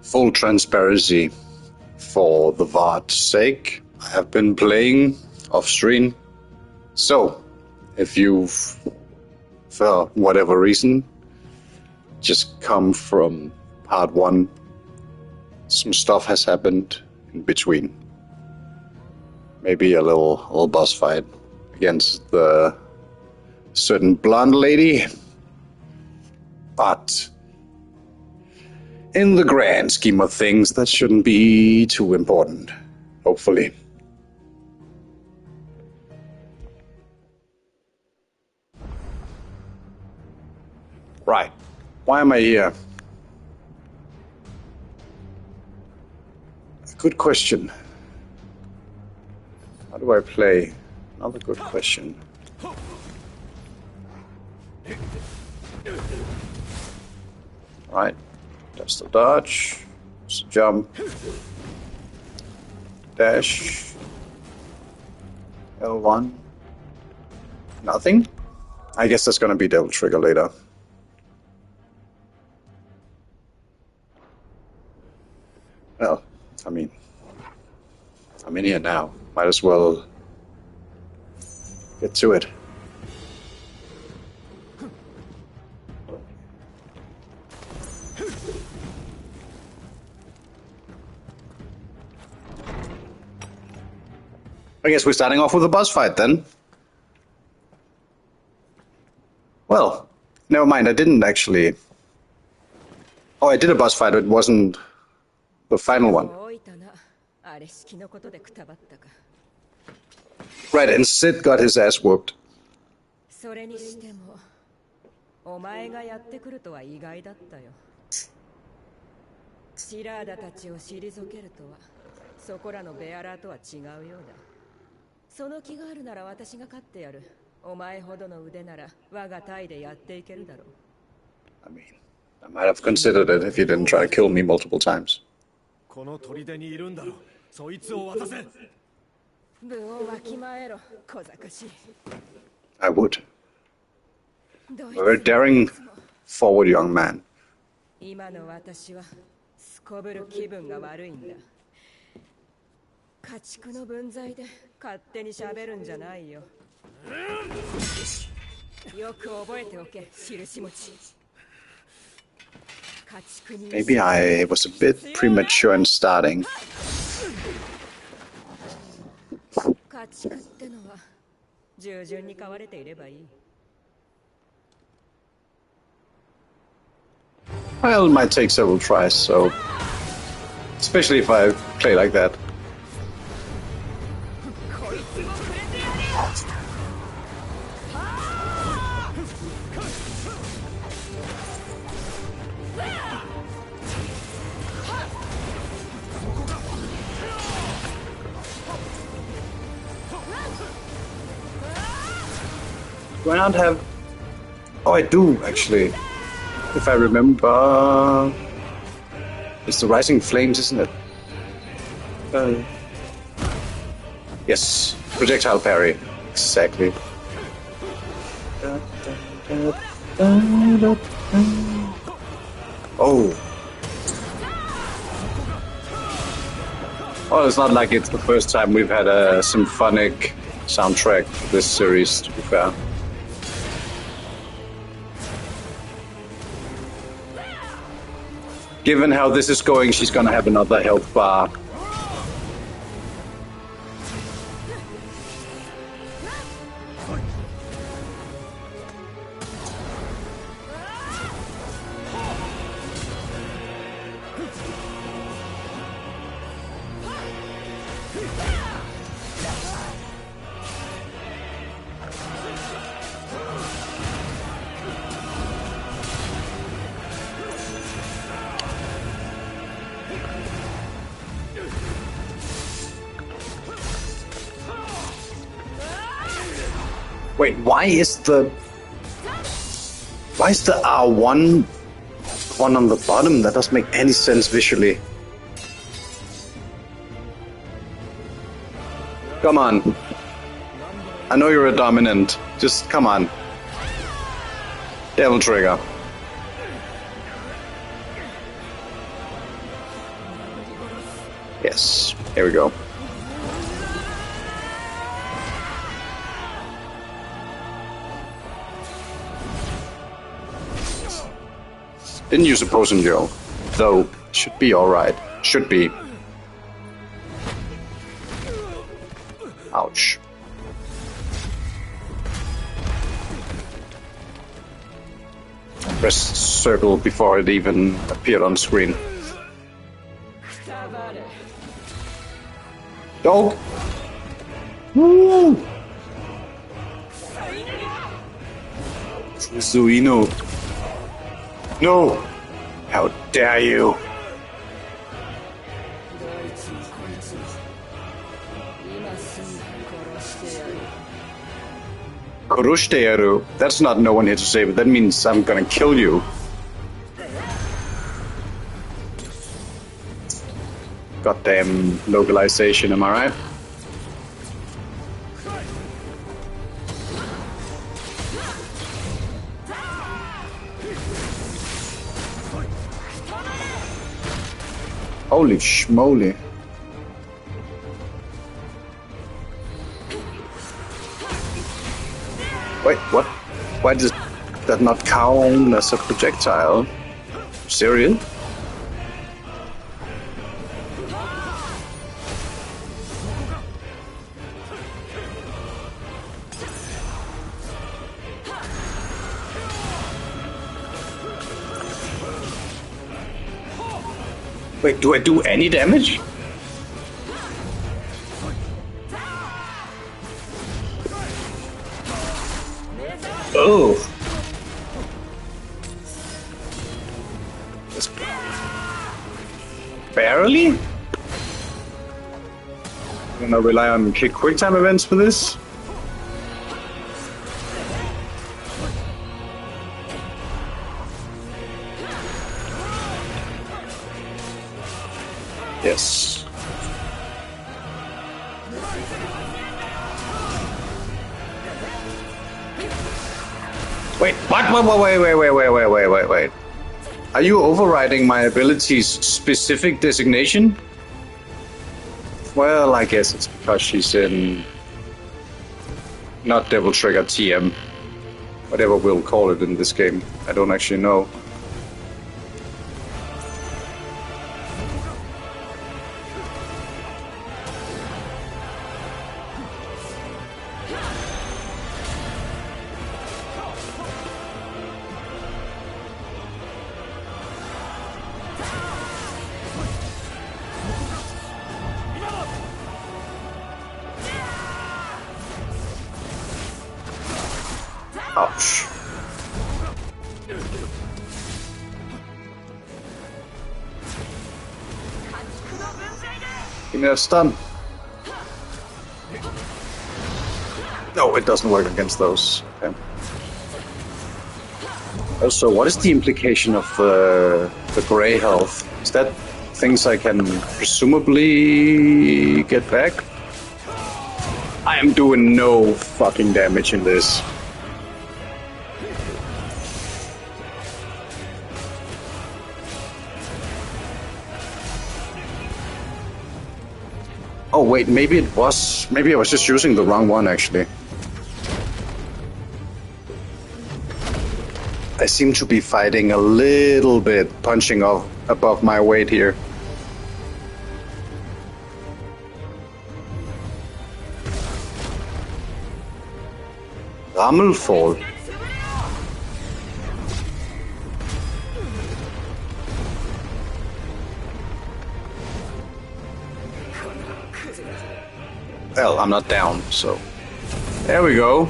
Full transparency, for the VOD's sake, I have been playing off stream. So, if you've, for whatever reason, just come from part 1, some stuff has happened in between. Maybe a little boss fight against the certain blonde lady. But in the grand scheme of things, that shouldn't be too important, hopefully. Right. Why am I here? Good question. How do I play? Another good question. Right. That's the dodge. That's the jump. Dash. L1. Nothing? I guess that's gonna be Devil Trigger later. Well, I mean, I'm in here now. Might as well get to it. I guess we're starting off with a boss fight then. Well, never mind, I didn't actually. Oh, I did a boss fight, it wasn't the final one. Right, and Sid got his ass whooped. I mean, I might have considered it if you didn't try to kill me multiple times. I would. A very daring, forward young man. Maybe I was a bit premature in starting. Well, it might take several tries, so especially if I play like that. Do I not have... Oh, I do, actually. If I remember... It's the Rising Flames, isn't it? Yes. Projectile parry. Exactly. Oh. Well, it's not like it's the first time we've had a symphonic soundtrack for this series, to be fair. Given how this is going, she's gonna have another health bar. Wait, why is the R1 one on the bottom? That doesn't make any sense visually. Come on. I know you're a dominant. Just come on. Devil Trigger. Yes, here we go. Didn't use a potion, Joe. Though, should be alright. Should be. Ouch. Press circle before it even appeared on screen. Dog! Woo! Zuino. No! How dare you! Kurushiteru. That's not no one here to save it. That means I'm gonna kill you. Goddamn localization, am I right? Holy schmoly. Wait, what? Why does that not count as a projectile? Serious? Wait, do I do any damage? Oh. Just barely? I'm gonna rely on quick time events for this. Yes. Wait, what? Wait. Are you overriding my ability's specific designation? Well, I guess it's because she's in... not Devil Trigger, TM. Whatever we'll call it in this game. I don't actually know. Ouch. Give me a stun. No, it doesn't work against those. Okay. Also, what is the implication of the gray health? Is that things I can presumably get back? I am doing no fucking damage in this. Oh wait, maybe I was just using the wrong one actually. I seem to be fighting a little bit, punching off above my weight here. Rammelfall. Well, I'm not down, so... There we go.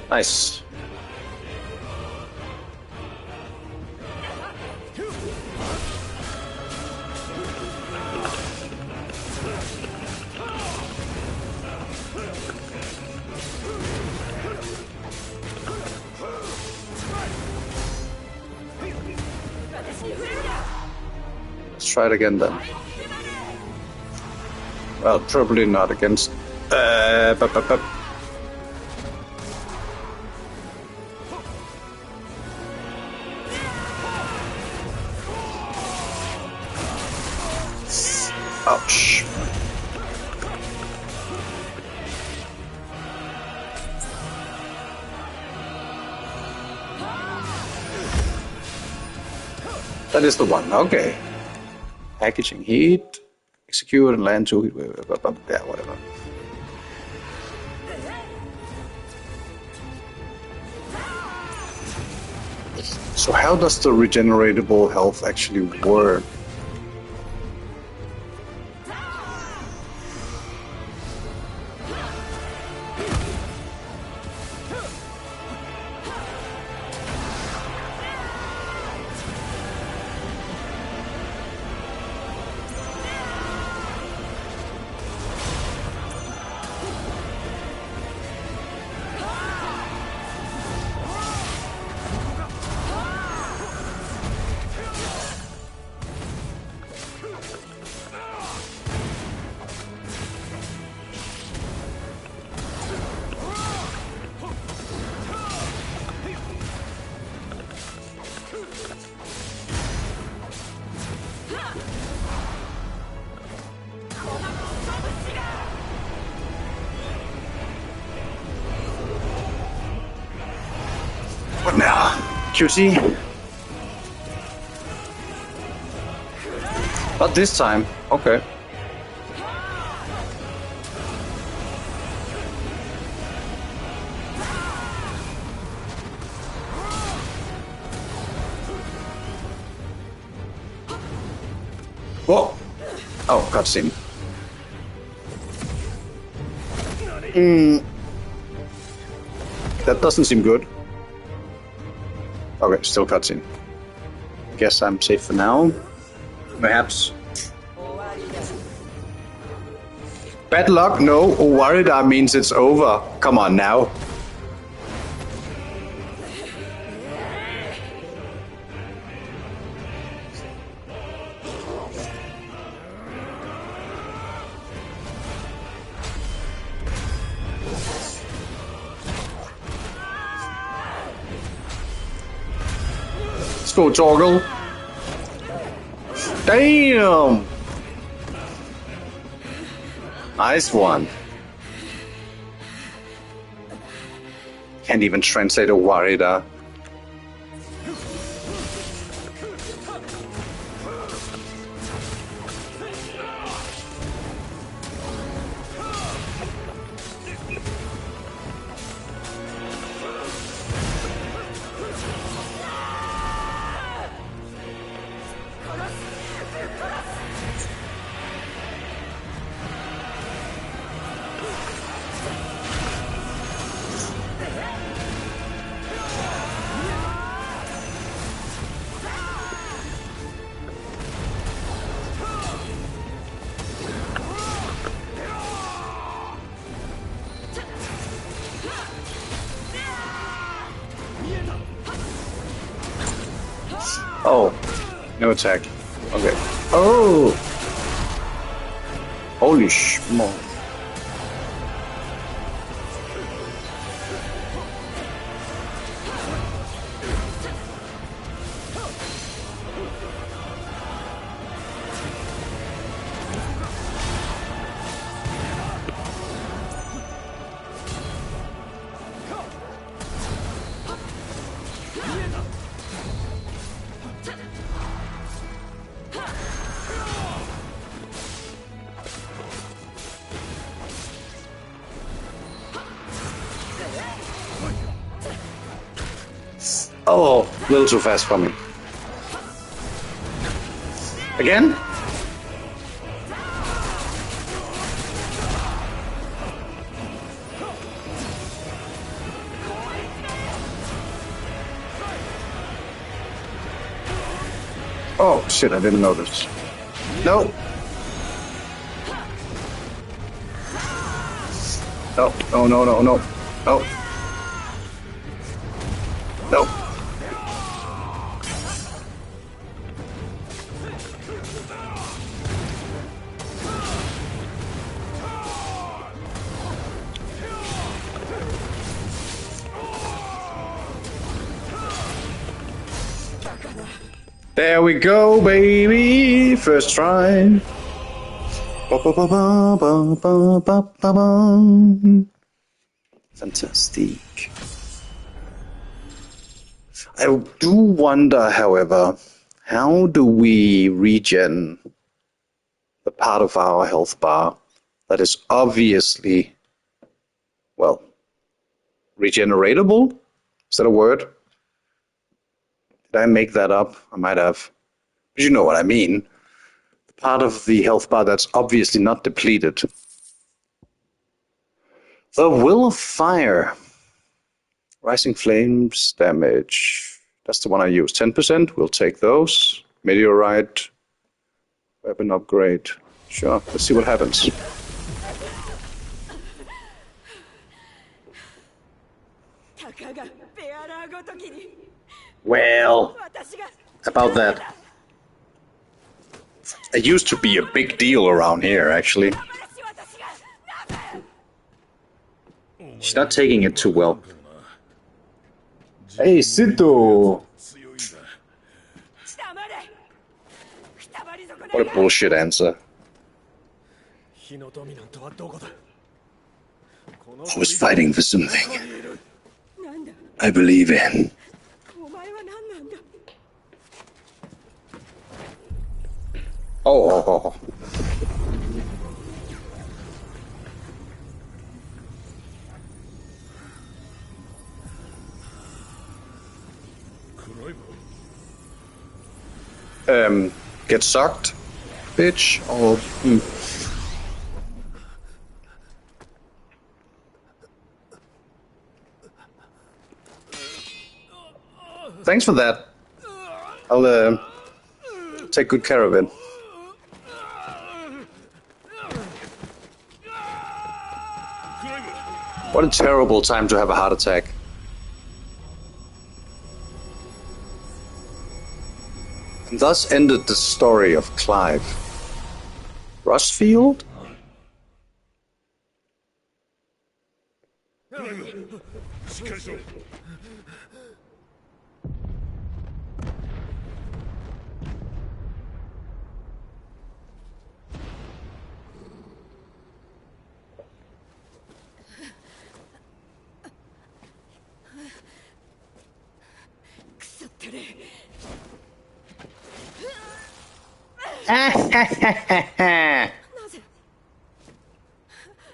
Nice. Let's try it again then. Well, probably not against... Ouch. That is the one, okay. Packaging heat, execute and land 2 heat wave. Yeah, whatever. So how does the regeneratable health actually work? What now? QC? Not this time. Okay. Whoa! Oh, cutscene. That doesn't seem good. Okay, still cutscene. Guess I'm safe for now. Perhaps. Bad luck? No. Owarida means it's over. Come on now. Let's go, Torgal. Damn! Nice one. Can't even translate Owarida. Oh, no attack. Okay. Oh! Holy schmo. Oh, a little too fast for me. Again? Oh, shit, I didn't notice. No. No, no, no, no, no. No. No. There we go, baby. First try. Fantastic. I do wonder, however, how do we regen the part of our health bar that is obviously, well, regeneratable? Is that a word? Did I make that up? I might have. But you know what I mean. The part of the health bar that's obviously not depleted. The Will of Fire. Rising Flames damage. That's the one I use. 10%. We'll take those. Meteorite. Weapon upgrade. Sure. Let's see what happens. Well, about that. It used to be a big deal around here, actually. She's not taking it too well. Hey, Sito! What a bullshit answer. I was fighting for something I believe in. Oh. Get sucked, bitch, or... Thanks for that. I'll take good care of it. What a terrible time to have a heart attack. And thus ended the story of Clive. Rustfield?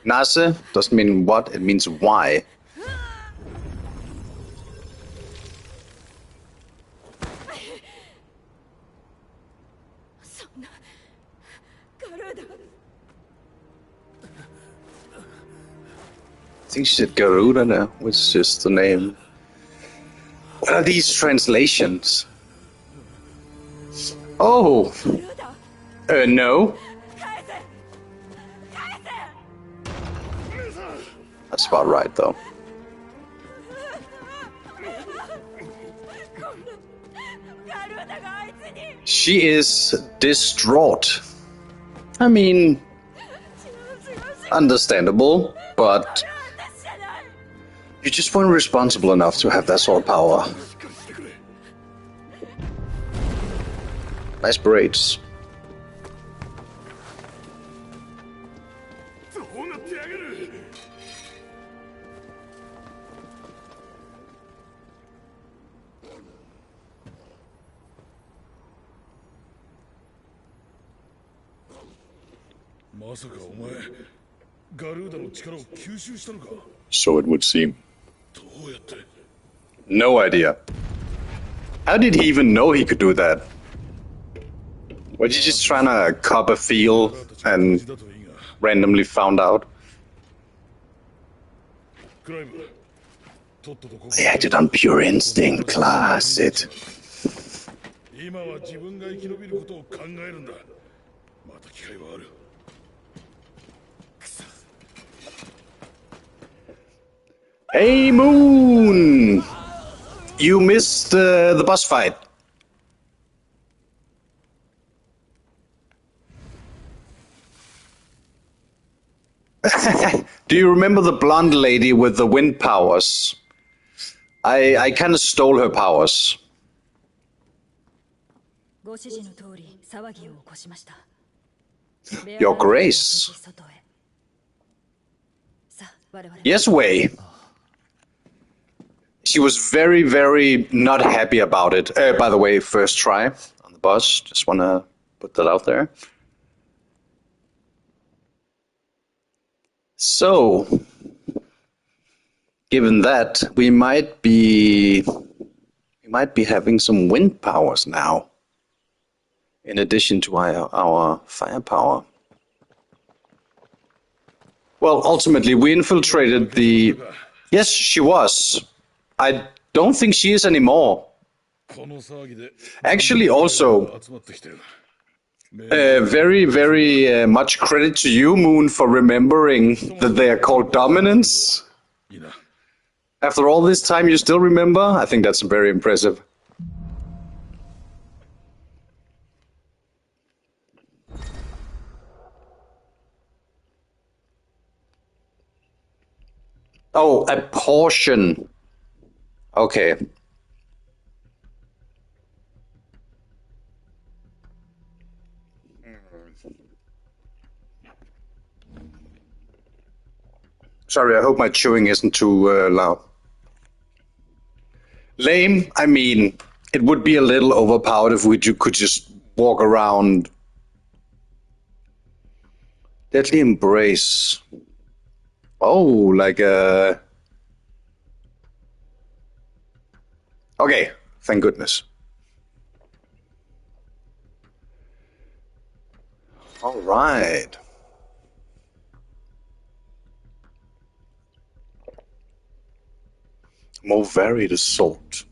Nase doesn't mean what, it means why. I think she said Garuda now, which is the name. What are these translations? Oh! No. That's about right, though. She is distraught. I mean, understandable, but you just weren't responsible enough to have that sort of power. Nice braids. So it would seem. No idea. How did he even know he could do that? Was he just trying to cop a feel and randomly found out? I acted on pure instinct, Clasid. Hey, Moon! You missed the boss fight. Do you remember the blonde lady with the wind powers? I kind of stole her powers. ご指示の通り騒ぎを起こしました。Your Grace. Yes, Wei. She was very, very not happy about it. By the way, first try on the boss. Just want to put that out there. So, given that, we might be having some wind powers now, in addition to our firepower. Well, ultimately, we infiltrated the... Yes, she was. I don't think she is anymore. Actually, also, very, very much credit to you, Moon, for remembering that they are called Dominants. After all this time, you still remember? I think that's very impressive. Oh, a portion. Okay. Sorry, I hope my chewing isn't too loud. Lame? I mean, it would be a little overpowered if we could just walk around. Deadly Embrace. Oh, like a... Okay, thank goodness. All right. More varied assault.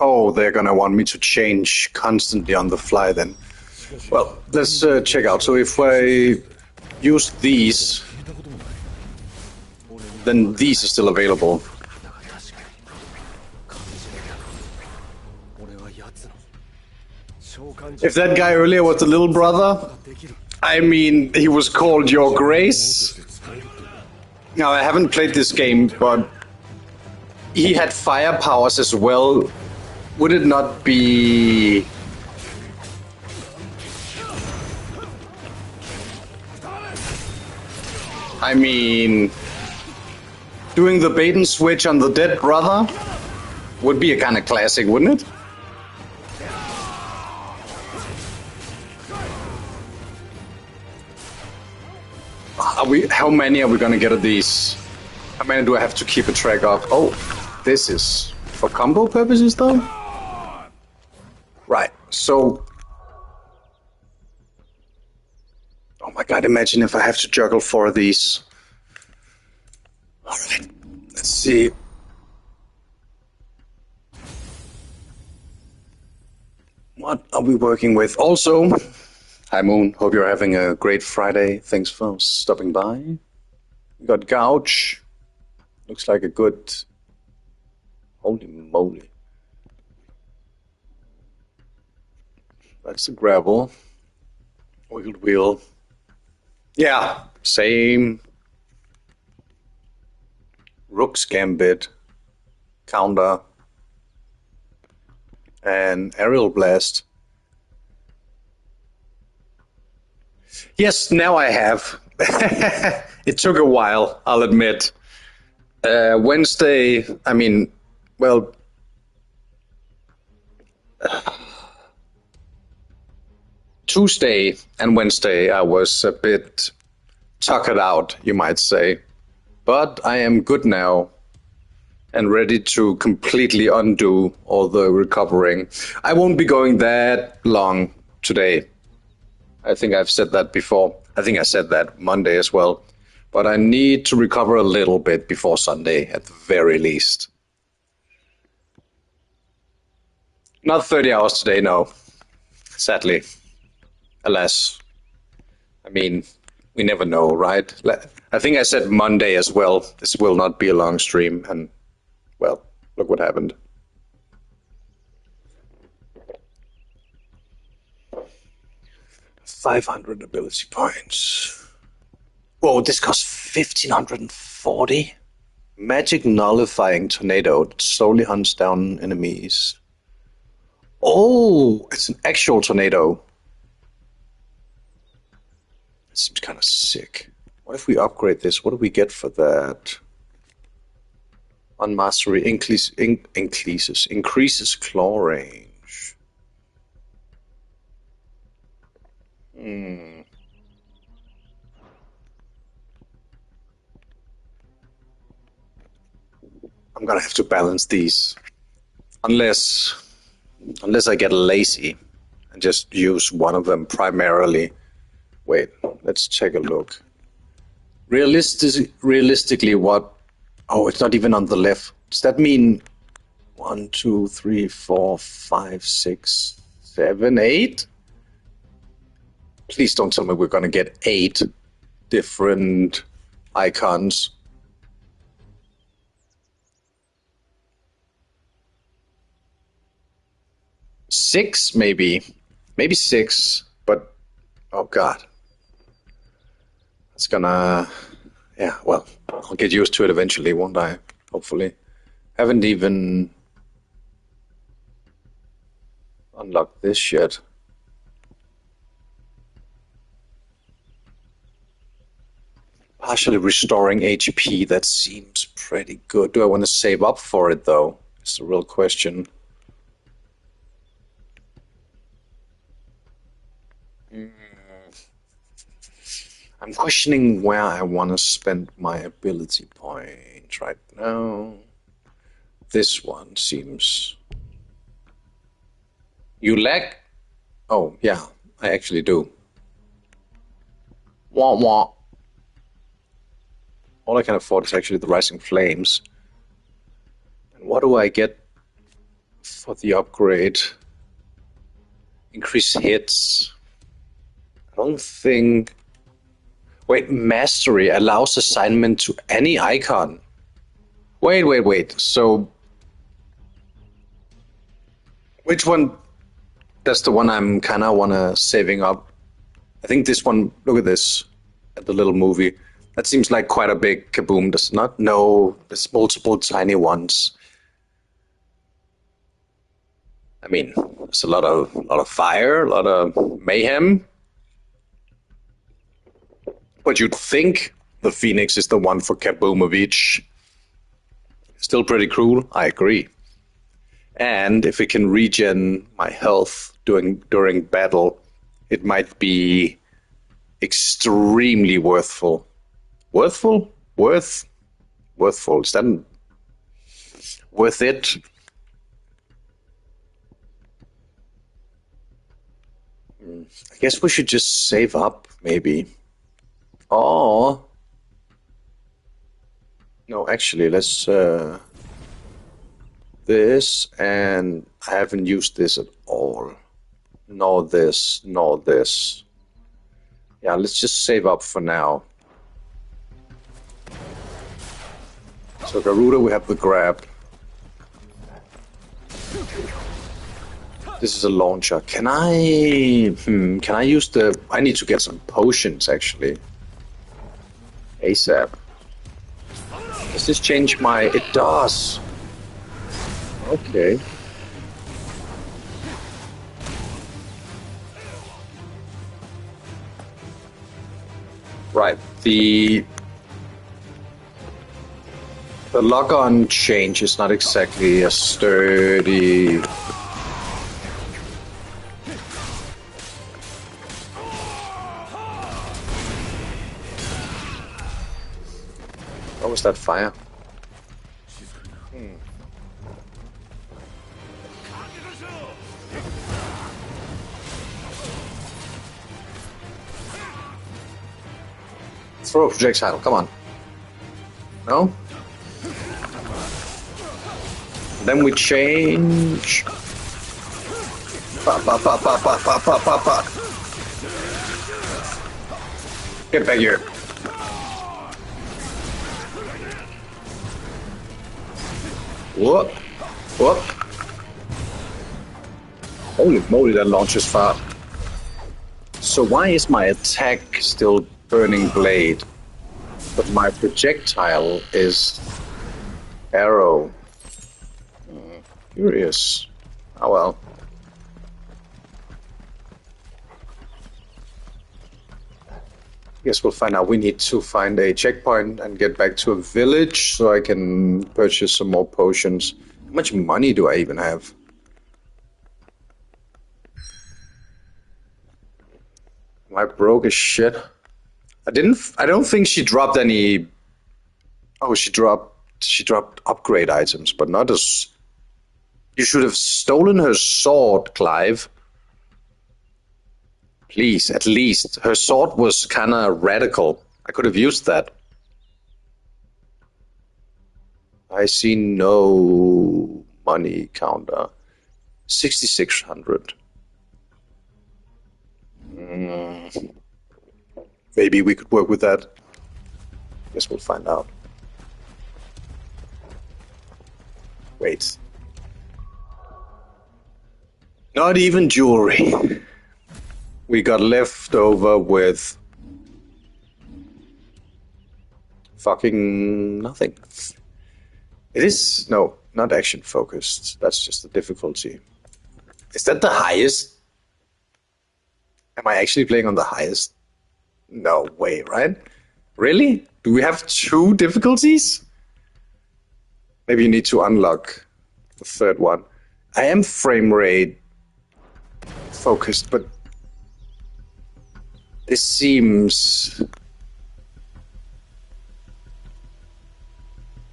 Oh, they're gonna want me to change constantly on the fly then. Well, let's check out. So if I use these, then these are still available. If that guy earlier was the little brother, I mean, he was called Your Grace. Now, I haven't played this game, but he had fire powers as well. Would it not be... I mean, doing the bait and switch on the dead brother would be a kind of classic, wouldn't it? How many are we gonna get of these? How many do I have to keep a track of? Oh, this is for combo purposes though? Right, so... Oh my god, imagine if I have to juggle 4 of these. Alright, let's see. What are we working with? Also, hi Moon, hope you're having a great Friday. Thanks for stopping by. We got Gouge. Looks like a good... Holy moly. That's the gravel. Wiggled wheel. Yeah, same. Rook's Gambit. Counter. And Aerial Blast. Yes, now I have. It took a while, I'll admit. Wednesday, I mean, well... Tuesday and Wednesday I was a bit tuckered out, you might say. But I am good now and ready to completely undo all the recovering. I won't be going that long today. I think I've said that before. I think I said that Monday as well. But I need to recover a little bit before Sunday, at the very least. Not 30 hours today, no. Sadly. Alas. I mean, we never know, right? I think I said Monday as well. This will not be a long stream, and, well, look what happened. $500 ability points. Whoa, this costs 1,540? Magic nullifying tornado that slowly hunts down enemies. Oh, it's an actual tornado. It seems kind of sick. What if we upgrade this? What do we get for that? On mastery, increases claw range. I'm gonna have to balance these. Unless I get lazy and just use one of them primarily. Wait, let's take a look. Realistically, what? Oh, it's not even on the left. Does that mean 1, 2, 3, 4, 5, 6, 7, 8? Please don't tell me we're gonna get 8 different icons. Six, maybe 6, but oh god, it's gonna, yeah, well, I'll get used to it eventually, won't I? Hopefully. Haven't even unlocked this yet. Partially restoring HP, that seems pretty good. Do I want to save up for it though? It's the real question. I'm questioning where I want to spend my ability points right now. This one seems... You lag? Oh, yeah, I actually do. Wah wah. All I can afford is actually the Rising Flames. And what do I get for the upgrade? Increase hits. I don't think... Wait, Mastery allows assignment to any icon. Wait. So, which one? That's the one I'm kind of saving up. I think this one, look at this, at the little movie. That seems like quite a big kaboom, does it not? No, there's multiple tiny ones. I mean, there's a lot of fire, a lot of mayhem. But you'd think the Phoenix is the one for Kaboomovich. Still pretty cool, I agree. And if it can regen my health during battle, it might be extremely worthful. Worthful? Worthful. Is that worth it? I guess we should just save up, maybe. Oh. No, actually, let's... this, and I haven't used this at all. Nor this, nor this. Yeah, let's just save up for now. So Garuda, we have the grab. This is a launcher. Can I use the... I need to get some potions, actually. ASAP. Does this change my... It does. Okay. Right. The lock-on change is not exactly a sturdy... What was that fire? Throw a projectile, come on. No? Then we change. Pa. Get back here. Whoop. Holy moly, that launches fast. So why is my attack still Burning Blade, but my projectile is Arrow. Curious. Oh well. Guess we'll find out. We need to find a checkpoint and get back to a village so I can purchase some more potions. How much money do I even have? Am I broke as shit? I don't think she dropped any. Oh, she dropped upgrade items, but not as. You should have stolen her sword, Clive. Please, at least. Her sword was kind of radical. I could have used that. I see no money counter. 6,600. Maybe we could work with that. Guess we'll find out. Wait. Not even jewelry. We got left over with fucking nothing. It is, no, not action focused. That's just the difficulty. Is that the highest? Am I actually playing on the highest? No way, right? Really? Do we have 2 difficulties? Maybe you need to unlock the 3rd one. I am frame rate focused, but this seems...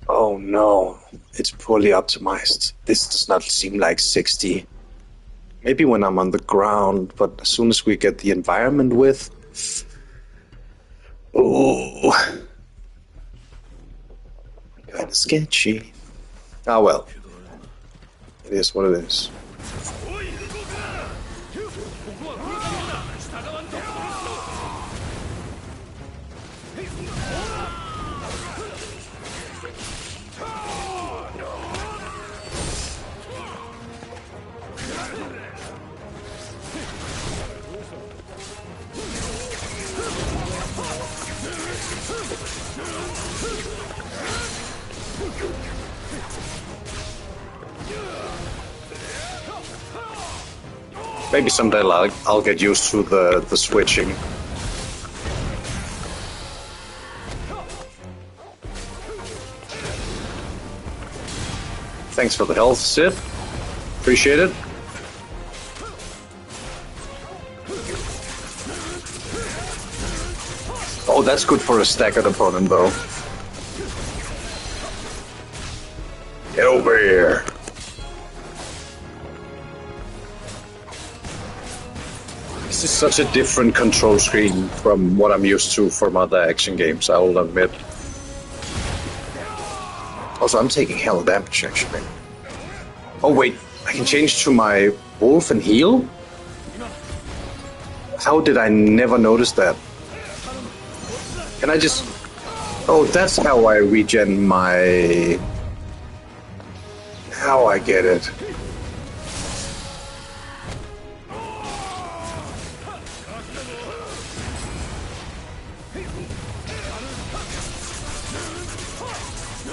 Oh no, it's poorly optimized. This does not seem like 60. Maybe when I'm on the ground, but as soon as we get the environment with... Oh, kind of sketchy. Ah well, it is what it is. Maybe someday I'll get used to the switching. Thanks for the health, Sid. Appreciate it. Oh, that's good for a staggered opponent, though. Get over here. This is such a different control screen from what I'm used to from other action games, I will admit. Also, I'm taking hell damage, actually. Oh wait, I can change to my wolf and heal? How did I never notice that? Can I just... Oh, that's how I regen my... Now I get it.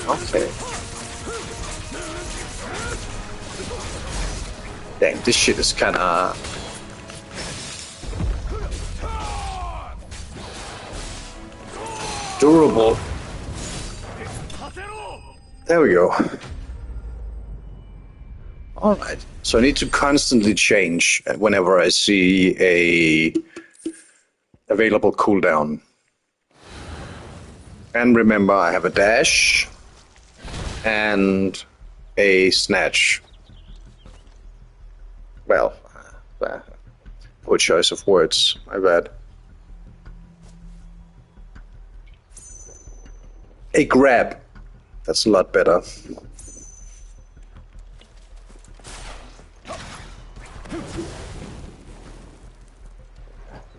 Okay. Dang, this shit is kinda... durable. There we go. Alright, so I need to constantly change whenever I see a available cooldown. And remember, I have a dash and a snatch. Well, poor choice of words, my bad. A grab. That's a lot better.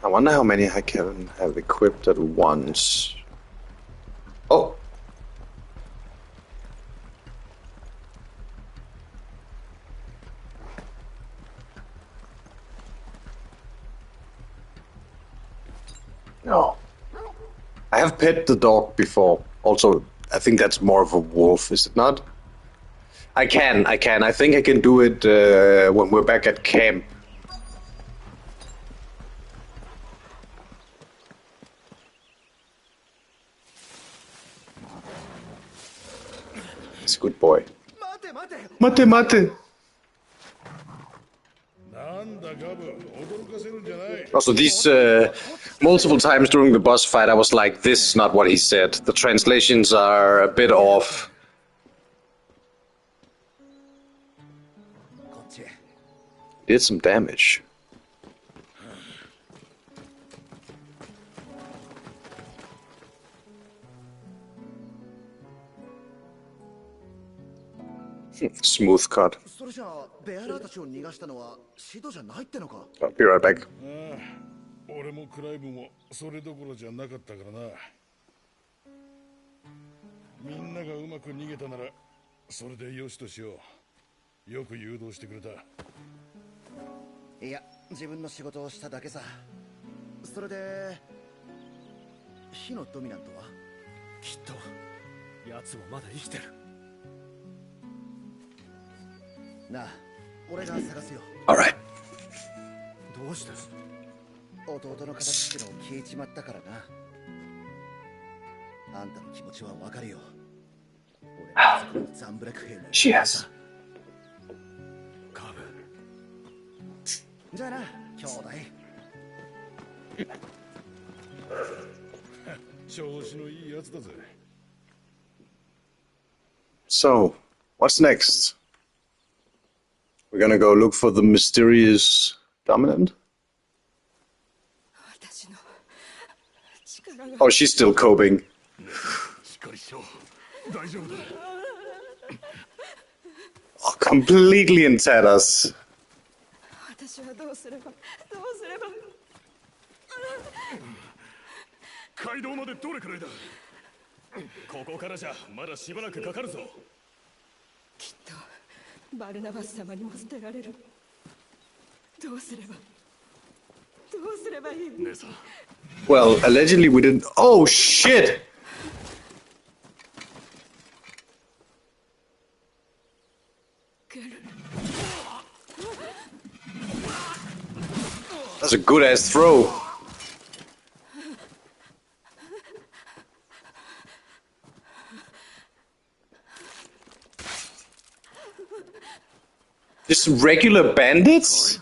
I wonder how many I can have equipped at once. Oh! No. I have pet the dog before. Also, I think that's more of a wolf, is it not? I can. I think I can do it when we're back at camp. He's a good boy. Mate, mate. Also, these multiple times during the boss fight, I was like, this is not what he said. The translations are a bit off. Did some damage. Smooth cut. I'll be right back. 俺もクライブもそれどころじゃなかったからな。みんながうまく逃げたならそれでよしとしよう。よく誘導してくれた。いや、自分の仕事をしただけさ。それで火のドミナントはきっと奴もまだ生きてる。なあ、俺が探すよ。Alright. どうして？弟の形ってのを消えちまったからな。あんたの気持ちはわかるよ。俺のザンブレク兵の。Cheers. カーブ。じゃあな、兄弟。調子のいいやつだぜ。So, what's next? We're gonna go look for the mysterious dominant? Oh, she's still coping. Oh, completely in tatters. 街道までどれくらいだ。ここからじゃまだしばらくかかるぞ。きっとバルナバス様にも捨てられる。どうすればいい。姉さん。Well, allegedly we didn't. Oh shit! That's a good ass throw. Just regular bandits?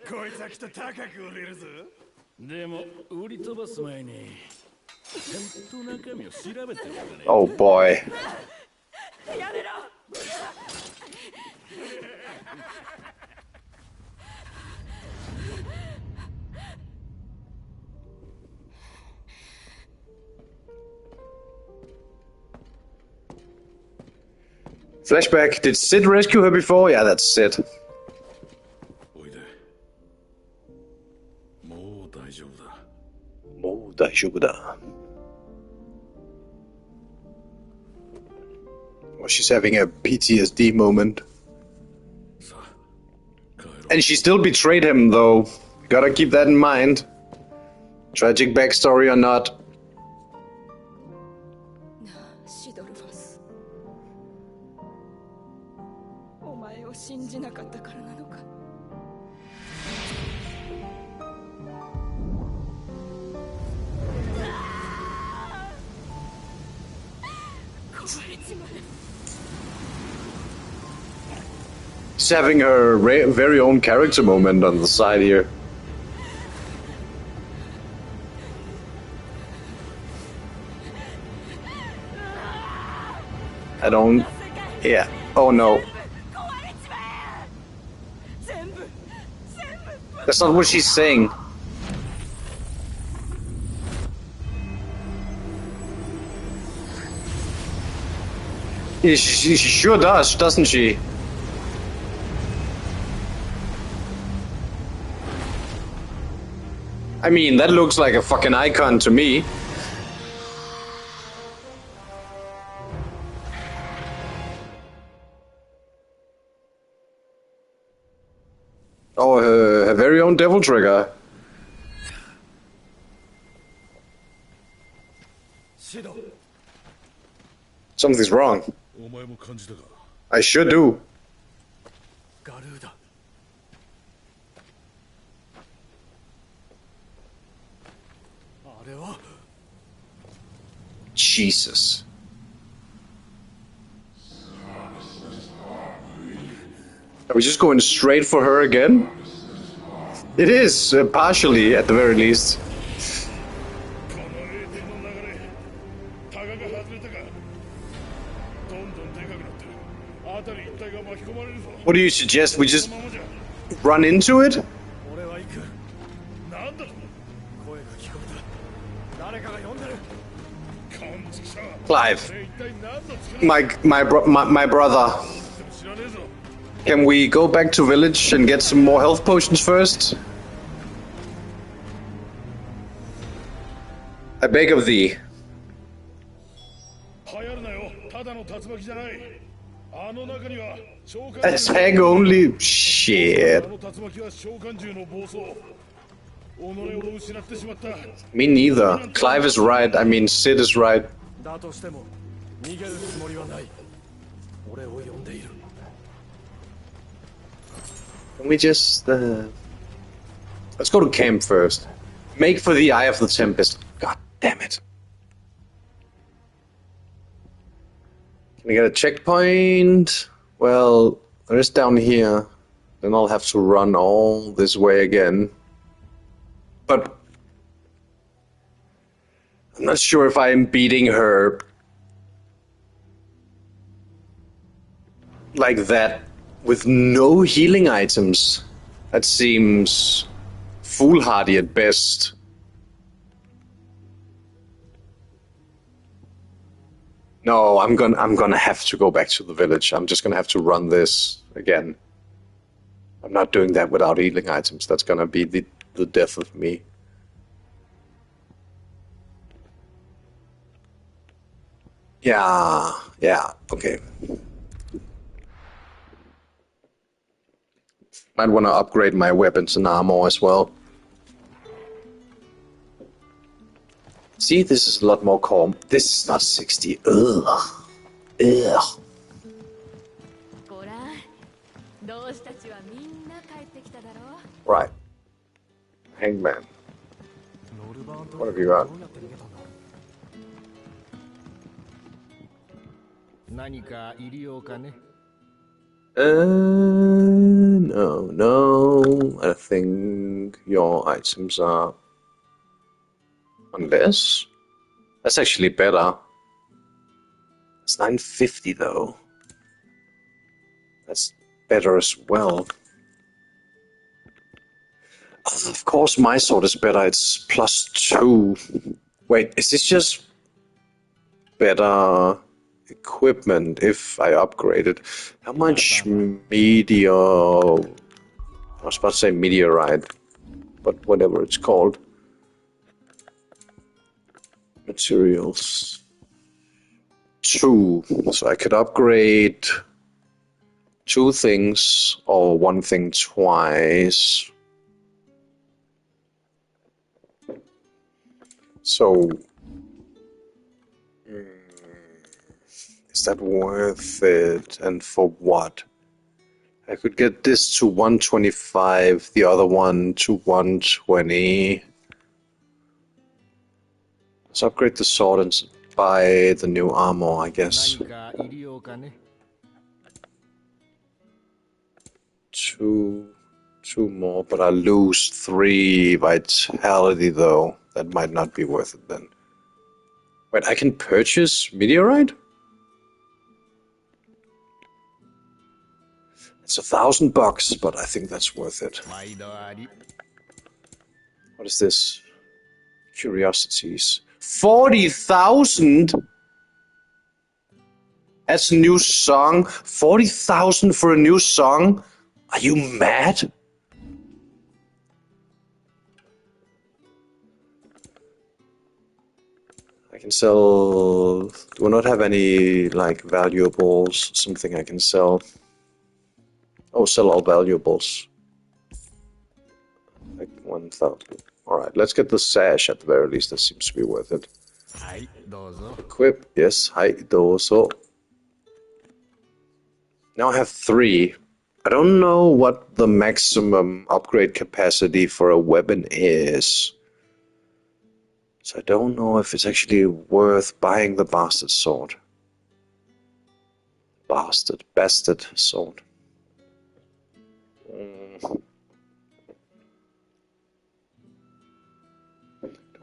こいつはきっと高く売れるぞ。でも売り飛ばす前にちゃんと中身を調べておかね。Oh boy. やめろ。Flashback. Did Sid rescue her before? Yeah, that's Sid. Well, she's having a PTSD moment. And she still betrayed him, though. Gotta keep that in mind. Tragic backstory or not. She's having her very own character moment on the side here. I don't... Yeah. Oh no. That's not what she's saying. Yeah, she sure does, doesn't she? I mean, that looks like a fucking icon to me. Oh, her very own devil trigger. Something's wrong. お前も感じたか I sure do. ガルーだあれは Jesus. Are we just going straight for her again? It is, partially, at the very least. この栄転の流れタガが外れたかどんどんでかくなってる辺り一帯が巻き込まれるぞ What do you suggest? We just このままじゃ run into it? 俺は行くなんだと声が聞こえた誰かが呼んでる感じさ Clive, 一体何の力 my brother. 知らねえぞ Can we go back to village and get some more health potions first? I beg of thee. 流行るなよただの竜巻じゃないあの中には召喚 Attack only? Shit. あの竜巻は召喚獣の暴走己を失ってしまった Me neither. Clive is right. I mean, Sid is right. だとしても逃げるつもりはない俺を呼んでいる Can we just, let's go to camp first. Make for the Eye of the Tempest. God damn it. Can I get a checkpoint? Well, there is down here. Then I'll have to run all this way again. But I'm not sure if I'm beating her like that with no healing items. That seems foolhardy at best. No, I'm gonna have to go back to the village. I'm just gonna have to run this again. I'm not doing that without healing items. That's gonna be the death of me. Yeah, okay. Might want to upgrade my weapons and armor as well. See, this is a lot more calm. This is not 60. Ugh. Ugh. ごらん同志たちはみんな帰ってきただろ Right. Hangman. What have you got? 何か入りようかね No. I think your items are... Unless... That's actually better. It's 950 though. That's better as well. Of course my sword is better, it's +2. Wait, is this just better equipment if I upgrade it? How much meteor... I was about to say meteorite, but whatever it's called. Materials. 2. So I could upgrade 2 things or 1 thing twice. So, is that worth it? And for what? I could get this to 125, the other one to 120. Let's upgrade the sword and buy the new armor, I guess. 何か入りようかね Two more, but I lose 3 vitality though. That might not be worth it then. Wait, I can purchase meteorite? It's $1,000, but I think that's worth it. 毎度あり What is this? Curiosities. 40,000? That's a new song? 40,000 for a new song? Are you mad? I can sell... Do I not have any, like, valuables? Something I can sell? Oh, sell all valuables. Like 1,000. Alright, let's get the sash at the very least. That seems to be worth it. はいどうぞ Equip, yes, hi, dozo. Now I have 3. I don't know what the maximum upgrade capacity for a weapon is. So I don't know if it's actually worth buying the bastard sword. Bastard sword.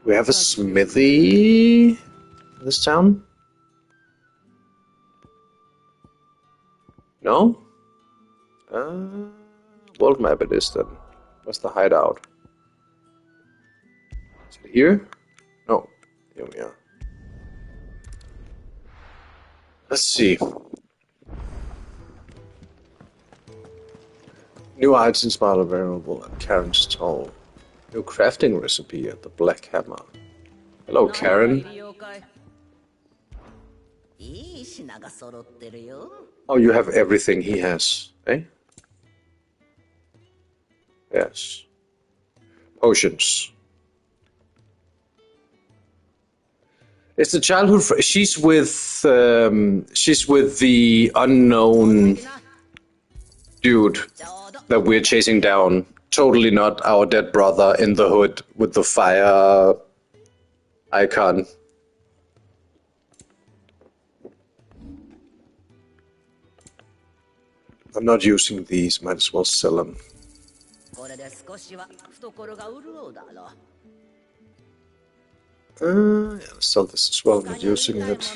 We have a smithy in this town? No? World map it is then. Where's the hideout? Is it here? No. Here we are. Let's see. New items inspired available at Karen's stall. New crafting recipe at the Black Hammer. Hello, Karen. Oh, you have everything he has, eh? Yes. Potions. It's the childhood. She's with the unknown dude that we're chasing down. Totally not our dead brother in the hood with the fire icon. I'm not using these. Might as well sell them. Yeah, sell this as well. I'm not using it.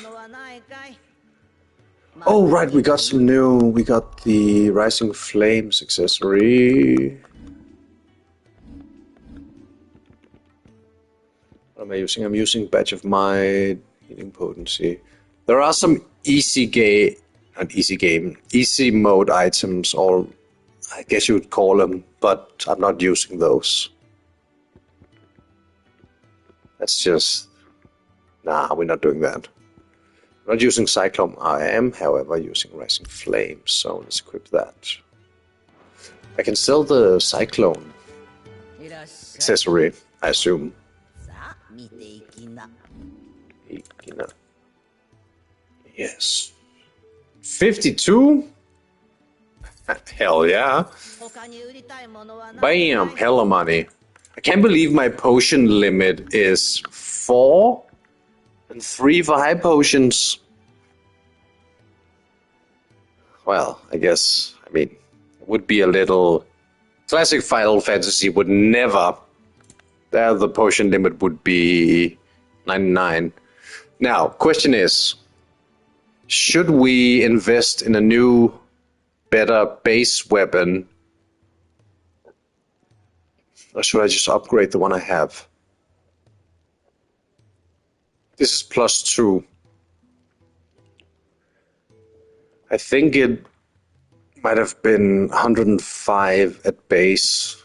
Oh, right, we got some new. We got the Rising Flames accessory. What am I using? I'm using Badge of Might, Healing Potency. There are some easy mode items, or I guess you would call them, but I'm not using those. That's just... Nah, we're not doing that. I'm not using Cyclone. I am, however, using Rising Flames, so let's equip that. I can sell the Cyclone accessory, I assume. Yes. 52? Hell yeah. Bam, hella money. I can't believe my potion limit is 4 and 3 for high potions. Well, I guess, it would be a little... Classic Final Fantasy would never... There the potion limit would be 99. Now, question is, should we invest in a new, better base weapon? Or should I just upgrade the one I have? This is +2. I think it might have been 105 at base.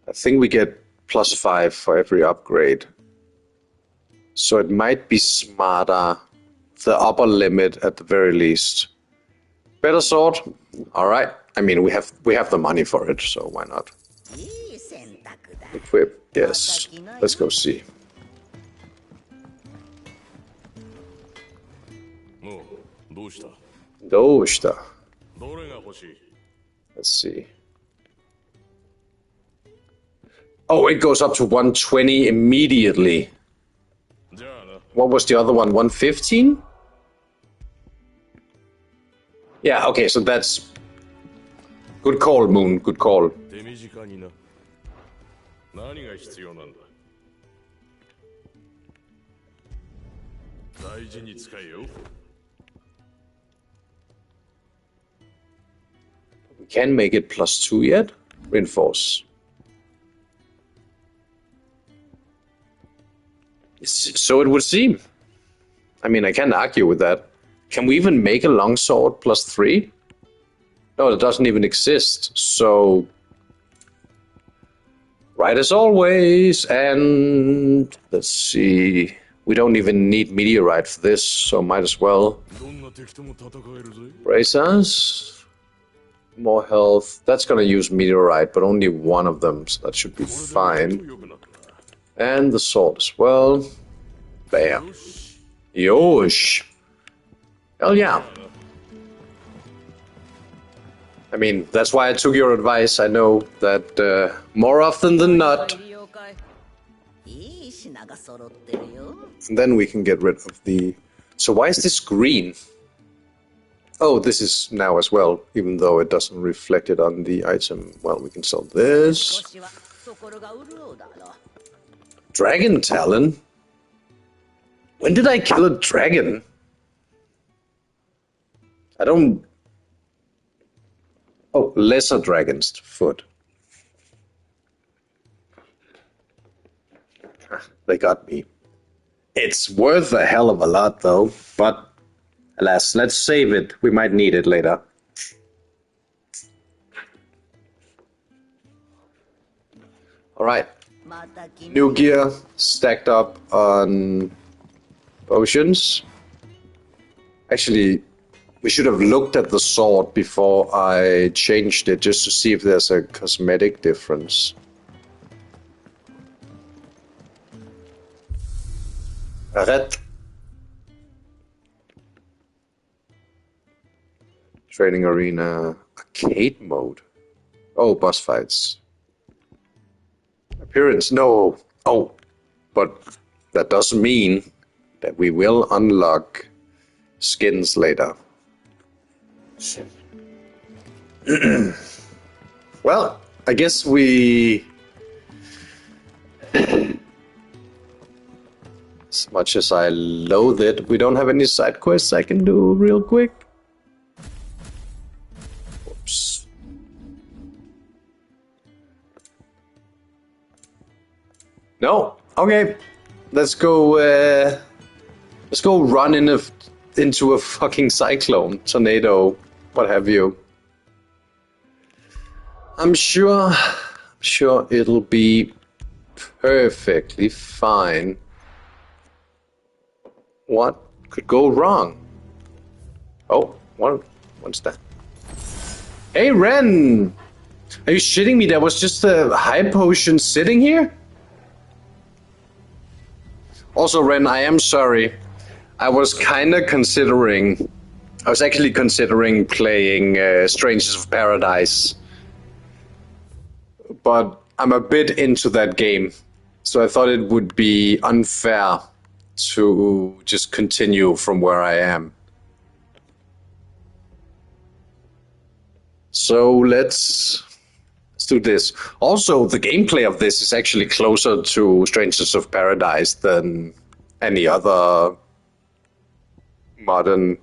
I think we get +5 for every upgrade. So it might be smarter, the upper limit at the very least. Better sword? Alright. We have the money for it, so why not? Equip, yes. Let's go see. Doshita. Let's see. Oh, it goes up to 120 immediately. What was the other one? 115? Yeah, okay, so that's... Good call, Moon, good call. We can make it +2 yet? Reinforce. So it would seem. I can't argue with that. Can we even make a longsword +3? No, it doesn't even exist. So, right as always. And let's see. We don't even need meteorite for this, so might as well. Brace us. More health. That's gonna use meteorite, but only one of them, so that should be fine. And the sword as well. Bam. Yosh. Hell yeah. I mean, that's why I took your advice. I know that more often than not, and then we can get rid of the... So why is this green? Oh, this is now as well, even though it doesn't reflect it on the item. Well, we can sell this. Dragon Talon? When did I kill a dragon? I don't... Oh, lesser dragon's foot. They got me. It's worth a hell of a lot, though. But, alas, let's save it. We might need it later. Alright. New gear stacked up on potions. Actually, we should have looked at the sword before I changed it, just to see if there's a cosmetic difference. Arrête. Training arena, arcade mode. Oh, boss fights. Appearance, no. Oh, but that doesn't mean that we will unlock skins later. Well, I guess we... As much as I loathe it, we don't have any side quests I can do real quick. Whoops. No? Okay. Let's go run into a fucking cyclone, tornado, what have you. I'm sure it'll be perfectly fine. What could go wrong? Oh, what's that? Hey, Ren! Are you shitting me? There was just a high potion sitting here? Also, Ren, I am sorry. I was actually considering playing Strangers of Paradise. But I'm a bit into that game. So I thought it would be unfair to just continue from where I am. So let's do this. Also, the gameplay of this is actually closer to Strangers of Paradise than any other modern...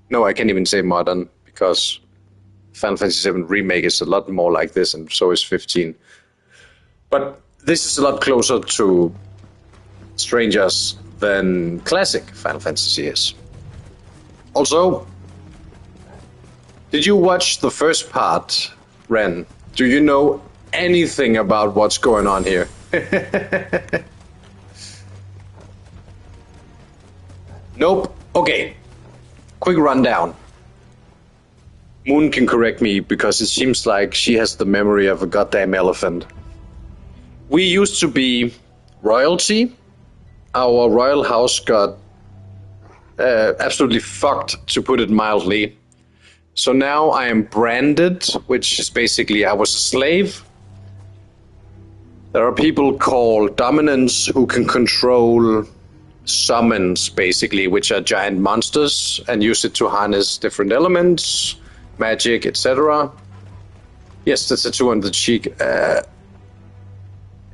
No, I can't even say modern, because Final Fantasy VII Remake is a lot more like this, and so is 15. But this is a lot closer to Strangers than classic Final Fantasy is. Also, did you watch the first part, Ren? Do you know anything about what's going on here? Nope. Okay. Quick rundown. Moon can correct me because it seems like she has the memory of a goddamn elephant. We used to be royalty. Our royal house got absolutely fucked, to put it mildly. So now I am branded, which is basically I was a slave. There are people called dominants who can control summons, basically, which are giant monsters, and use it to harness different elements, magic, etc. Yes, that's a 2 on the cheek.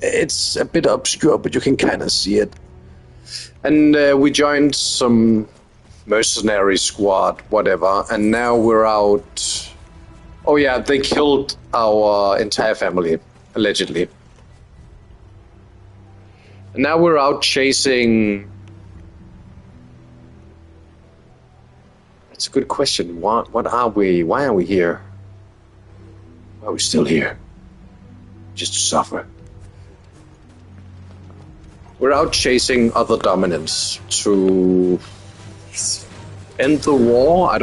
It's a bit obscure, but you can kind of see it. And we joined some mercenary squad, whatever, and now we're out. Oh yeah, they killed our entire family, allegedly. And now we're out chasing... That's a good question. What are we? Why are we here? Why are we still here? Just to suffer. We're out chasing other dominants to end the war. I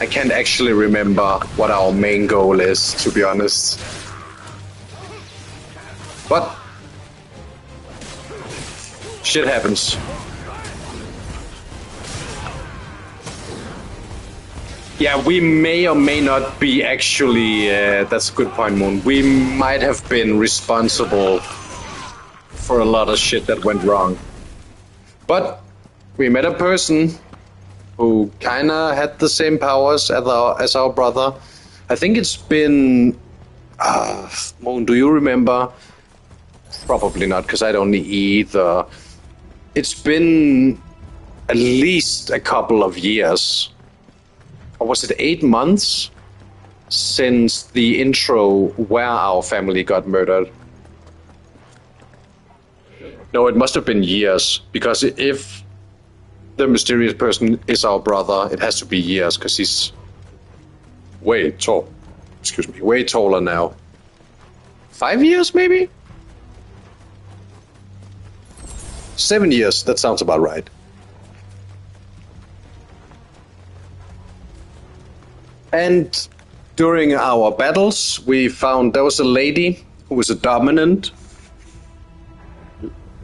can't actually remember what our main goal is, to be honest. But shit happens. Yeah, we may or may not be actually... that's a good point, Moon. We might have been responsible for a lot of shit that went wrong. But we met a person who kinda had the same powers as our brother. I think it's been... Moon, do you remember? Probably not, because I don't either. It's been at least a couple of years. Or was it 8 months since the intro where our family got murdered? No, it must have been years, because if the mysterious person is our brother, it has to be years, because he's way tall. Excuse me, way taller now. 5 years, maybe? 7 years, that sounds about right. And during our battles, we found there was a lady who was a dominant,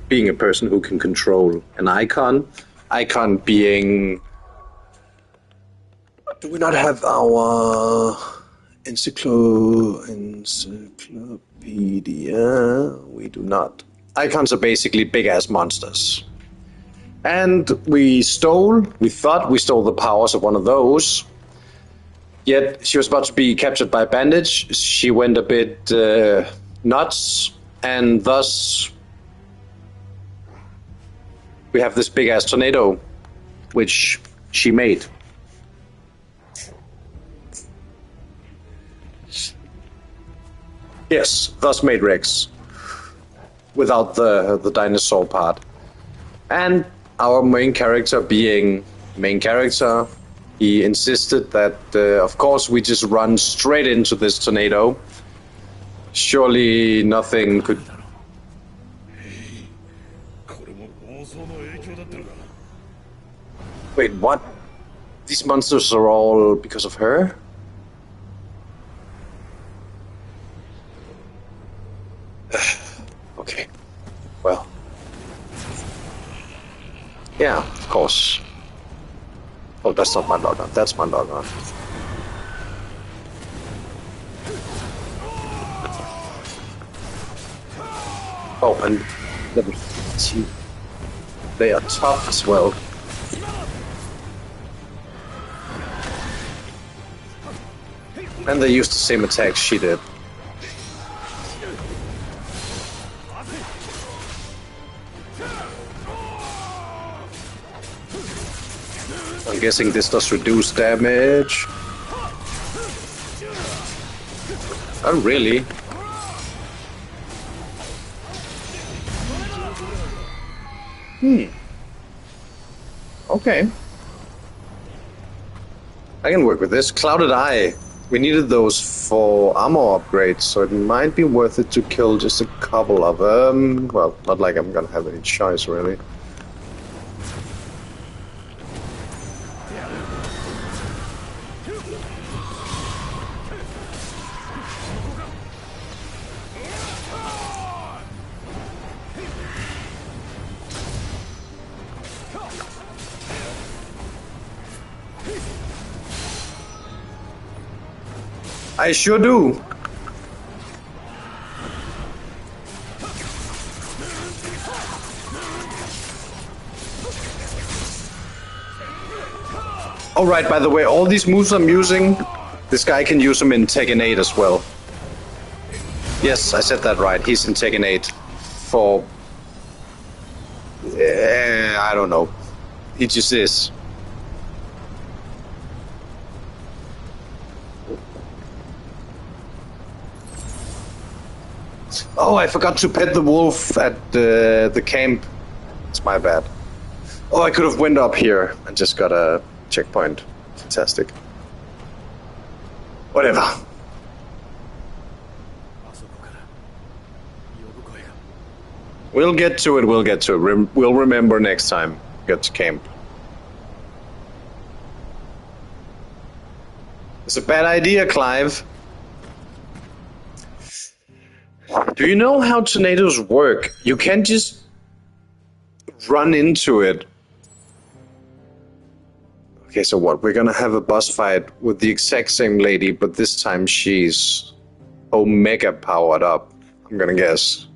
being a person who can control an icon. Icon being... Do we not have our encyclopedia? We do not. Icons are basically big-ass monsters. And we thought we stole the powers of one of those. Yet she was about to be captured by Bandage. She went a bit nuts, and thus we have this big-ass tornado, which she made. Yes, thus made Rex, without the dinosaur part. And our main character being main character, he insisted that, of course, we just run straight into this tornado. Surely nothing could... Wait, what? These monsters are all because of her? Okay. Well. Yeah, of course. Oh, that's not my logon. That's my logon. Oh, and level 15. They are tough as well. And they used the same attacks she did. I'm guessing this does reduce damage. Oh, really? Okay. I can work with this. Clouded Eye. We needed those for armor upgrades, so it might be worth it to kill just a couple of them. Well, not like I'm gonna have any choice, really. I sure do. Alright, by the way, all these moves I'm using, this guy can use them in Tekken 8 as well. Yes, I said that right. He's in Tekken 8 for... I don't know. He just is. Oh, I forgot to pet the wolf at the camp. It's my bad. Oh, I could have went up here and just got a checkpoint. Fantastic. Whatever. We'll get to it, we'll get to it. We'll remember next time. Get to camp. It's a bad idea, Clive. Do you know how tornadoes work? You can't just run into it. Okay, so what? We're gonna have a boss fight with the exact same lady, but this time she's Omega powered up, I'm gonna guess.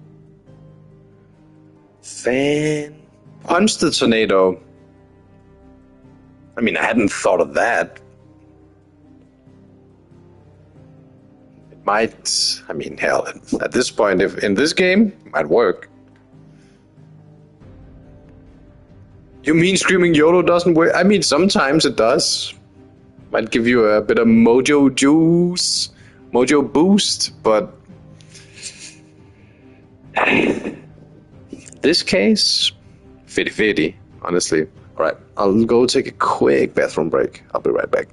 Punch the tornado. I mean, I hadn't thought of that. It might, I mean, hell, at this point, if in this game, it might work. You mean Screaming YOLO doesn't work? I mean, sometimes it does. Might give you a bit of mojo juice, mojo boost, but this case, 50-50, honestly. Alright, I'll go take a quick bathroom break. I'll be right back.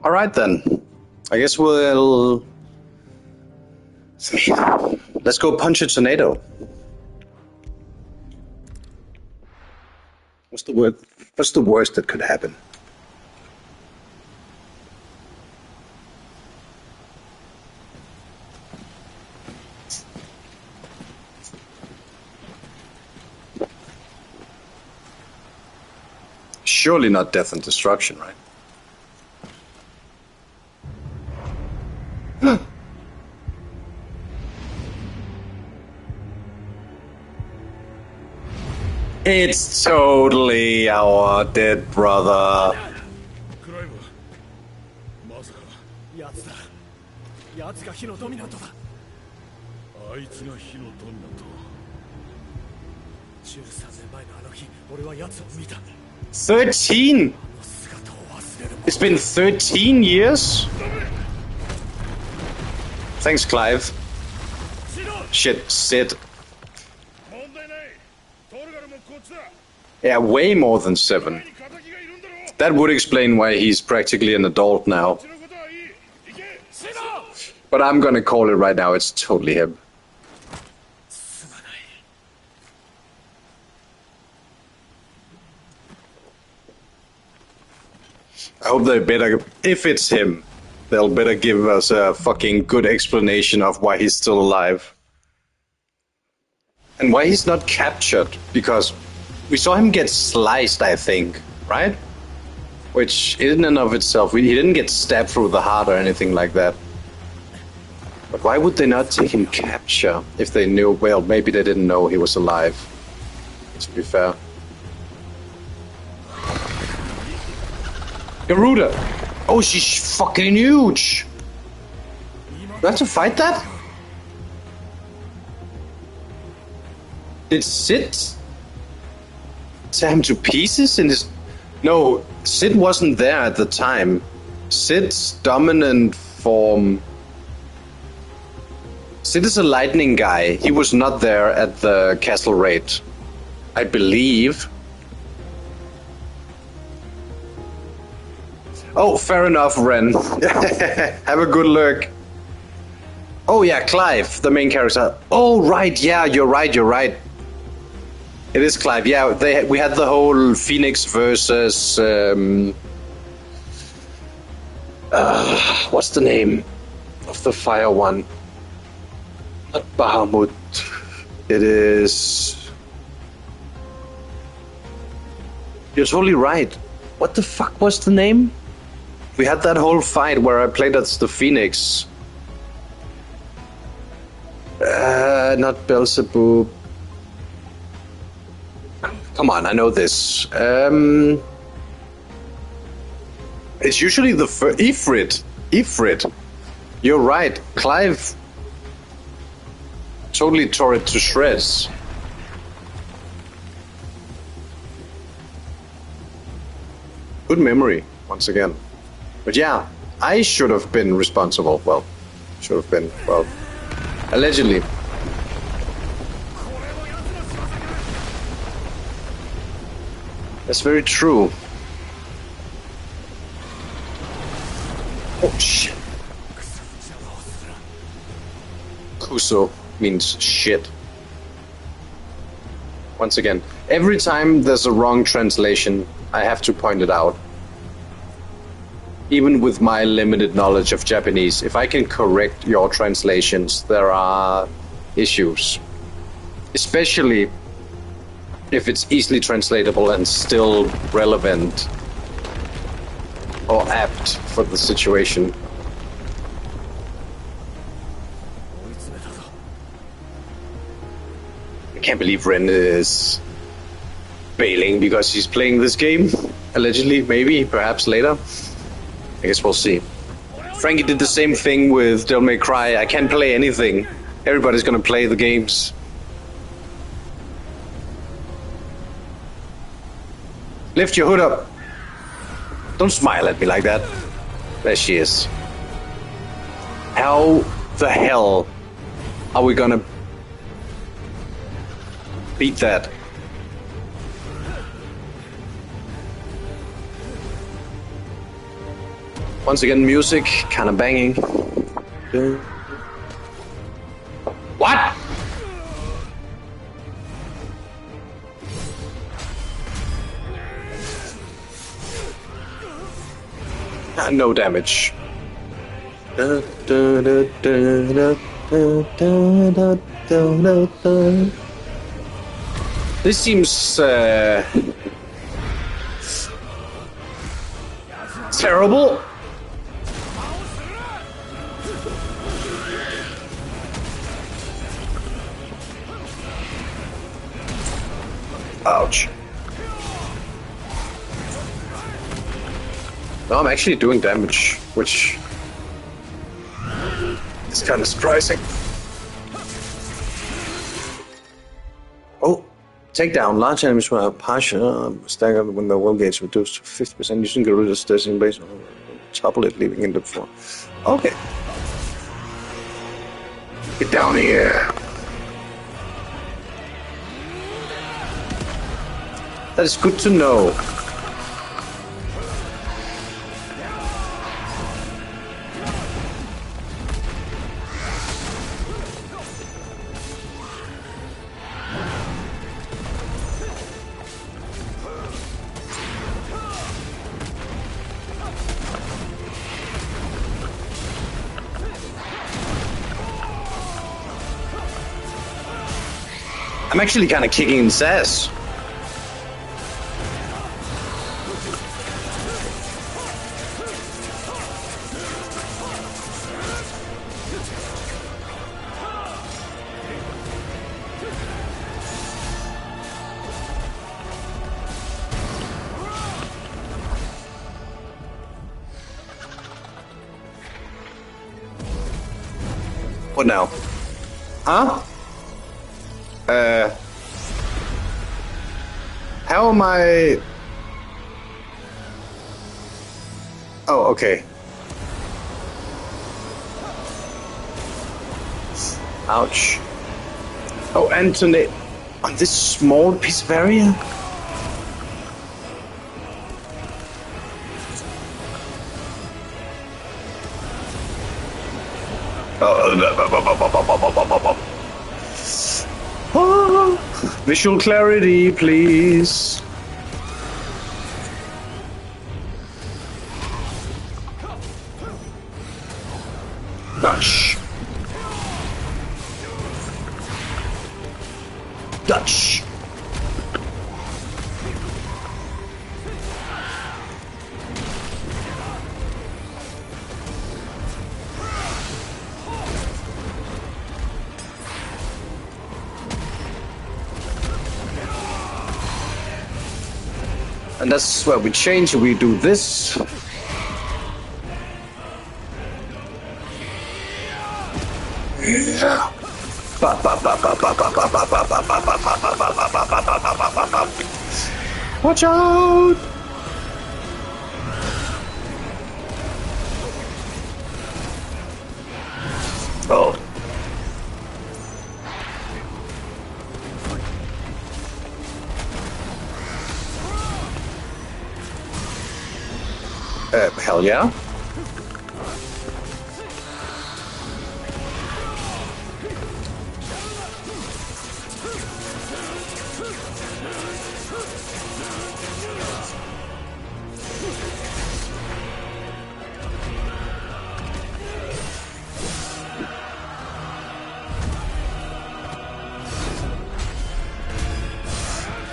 Alright then. I guess we'll... let's go punch a tornado. What's the worst that could happen? Surely not death and destruction, right? It's totally our dead brother. $13! It's been 13 years? Thanks, Clive. Shit, Sid. Yeah, way more than 7. That would explain why he's practically an adult now. But I'm gonna call it right now, it's totally him. I hope they better, if it's him, they'll better give us a fucking good explanation of why he's still alive. And why he's not captured, because we saw him get sliced, I think, right? Which, in and of itself, he didn't get stabbed through the heart or anything like that. But why would they not take him capture if they knew, well, maybe they didn't know he was alive, to be fair. Garuda! Oh, she's fucking huge! Do I have to fight that? Did Sid tear him to pieces in his... No, Sid wasn't there at the time. Sid's dominant form. Citizen Lightning guy, he was not there at the castle raid, I believe. Oh, fair enough, Ren. Have a good look. Oh yeah, Clive, the main character. Oh right, yeah, you're right. It is Clive. Yeah, we had the whole Phoenix versus what's the name of the fire one? Not Bahamut. It is. You're totally right. What the fuck was the name? We had that whole fight where I played as the Phoenix. Not Beelzebub. Come on, I know this. It's usually the Ifrit. Ifrit. You're right. Clive totally tore it to shreds. Good memory, once again. But yeah, I should have been responsible. Well, allegedly. That's very true. Oh shit. Kuso means shit. Once again, every time there's a wrong translation, I have to point it out. Even with my limited knowledge of Japanese, if I can correct your translations, there are issues. Especially if it's easily translatable and still relevant or apt for the situation. I can't believe Ren is bailing because he's playing this game. Allegedly, maybe, perhaps later. I guess we'll see. Frankie did the same thing with Devil May Cry. I can't play anything. Everybody's gonna play the games. Lift your hood up. Don't smile at me like that. There she is. How the hell are we gonna beat that? Once again, music, kind of banging. What? No damage. This seems terrible. Ouch. No, I'm actually doing damage, which is kind of surprising. Oh, takedown. Large enemies were partial. Stagger when the wall gates reduced to 50% using guerrilla station base on topple it, leaving in the floor. Okay. Get down here. That is good to know. I'm actually kind of kicking his ass. What now? Huh? How am I... Oh, okay. Ouch. Oh, Anthony, on this small piece of area? Oh, visual clarity, please. Dutch. Dutch. And that's where we change. We do this. Yeah. Watch out! Oh. Hell yeah.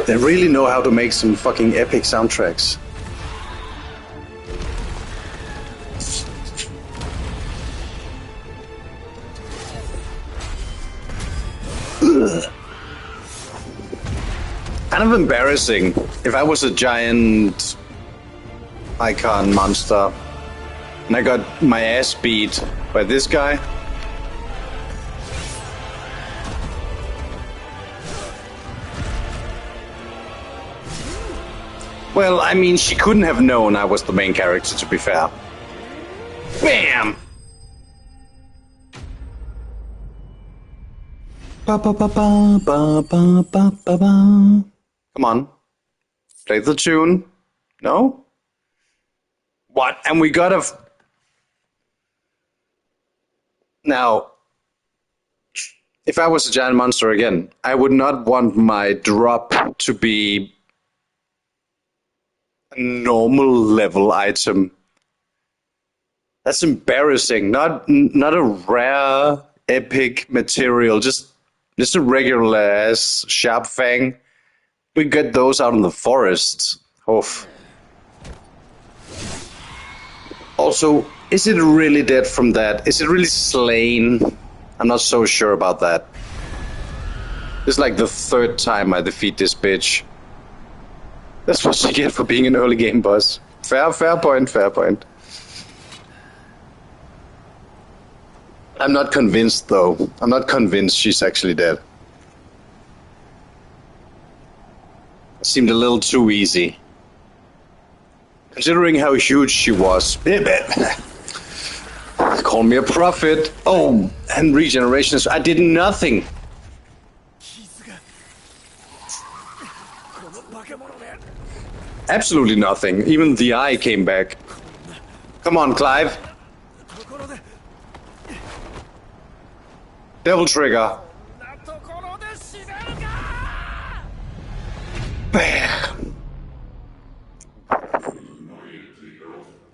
They really know how to make some fucking epic soundtracks. Ugh. Kind of embarrassing. If I was a giant icon monster and I got my ass beat by this guy. Well, I mean, she couldn't have known I was the main character, to be fair. Bam! Ba ba ba ba ba ba ba ba ba. Come on. Play the tune. No? What? And we gotta... Now, if I was a giant monster again, I would not want my drop to be a normal level item. That's embarrassing. Not a rare epic material, just a regular ass sharp fang. We get those out in the forest. Oof. Also, is it really dead from that? Is it really slain? I'm not so sure about that. It's like the third time I defeat this bitch. That's what you get for being an early game boss. Fair point, fair point. I'm not convinced, though. I'm not convinced she's actually dead. It seemed a little too easy. Considering how huge she was. Call me a prophet. Oh, and regenerations. I did nothing. Absolutely nothing. Even the eye came back. Come on, Clive. Devil trigger. Bam.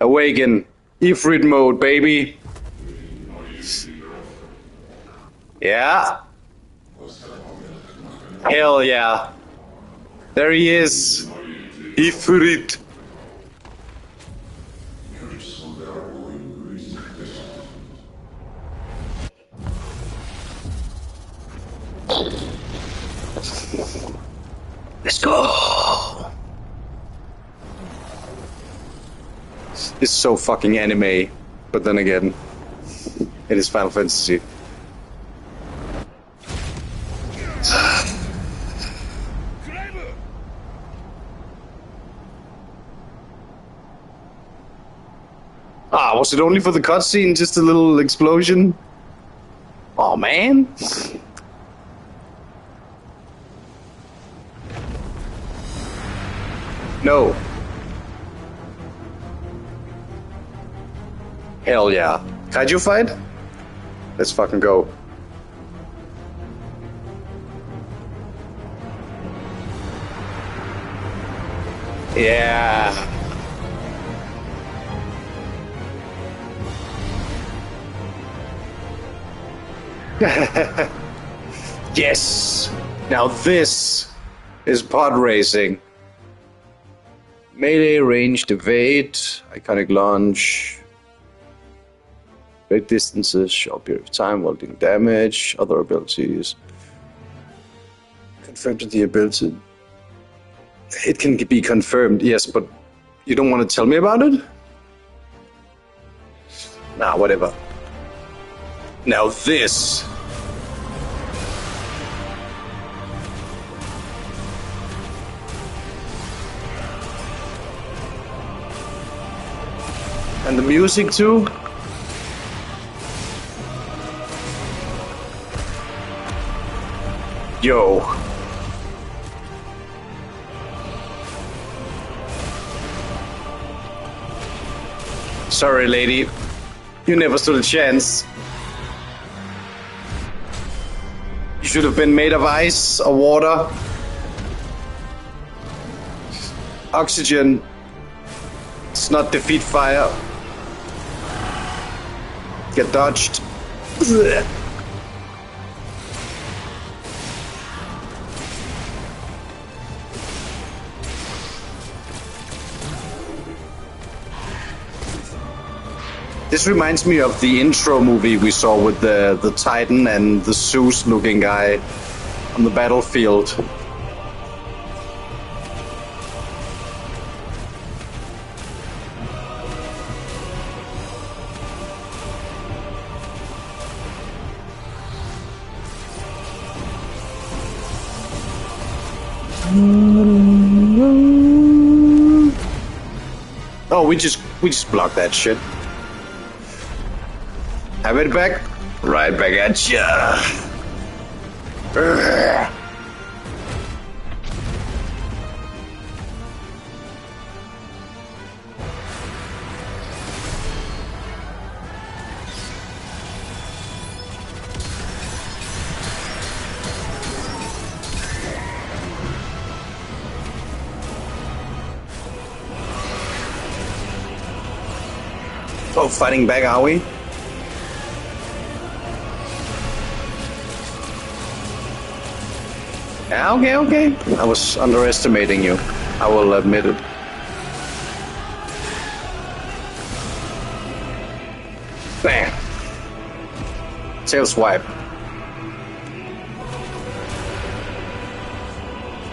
Awaken. Ifrit mode, baby. Yeah. Hell yeah. There he is. Ifrit. Let's go. It's so fucking anime, but then again, it is Final Fantasy. Ah, was it only for the cutscene? Just a little explosion? Oh, on, man. No. Hell yeah. Kaiju fight? Let's fucking go. Yeah. Yes. Now this is pod racing. Melee, ranged, evade, iconic launch, great distances, short period of time while dealing damage, other abilities. Confirmed the ability. It can be confirmed, yes, but you don't want to tell me about it? Nah, whatever. Now this. And the music too. Yo. Sorry, lady. You never stood a chance. You should have been made of ice or water. Oxygen does not defeat fire. Get dodged. Ugh. This reminds me of the intro movie we saw with the Titan and the Zeus looking guy on the battlefield. Oh, we just blocked that shit. Have it back. Right back at ya. Urgh. Oh, fighting back, are we? Yeah, okay. I was underestimating you. I will admit it. Bam! Tail swipe.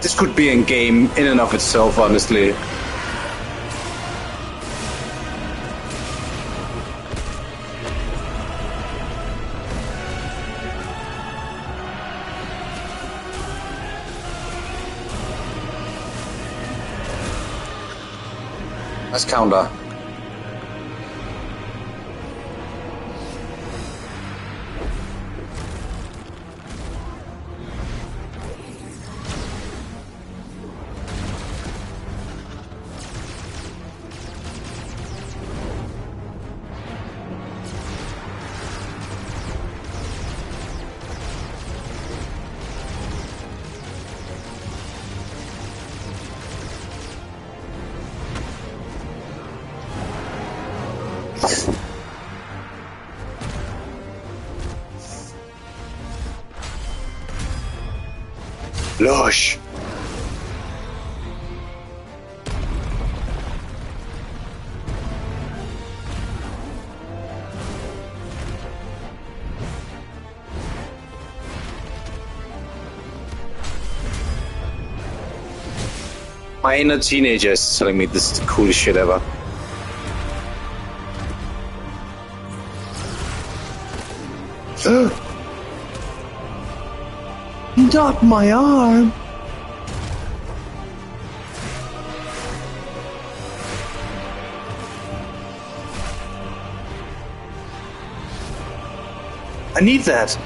This could be a game in and of itself, honestly. Let's counter. Lush. My inner teenager is telling me this is the coolest shit ever. Not my arm. I need that.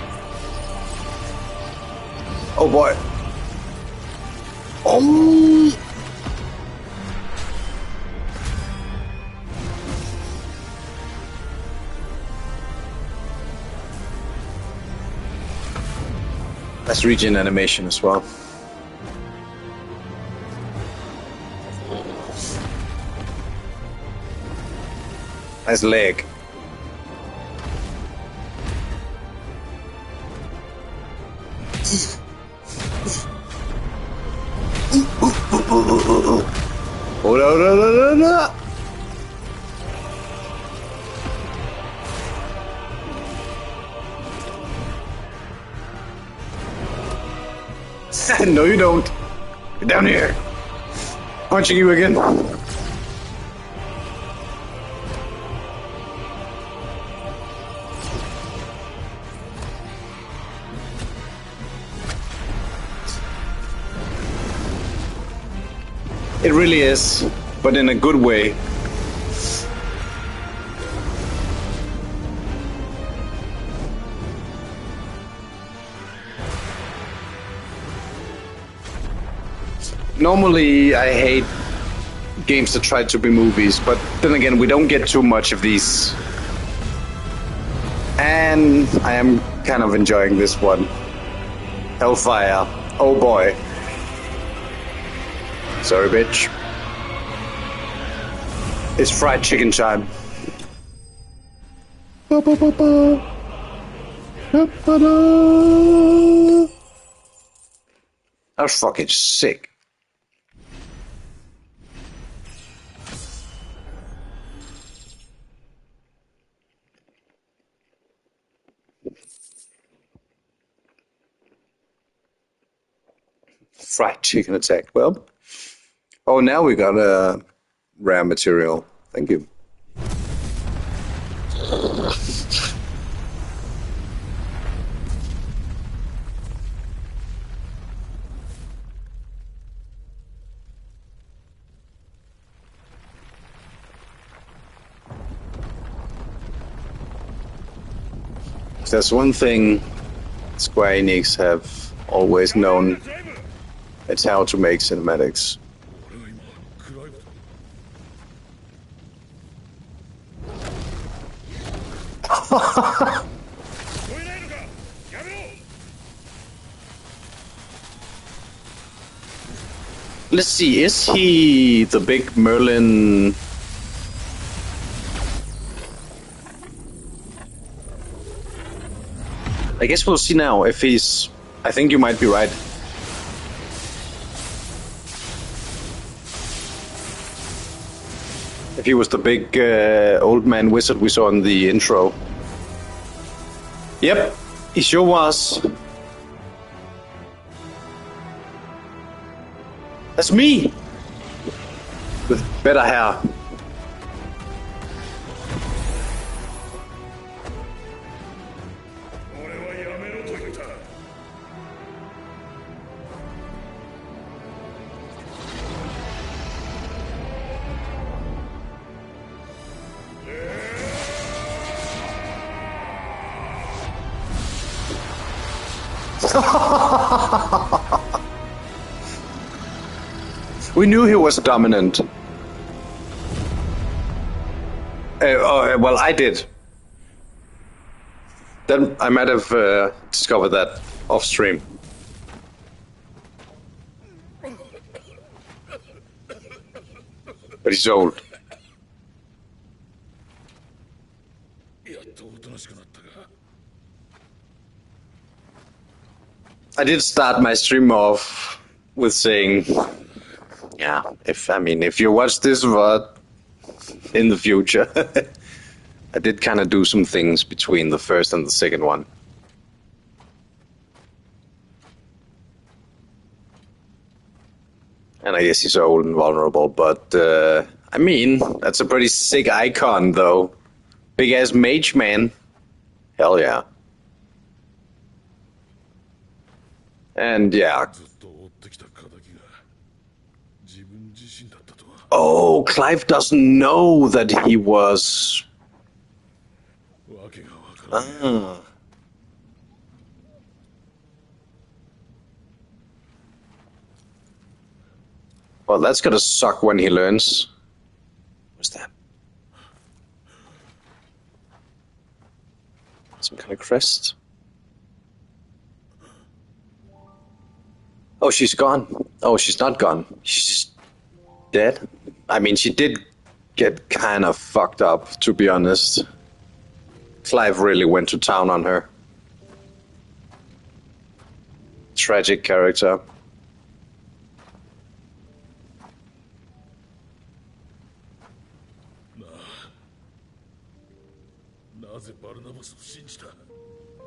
Oh boy. Oh. That's regen animation as well. Nice leg. Oh, no. No, you don't. Get down here. Punching you again. It really is, but in a good way. Normally, I hate games that try to be movies, but then again, we don't get too much of these. And I am kind of enjoying this one. Hellfire. Oh boy. Sorry, bitch. It's fried chicken time. That was fucking sick. Fried chicken attack. Well, oh, now we got a rare material. Thank you. There's one thing Square Enix have always known. It's how to make cinematics. Let's see, is he the big Merlin? I guess we'll see now if he's... I think you might be right. If he was the big old man wizard we saw in the intro. Yep, he sure was. That's me! With better hair. We knew he was dominant. Well, I did. Then I might have discovered that off stream. But he's old. I did start my stream off with saying, yeah, if you watch this VOD in the future, I did kind of do some things between the first and the second one. And I guess he's old and vulnerable, but I mean, that's a pretty sick icon, though. Big ass mage man. Hell yeah. And yeah. Oh, Clive doesn't know that he was... Ah. Well, that's gonna suck when he learns. What's that? Some kind of crest? Oh, she's gone. Oh, she's not gone. She's just dead. I mean, she did get kind of fucked up, to be honest. Clive really went to town on her. Tragic character.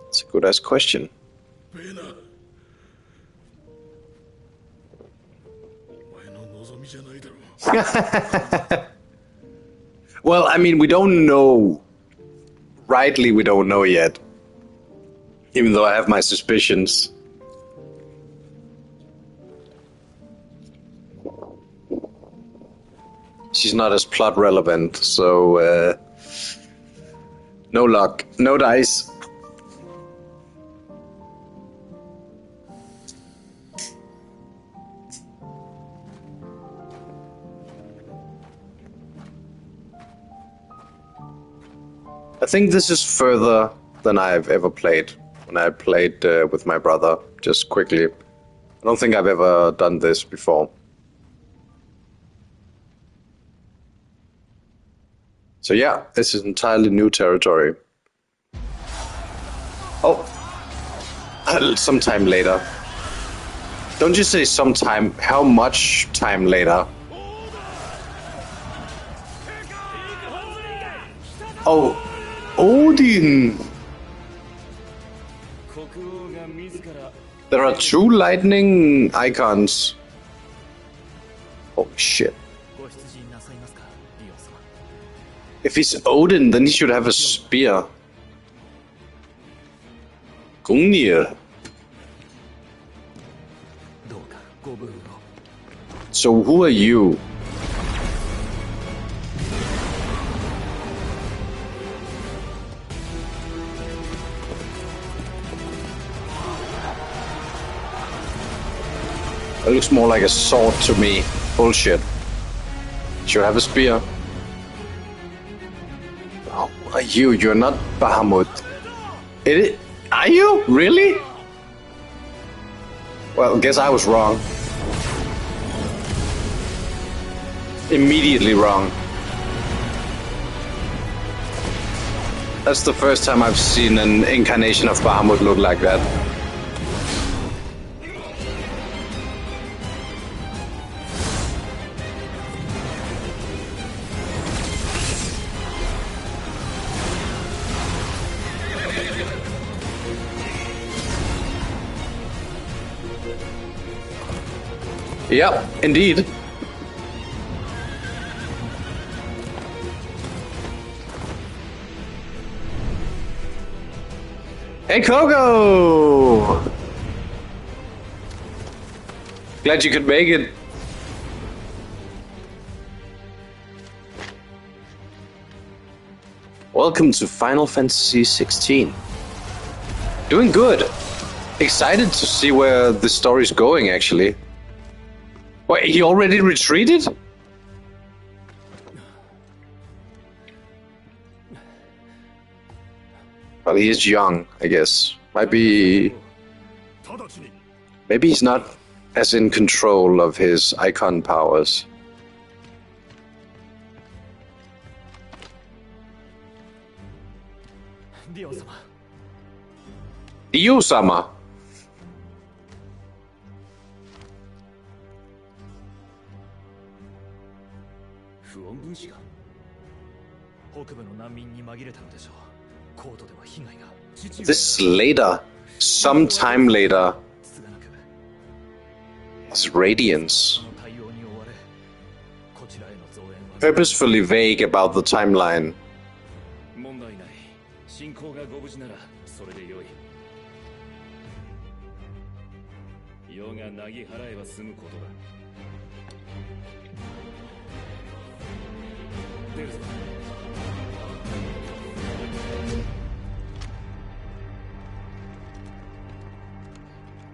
It's a good ass question. Well, I mean, we don't know. Rightly, we don't know yet. Even though I have my suspicions. She's not as plot relevant, so no luck, no dice. I think this is further than I've ever played. When I played with my brother, just quickly. I don't think I've ever done this before. So yeah, this is entirely new territory. Oh, sometime later. Don't you say sometime? How much time later? Oh, Odin! There are two lightning icons. Oh shit. If he's Odin, then he should have a spear. Gungnir. So who are you? It looks more like a sword to me. Bullshit. Should have a spear. Oh, are you? You're not Bahamut. Are you? Really? Well, guess I was wrong. Immediately wrong. That's the first time I've seen an incarnation of Bahamut look like that. Yep, indeed. Hey, Kogo! Glad you could make it. Welcome to Final Fantasy 16. Doing good. Excited to see where the story's going, actually. Wait, he already retreated? Well, he is young, I guess. Maybe he's not as in control of his icon powers. Dio-sama. This is later. Sometime later. It's Radiance. Purposefully vague about the timeline.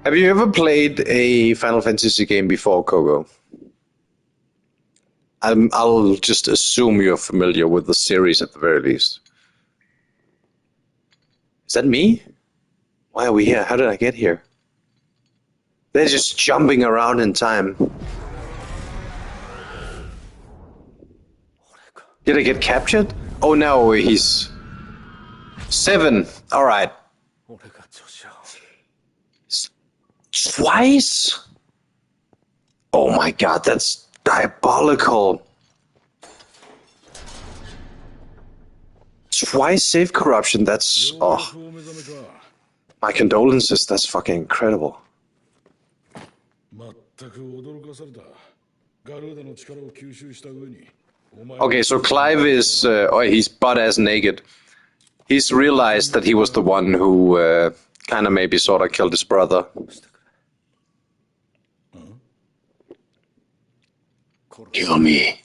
Have you ever played a Final Fantasy game before, Kogo? I'll just assume you're familiar with the series at the very least. Is that me? Why are we here? How did I get here? They're just jumping around in time. Did I get captured? Oh no, he's 7. All right. Twice? Oh my god, that's diabolical. Twice save corruption, that's... Oh. My condolences, that's fucking incredible. Okay, so Clive is... he's butt-ass naked. He's realized that he was the one who kind of maybe sort of killed his brother. Kill me.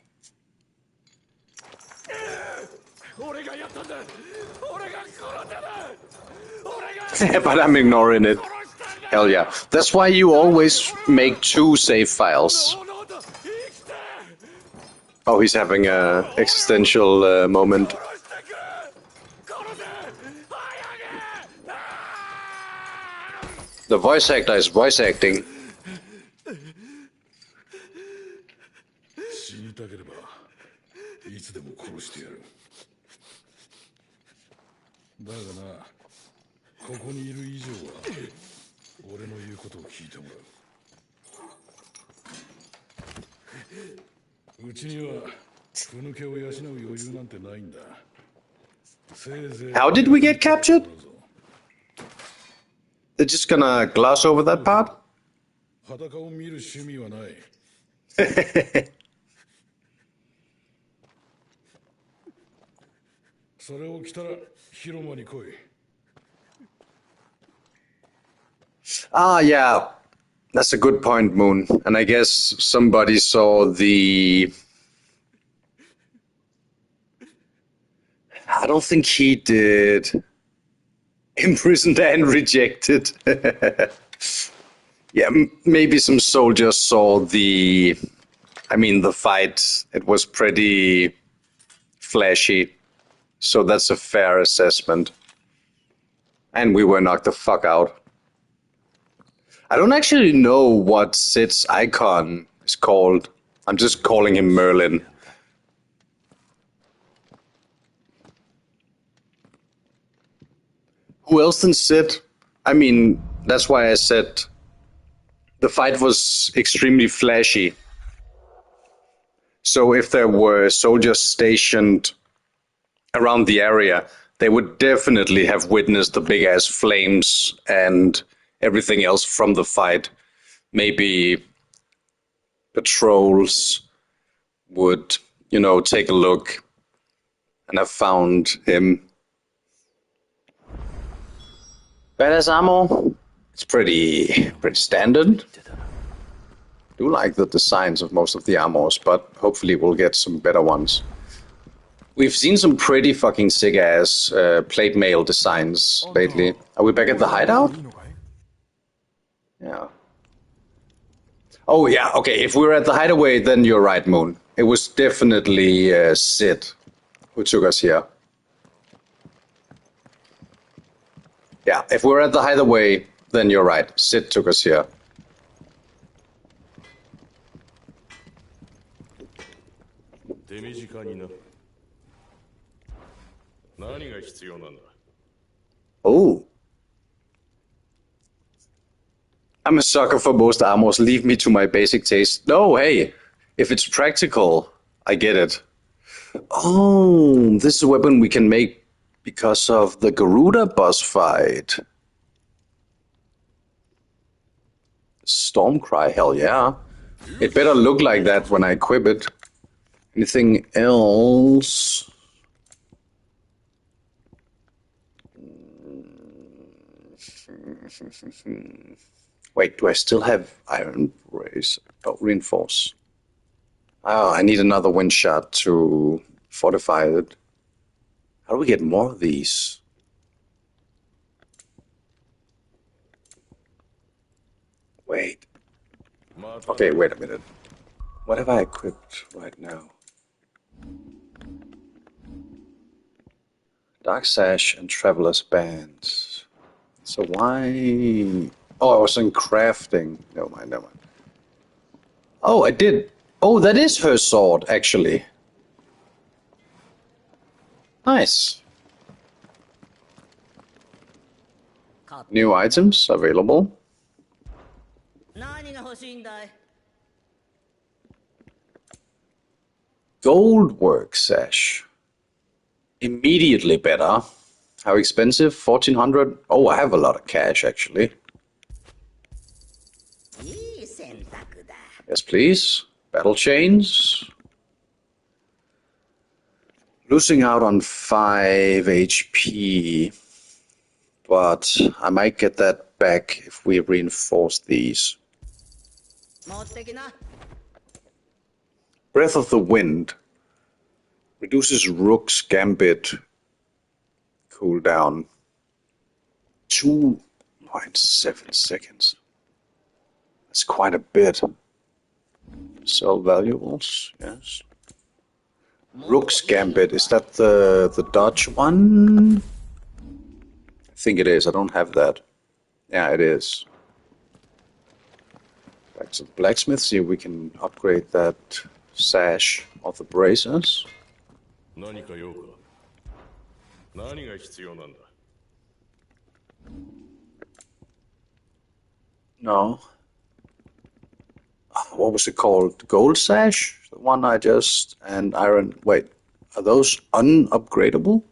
But I'm ignoring it. Hell yeah. That's why you always make 2 save files. Oh, he's having a existential moment. The voice actor is voice acting. How did we get captured? They're just gonna gloss over that part? Ah, yeah. That's a good point, Moon. And I guess somebody saw the... I don't think he did. Imprisoned and rejected. Yeah, maybe some soldiers saw the... I mean, the fight. It was pretty flashy. So that's a fair assessment. And we were knocked the fuck out. I don't actually know what Sid's icon is called. I'm just calling him Merlin. Who else than Sid? I mean, that's why I said the fight was extremely flashy. So if there were soldiers stationed around the area, they would definitely have witnessed the big ass flames and everything else from the fight. Maybe patrols would, take a look and have found him. Badass ammo. It's pretty standard. I do like the designs of most of the ammos, but hopefully we'll get some better ones. We've seen some pretty fucking sick ass plate mail designs lately. Are we back at the hideout? Yeah. Oh yeah, okay, if we were at the hideaway, then you're right, Moon. It was definitely Sid who took us here. Yeah, if we're at the hideaway, then you're right. Sid took us here. Oh. I'm a sucker for most armors. Leave me to my basic taste. No, hey, if it's practical, I get it. Oh, this is a weapon we can make because of the Garuda boss fight. Stormcry, hell yeah. It better look like that when I equip it. Anything else? Wait, do I still have iron race? Oh, reinforce. Oh, I need another wind shot to fortify it. How do we get more of these? Wait. Okay, wait a minute. What have I equipped right now? Dark Sash and Traveler's Band. So why... Oh, I was in crafting. Never mind, never mind. Oh, I did. Oh, that is her sword, actually. Nice. New items available. Goldwork Sash. Immediately better. How expensive? 1400? Oh, I have a lot of cash, actually. Yes, please. Battle chains. Losing out on 5 HP. But I might get that back if we reinforce these. Breath of the Wind. Reduces Rook's Gambit cooldown. 2.7 seconds. That's quite a bit. Sell valuables, yes. Rook's Gambit, is that the dodge one? I think it is, I don't have that. Yeah, it is. Back to the blacksmith, see if we can upgrade that sash of the bracers. No. What was it called? Gold sash? The one I just... and iron... Wait, are those unupgradable?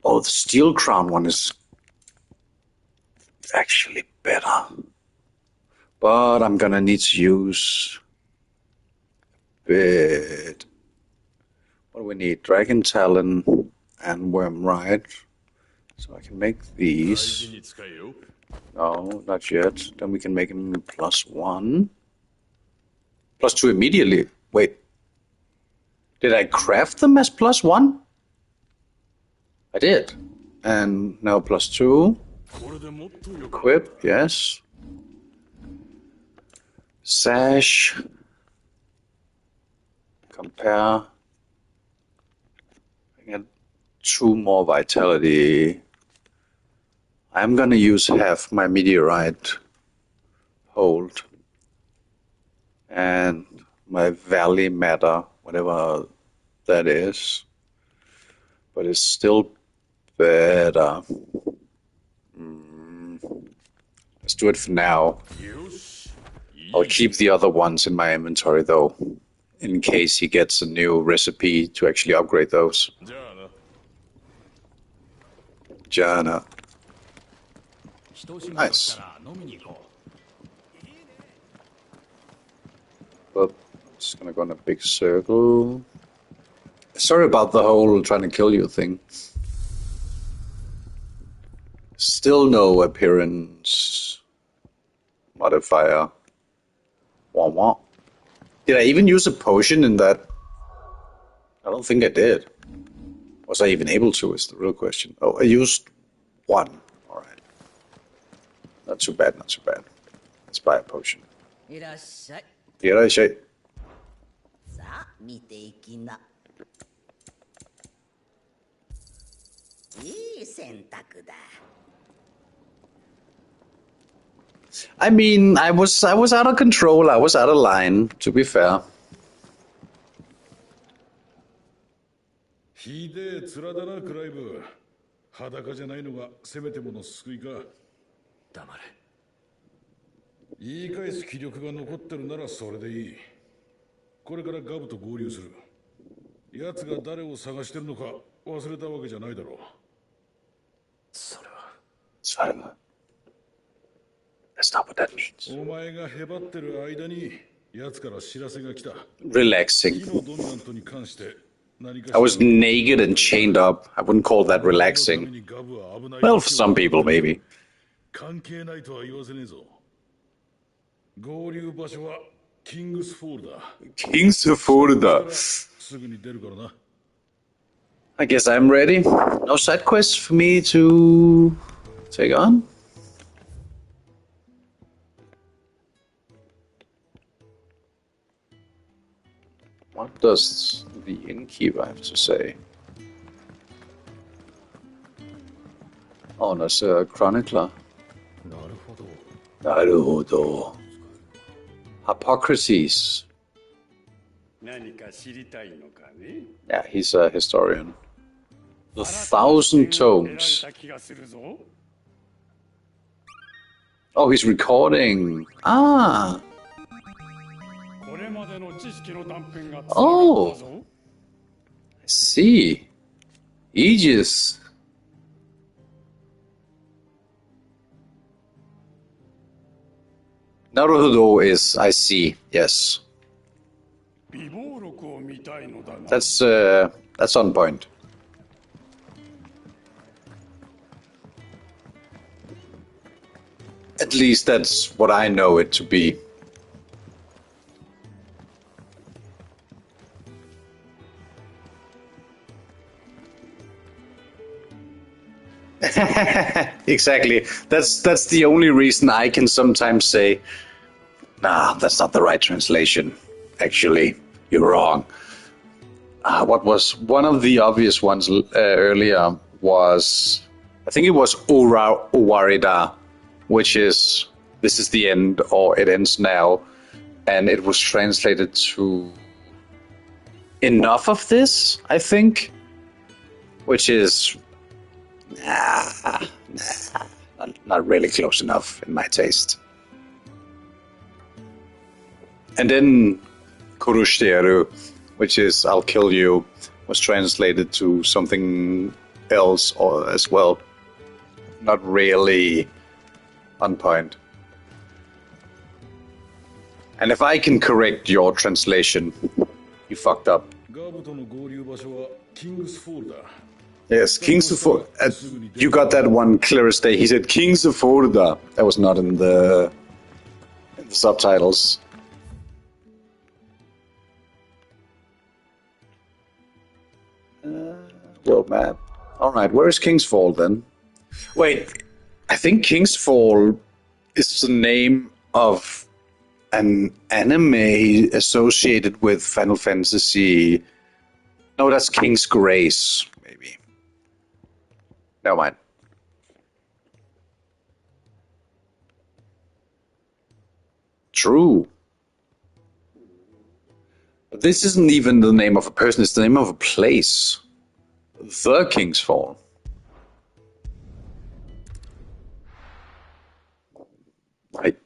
Oh, the steel crown one is actually better. But I'm gonna need to use a bit... What do we need? Dragon Talon and Wormride. So I can make these. No, not yet. Then we can make him +1. +2 immediately. Wait. Did I craft them as +1? I did. And now +2. Equip, yes. Sash. Compare. I get 2 more vitality. I'm gonna use half my meteorite hold. And my valley matter, whatever that is. But it's still better. Let's do it for now. I'll keep the other ones in my inventory though, in case he gets a new recipe to actually upgrade those. Jana. Nice. But just gonna go in a big circle. Sorry about the whole trying to kill you thing. Still no appearance modifier. Wah wah. Did I even use a potion in that? I don't think I did. Was I even able to, is the real question. Oh, I used 1. Alright. Not too bad, not too bad. Let's buy a potion. Irashai. I mean, I was out of control. I was out of line, to be fair. ひでえ面だなクライブ。裸じゃないのがせめてもの救いか。黙れ。言い返す気力が残ってるならそれでいい。これからガブと合流する。奴が誰を探してるのか忘れたわけじゃないだろう。それは。That's not what that means. お前がへばってる間に奴から知らせが来た。Relaxing. 火のドミナントに関して。I was naked and chained up. I wouldn't call that relaxing. Well, for some people, maybe. 関係ないとは言わせねえぞ。合流場所はキングスフォールだ。キングスフォールだ。すぐに出るからな。I guess I'm ready. No side quests for me to take on. What does the innkeeper have to say? Oh, there's a chronicler. Naruhodo. Hypocrisies. Yeah, he's a historian. The 1,000 Tomes. Oh, he's recording. Ah. Oh. I see. Aegis. Naruhodo is, I see, yes. That's on point. At least that's what I know it to be. Exactly. That's the only reason I can sometimes say, nah, that's not the right translation. Actually, you're wrong. What was one of the obvious ones earlier was, I think it was Owarida, which is, this is the end, or it ends now, and it was translated to enough of this, I think, which is not really close enough in my taste. And then Kurushiteru, which is I'll kill you, was translated to something else or as well. Not really on point. And if I can correct your translation, you fucked up. Yes, Kings of Forda. You got that one clear as day. He said Kings of Forda. That was not in the subtitles. World map. Alright, where is Kingsfall then? Wait, I think Kingsfall is the name of an anime associated with Final Fantasy. No, that's King's Grace, maybe. Never mind. True. But this isn't even the name of a person, it's the name of a place. The King's Fall. Right.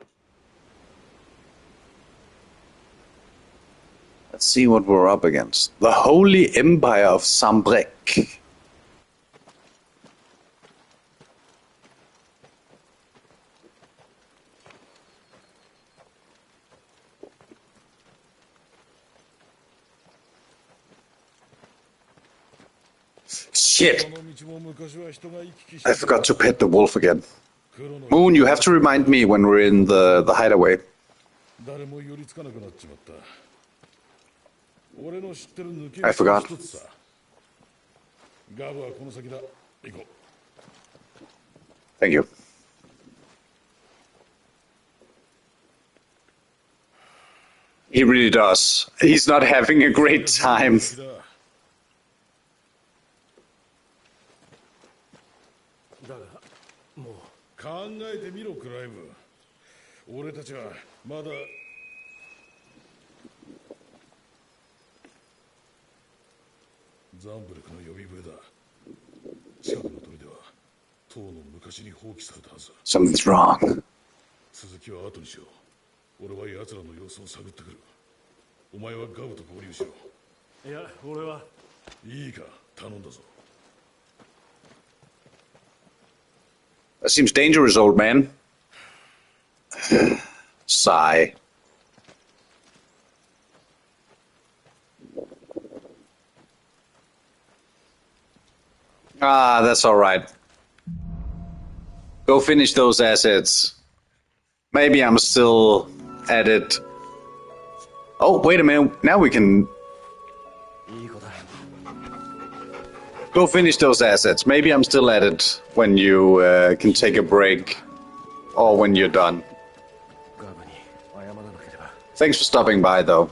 Let's see what we're up against. The Holy Empire of Sanbreque. Shit! I forgot to pet the wolf again. Moon, you have to remind me when we're in the hideaway. I forgot. Thank you. He really does. He's not having a great time. Something's wrong. That seems dangerous, old man. Sigh. Ah, that's all right. Go finish those assets. Maybe I'm still at it. Oh, wait a minute. Now we can... Go finish those assets. Maybe I'm still at it when you can take a break. Or when you're done. Thanks for stopping by, though.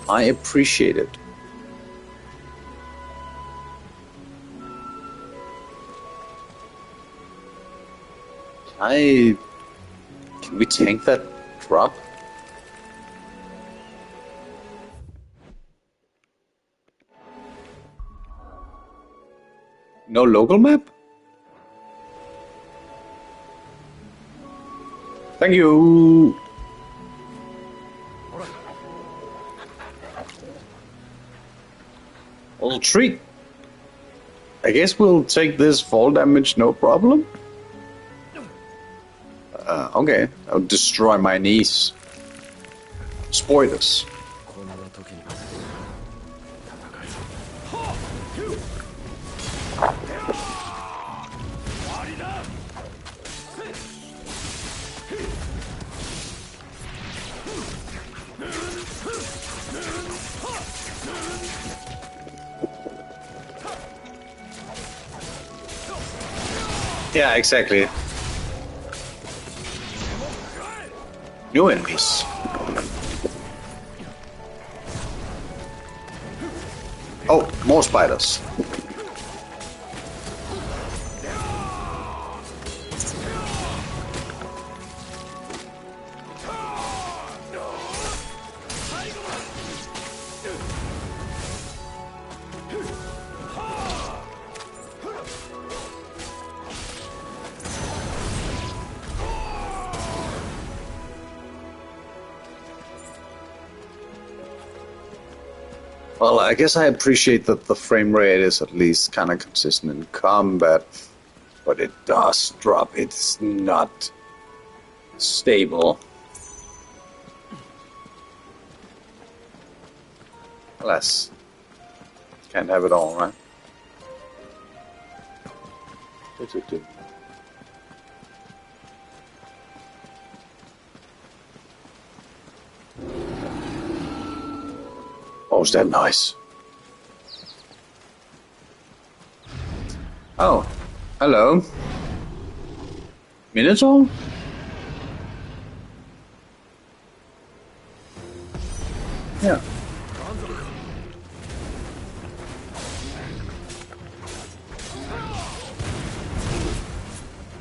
I appreciate it. Can we tank that drop? No local map? Thank you. Little treat. I guess we'll take this fall damage, no problem. Okay, I'll destroy my niece. Spoilers. Yeah, exactly. New enemies. Oh, more spiders. Well, I guess I appreciate that the frame rate is at least kind of consistent in combat, but it does drop. It's not stable. Alas, can't have it all, right? Oh, is that nice? Oh, hello. Minotaur? Yeah.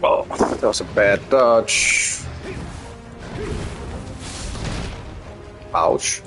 Oh, that was a bad dodge. Ouch.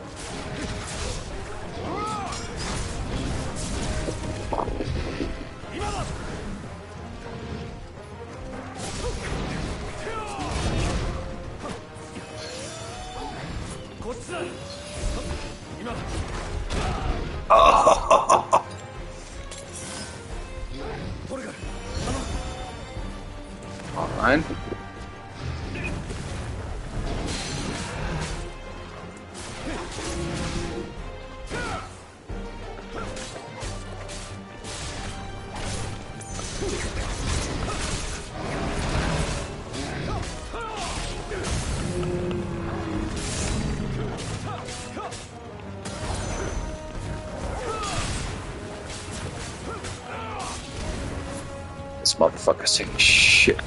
Alright. This motherfucker's taking shit.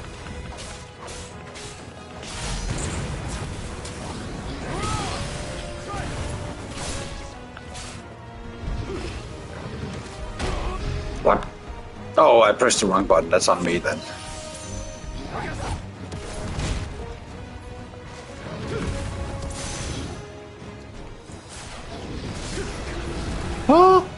What? Oh, I pressed the wrong button. That's on me then. Oh!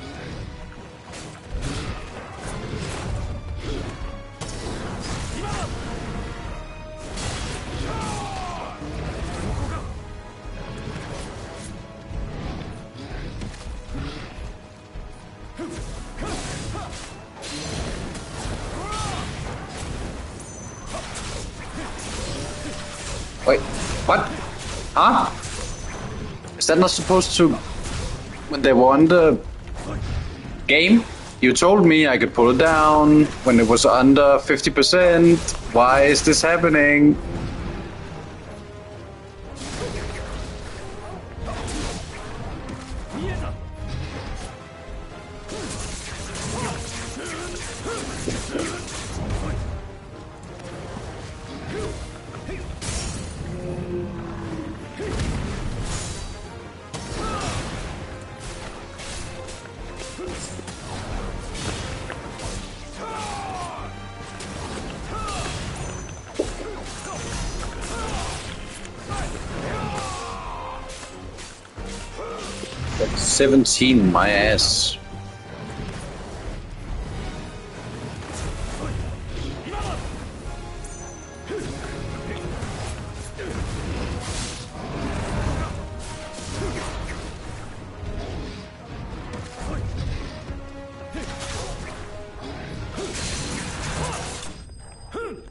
Wait, what? Huh? Is that not supposed to... When they won the game, you told me I could pull it down when it was under 50%. Why is this happening? That's 17, my ass.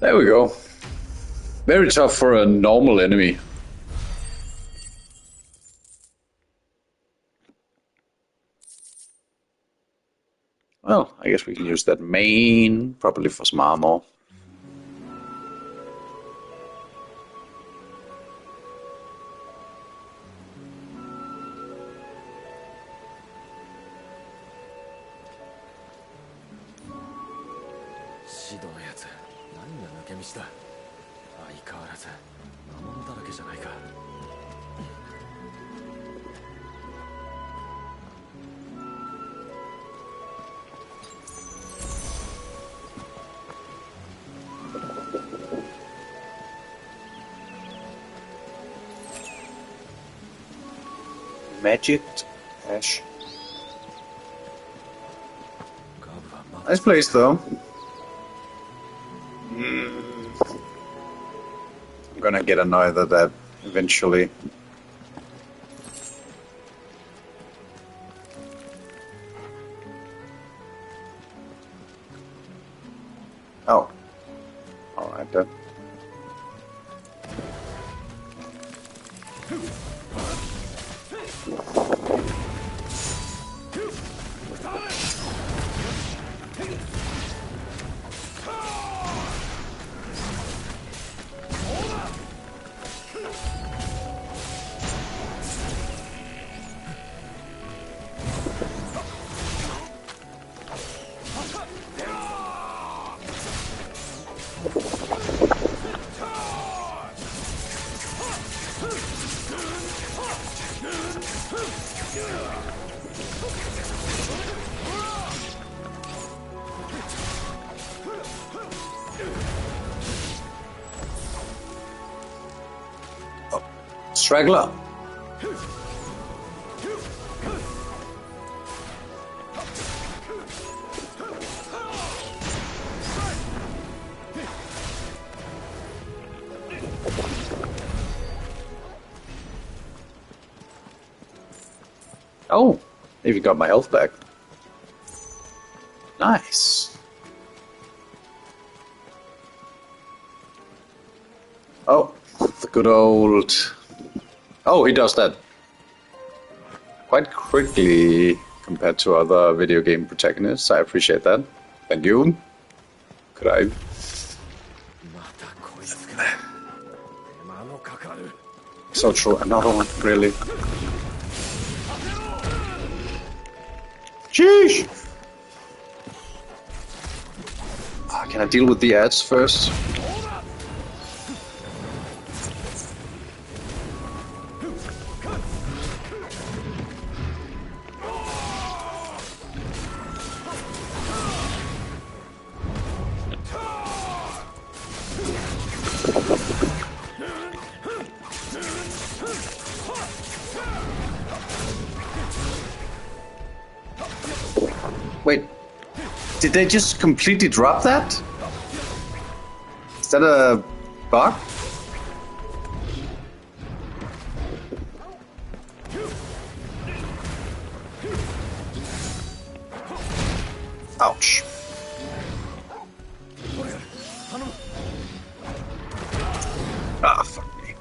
There we go. Very tough for a normal enemy. Well, I guess we can use that main, probably for some armor. Magic Ash. Nice place though. I'm gonna get annoyed at that eventually. Oh. Alright then. Straggler. Oh, even got my health back. Nice. Oh, the good old... Oh, he does that quite quickly compared to other video game protagonists. I appreciate that. Thank you. Could I? So true. Another one, really. Sheesh! Can I deal with the ads first? Wait, did they just completely drop that? Is that a bug? Ouch. Ah, fuck me.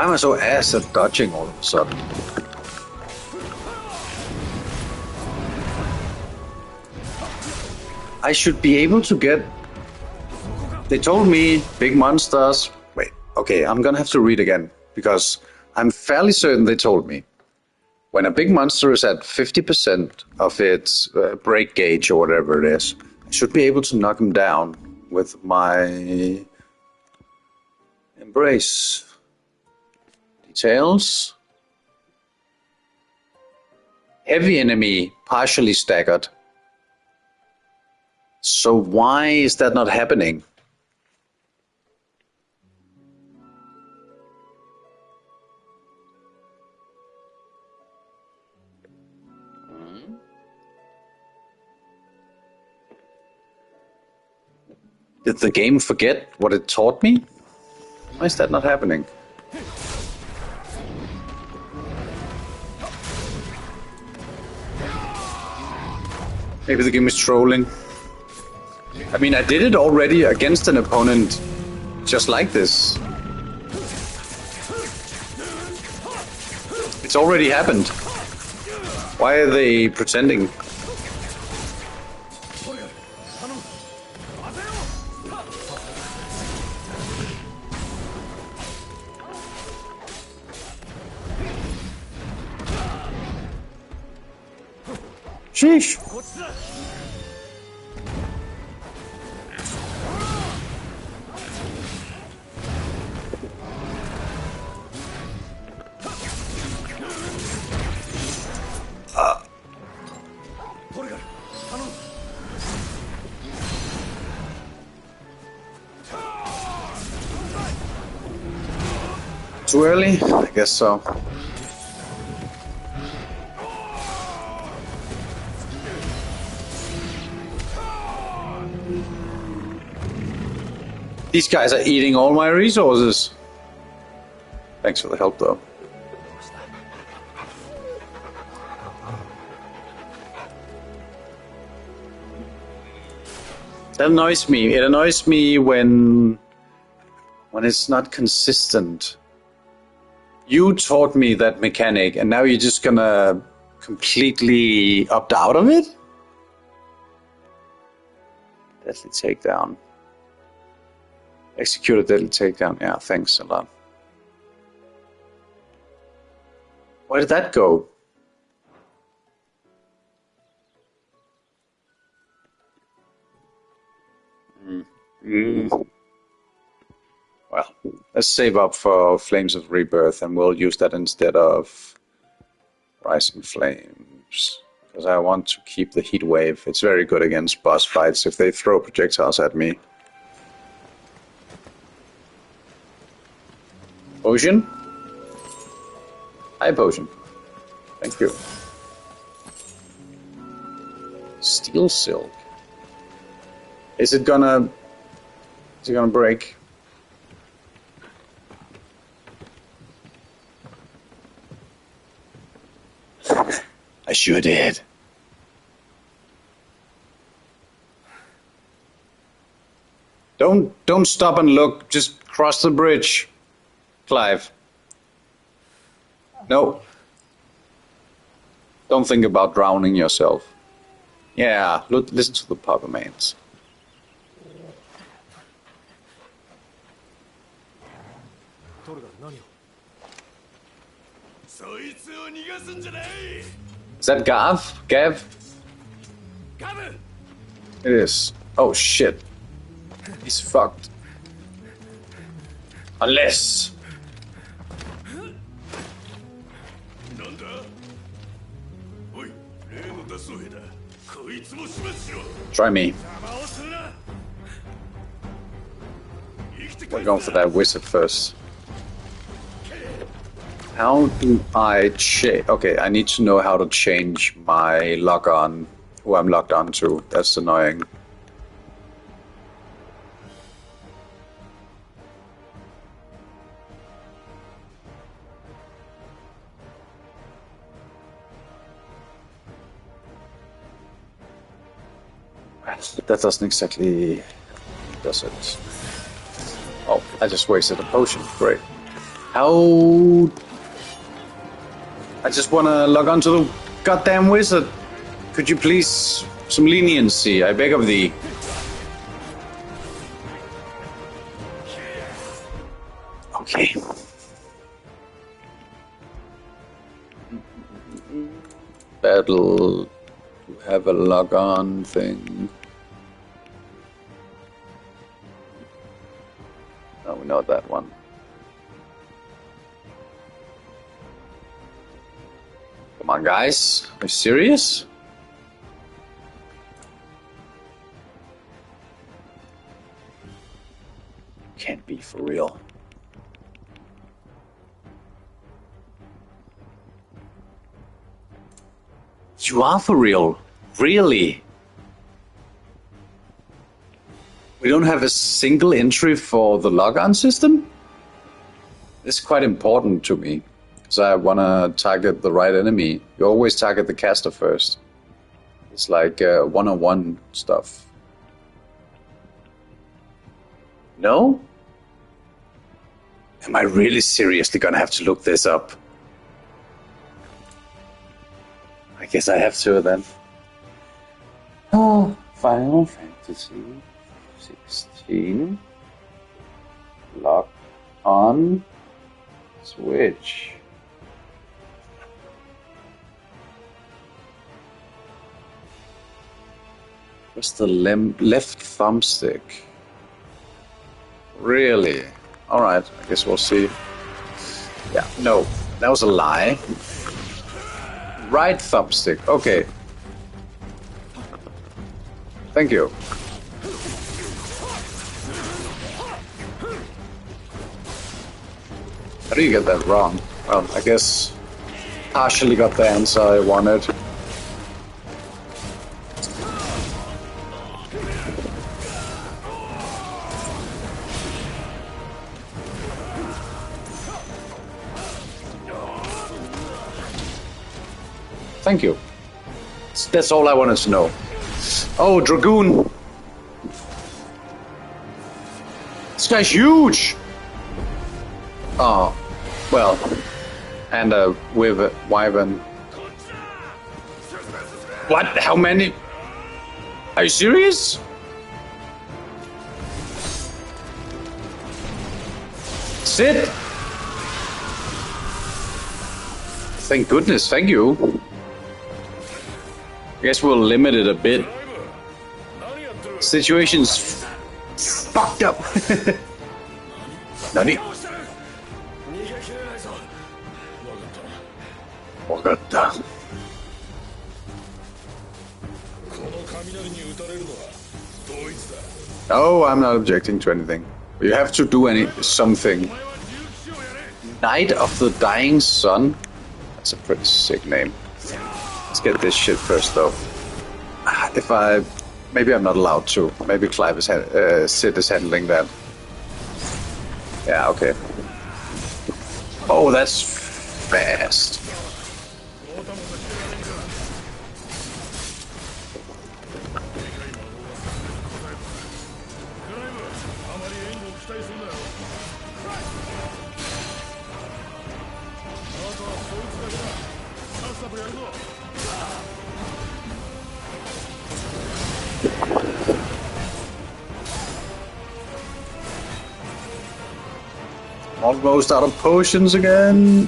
Why am I so ass at dodging all of a sudden? I should be able to get... They told me big monsters... Wait, okay, I'm gonna have to read again, because I'm fairly certain they told me. When a big monster is at 50% of its break gauge or whatever it is, I should be able to knock him down with my embrace. Details. Heavy enemy, partially staggered. So why is that not happening? Did the game forget what it taught me? Why is that not happening? Maybe the game is trolling. I mean, I did it already against an opponent just like this. It's already happened. Why are they pretending? Sheesh. Too early? I guess so. These guys are eating all my resources. Thanks for the help, though. That annoys me. It annoys me when it's not consistent. You taught me that mechanic, and now you're just gonna completely opt out of it? Deadly takedown. Execute a deadly takedown. Yeah, thanks a lot. Where did that go? Well, let's save up for Flames of Rebirth, and we'll use that instead of Rising Flames. Because I want to keep the Heat Wave. It's very good against boss fights if they throw projectiles at me. Potion? Hi, Potion. Thank you. Steel Silk. Is it gonna break? I sure did. Don't stop and look. Just cross the bridge, Clive. No. Don't think about drowning yourself. Yeah, listen to the Papa Mains. Is that Gav? Gav? It is. Oh shit. He's fucked. Unless... Try me. We're going for that wizard first. How do I change? Okay, I need to know how to change my lock-on, who I'm locked on to. That's annoying. That doesn't exactly... does it? Oh, I just wasted a potion. Great. How? I just want to log on to the goddamn wizard. Could you please some leniency? I beg of thee. Okay. Battle. Have a log on thing. Oh, we know that one. Come on, guys. Are you serious? Can't be for real. You are for real. Really? We don't have a single entry for the log-on system? This is quite important to me, because I want to target the right enemy. You always target the caster first. It's like one-on-one stuff. No? Am I really seriously gonna have to look this up? I guess I have to then. Oh, Final Fantasy 16. Log on Switch. Where's the left thumbstick? Really? Alright, I guess we'll see. Yeah, no, that was a lie. Right thumbstick, okay. Thank you. How do you get that wrong? Well, I guess partially got the answer I wanted. Thank you. That's all I wanted to know. Oh, Dragoon! This guy's huge! Oh, well. And with a wyvern. What? How many? Are you serious? Sit! Thank goodness, thank you. I guess we'll limit it a bit. Situation's fucked up. Nani? Wakatta. Oh, I'm not objecting to anything. You have to do something. Knight of the Dying Sun? That's a pretty sick name. Let's get this shit first, though. Maybe I'm not allowed to. Maybe Clive is Sid is handling that. Yeah, okay. Oh, that's fast. Almost out of potions again.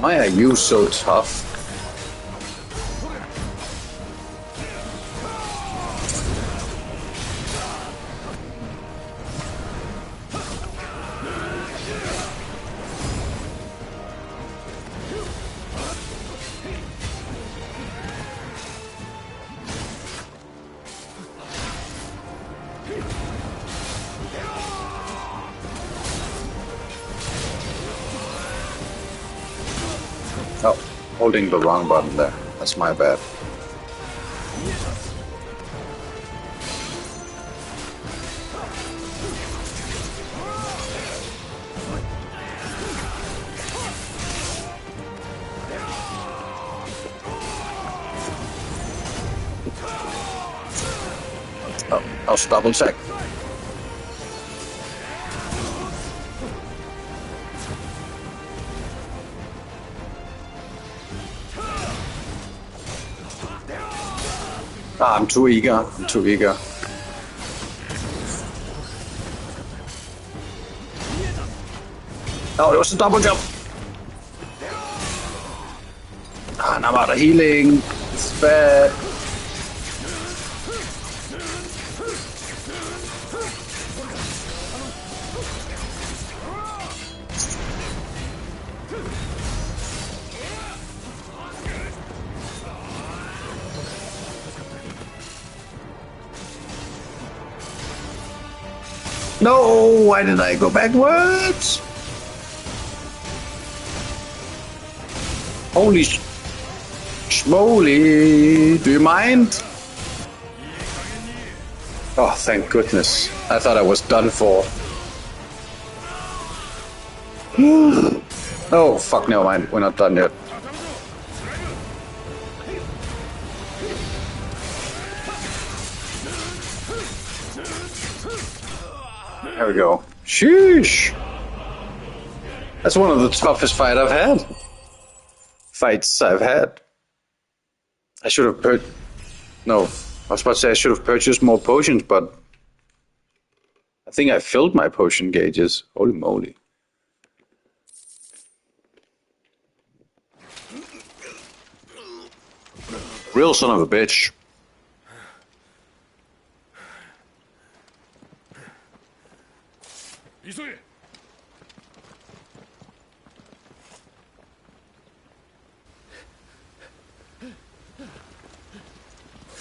Why are you so tough? Oh, holding the wrong button there. That's my bad. I'll double check. Ah, I'm too eager. I'm too eager. Oh, it was a double jump. Ah, and I'm out of healing. It's bad. No, why did I go backwards? Holy schmoly, do you mind? Oh, thank goodness. I thought I was done for. Oh, fuck, never mind. We're not done yet. There we go. Sheesh. That's one of the toughest fights I've had. I should have No, I was about to say I should have purchased more potions, but I think I filled my potion gauges. Holy moly. Real son of a bitch.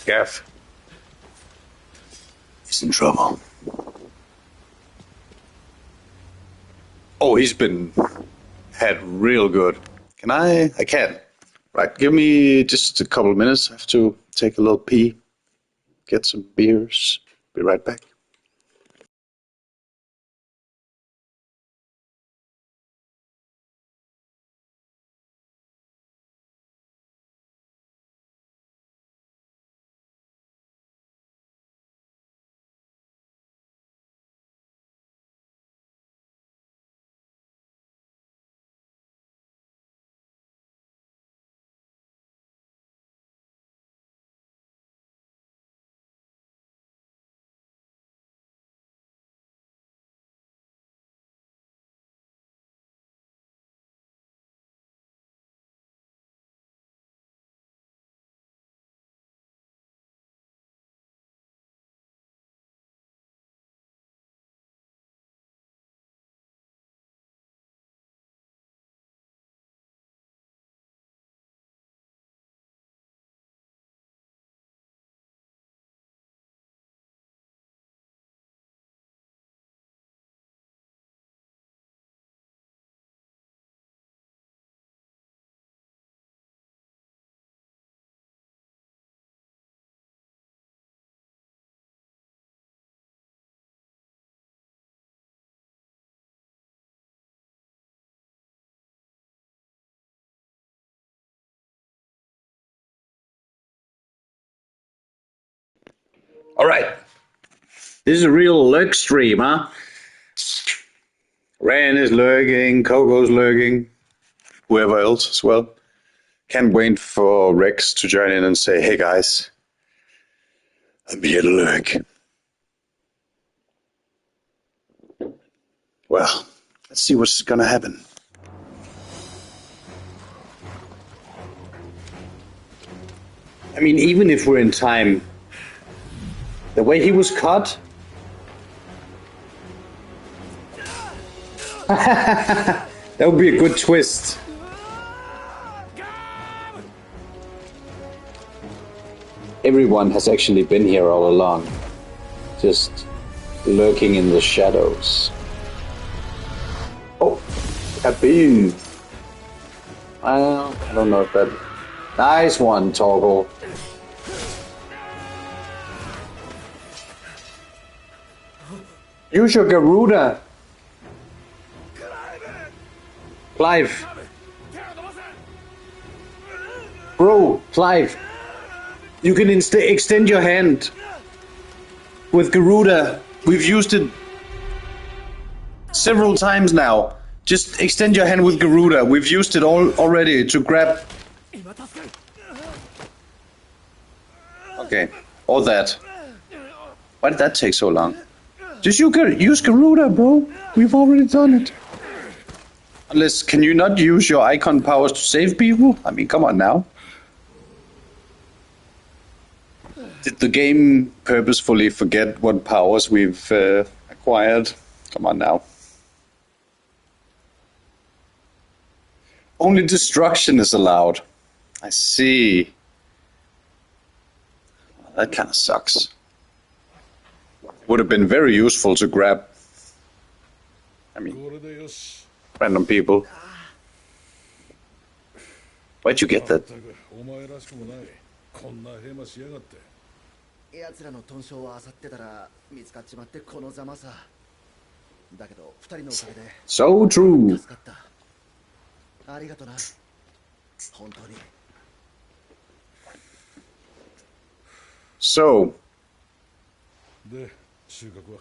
Gaff. He's in trouble. Oh, he's been had real good. Can I? I can. Right, give me just a couple of minutes. I have to take a little pee, get some beers. Be right back. All right. This is a real lurk stream, huh? Ran is lurking, Coco's lurking, whoever else as well. Can't wait for Rex to join in and say, hey guys, I'm here to lurk. Well, let's see what's gonna happen. I mean, even if we're in time, the way he was cut. That would be a good twist. Everyone has actually been here all along, just lurking in the shadows. Oh, kaboom! I don't know if that. Nice one, Torgal. Use your Garuda. Clive. Bro, Clive. You can extend your hand. with Garuda. We've used it several times now. Just extend your hand with Garuda. We've used it already to grab. Okay, or that. Why did that take so long? Just use Garuda, bro. We've already done it. Unless, can you not use your icon powers to save people? I mean, come on now. Did the game purposefully forget what powers we've acquired? Come on now. Only destruction is allowed. I see. That kind of sucks. Would have been very useful to grab. I mean, random people. Where'd you get that? 奴らの豚書を漁ってたら見つかっちまってこのざまさ。だけど二人のおかげで So true. 助かった。ありがとな。本当に。So. で、収穫は？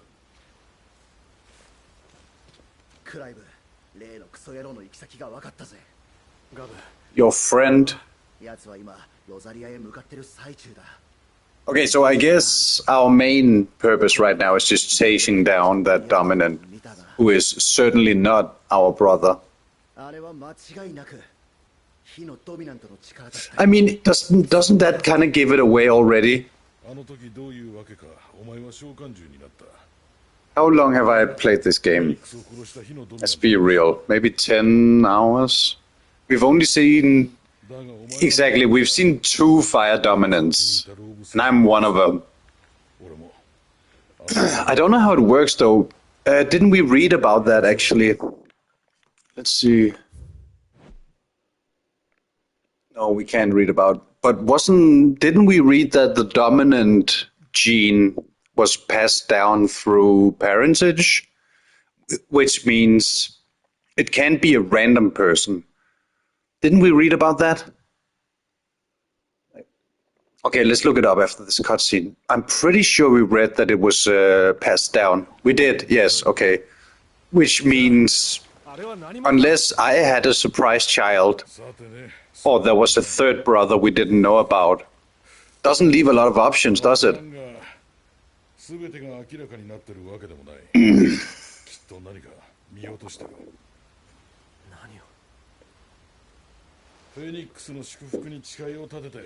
クライブ、例のクソ野郎の行き先が分かったぜ。ガブ。Your friend. 奴は今ロザリアへ向かってる最中だ。Okay, so I guess our main purpose right now is just chasing down that dominant, who is certainly not our brother. I mean, doesn't that kind of give it away already? How long have I played this game? Let's be real, maybe 10 hours? We've only seen... Exactly, we've seen 2 fire dominants, and I'm one of them. I don't know how it works though. Didn't we read about that actually? Let's see. No, we can't read about. But didn't we read that the dominant gene was passed down through parentage? Which means it can't be a random person. Didn't we read about that? Okay, let's look it up after this cutscene. I'm pretty sure we read that it was passed down. We did, yes, okay. Which means, unless I had a surprise child, or there was a third brother we didn't know about, doesn't leave a lot of options, does it? フェニックスの祝福に誓いを立てて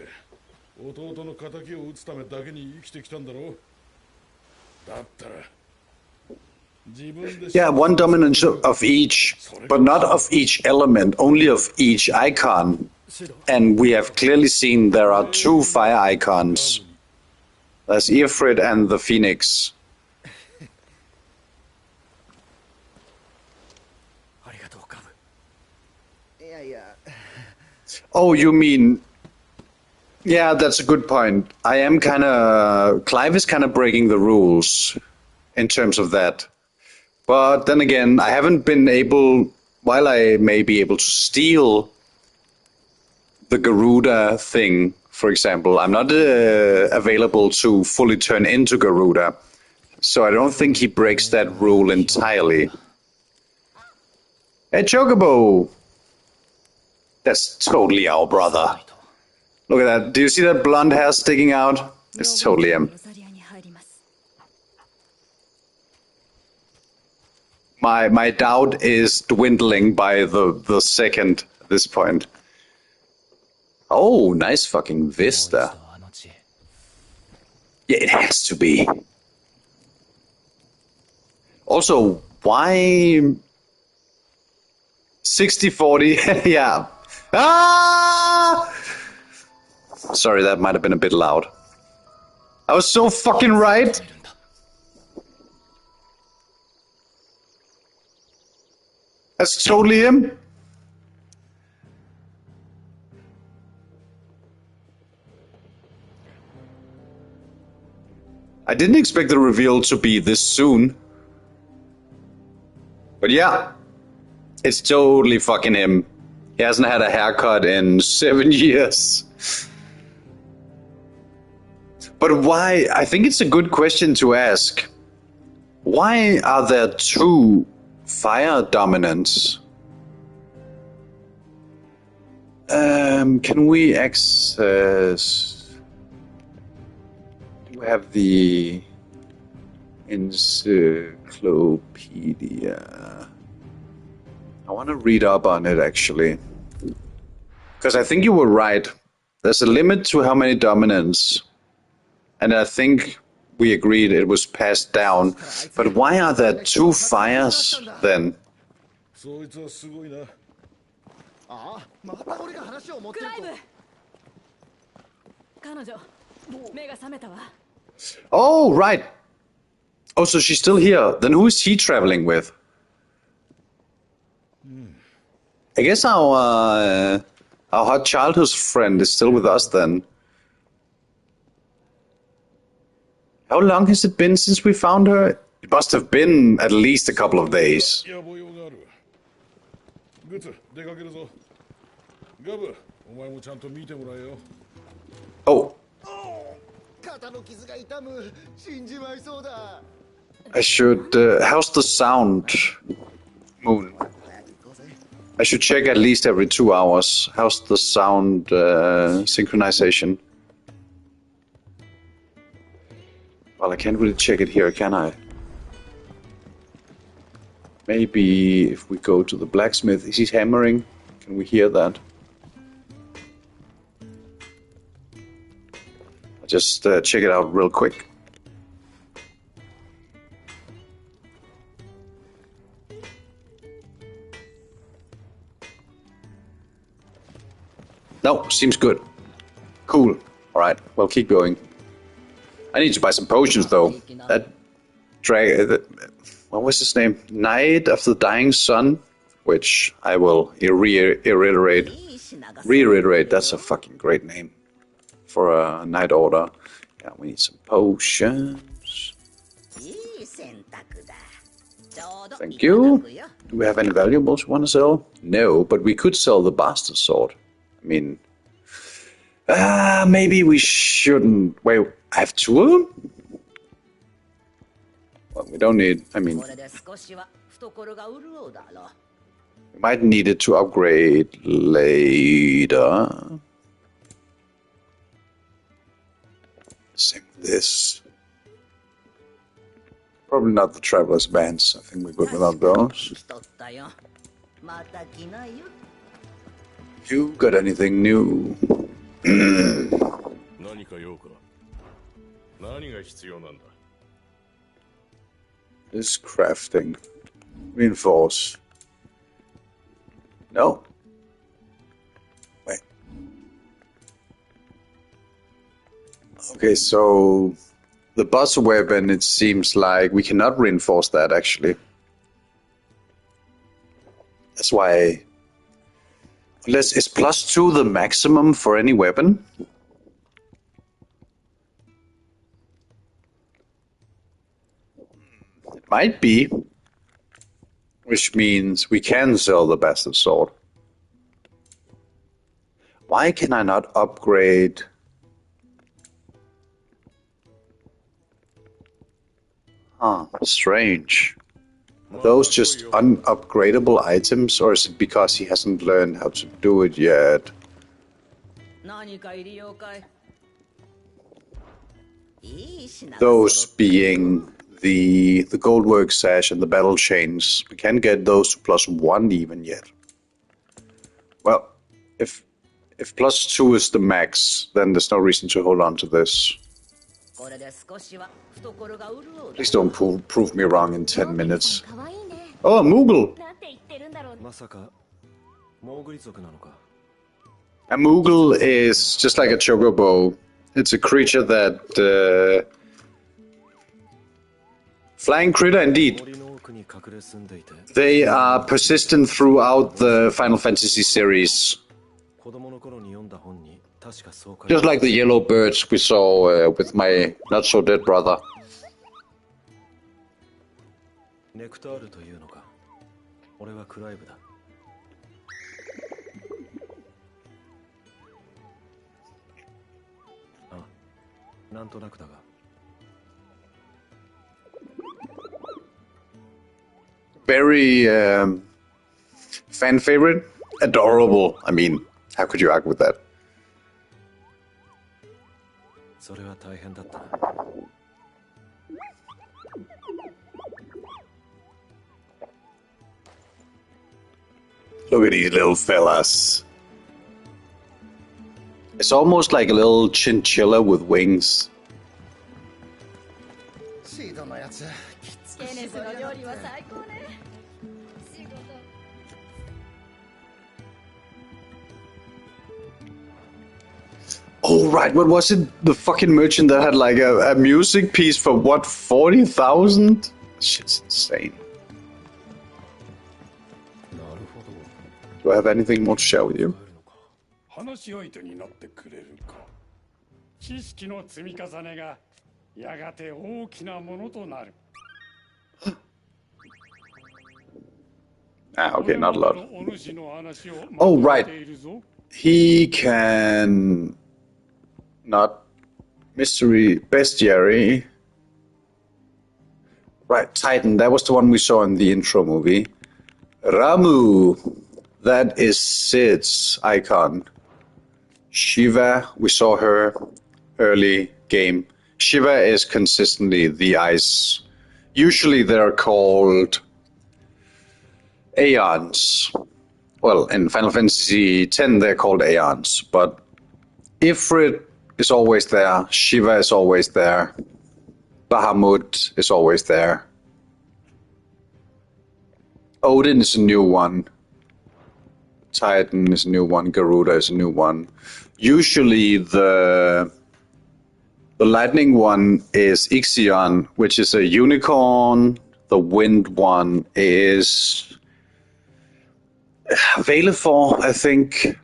弟の仇を討つためだけに生きてきたんだろう。だったら Yeah, one dominance of each, but not of each element, only of each icon. And we have clearly seen there are 2 fire icons. There's Ifrit and the Phoenix. Oh, you mean... Yeah, that's a good point. Clive is kind of breaking the rules in terms of that. But then again, I haven't been able, while I may be able to steal the Garuda thing, for example, I'm not available to fully turn into Garuda. So I don't think he breaks that rule entirely. Hey, Chocobo! That's totally our brother. Look at that. Do you see that blonde hair sticking out? It's totally him. My doubt is dwindling by the second at this point. Oh, nice fucking vista. Yeah, it has to be. Also, why 60-40? Yeah. Ah! Sorry, that might have been a bit loud. I was so fucking right. That's totally him. I didn't expect the reveal to be this soon. But yeah, it's totally fucking him. He hasn't had a haircut in 7 years. But why? I think it's a good question to ask. Why are there two fire dominants? Can we access? Do we have the encyclopedia? I want to read up on it actually. Because I think you were right. There's a limit to how many dominants. And I think we agreed it was passed down. But why are there two fires then? そいつはすごいな。ああ、また俺が話を持ってると。クライブ、彼女目が覚めたわ。 Oh, right. Oh, so she's still here. Then who is he traveling with? I guess our hot childhood friend is still with us then. How long has it been since we found her? It must have been at least a couple of days. 野望用がある。グツ、出かけるぞ。ガブ、お前もちゃんと見てもらえよ。Oh, 肩の傷が痛む。死んじまいそうだ。 I should. How's the sound, Moon? I should check at least every 2 hours. How's the sound synchronization? Well, I can't really check it here, can I? Maybe if we go to the blacksmith, is he hammering? Can we hear that? I'll just check it out real quick. No, seems good. Cool. Alright, well, keep going. I need to buy some potions, though. That what was his name? Knight of the Dying Sun, which I will reiterate. That's a fucking great name for a Knight Order. Yeah, we need some potions. Thank you. Do we have any valuables we want to sell? No, but we could sell the Bastard Sword. I mean, maybe we shouldn't. Wait, I have two of them? Well, we don't need. I mean, we might need it to upgrade later. Same with this. Probably not the Traveler's Bands. I think we're good without those. You got anything new? 何か用か。何が必要なんだ。This crafting. Reinforce. No. Wait. Okay, so the boss weapon, it seems like we cannot reinforce that actually. That's why. Unless is +2 the maximum for any weapon? It might be. Which means we can sell the Bastard Sword. Why can I not upgrade? Huh, strange. Are those just unupgradable items, or is it because he hasn't learned how to do it yet? Those being the goldwork sash and the battle chains. We can't get those to +1 even yet. Well, if +2 is the max, then there's no reason to hold on to this. Please don't prove me wrong in 10 minutes. Oh, a Moogle! A Moogle is just like a chocobo. It's a creature that... Flying critter, indeed. They are persistent throughout the Final Fantasy series. Just like the yellow birds we saw with my not-so-dead brother. なんとなくだが。Very fan favorite, adorable. I mean, how could you argue with that? それは大変だったな。Look at these little fellas. It's almost like a little chinchilla with wings. シードのやつきつくケネスの料理は最高ね。 Oh, right. What was it? The fucking merchant that had like a music piece for what, 40,000? Shit's insane. なるほど。 Do I have anything more to share with you? 話し相手になってくれるか。知識の積み重ねがやがて大きなものとなる。 Ah, okay, not a lot. お主の話を Oh, まと right. めているぞ。 He can... Not... Mystery... Bestiary... Right, Titan. That was the one we saw in the intro movie. Ramu. That is Sid's icon. Shiva. We saw her early game. Shiva is consistently the ice. Usually they're called... Aeons. Well, in Final Fantasy X they're called Aeons, but Ifrit is always there, Shiva is always there, Bahamut is always there. Odin is a new one. Titan is a new one. Garuda is a new one. Usually the lightning one is Ixion, which is a unicorn. The wind one is Valefor, I think.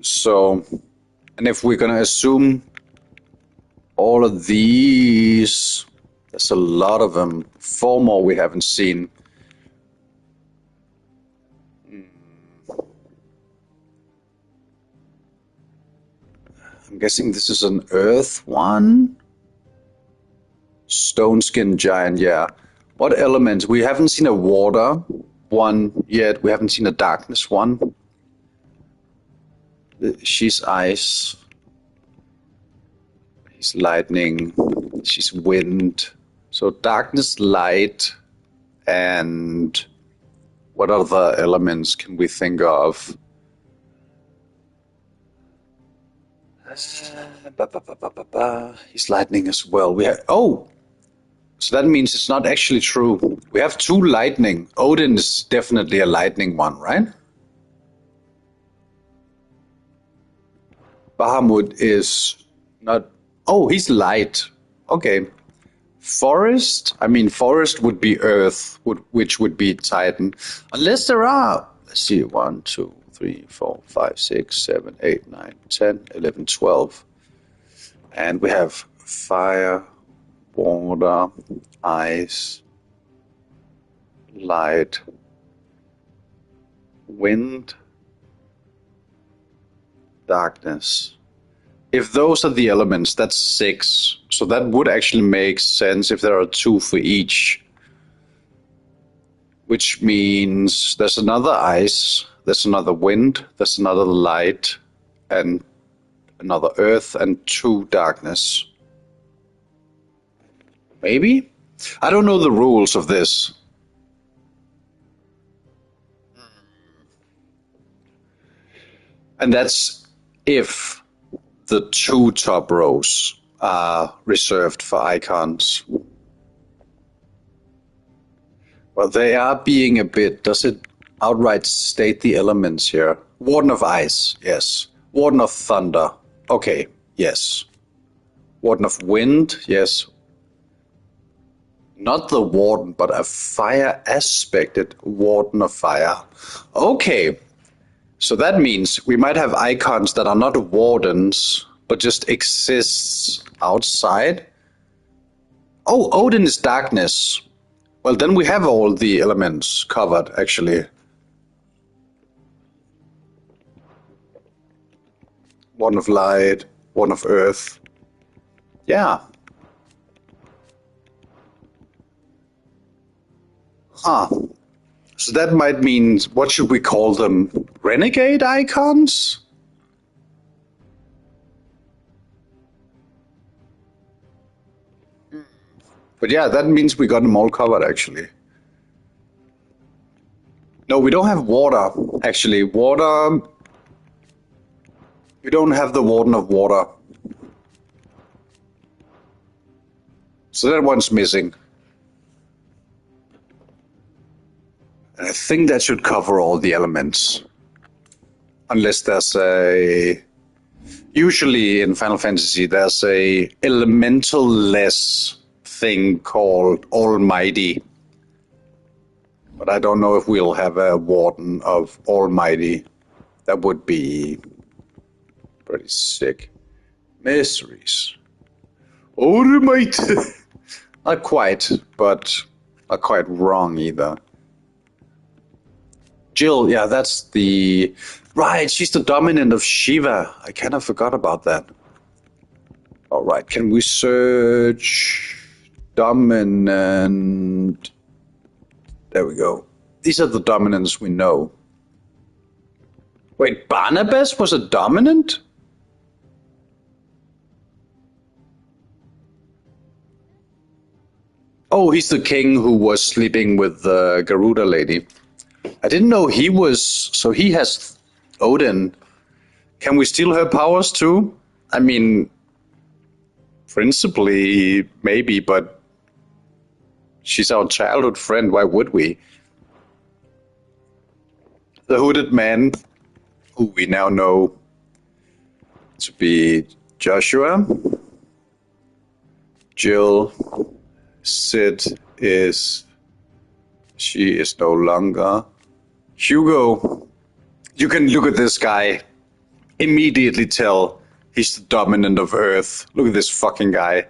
So, and if we're gonna assume all of these, there's a lot of them. 4 more we haven't seen. I'm guessing this is an earth one? Stone skin giant, yeah. What elements? We haven't seen a water one yet. We haven't seen a darkness one. She's ice. He's lightning. She's wind. So darkness, light, and what other elements can we think of? He's lightning as well. Oh! So that means it's not actually true. We have 2 lightning. Odin is definitely a lightning one, right? Bahamut is not... Oh, he's light. Okay. Forest? I mean, forest would be earth, which would be Titan. Unless there are... Let's see, 1, 2, 3, 4, 5, 6, 7, 8, 9, 10, 11, 12. And we have fire, water, ice, light, wind, darkness. If those are the elements, that's 6. So that would actually make sense if there are 2 for each. Which means there's another ice, there's another wind, there's another light, and another earth, and 2 darkness. Maybe? I don't know the rules of this. And that's if the 2 top rows are reserved for icons. Well, they are being a bit... Does it outright state the elements here? Warden of Ice, yes. Warden of Thunder, okay, yes. Warden of Wind, yes. Not the Warden, but a fire-aspected Warden of Fire. Okay, so that means we might have icons that are not wardens, but just exists outside. Oh, Odin is darkness. Well, then we have all the elements covered, actually. One of light, one of earth. Yeah. Huh. So that might mean, what should we call them? Renegade icons? But yeah, that means we got them all covered, actually. No, we don't have water, actually. Water... We don't have the Warden of Water. So that one's missing. And I think that should cover all the elements. Unless there's a... Usually in Final Fantasy, there's a elemental-less thing called Almighty. But I don't know if we'll have a Warden of Almighty. That would be pretty sick. Mysteries. Almighty! Not quite, but not quite wrong either. Jill, yeah, that's the... Right, she's the dominant of Shiva. I kind of forgot about that. Alright, can we search... Dominant... There we go. These are the dominants we know. Wait, Barnabas was a dominant? Oh, he's the king who was sleeping with the Garuda lady. I didn't know he was... So he has Odin. Can we steal her powers too? I mean, principally, maybe, but she's our childhood friend. Why would we? The hooded man, who we now know to be Joshua. Jill. Sid is... She is no longer. Hugo. You can look at this guy. Immediately tell he's the dominant of Earth. Look at this fucking guy.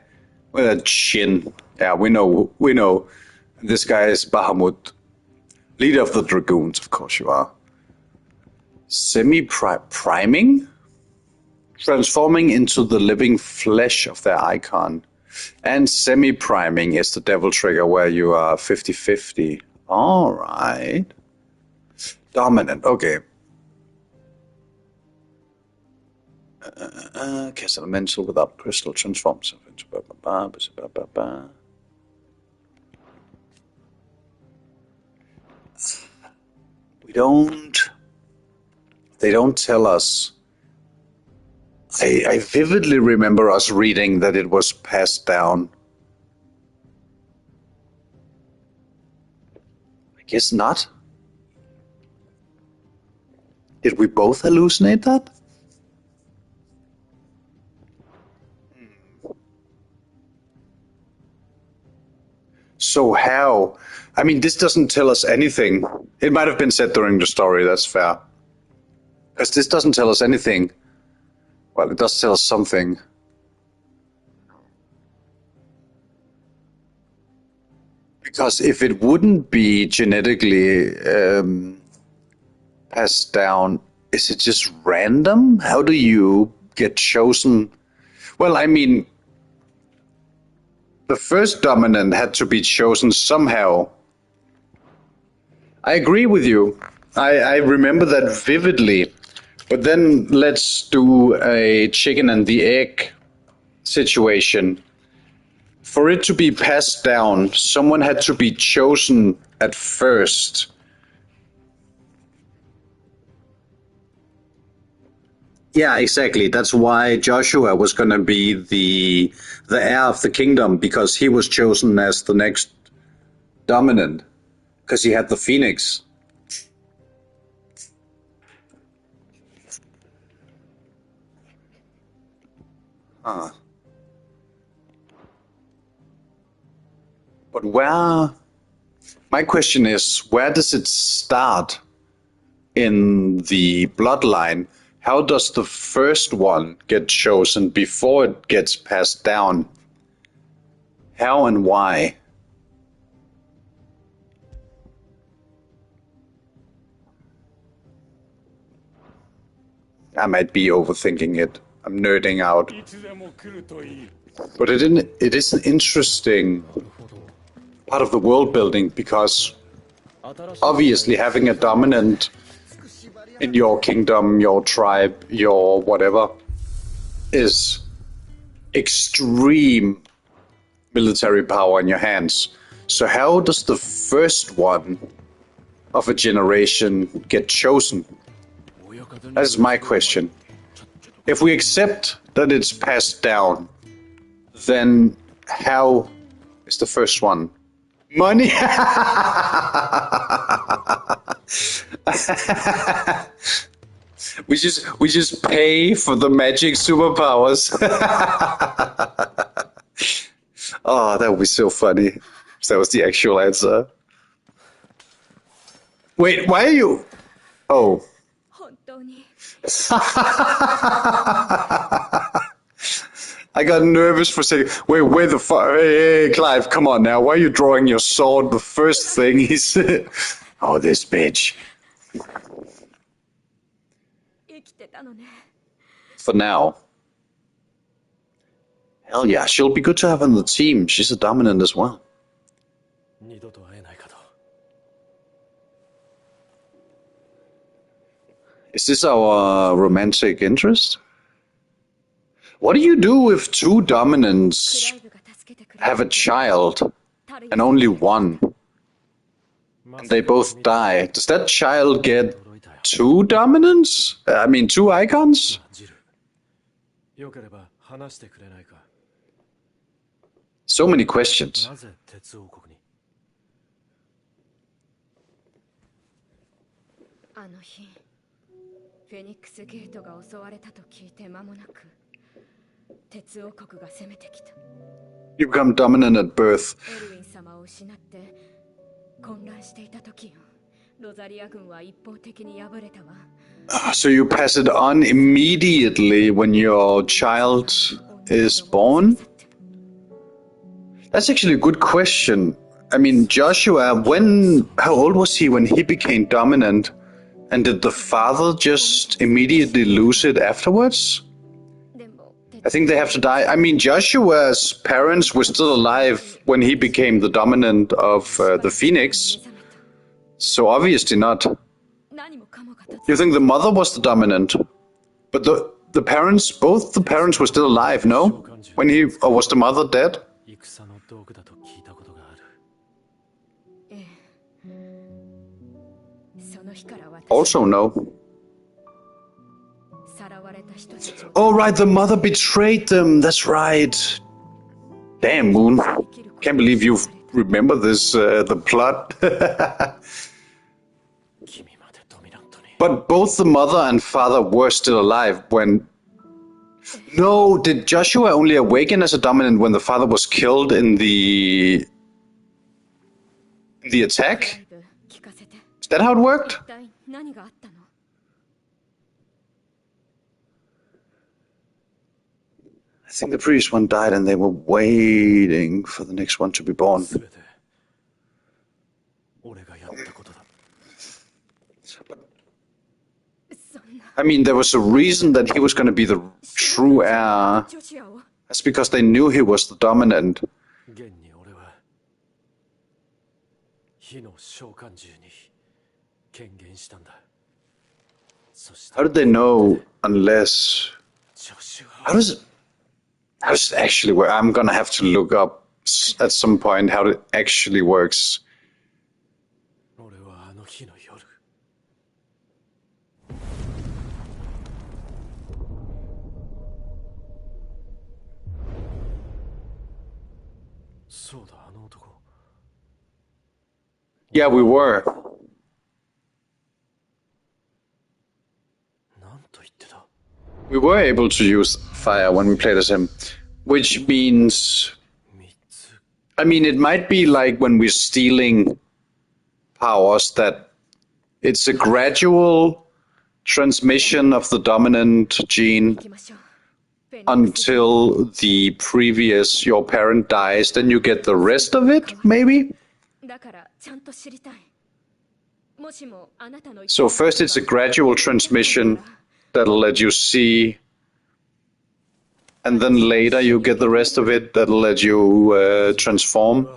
With a chin. Yeah, we know. This guy is Bahamut. Leader of the Dragoons, of course you are. Semi-priming? Transforming into the living flesh of their icon. And semi-priming is the devil trigger where you are 50-50. Alright. Dominant, okay. Cast elemental without crystal transforms into We don't... They don't tell us. I vividly remember us reading that it was passed down. I guess not. Did we both hallucinate that? So how? I mean, this doesn't tell us anything. It might have been said during the story, that's fair. Because this doesn't tell us anything. Well, it does tell us something. Because if it wouldn't be genetically passed down, is it just random? How do you get chosen? Well, I mean, the first dominant had to be chosen somehow. I agree with you. I remember that vividly. But then let's do a chicken and the egg situation. For it to be passed down, someone had to be chosen at first. Yeah, exactly. That's why Joshua was going to be the heir of the kingdom, because he was chosen as the next dominant, because he had the phoenix. Huh. But my question is, where does it start in the bloodline? How does the first one get chosen before it gets passed down? How and why? I might be overthinking it. I'm nerding out. いつでも来るといい。But it is an interesting part of the world building because obviously having a dominant in your kingdom, your tribe, your whatever is extreme military power in your hands. So how does the first one of a generation get chosen? That is my question. If we accept that it's passed down, then how is the first one? Money? we just pay for the magic superpowers. Oh, that would be so funny if that was the actual answer. Wait, why are you... Oh. 本当に I got nervous for a second. Wait, where the fuck? Hey, Clive, come on now. Why are you drawing your sword? The first thing he said. Oh, this bitch. 生きてたのね For now. Hell yeah, she'll be good to have on the team. She's a dominant as well. 二度と会えないかと。 Is this our romantic interest? What do you do if two dominants クライブが助けてくれ have a child タル and only one? And they both die. Does that child get two dominants? I mean, two icons? ジル、よければ話してくれないか。 So many questions. なぜ鉄王国に？ あの日フェニックスゲートが襲われたと聞いて間もなく鉄王国が攻めてきた You become dominant at birth. エルウィン様を失って混乱していた時よロザリア軍は一方的に敗れたわ So you pass it on immediately when your child is born? That's actually a good question. I mean, Joshua, how old was he when he became dominant? And did the father just immediately lose it afterwards? でも I think they have to die. I mean, Joshua's parents were still alive when he became the dominant of the Phoenix. So obviously not. 何もかもが突 You think the mother was the dominant? But the parents, both the parents were still alive, no? Or was the mother dead? 戦の道具だと聞いたことがある。その日から私 Also no. さらわれた人たちを Oh right, the mother betrayed them. That's right. Damn, Moon. Can't believe you remember this, the plot. 君までドミナントに。 But both the mother and father were still alive when... No, did Joshua only awaken as a dominant when the father was killed in the attack? 聞かせて Is that how it worked? 一体何があったの I think the previous one died and they were waiting for the next one to be born. すべて俺がやったことだ。 そんな I mean, there was a reason that he was going to be the true heir. ジョシュアを That's because they knew he was the dominant. 現に俺は火の召喚獣に権限したんだ。そして How did they know unless... ジョシュ How does it actually work? I'm going to have to look up at some point how it actually works. ア、俺はあの日の夜。そうだ、あの男。 Yeah, we were. なんと言ってた？ We were able to use fire when we played as him. Which means... 三つ。 I mean, it might be like when we're stealing powers that it's a gradual transmission of the dominant gene 行きましょうフェニックス until the previous, your parent dies, then you get the rest of it, maybe? だからちゃんと知りたいもしもあなたの So first it's a gradual transmission that'll let you see and then later you get the rest of it that'll let you transform.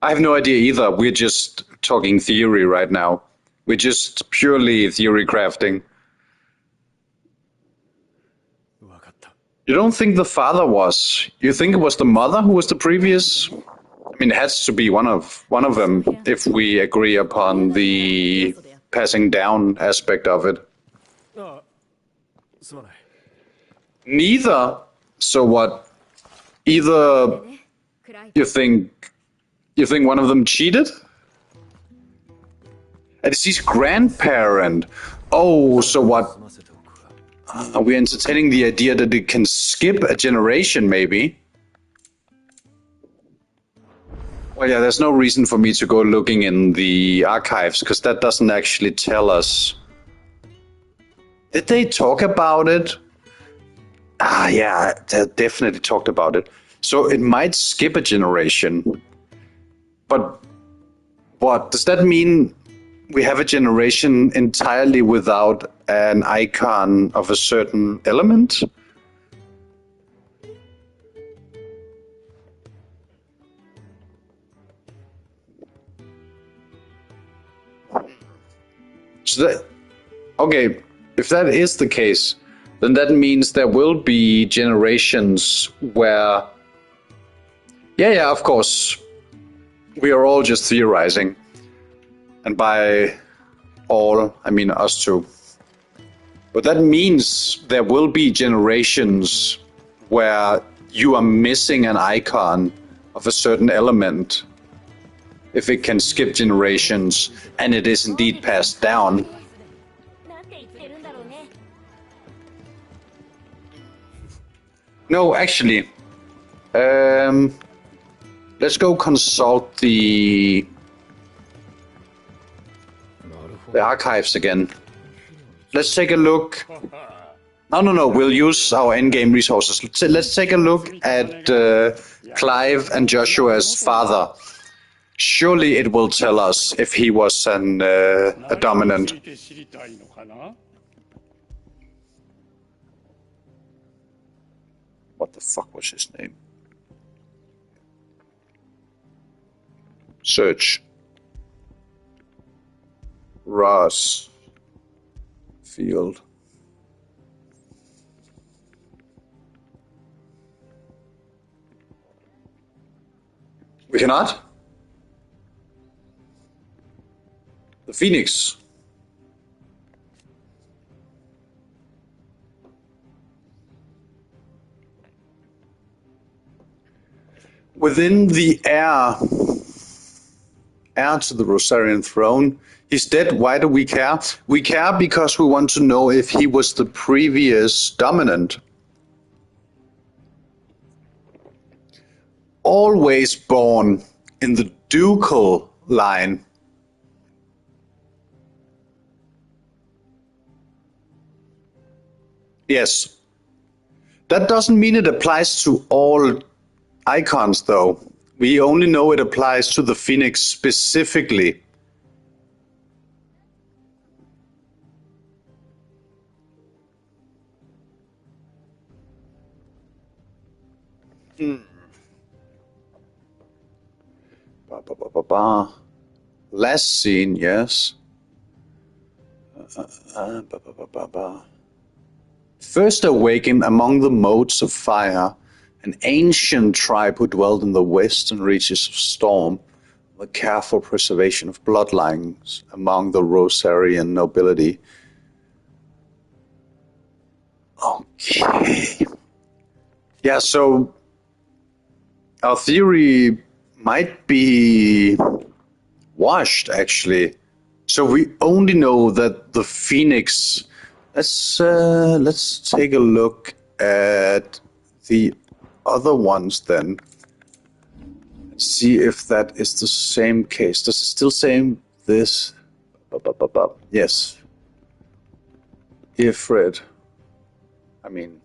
I have no idea either. We're just talking theory right now. We're just purely theory crafting. わかった。 You don't think the father was? You think it was the mother who was the previous? I mean, it has to be one of them if we agree upon the passing down aspect of it. ああ、すまない。 Neither. So what? Either ね、クライ you think one of them cheated? And it's his grandparent. Oh, so what? 済ませておくわ。 Are we entertaining the idea that it can skip a generation, maybe? Well, yeah, there's no reason for me to go looking in the archives, because that doesn't actually tell us. Did they talk about it? Ah, yeah, they definitely talked about it. So it might skip a generation. But what? Does that mean we have a generation entirely without an icon of a certain element? So that, okay, if that is the case, then that means there will be generations where, yeah, of course, we are all just theorizing. And by all, I mean us too. But that means there will be generations where you are missing an icon of a certain element. If it can skip generations and it is indeed passed down. なんて言ってるんだろうね。 No, actually, let's go consult the archives again. Let's take a look. No, we'll use our in-game resources. Let's take a look at Clive and Joshua's father. Surely it will tell us if he was a dominant. 何について知りたいのかな? What the fuck was his name? Search. Ross. Field. We cannot? The Phoenix. Within the heir to the Rosarian throne, he's dead. Why do we care? We care because we want to know if he was the previous dominant. Always born in the ducal line. Yes. That doesn't mean it applies to all icons, though. We only know it applies to the Phoenix specifically. Last scene, yes. First awakened among the modes of fire, an ancient tribe who dwelled in the western reaches of storm, the careful preservation of bloodlines among the Rosarian nobility. Okay. Yeah, so our theory might be washed, actually. So we only know that the Phoenix. Let's take a look at the other ones then. See if that is the same case. Does it still say this? Yes. Ifrit. I mean.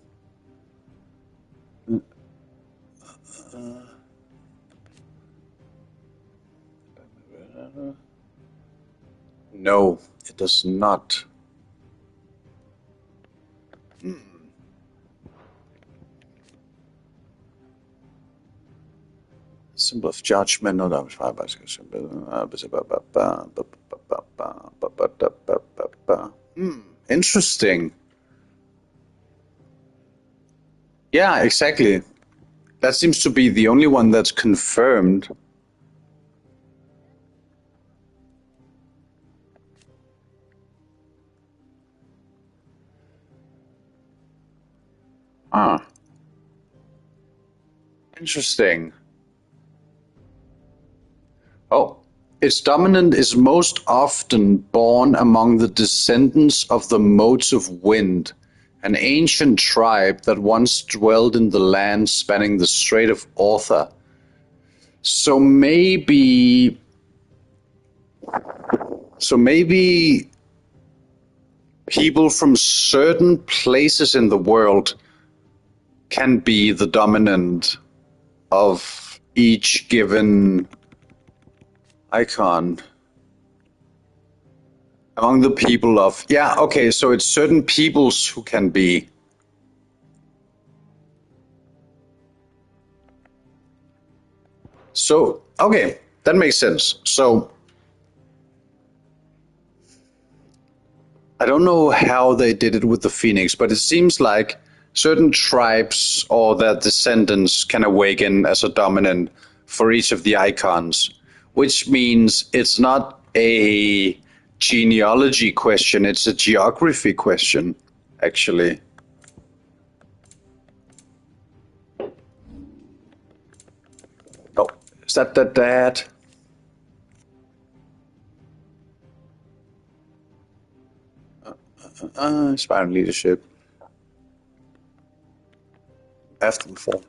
No, it does not. Symbol of judgment. No, that was fine. Interesting. Yeah, exactly. That seems to be the only one that's confirmed. Ah. Interesting. Oh. Its dominant is most often born among the descendants of the Motes of Wind, an ancient tribe that once dwelled in the land spanning the Strait of Arthur. So maybe people from certain places in the world can be the dominant of each given icon. Among the people of... Yeah, okay, so it's certain peoples who can be. So, okay, that makes sense. So, I don't know how they did it with the Phoenix, but it seems like certain tribes or their descendants can awaken as a dominant for each of the icons, which means it's not a genealogy question, it's a geography question, actually. Oh, is that the dad? Inspiring leadership. After the fall.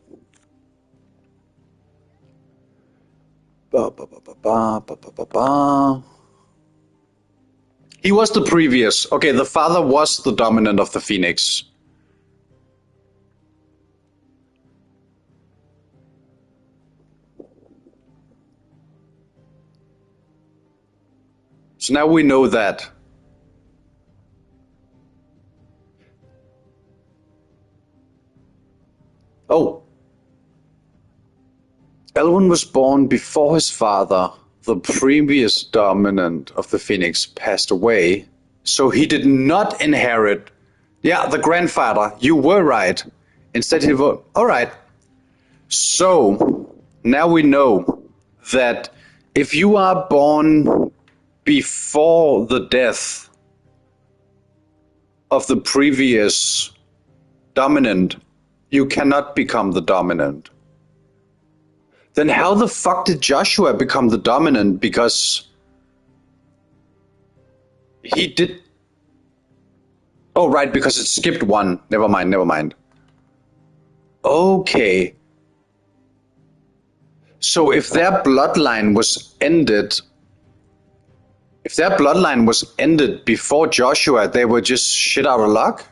He was the previous. Okay, the father was the dominant of the Phoenix. So now we know that. Oh. Elwyn was born before his father, the previous dominant of the Phoenix, passed away, so he did not inherit. Yeah, the grandfather, you were right. Instead he was... Alright. So, now we know that if you are born before the death of the previous dominant, you cannot become the dominant. Then how the fuck did Joshua become the dominant? Because he did... Oh, right, because it skipped one. Never mind. Okay. So if their bloodline was ended... If their bloodline was ended before Joshua, they were just shit out of luck?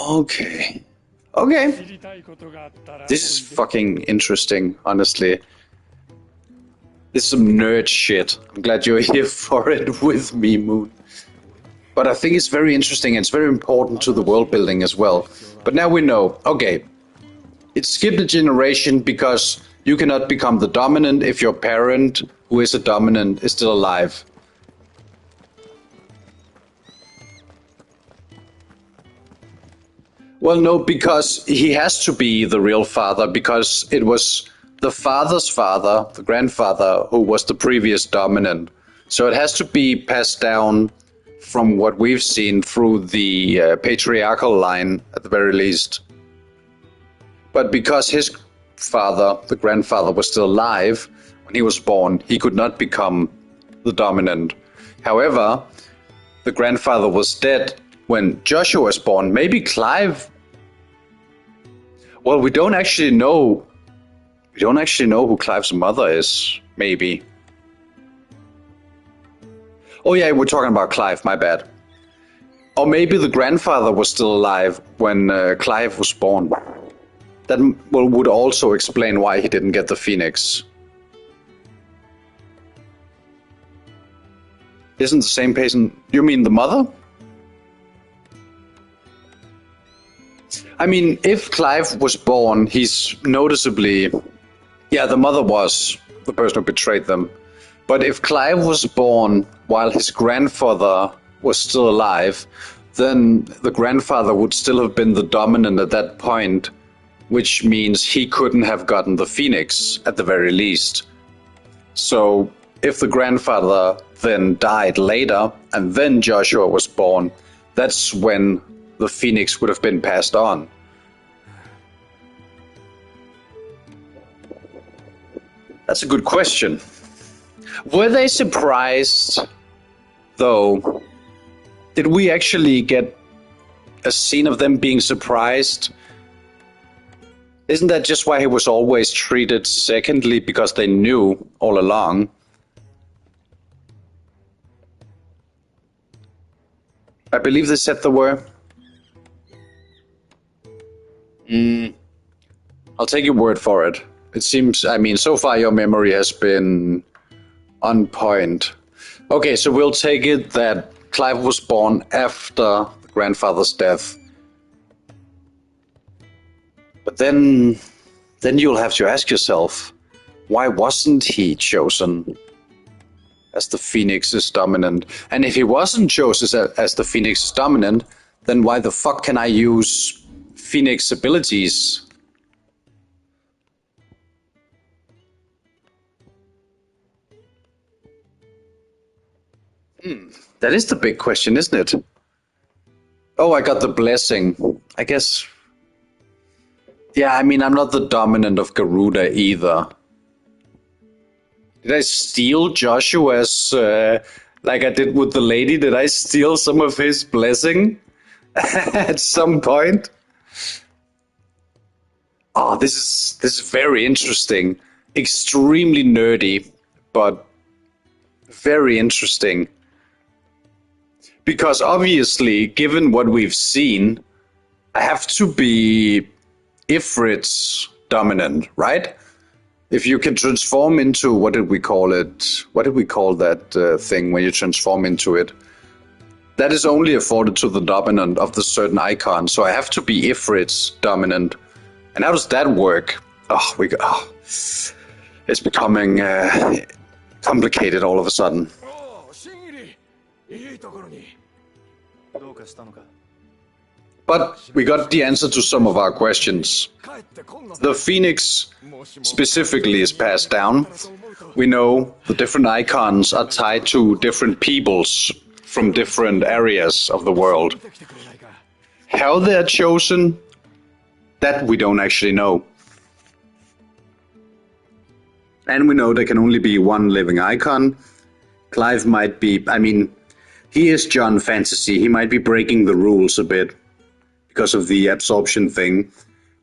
Okay. This is fucking interesting, honestly. This is some nerd shit. I'm glad you're here for it with me, Moon. But I think it's very interesting and it's very important to the world building as well. But now we know, okay, it skipped a generation because you cannot become the dominant if your parent, who is a dominant, is still alive. Well, no, because he has to be the real father, because it was the father's father, the grandfather, who was the previous dominant. So it has to be passed down from what we've seen through the patriarchal line, at the very least. But because his father, the grandfather, was still alive when he was born, he could not become the dominant. However, the grandfather was dead when Joshua was born. Maybe Clive... Well, we don't actually know. We don't actually know who Clive's mother is, maybe. Oh yeah, we're talking about Clive, my bad. Or maybe the grandfather was still alive when Clive was born. That would also explain why he didn't get the Phoenix. Isn't the same person... You mean the mother? I mean, if Clive was born, he's noticeably... Yeah, the mother was the person who betrayed them. But if Clive was born while his grandfather was still alive, then the grandfather would still have been the dominant at that point, which means he couldn't have gotten the Phoenix at the very least. So if the grandfather then died later and then Joshua was born, that's when the Phoenix would have been passed on. That's a good question. Were they surprised, though? Did we actually get a scene of them being surprised? Isn't that just why he was always treated secondly, because they knew all along? I believe they said there were. I'll take your word for it. It seems, I mean, so far your memory has been on point. Okay, so we'll take it that Clive was born after the grandfather's death. But then you'll have to ask yourself, why wasn't he chosen as the Phoenix's dominant? And if he wasn't chosen as the Phoenix's dominant, then why the fuck can I use Phoenix abilities? That is the big question, isn't it? Oh, I got the blessing. I guess... Yeah, I mean, I'm not the dominant of Garuda either. Did I steal Joshua's, like I did with the lady? Did I steal some of his blessing at some point? Oh, this is very interesting. Extremely nerdy, but very interesting. Because obviously, given what we've seen, I have to be Ifrit's dominant, right? If you can transform into, what did we call it? What did we call that thing when you transform into it? That is only afforded to the dominant of the certain icon. So I have to be Ifrit's dominant. And how does that work? It's becoming complicated all of a sudden. But we got the answer to some of our questions. The Phoenix specifically is passed down. We know the different icons are tied to different peoples from different areas of the world. How they're chosen, that we don't actually know. And we know there can only be one living icon. Clive might be, I mean, he is John Fantasy. He might be breaking the rules a bit because of the absorption thing.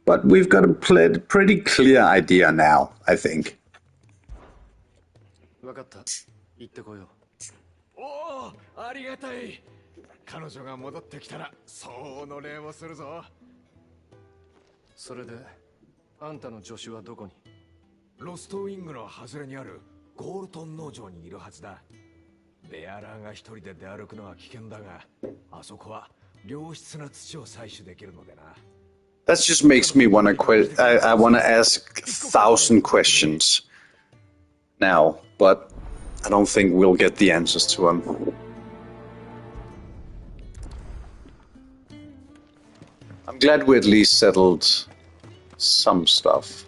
But we've got a pretty clear idea now, I think. That just makes me want to I want to ask 1,000 questions now, but I don't think we'll get the answers to them. I'm glad we at least settled some stuff.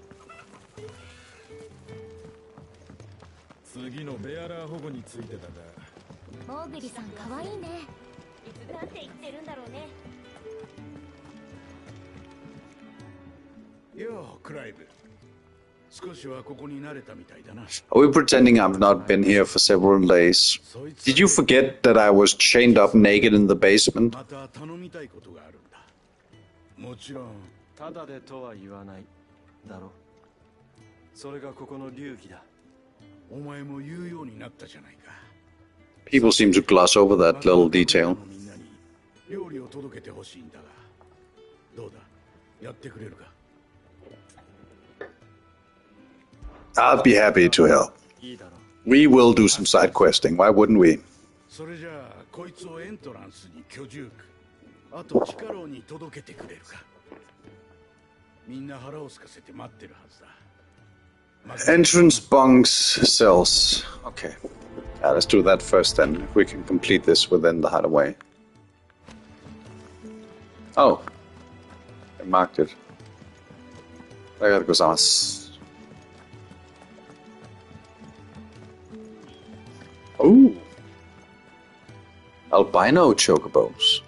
Are we pretending I've not been here for several days? Did you forget that I was chained up naked in the basement? People seem to gloss over that little detail. I'll be happy to help. We will do some side questing, why wouldn't we? みんな腹を空かせて待ってるはずだ。 Entrance bunks cells. Okay. Let's do that first then. If we can complete this within the hideaway. Oh. I marked it. Arigatou gozaimasu. Ooh. Albino chocobos.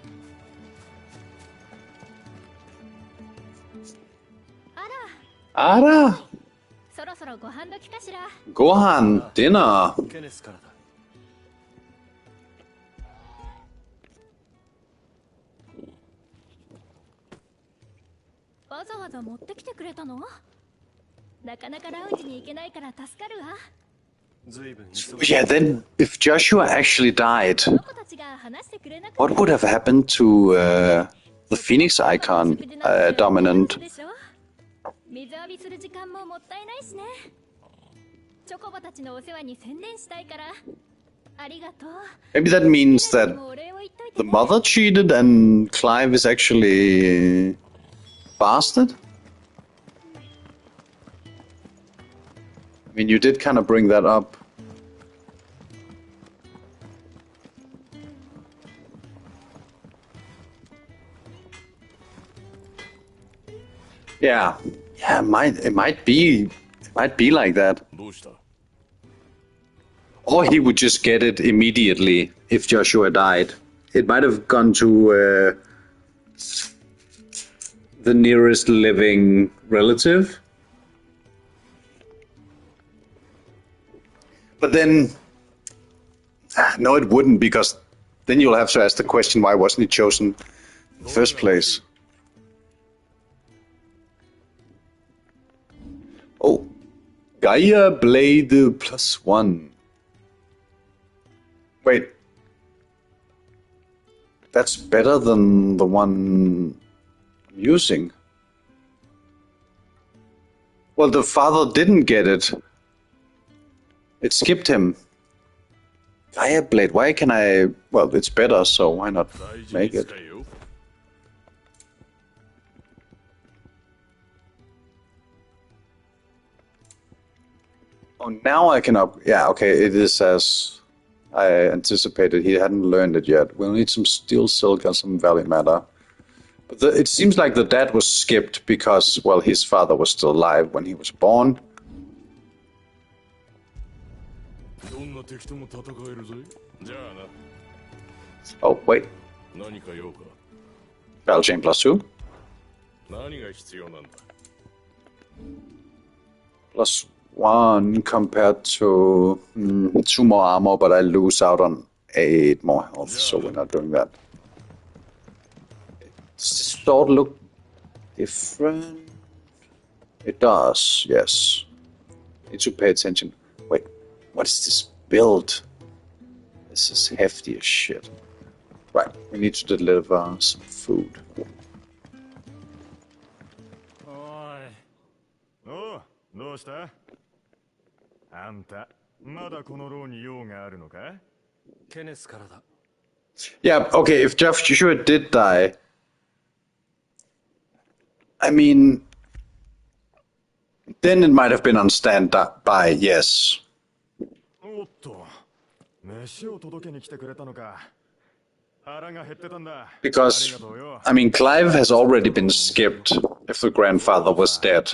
あら、 Ara! そろそろご飯時かしら。 Gohan dinner. ケネスからだ。わざわざ持ってきてくれたの？なかなかラウンジに行けないから助かるわ。随分忙 Yeah, then if Joshua actually died, この子たちが話してくれなくて。 what would have happened to the Phoenix Icon dominant? 水浴びする時間ももったいないしね。チョコボたちのお世話に専念したいから。ありがとう。 Maybe that means that お礼を言っといて the ね。 mother cheated and Clive is actually bastard? I mean, you did kind of bring that up. Yeah, it might be like that. どうした？ Or he would just get it immediately if Joshua died. It might have gone to the nearest living relative. But then, no, it wouldn't, because then you'll have to ask the question, why wasn't he chosen in the first place? Oh, Gaia Blade +1. Wait. That's better than the one I'm using. Well, the father didn't get it. It skipped him. Gaia Blade, why can I... Well, it's better, so why not 大事 make に it? 使えよ。 Oh, now I can up... Yeah, okay, it is as I anticipated. He hadn't learned it yet. We'll need some steel silk and some valley matter. But it seems like the dad was skipped because, well, his father was still alive when he was born. どんな敵とも戦えるぞい。じゃあな。 Oh, wait. 何か用か。 Battle chain +2. 何が必要なんだ。 +1 compared to 2 more armor, but I lose out on 8 more health, so we're not doing that. Does this sword look different? It does, yes. Need to pay attention. Wait, what is this build? This is hefty as shit. Right, we need to deliver some food. おう、どうした？あんた、まだこの牢に用があるのか？ケネスからだ。 Yeah, okay, if Joshua did die, I mean, then it might have been on standby, yes. おっと、飯を届けに来てくれたのか。腹が減ってたんだ。 Because, ありがとうよ。 I mean, Clive has already been skipped if the grandfather was dead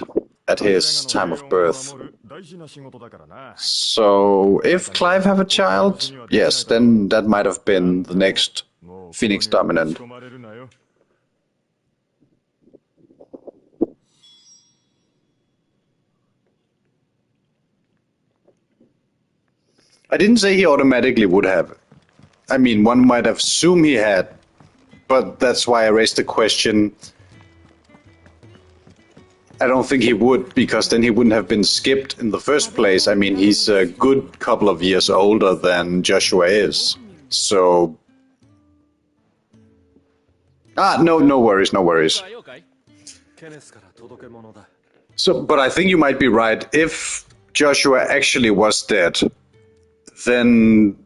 at his time of birth. 大事な仕事だからな。 So, if Clive have a child, yes, then that might have been the next もう Phoenix ここに dominant. 仕込まれるなよ。 I didn't say he automatically would have. I mean, one might assume he had, but that's why I raised the question. I don't think he would, because then he wouldn't have been skipped in the first place. I mean, he's a good couple of years older than Joshua is. So... no worries, no worries. 了解。ケネスから届け物だ。 So, but I think you might be right. If Joshua actually was dead, then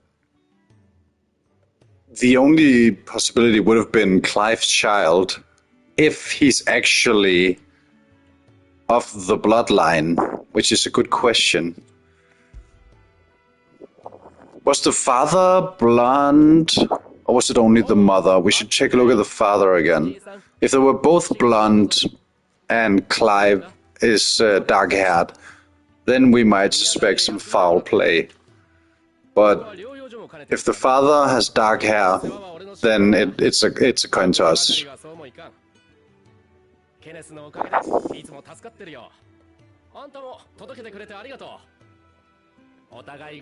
the only possibility would have been Clive's child, if he's actually of the bloodline? Which is a good question. Was the father blonde, or was it only the mother? We should take a look at the father again. If they were both blonde and Clive is dark-haired, then we might suspect some foul play. But if the father has dark hair, then it's a coin toss.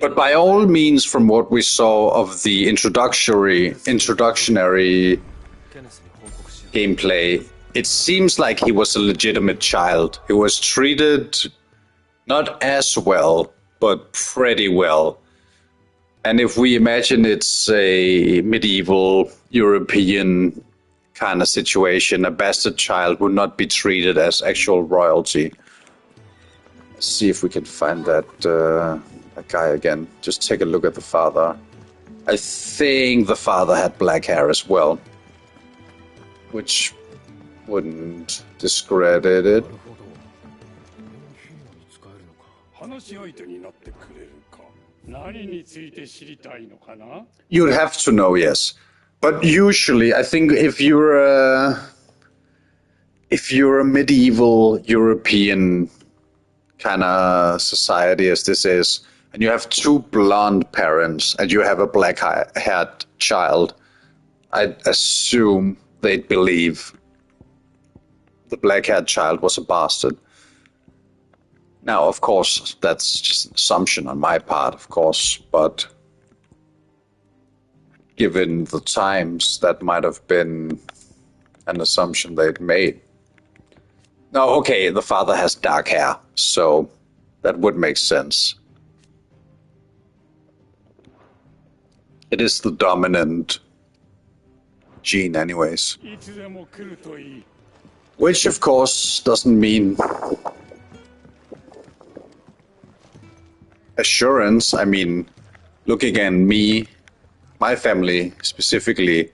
But by all means, from what we saw of the introductionary gameplay, it seems like he was a legitimate child. He was treated not as well, but pretty well. And if we imagine it's a medieval European kind of situation, a bastard child would not be treated as actual royalty. Let's see if we can find that guy again. Just take a look at the father. I think the father had black hair as well, which wouldn't discredit it. You'd have to know, yes. But usually, I think if you're a medieval European kind of society as this is, and you have two blonde parents and you have a black-haired child, I'd assume they'd believe the black-haired child was a bastard. Now, of course, that's just an assumption on my part, of course, but given the times, that might have been an assumption they'd made. Now, okay, the father has dark hair, so that would make sense. It is the dominant gene anyways. Which, of course, doesn't mean assurance. I mean, looking at me, my family specifically,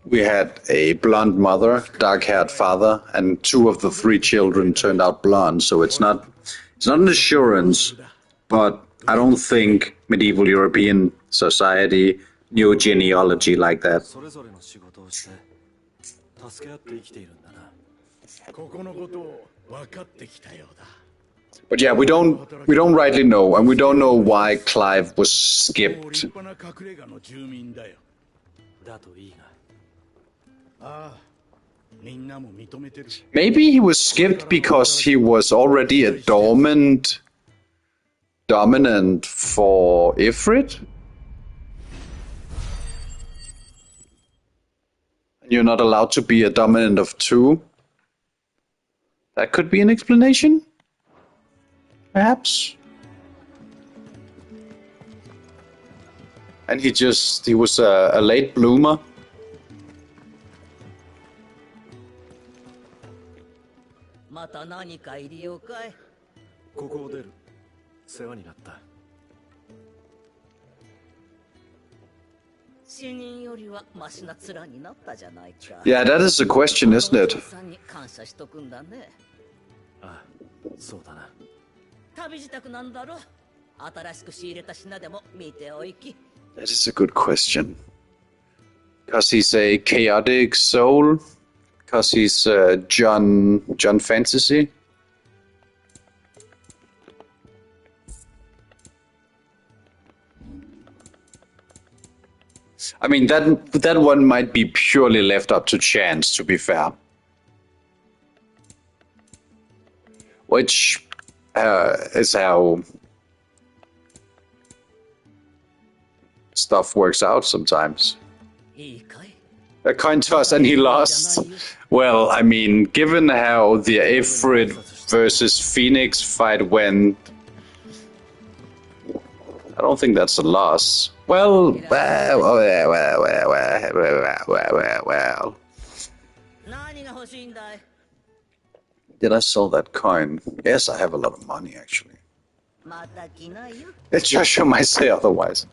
we had a blonde mother, dark-haired father, and 2 of the 3 children turned out blonde. So it's not an assurance, but I don't think medieval European society knew genealogy like that. But yeah, we don't rightly know, and we don't know why Clive was skipped. Maybe he was skipped because he was already a dominant for Ifrit? And you're not allowed to be a dominant of 2? That could be an explanation? Perhaps? And he was a late bloomer? Yeah, that is the question, isn't it? That is a good question. Because he's a chaotic soul? Because he's John Fantasy? I mean, that one might be purely left up to chance, to be fair. Which is how stuff works out sometimes. A coin toss and he lost. Well, I mean, given how the Ifrit versus Phoenix fight went, I don't think that's a loss. Well. Did I sell that coin? Yes, I have a lot of money, actually. Joshua might say otherwise.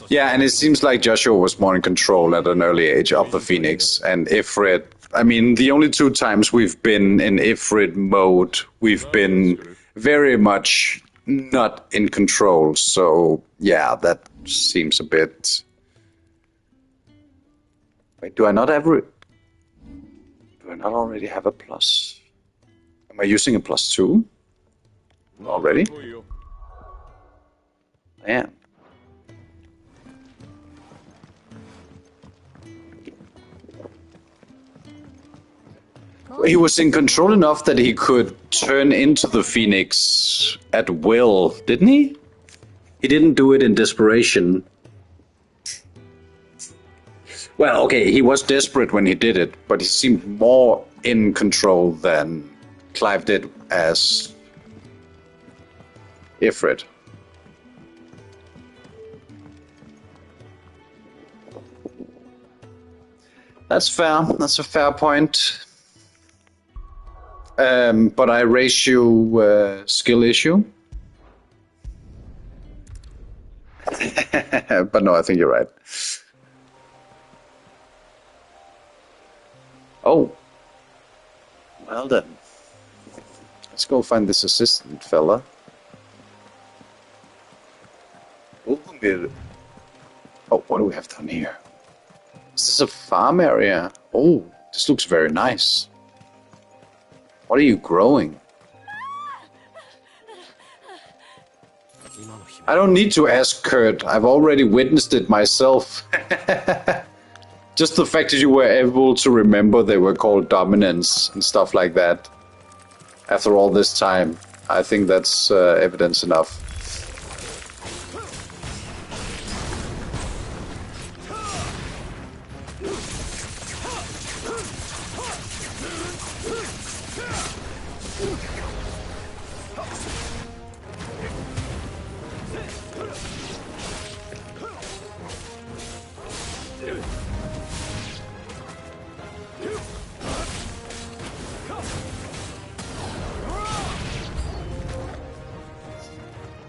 Yeah, and it seems like Joshua was more in control at an early age of the Phoenix, and Ifrit I mean, the only 2 times we've been in Ifrit mode, we've been very much not in control. So, yeah, that seems a bit... Wait, do I not already have a plus? Am I using a +2 already? I am. He was in control enough that he could turn into the Phoenix at will, didn't he? He didn't do it in desperation. Well, okay, he was desperate when he did it, but he seemed more in control than Clive did as Ifrit. That's fair. That's a fair point. But I raise you skill issue. But no, I think you're right. Oh. Well then. Let's go find this assistant fella. Oh, what do we have down here? Is this a farm area? Oh, this looks very nice. What are you growing? I don't need to ask Kurt. I've already witnessed it myself. Just the fact that you were able to remember they were called dominants and stuff like that. After all this time, I think that's evidence enough.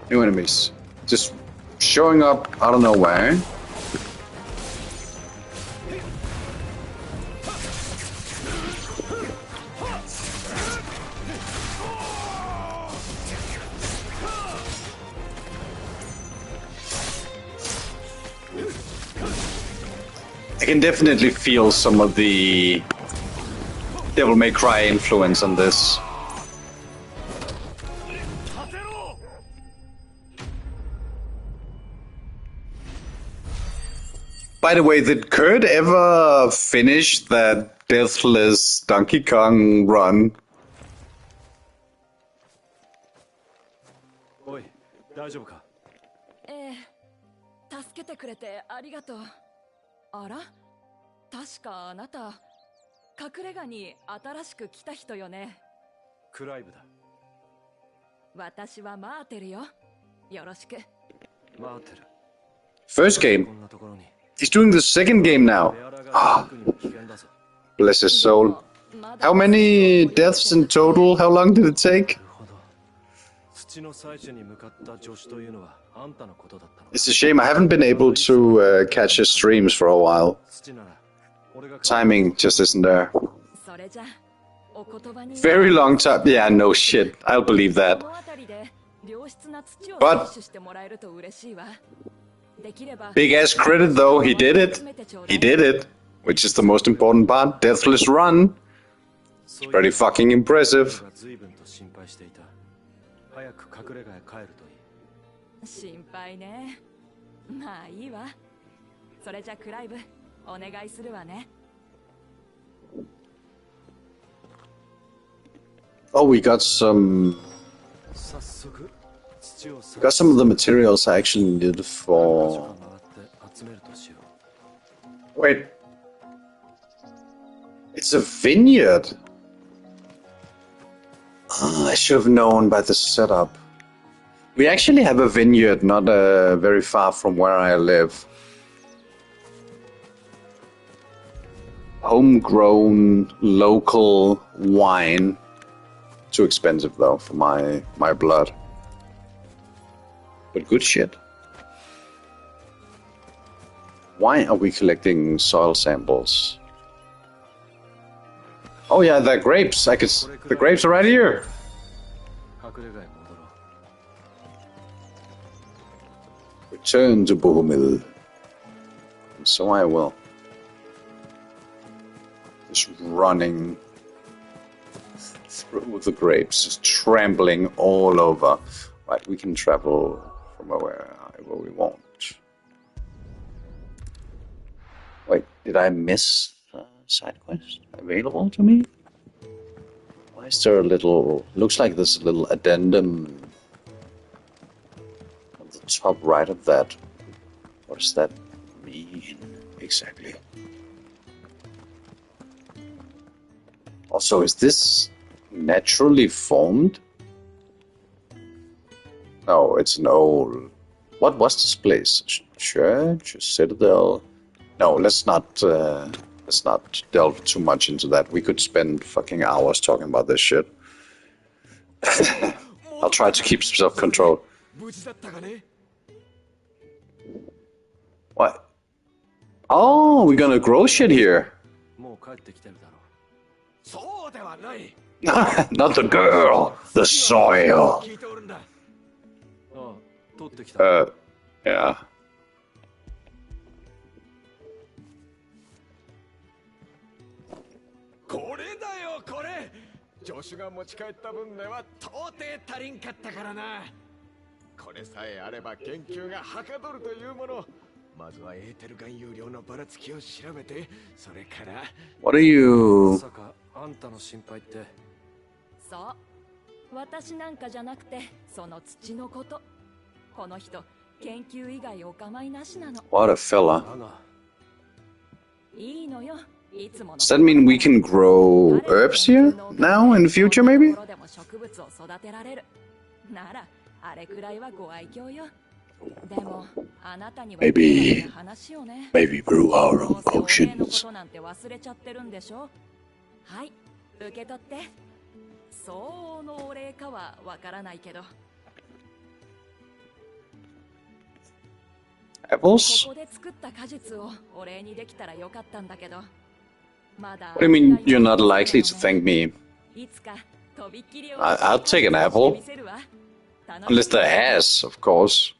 New enemies. Just showing up out of nowhere. I can definitely feel some of the Devil May Cry influence on this. By the way, did Kurt ever finish that deathless Donkey Kong run? Oi, 大丈夫か? 助けてくれてありがとう。あら？確かあなた、隠れ家に新しく来た人よね。クライブだ。私はマーテルよ。よろしく。マーテル。 First game. He's doing the second game now. Ah, bless his soul. How many deaths in total? How long did it take? It's a shame I haven't been able to catch his streams for a while. Timing just isn't there. Very long time. Yeah, no shit. I'll believe that. But big ass credit though, he did it. He did it, which is the most important part. Deathless run. It's pretty fucking impressive. 心配ね。まあいいわ。それじゃクライブ、お願いするわね。 Oh, we got some of the materials I actually needed for... Wait. It's a vineyard. Oh, I should have known by the setup. We actually have a vineyard not very far from where I live. Homegrown, local wine. Too expensive though for my blood. But good shit. Why are we collecting soil samples? Oh yeah, the grapes. The grapes are right here. 隠れ家へ戻ろう。 Return to Bohumil. And so I will. Just running through the grapes, just trampling all over. Right, we can travel from wherever we want. Wait, did I miss a side quest available to me? Why is there a little... Looks like there's a little addendum on the top right of that. What does that mean exactly? Also, is this naturally formed? No, it's an old... What was this place? Church? A citadel? No, let's not delve too much into that. We could spend fucking hours talking about this shit. I'll try to keep self-control. What? Oh, we're gonna grow shit here. Not the girl, the soil. Yeah. これだよこれ。助手が持ち帰った分では到底足りんかったからな。これさえあれば研究がはかどるというもの。まずはエーテル含有量のばらつきを調べて、それから。What are you? まさかあんたの心配って。そう。私なんかじゃなくて、その土のこと。この人、研究以外お構いなしなの。What a fella. いいのよ。Does that mean we can grow herbs here now in the future, maybe? Maybe brew our own potions. Apples? What do you mean you're not likely to thank me? I'll take an apple. Unless they're ass, of course.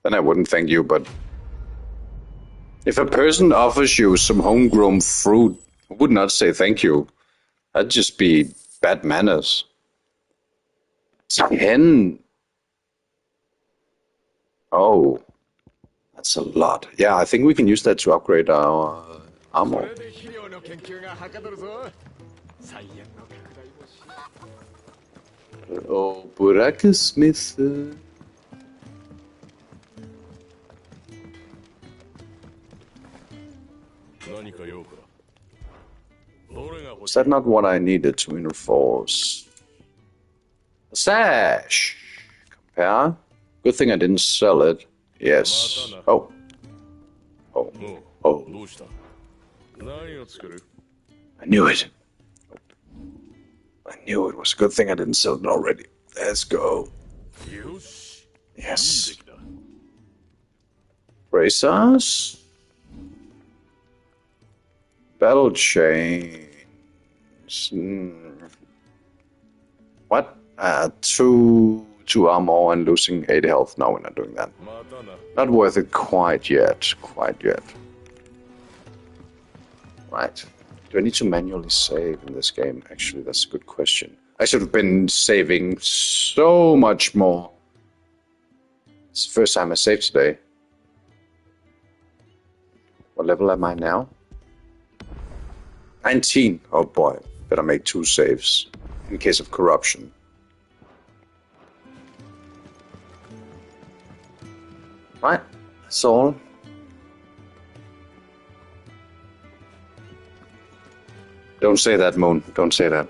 Then I wouldn't thank you, but... If a person offers you some homegrown fruit, I would not say thank you. That'd just be bad manners. 10. Oh. That's a lot. Yeah, I think we can use that to upgrade our armor. Oh, Buraka Smith. Was that not what I needed to enforce? A sash! Compare. Good thing I didn't sell it. Yes. Oh. Oh. Oh. I knew it. I knew it was a good thing I didn't sell it already. Let's go. Yes. Bracers. Battle chains. What? Two armor and losing 8 health. No, we're not doing that. Not worth it quite yet. Quite yet. Right. Do I need to manually save in this game? Actually, that's a good question. I should have been saving so much more. It's the first time I saved today. What level am I now? 19. Oh boy. Better make 2 saves in case of corruption. Right. That's all. Don't say that, Moon. Don't say that.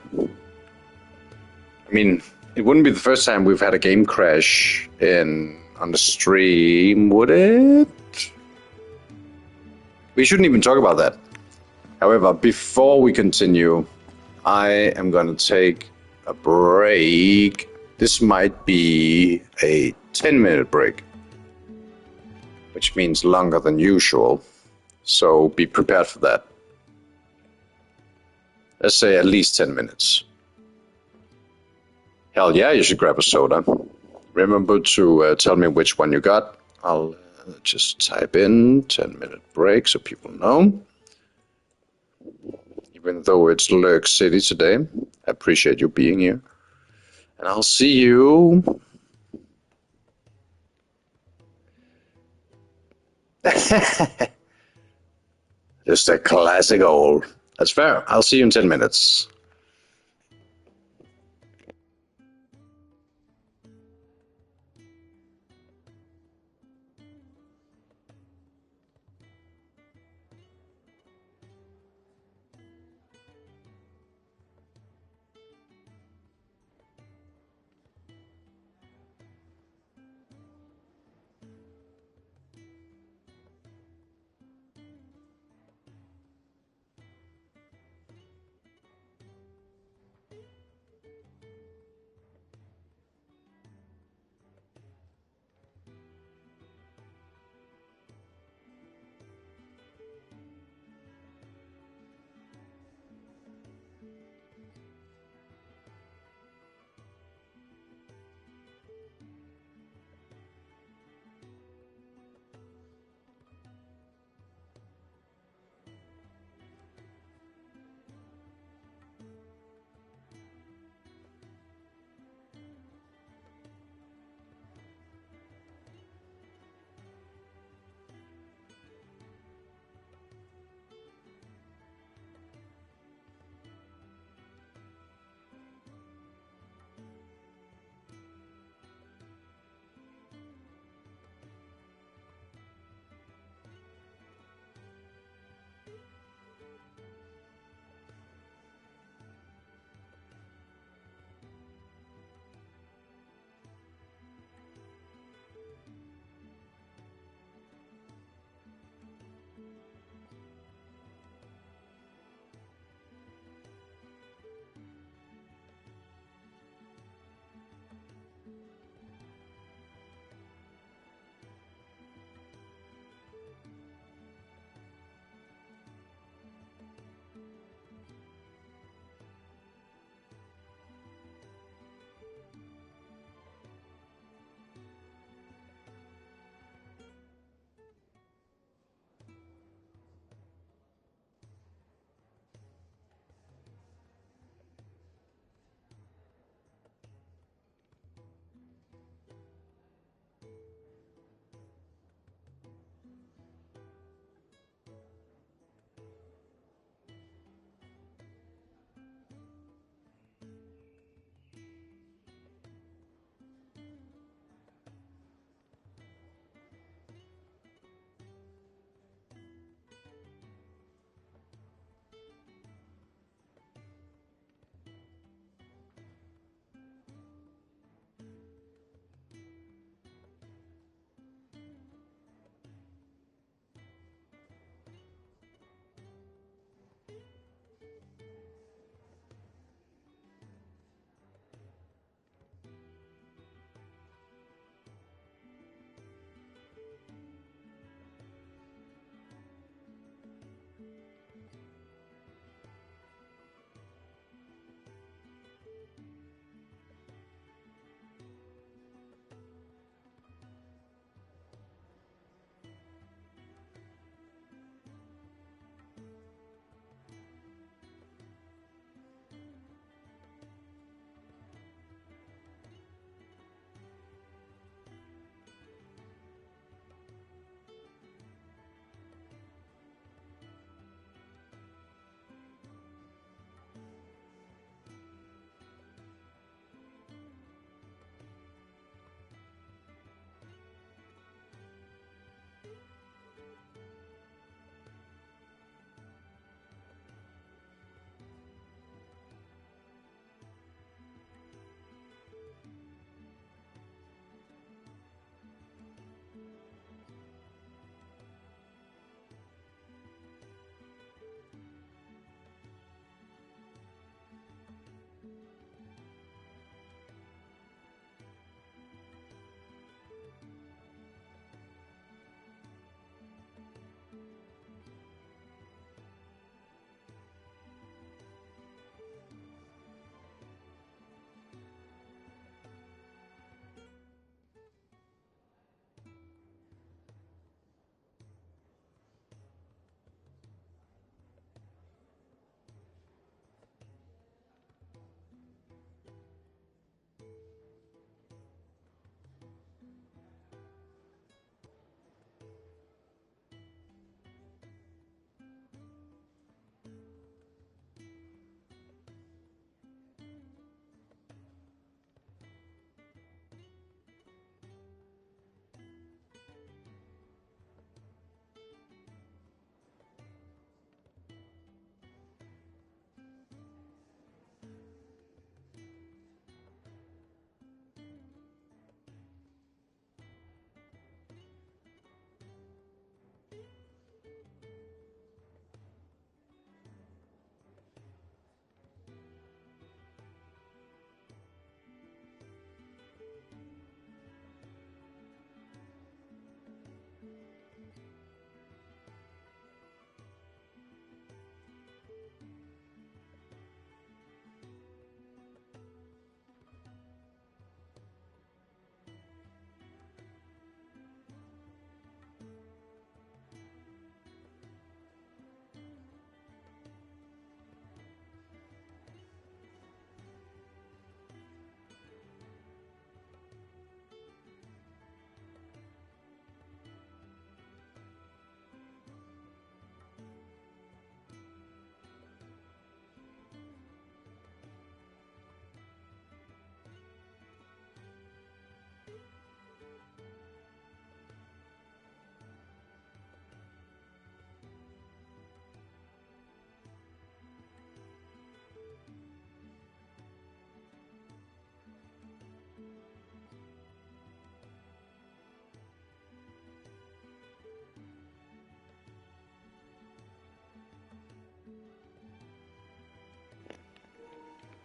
I mean, it wouldn't be the first time we've had a game crash on the stream, would it? We shouldn't even talk about that. However, before we continue, I am going to take a break. This might be a 10-minute break, which means longer than usual. So be prepared for that. Let's say at least 10 minutes. Hell yeah, you should grab a soda. Remember to tell me which one you got. I'll just type in 10-minute break so people know. Even though it's Lurk City today, I appreciate you being here. And I'll see you. Just a classic old. That's fair. I'll see you in 10 minutes.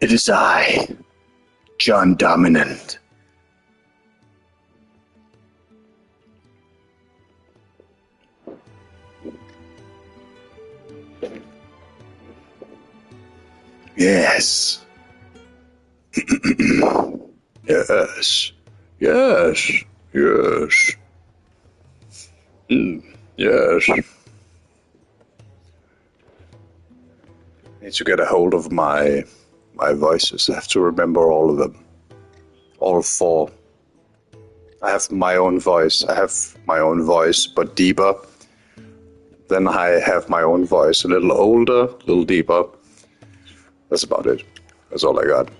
It is I, John Dominant. Yes. Yes. Yes. Yes. Yes. Need to get a hold of my voices. I have to remember all of them. All four. I have my own voice. I have my own voice, but deeper. Then I have my own voice, a little older, a little deeper. That's about it. That's all I got.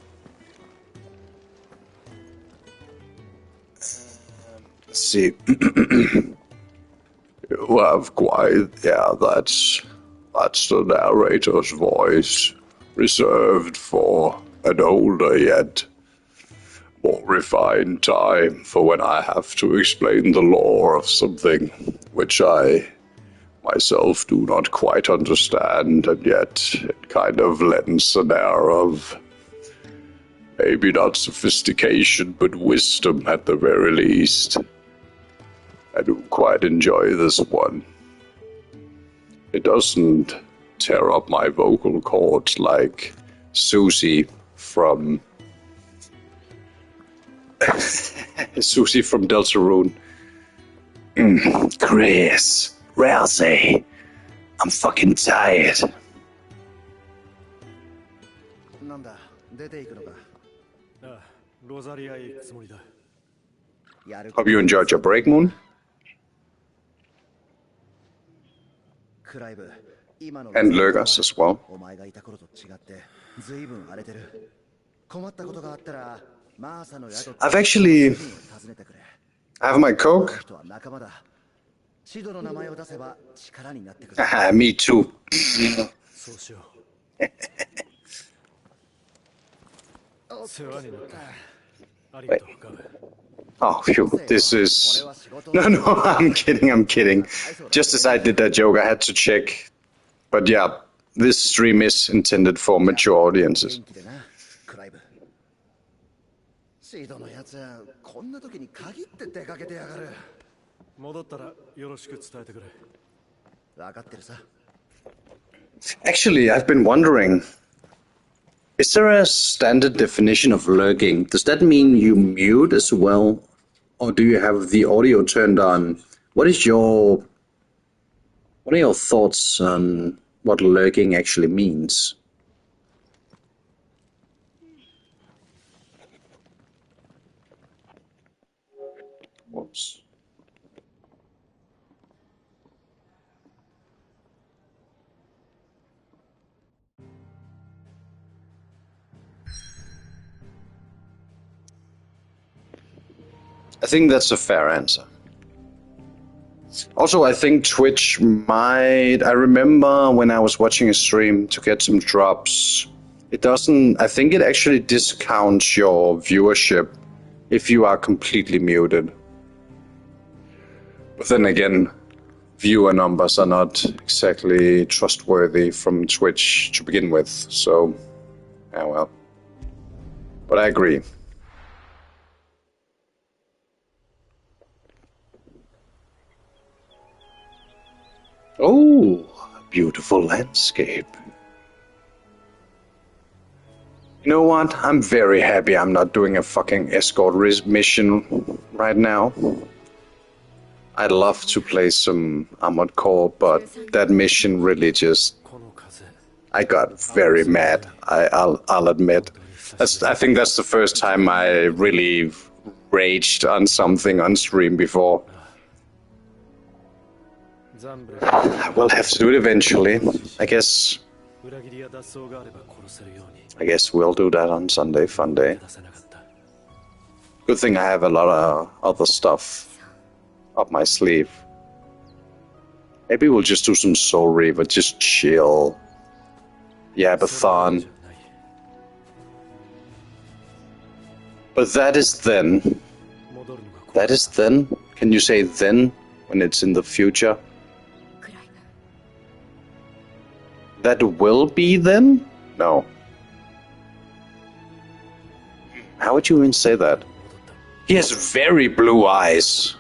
Let's see. You have quite, that's the narrator's voice, reserved for an older yet more refined time, for when I have to explain the lore of something which I myself do not quite understand, and yet it kind of lends an air of maybe not sophistication, but wisdom at the very least. I do quite enjoy this one. It doesn't tear up my vocal cords like Susie from Deltarune. Chris, Rousey, I'm fucking tired. Hope you enjoyed your break, Moon. And Lurgas as well. I have my Coke. Me too. Wait. Oh, phew. This is... No, I'm kidding. Just as I did that joke, I had to check. But yeah, this stream is intended for mature audiences. Actually, I've been wondering, is there a standard definition of lurking? Does that mean you mute as well? Or do you have the audio turned on? What are your thoughts on what lurking actually means? Whoops. I think that's a fair answer. Also, I think Twitch might... I remember when I was watching a stream to get some drops, it doesn't... I think it actually discounts your viewership if you are completely muted. But then again, viewer numbers are not exactly trustworthy from Twitch to begin with, so... yeah, well. But I agree. Oh, beautiful landscape. You know what? I'm very happy I'm not doing a fucking escort mission right now. I'd love to play some Armored Core, but that mission really just... I got very mad, I'll admit. I think that's the first time I really raged on something on stream before. I will have to do it eventually. I guess we'll do that on Sunday Funday. Good thing I have a lot of other stuff up my sleeve. Maybe we'll just do some Soul Reaver, just chill. Yabathon. But that is then. That is then? Can you say then when it's in the future? That will be then? No. How would you even say that? He has very blue eyes.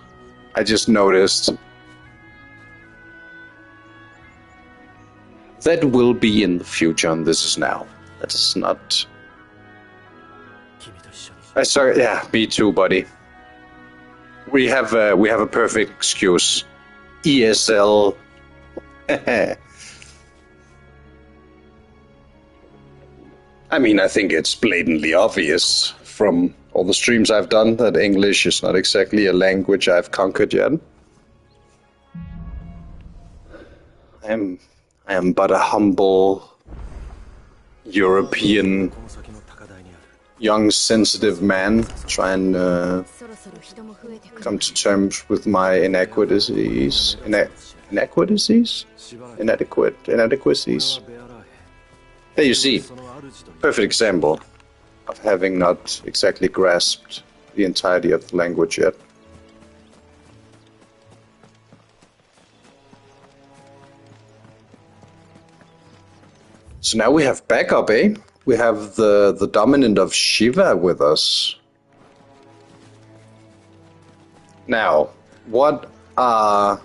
I just noticed. That will be in the future, and this is now. That is not... Sorry, yeah, me too, buddy. We have a perfect excuse. ESL. I mean, I think it's blatantly obvious from all the streams I've done that English is not exactly a language I've conquered yet. I am but a humble European young sensitive man trying to come to terms with my inadequacies. There you see, perfect example of having not exactly grasped the entirety of the language yet. So now we have backup, eh? We have the dominant of Shiva with us. Now, what are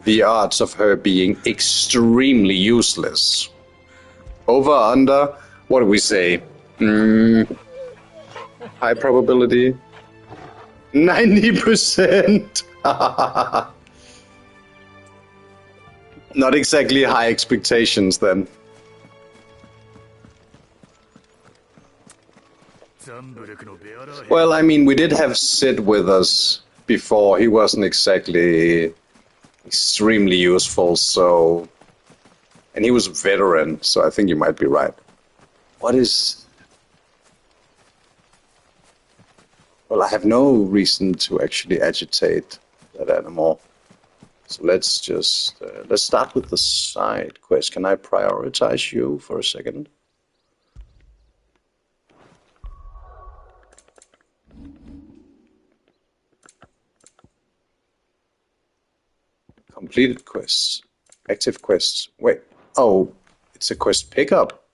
the odds of her being extremely useless? Over, under, what do we say? High probability? 90%! Not exactly high expectations then. Well, I mean, we did have Sid with us before. He wasn't exactly extremely useful, so... And he was a veteran, so I think you might be right. What is... Well, I have no reason to actually agitate that animal. So let's just... let's start with the side quest. Can I prioritize you for a second? Completed quests. Active quests. Wait. Oh, it's a quest pickup.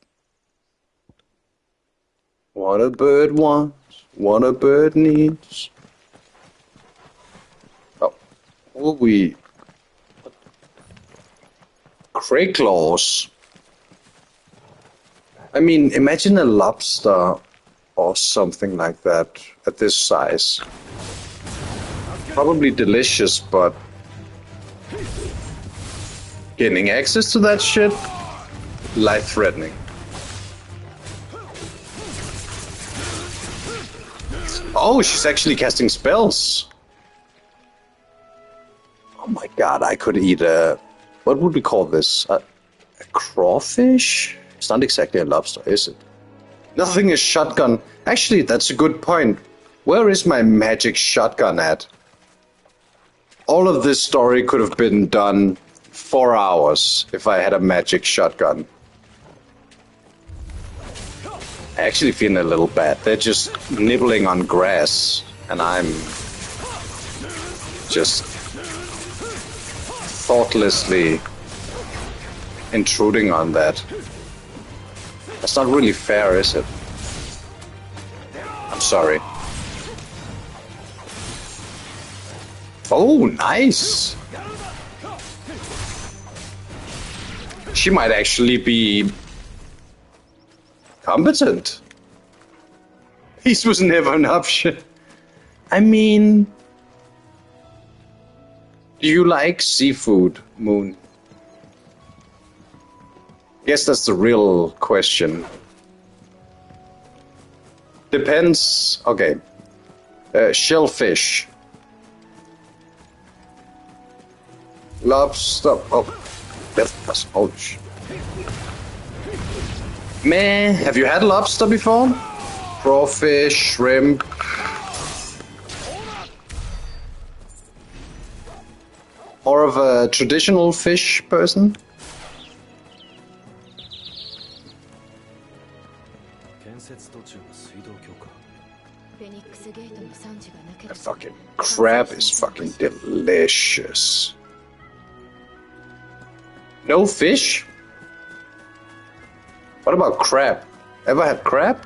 What a bird wants. What a bird needs. Oh. Will we... Crayclaws. I mean, imagine a lobster or something like that at this size. Probably delicious, but... Getting access to that shit? Life-threatening. Oh, she's actually casting spells. Oh my god, I could eat a... What would we call this? A crawfish? It's not exactly a lobster, is it? Nothing is shotgun. Actually, that's a good point. Where is my magic shotgun at? All of this story could have been done 4 hours if I had a magic shotgun. I actually feel a little bad. They're just nibbling on grass, and I'm just thoughtlessly intruding on that. That's not really fair, is it? I'm sorry. Oh, nice! She might actually be competent. Peace was never an option. I mean... Do you like seafood, Moon? I guess that's the real question. Depends... Okay. Shellfish. Lobster... Oh. Ouch. Meh, have you had lobster before? Crawfish, shrimp. More of a traditional fish person? The fucking crab is fucking delicious. No fish? What about crab? Ever had crab?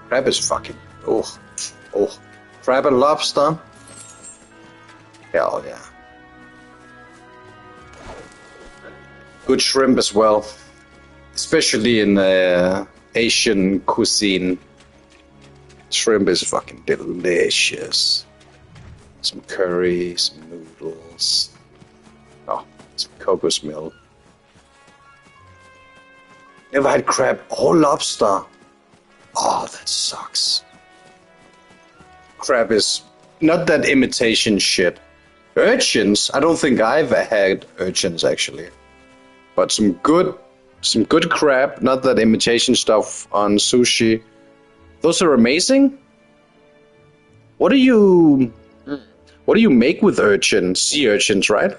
Crab is fucking... Ugh. Oh, crab and lobster. Hell yeah. Good shrimp as well. Especially in Asian cuisine. Shrimp is fucking delicious. Some curry, some noodles. Oh, some cocos milk. Never had crab or lobster. Oh, that sucks. Crab is not that imitation shit. Urchins? I don't think I've had urchins actually. But some good crab, not that imitation stuff on sushi. Those are amazing. What do you make with urchins? Sea urchins, right?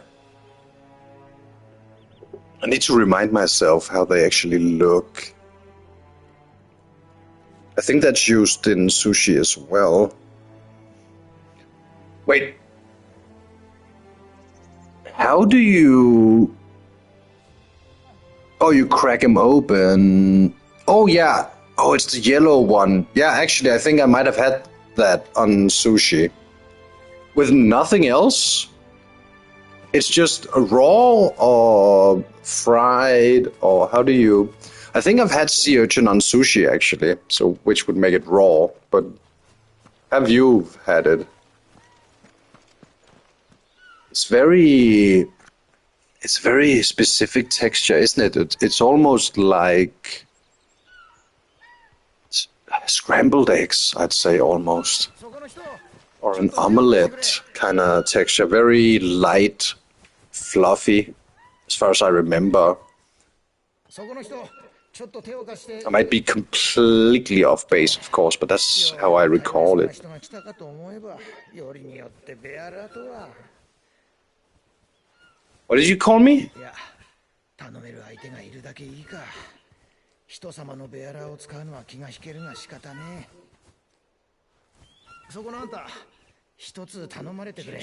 I need to remind myself how they actually look. I think that's used in sushi as well. Wait. How do you... Oh, you crack them open. Oh, yeah. Oh, it's the yellow one. Yeah, actually, I think I might have had that on sushi. With nothing else? It's just raw or fried, or how do you... I think I've had sea urchin on sushi, actually, so which would make it raw, but have you had it? It's very specific texture, isn't it? It's almost like scrambled eggs, I'd say, almost. Or an omelette kind of texture. Very light, fluffy, as far as I remember. I might be completely off base, of course, but that's how I recall it. What did you call me? 人様のベアラーを使うのは気が引けるが仕方ねえ。そこのあんた、一つ頼まれてくれ。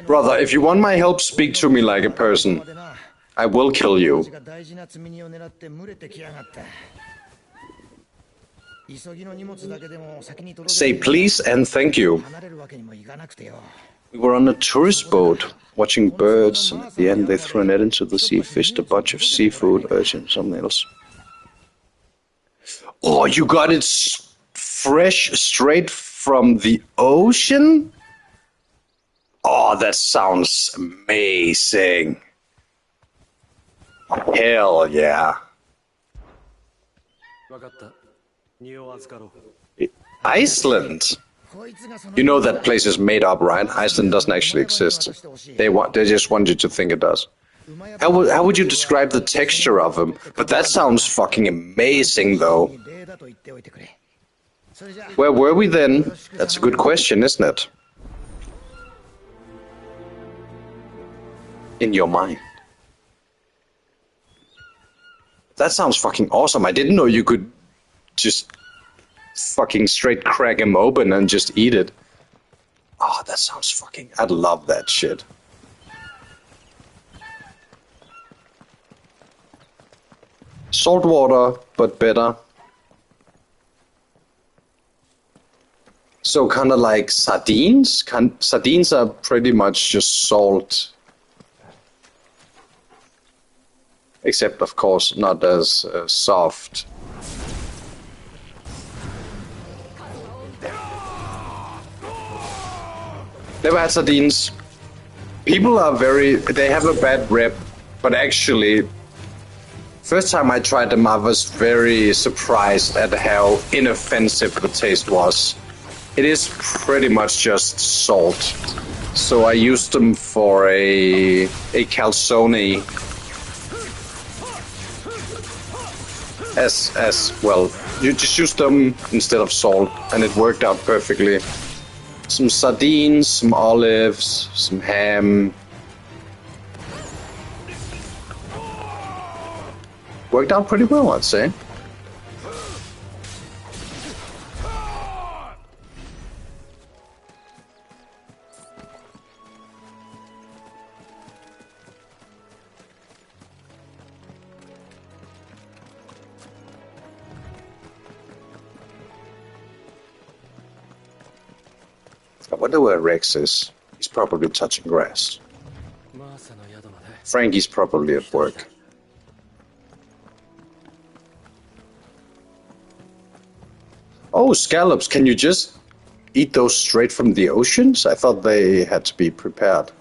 Brother, if you want my help, speak to me like a person. I will kill you. Say please and thank you. We were on a tourist boat, watching birds, and at the end they threw a net into the sea, fished a bunch of seafood, urchins, something else. Oh, you got it fresh, straight from the ocean? Oh, that sounds amazing. Hell yeah. Iceland. You know that place is made up, right? Iceland doesn't actually exist. They just want you to think it does. How would you describe the texture of them? But that sounds fucking amazing, though. Where were we then? That's a good question, isn't it? In your mind. That sounds fucking awesome. I didn't know you could just fucking straight crack him open and just eat it. Oh, that sounds fucking... I'd love that shit. Salt water, but better. So kind of like sardines? Sardines are pretty much just salt. Except, of course, not as soft. Never had sardines. People are they have a bad rep, but actually, first time I tried them, I was very surprised at how inoffensive the taste was. It is pretty much just salt. So I used them for a calzone. As well, you just use them instead of salt, and it worked out perfectly. Some sardines, some olives, some ham. Worked out pretty well, I'd say. I wonder where Rex is. He's probably touching grass. マーサの宿まで Frankie's probably at work. Oh, scallops. Can you just eat those straight from the oceans? I thought they had to be prepared.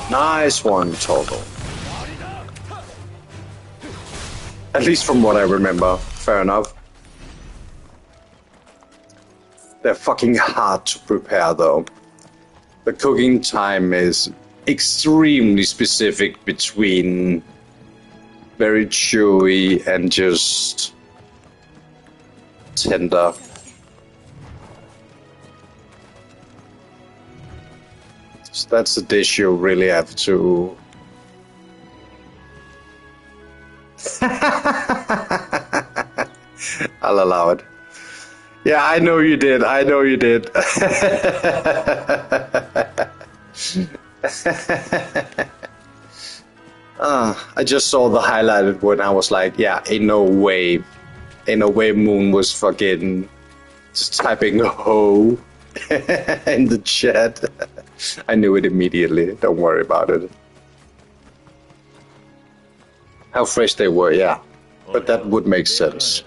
Nice one, Torgal. At least from what I remember. Fair enough. They're fucking hard to prepare, though. The cooking time is extremely specific between very chewy and just tender. So that's a dish you really have to... I'll allow it. Yeah, I know you did. I know you did. I just saw the highlighted one. I was like, yeah, ain't no way Moon was fucking just typing ho in the chat. I knew it immediately. Don't worry about it. How fresh they were, yeah. But that would make sense.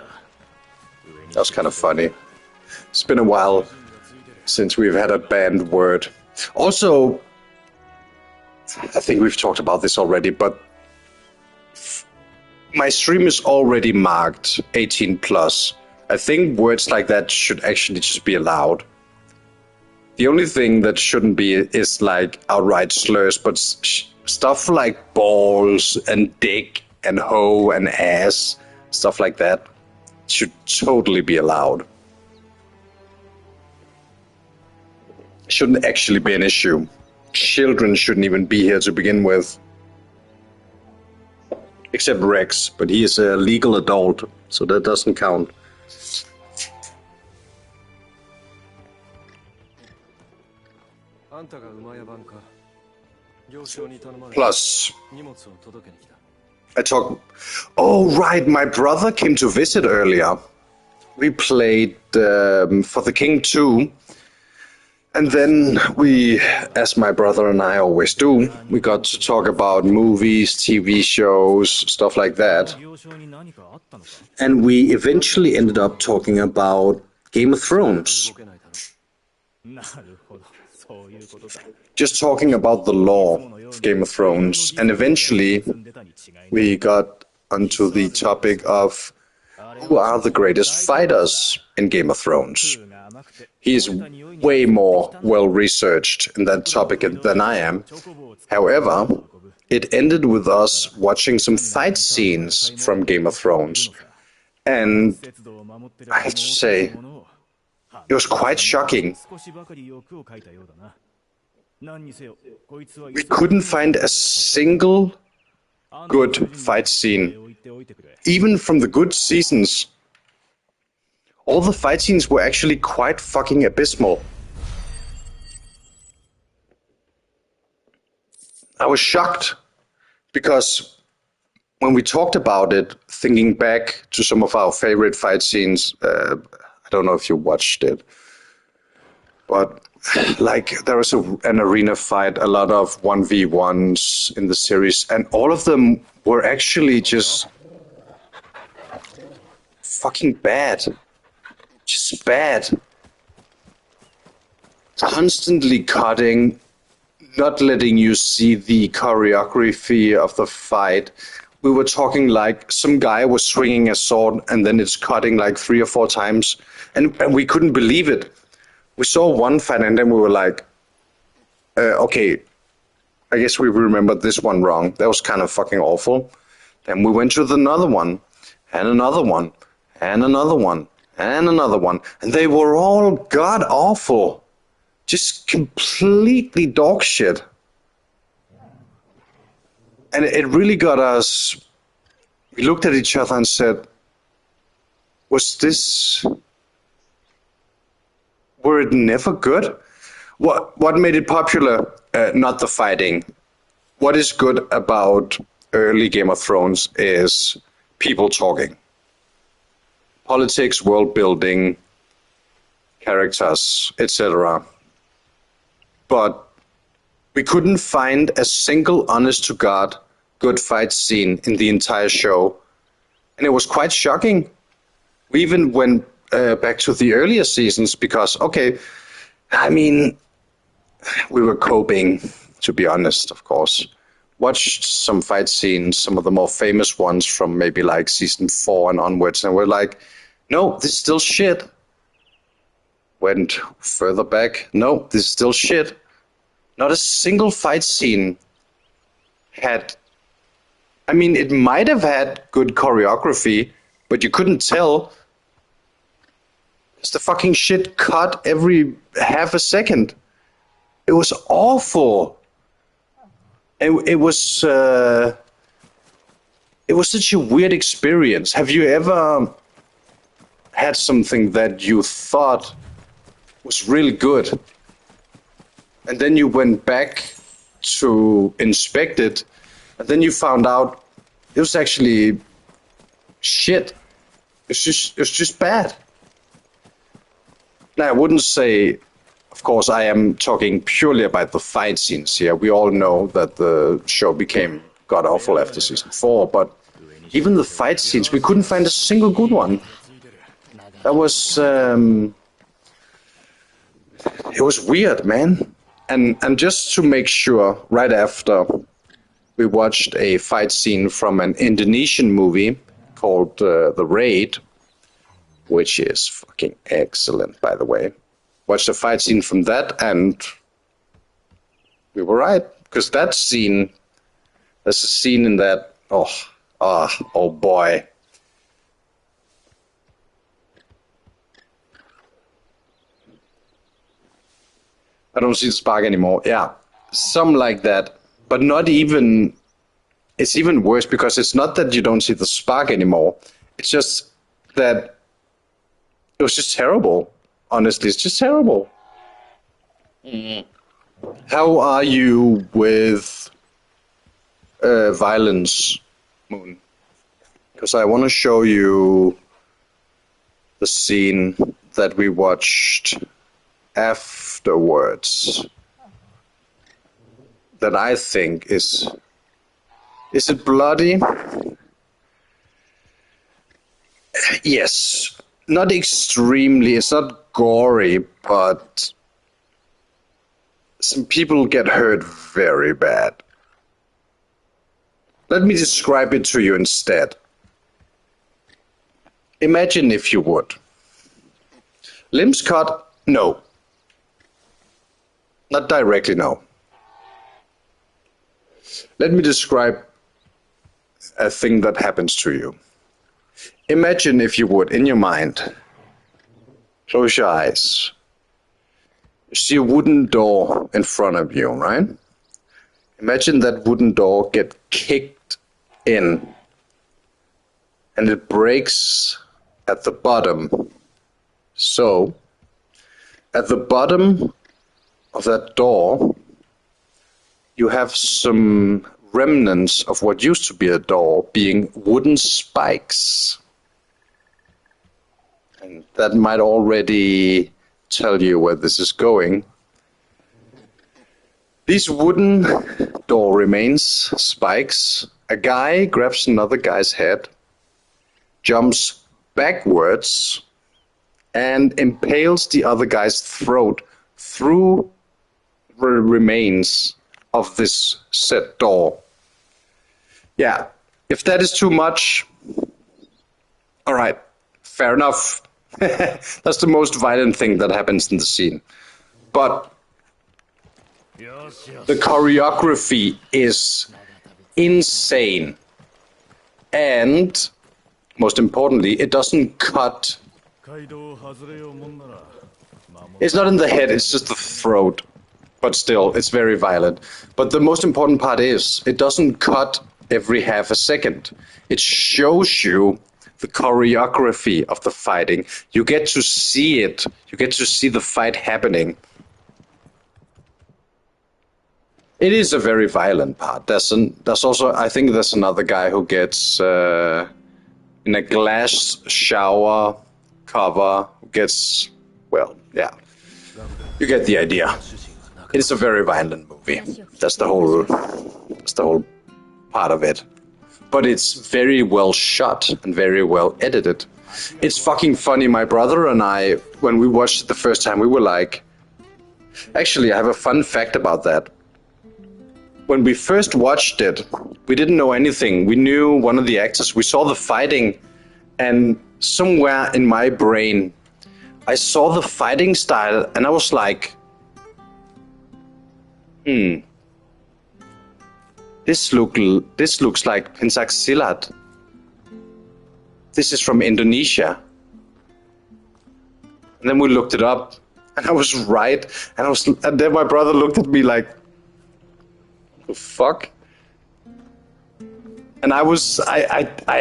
That was kind of funny. It's been a while since we've had a banned word. Also, I think we've talked about this already, but my stream is already marked 18 plus. I think words like that should actually just be allowed. The only thing that shouldn't be is like outright slurs, but stuff like balls and dick and hoe and ass, stuff like that, should totally be allowed. Shouldn't actually be an issue. Children shouldn't even be here to begin with. Except Rex, but he is a legal adult, so that doesn't count. Plus, I talk. Oh, right, my brother came to visit earlier. We played For the King 2. And then we, as my brother and I always do, we got to talk about movies, TV shows, stuff like that. And we eventually ended up talking about Game of Thrones. Just talking about the lore of Game of Thrones. And eventually we got onto the topic of who are the greatest fighters in Game of Thrones. He is way more well-researched in that topic than I am. However, it ended with us watching some fight scenes from Game of Thrones. And I have to say, it was quite shocking. We couldn't find a single good fight scene, even from the good seasons. All the fight scenes were actually quite fucking abysmal. I was shocked because when we talked about it, thinking back to some of our favorite fight scenes, I don't know if you watched it, but like there was an arena fight, a lot of 1v1s in the series, and all of them were actually just fucking bad. Just bad. Constantly cutting, not letting you see the choreography of the fight. We were talking like some guy was swinging a sword and then it's cutting like 3 or 4 times. And we couldn't believe it. We saw one fight and then we were like, okay, I guess we remembered this one wrong. That was kind of fucking awful. Then we went to another one, and another one, and another one. And another one. And they were all god-awful. Just completely dog shit. And it really got us... We looked at each other and said, was this... Were it never good? What made it popular? Not the fighting. What is good about early Game of Thrones is people talking. Politics, world building, characters, etc. But we couldn't find a single honest-to-God good fight scene in the entire show. And it was quite shocking. We even went back to the earlier seasons because, okay, I mean, we were coping, to be honest, of course. Watched some fight scenes, some of the more famous ones from maybe like season 4 and onwards, and we're like, no, this is still shit. Went further back, no, this is still shit. Not a single fight scene had... I mean, it might have had good choreography, but you couldn't tell. Because the fucking shit cut every half a second. It was awful. It was such a weird experience. Have you ever had something that you thought was really good, and then you went back to inspect it, and then you found out it was actually shit? It's just bad. Now, I wouldn't say, of course, I am talking purely about the fight scenes here. We all know that the show became god-awful after season 4, but even the fight scenes, we couldn't find a single good one. That was... it was weird, man. And just to make sure, right after, we watched a fight scene from an Indonesian movie called The Raid, which is fucking excellent, by the way. Watched a fight scene from that, and we were right. Because that scene, there's a scene in that, oh boy. I don't see the spark anymore. Yeah, some like that. But not even, it's even worse because it's not that you don't see the spark anymore. It's just that it was just terrible. Honestly, it's just terrible. How are you with violence, Moon? Because I want to show you the scene that we watched afterwards. That I think is it bloody? Yes. Not extremely, it's not gory, but some people get hurt very bad. Let me describe it to you instead. Imagine if you would. Limbs cut? No. Not directly, no. Let me describe a thing that happens to you. Imagine, if you would, in your mind, close your eyes. You see a wooden door in front of you, right? Imagine that wooden door get kicked in, and it breaks at the bottom. So, at the bottom of that door, you have some remnants of what used to be a door, being wooden spikes. And that might already tell you where this is going. These wooden door remains, spikes. A guy grabs another guy's head, jumps backwards, and impales the other guy's throat through the remains of this set door. Yeah, if that is too much, all right, fair enough. That's the most violent thing that happens in the scene. But the choreography is insane. And, most importantly, it doesn't cut. It's not in the head, it's just the throat. But still, it's very violent. But the most important part is, it doesn't cut every half a second. It shows you the choreography of the fighting. You get to see it. You get to see the fight happening. It is a very violent part. There's also, I think there's another guy who gets in a glass shower cover, gets, well, yeah. You get the idea. It's a very violent movie. That's the whole part of it. But it's very well shot and very well edited. It's fucking funny. My brother and I, when we watched it the first time, we were like... Actually, I have a fun fact about that. When we first watched it, we didn't know anything. We knew one of the actors. We saw the fighting, and somewhere in my brain, I saw the fighting style, and I was like, this looks like Pencak Silat. This is from Indonesia. And then we looked it up, and I was right. And then my brother looked at me like, the fuck? And I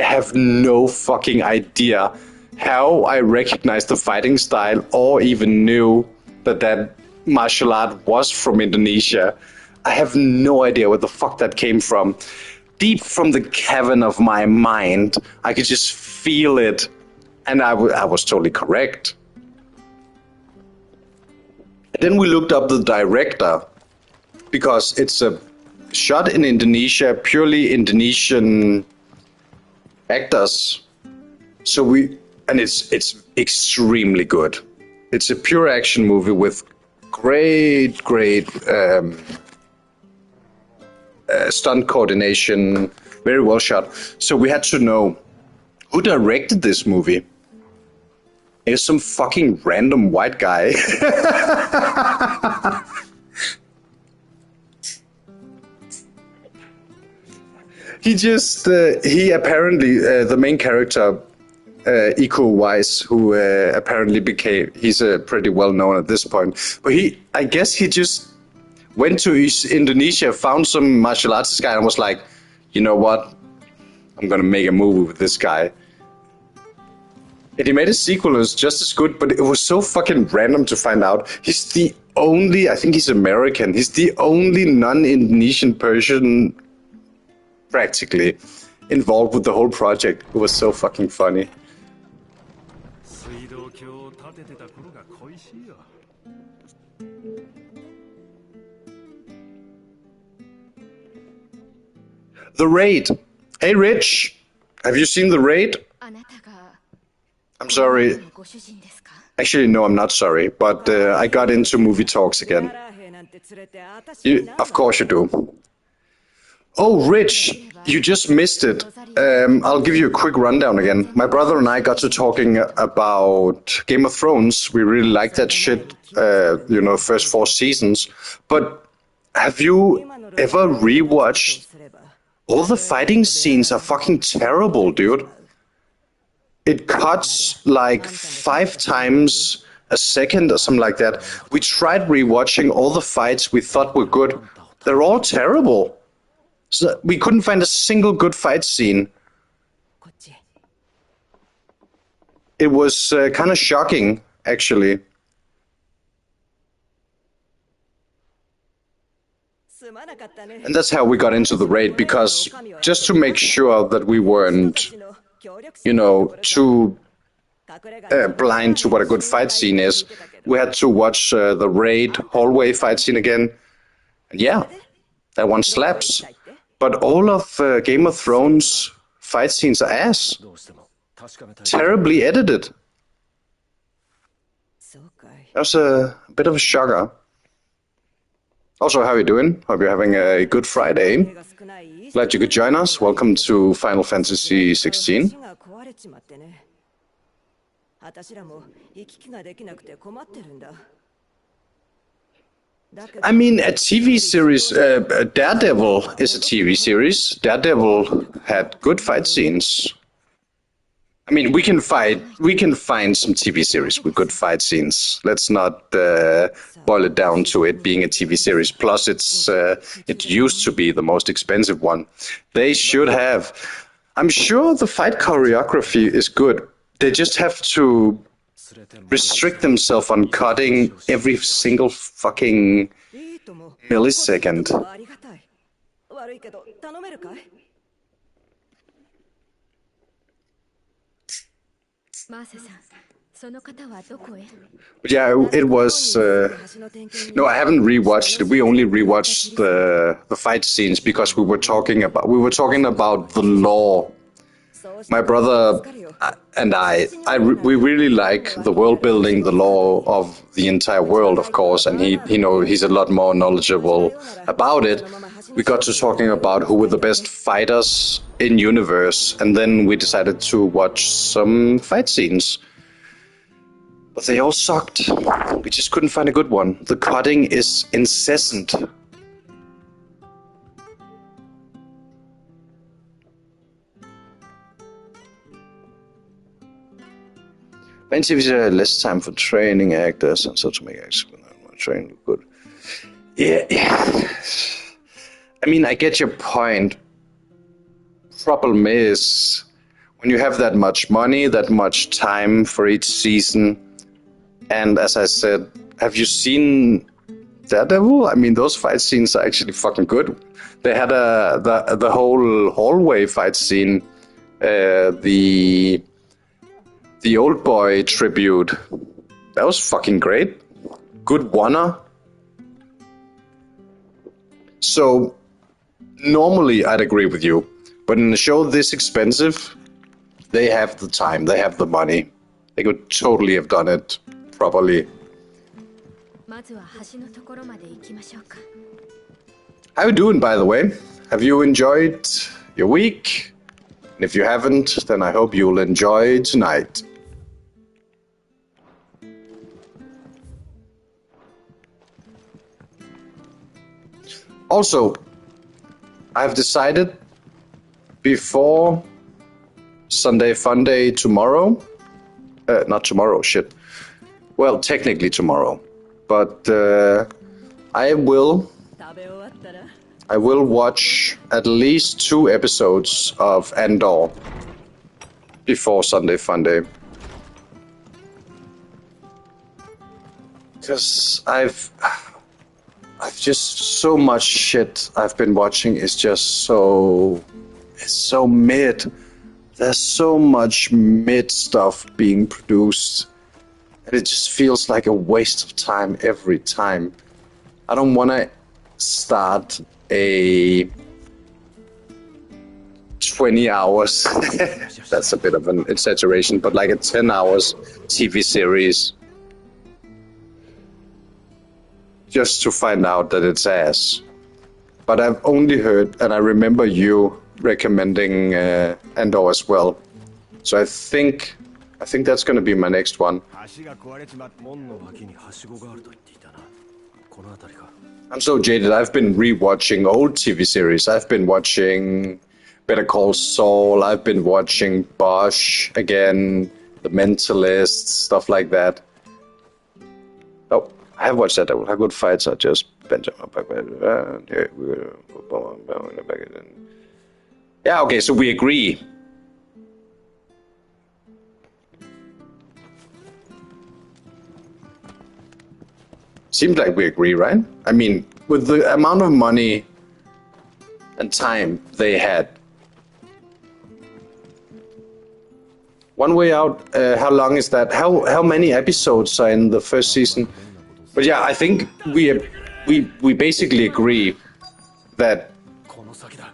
have no fucking idea how I recognized the fighting style or even knew that martial art was from Indonesia. I have no idea where the fuck that came from. Deep from the cavern of my mind, I could just feel it. And I was totally correct. And then we looked up the director, because it's a shot in Indonesia, purely Indonesian actors. And it's extremely good. It's a pure action movie with great stunt coordination, very well shot. So we had to know who directed this movie. It's some fucking random white guy. He apparently, the main character, Iko Uwais, who apparently he's pretty well known at this point. But I guess he just went to Indonesia, found some martial arts guy, and was like, you know what? I'm gonna make a movie with this guy. And he made a sequel that was just as good, but it was so fucking random to find out. He's the only, I think he's American, he's the only non-Indonesian person practically involved with the whole project. It was so fucking funny. The Raid. Hey Rich, have you seen The Raid? I'm sorry. Actually, no, I'm not sorry, but I got into movie talks again. Of course you do. Oh, Rich, you just missed it. I'll give you a quick rundown again. My brother and I got to talking about Game of Thrones. We really liked that shit, first 4 seasons. But have you ever rewatched? All the fighting scenes are fucking terrible, dude. It cuts like 5 times a second or something like that. We tried rewatching all the fights we thought were good. They're all terrible. So we couldn't find a single good fight scene. It was kind of shocking, actually. And that's how we got into The Raid, because just to make sure that we weren't, too blind to what a good fight scene is, we had to watch The Raid hallway fight scene again. And yeah, that one slaps. But all of Game of Thrones fight scenes are ass. Terribly edited. That was a bit of a shocker. Also, how are you doing? Hope you're having a good Friday. Glad you could join us. Welcome to Final Fantasy 16. I mean, a TV series, Daredevil is a TV series. Daredevil had good fight scenes. I mean, we can find some TV series with good fight scenes. Let's not boil it down to it being a TV series. Plus, it used to be the most expensive one. They should have. I'm sure the fight choreography is good. They just have to restrict themselves on cutting every single fucking millisecond. ありがたい。悪いけど頼めるかい？マーセさん、その方はどこへ？ But yeah, it was. No, I haven't rewatched it. We only rewatched the fight scenes because we were talking about the law. My brother and we really like the world building, the law of the entire world, of course, and he's a lot more knowledgeable about it. We got to talking about who were the best fighters in universe, and then we decided to watch some fight scenes. But they all sucked. We just couldn't find a good one. The cutting is incessant. When TV less time for training actors and so to make actors training look good. Yeah. I mean, I get your point. Problem is, when you have that much money, that much time for each season, and as I said, have you seen Daredevil? I mean, those fight scenes are actually fucking good. They had the whole hallway fight scene, the Old Boy tribute. That was fucking great. Good one-er. So, normally I'd agree with you, but in a show this expensive, they have the time, they have the money. They could totally have done it properly. How you doing, by the way? Have you enjoyed your week? And if you haven't, then I hope you'll enjoy tonight. Also, I've decided before Sunday Funday tomorrow, not tomorrow, shit. Well, technically tomorrow, but I will watch at least 2 episodes of Andor before Sunday Funday. Because I've just so much shit I've been watching is just it's so mid. There's so much mid stuff being produced, and it just feels like a waste of time every time. I don't want to start a 20 hours, that's a bit of an exaggeration, but like a 10 hours TV series just to find out that it's ass. But I've only heard, and I remember you recommending Andor as well. So I think that's going to be my next one. I'm so jaded. I've been rewatching old TV series. I've been watching Better Call Saul. I've been watching Bosch again, The Mentalist, stuff like that. Oh, I have watched that. How Good Fights Are Just Benjamin. Yeah, okay, so we agree. Seems like we agree, right? I mean, with the amount of money and time they had. One Way Out, how long is that? How many episodes are in the first season? But yeah, I think we basically agree that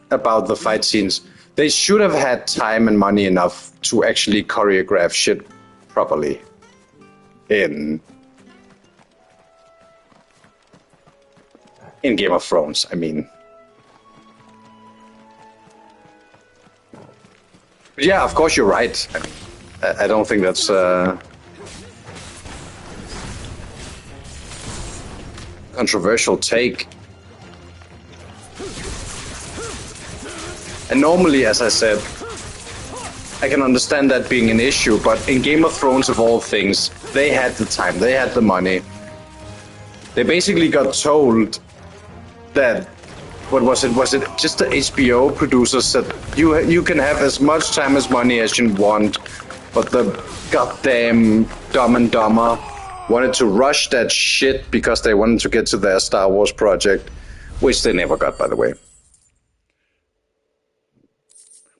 about the fight scenes. They should have had time and money enough to actually choreograph shit properly in Game of Thrones, I mean. But yeah, of course you're right. I mean, I don't think that's controversial take. And normally, as I said, I can understand that being an issue, but in Game of Thrones, of all things, they had the time, they had the money. They basically got told that, what was it? Was it just the HBO producers said, you can have as much time as money as you want, but the goddamn Dumb and Dumber wanted to rush that shit because they wanted to get to their Star Wars project, which they never got, by the way.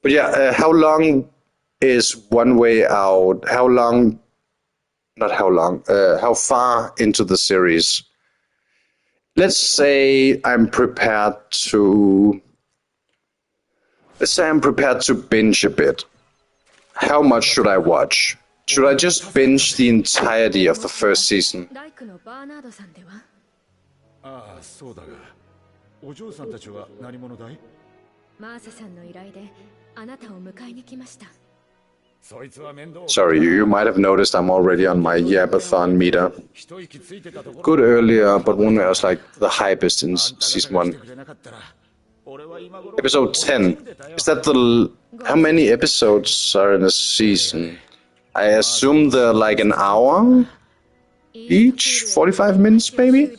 But yeah, how long is One Way Out? How far into the series? Let's say I'm prepared to binge a bit. How much should I watch? Should I just binge the entirety of the first season? ライクのバーナードさんでは？ああ、そうだが、お嬢さんたちは何者だい？マーサさんの依頼であなたを迎えに来ました。そいつは面倒。Sorry, you might have noticed I'm already on my Yabathon meter. 一息ついてたところ。 Good earlier, but when I was like the hypest in season 1. Episode 10. Is that the... How many episodes are in a season? I assume they're like an hour each? 45 minutes, maybe?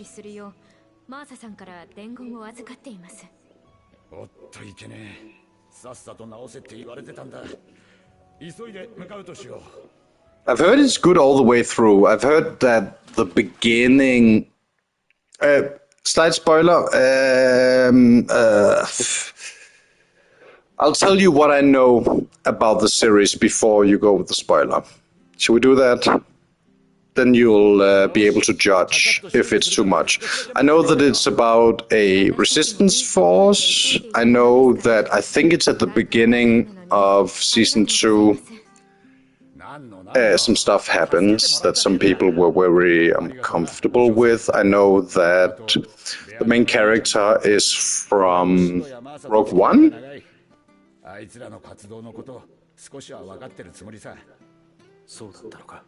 マーサさんから伝言を預かっています。おっといけねえ。さっさと直せって言われてたんだ。急いで向かうとしよう。I've heard it's good all the way through. I've heard that the beginning... slight spoiler. I'll tell you what I know about the series before you go with the spoiler. Shall we do that? Then you'll be able to judge if it's too much. I know that it's about a resistance force. I know that I think it's at the beginning of season 2. Some stuff happens that some people were very uncomfortable with. I know that the main character is from Rogue One. あいつらの活動のこと少しは分かってるつもりさ。そうだったのか。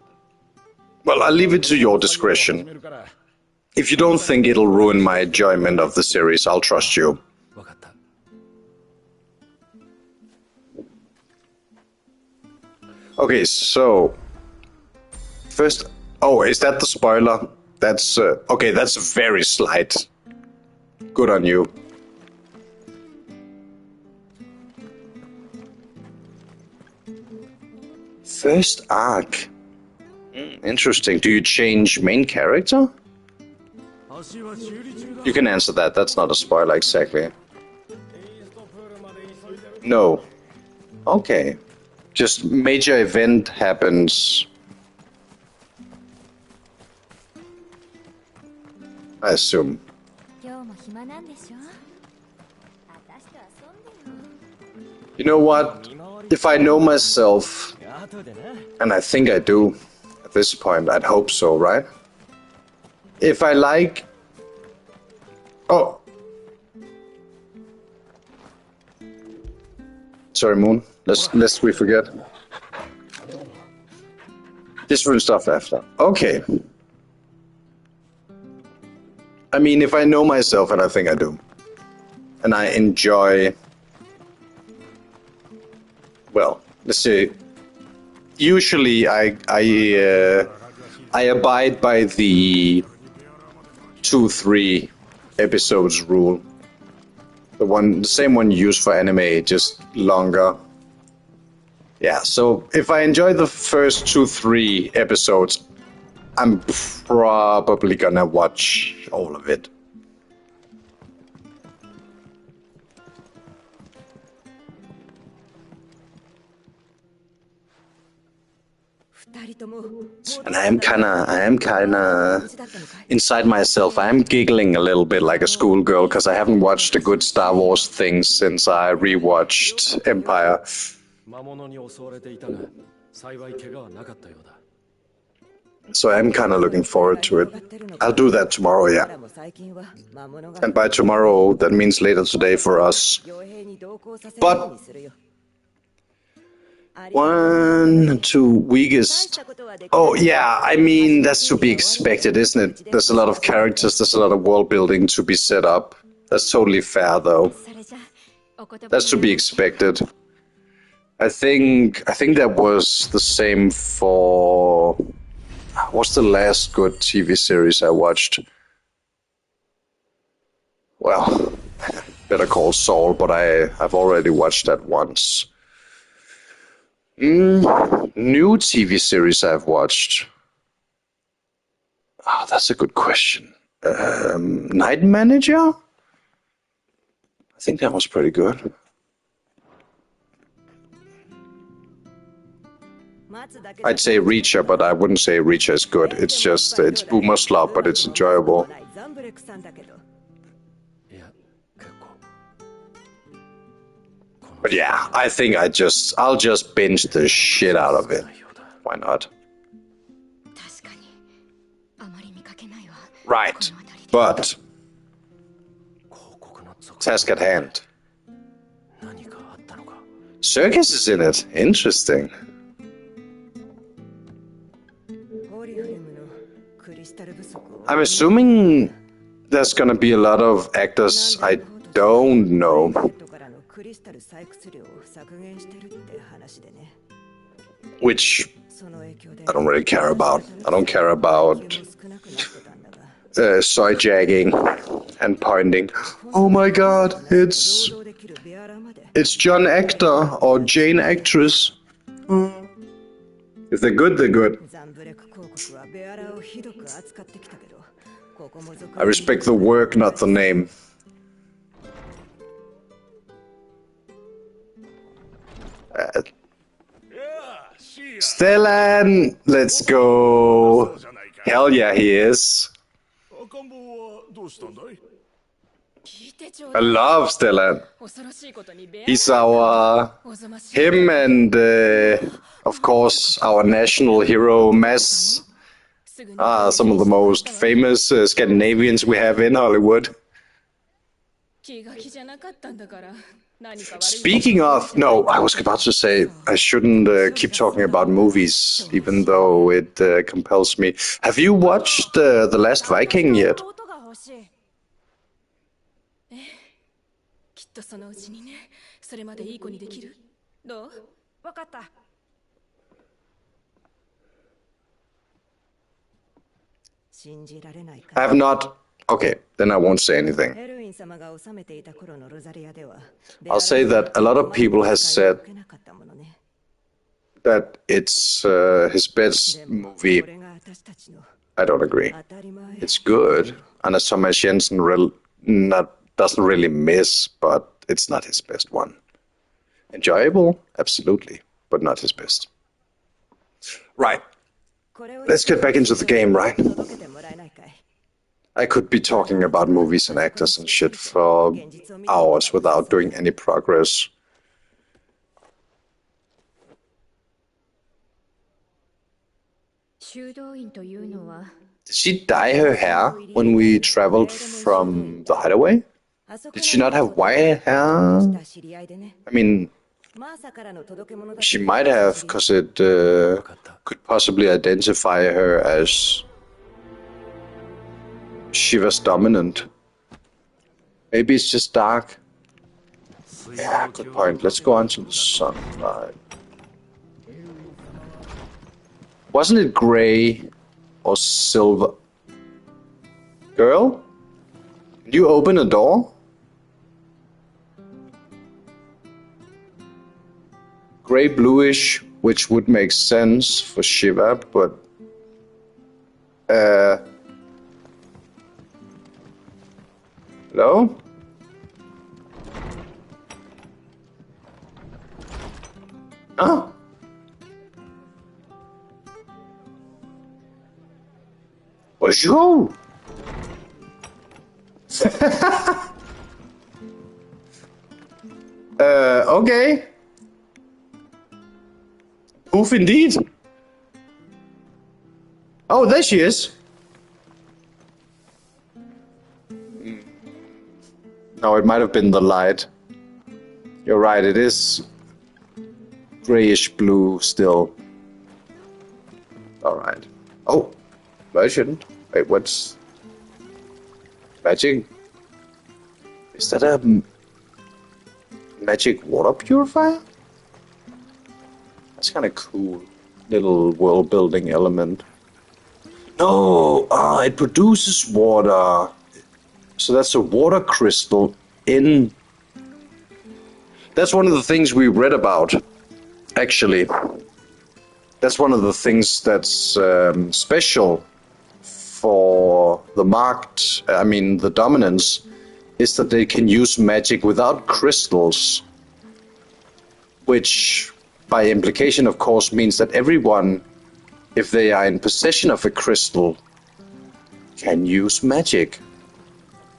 Well, I'll leave it to your discretion. If you don't think it'll ruin my enjoyment of the series, I'll trust you. わかった。 Okay, so first, oh, is that the spoiler? That's okay. That's very slight. Good on you. First arc. Interesting. Do you change main character? You can answer that. That's not a spoiler exactly. No. Okay. Just major event happens. I assume. 今日も暇なんでしょ？私と遊んでよ。 You know what? If I know myself, and I think I do at this point, I'd hope so, right? If I like... Oh. Sorry, Moon. Lest we forget. Different stuff after. Okay. I mean, if I know myself, and I think I do, and I enjoy... Well, let's see. Usually, I abide by the 2-3 episodes rule. The same one you use for anime, just longer. Yeah. So if I enjoy the first 2-3 episodes, I'm probably gonna watch all of it. And I am kinda inside myself. I am giggling a little bit like a schoolgirl because I haven't watched a good Star Wars thing since I rewatched Empire. 魔物に襲われていたが、幸い怪我はなかったようだ。 So I'm kind of looking forward to it. I'll do that tomorrow, yeah. And by tomorrow, that means later today for us. But 1, 2 weakest. Oh yeah, I mean that's to be expected, isn't it? There's a lot of characters, there's a lot of world building to be set up. That's totally fair, though. That's to be expected. I think that was the same for... What's the last good TV series I watched? Well, Better Call Saul, but I've already watched that once. New TV series I've watched. Oh, that's a good question. Night Manager? I think that was pretty good. I'd say Reacher, but I wouldn't say Reacher is good. It's just, it's boomer slop, but it's enjoyable. いや、結構。 But yeah, I think I'll just binge the shit out of it. Why not? 確かにあまり見かけないわ。 Right, but 広告の続 task at hand. 何かあったのか。 Circus is in it. Interesting. ホリフレムのクリスタル不足を I'm assuming there's gonna be a lot of actors I don't know. ペットからのクリスタル採掘量を削減してるって話でね。 Which その影響で I don't really care about. I don't care about 少なくなってたんだが soy jagging and pointing. Oh my god, 労働できるベアラまで it's John Actor or Jane Actress. If they're good, they're good. ザンブレク広告はベアラをひどく扱ってきたけど、ここも属 I respect the work, not the name. Stellan, let's go. Hell yeah, he is. 赤ん坊はどうしたんだい？聞いてちょう I だい。 love Stellan. 恐ろしいことにベア He's our おぞましい him and of course our national hero Mads すぐに are some of the most famous Scandinavians we have in Hollywood. 気が気じゃなかったんだから何か悪い Speaking of, no, I was about to say I shouldn't keep talking about movies, even though it compels me. Have you watched The Last Viking yet? 弟が欲しい。ええ、きっとそのうちにね、それまでいい子にできる。どう？わかった。信じられないか I have not. Okay, then I won't say anything. エルウィン様が治めていた頃のロザリアでは I'll say that a lot of people has said 受けなかったものね。 that it's his best でも movie. これが私たちの I don't agree. 当たり前。 It's good. Anders Thomas Jensen doesn't really miss, but it's not his best one. Enjoyable, absolutely, but not his best. Right. これを Let's get back into the game, right? 届けてもらえないかい？ I could be talking about movies and actors and shit for hours without doing any progress. 修道院というのは Did she dye her hair when we traveled from the hideaway? あそこ Did she not have white hair? した知り合いでね。 I mean, マーサからの届け物だ。 she might have, because it could possibly identify her as Shiva's dominant. Maybe it's just dark. Yeah, good point. Let's go on to the sunlight. Wasn't it gray or silver? Girl? Can you open a door? Gray bluish, which would make sense for Shiva, but hello? Ah. Where'd you go? Okay. Poof indeed. Oh, there she is. No, it might have been the light. You're right, it is grayish blue still. Alright. Oh, no, I shouldn't. Wait, what's... Magic? Is that a magic water purifier? That's kind of cool. Little world building element. No, it produces water. So that's a water crystal in... That's one of the things we read about, actually. That's one of the things that's special for the the dominants, is that they can use magic without crystals. Which, by implication, of course, means that everyone, if they are in possession of a crystal, can use magic.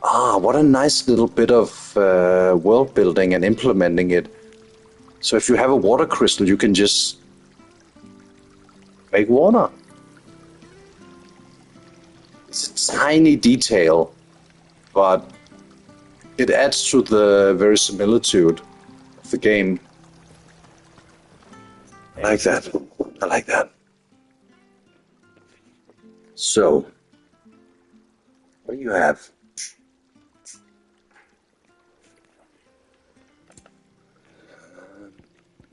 Ah, what a nice little bit of world building and implementing it. So if you have a water crystal, you can just make water. It's a tiny detail, but it adds to the verisimilitude of the game. I like that. I like that. So, what do you have?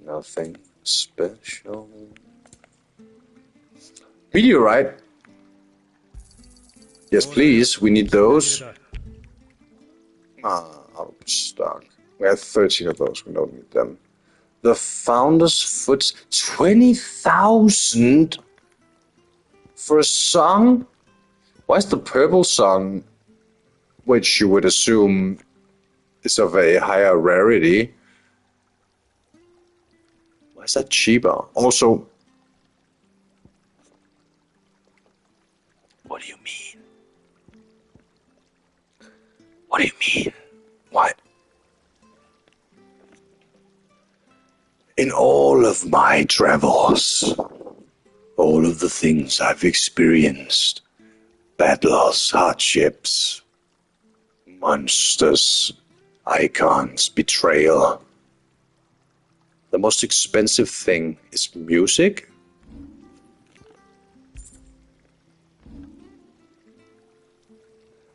Nothing special. Meteorite. Yes, please. We need those. Out of stock. We have 13 of those. We don't need them. The Founder's Foot. 20,000 for a song? Why is the purple song, which you would assume is of a higher rarity, why is that cheaper? Also, what do you mean? What do you mean? Why? In all of my travels, all of the things I've experienced, battles, hardships, monsters, icons, betrayal, the most expensive thing is music?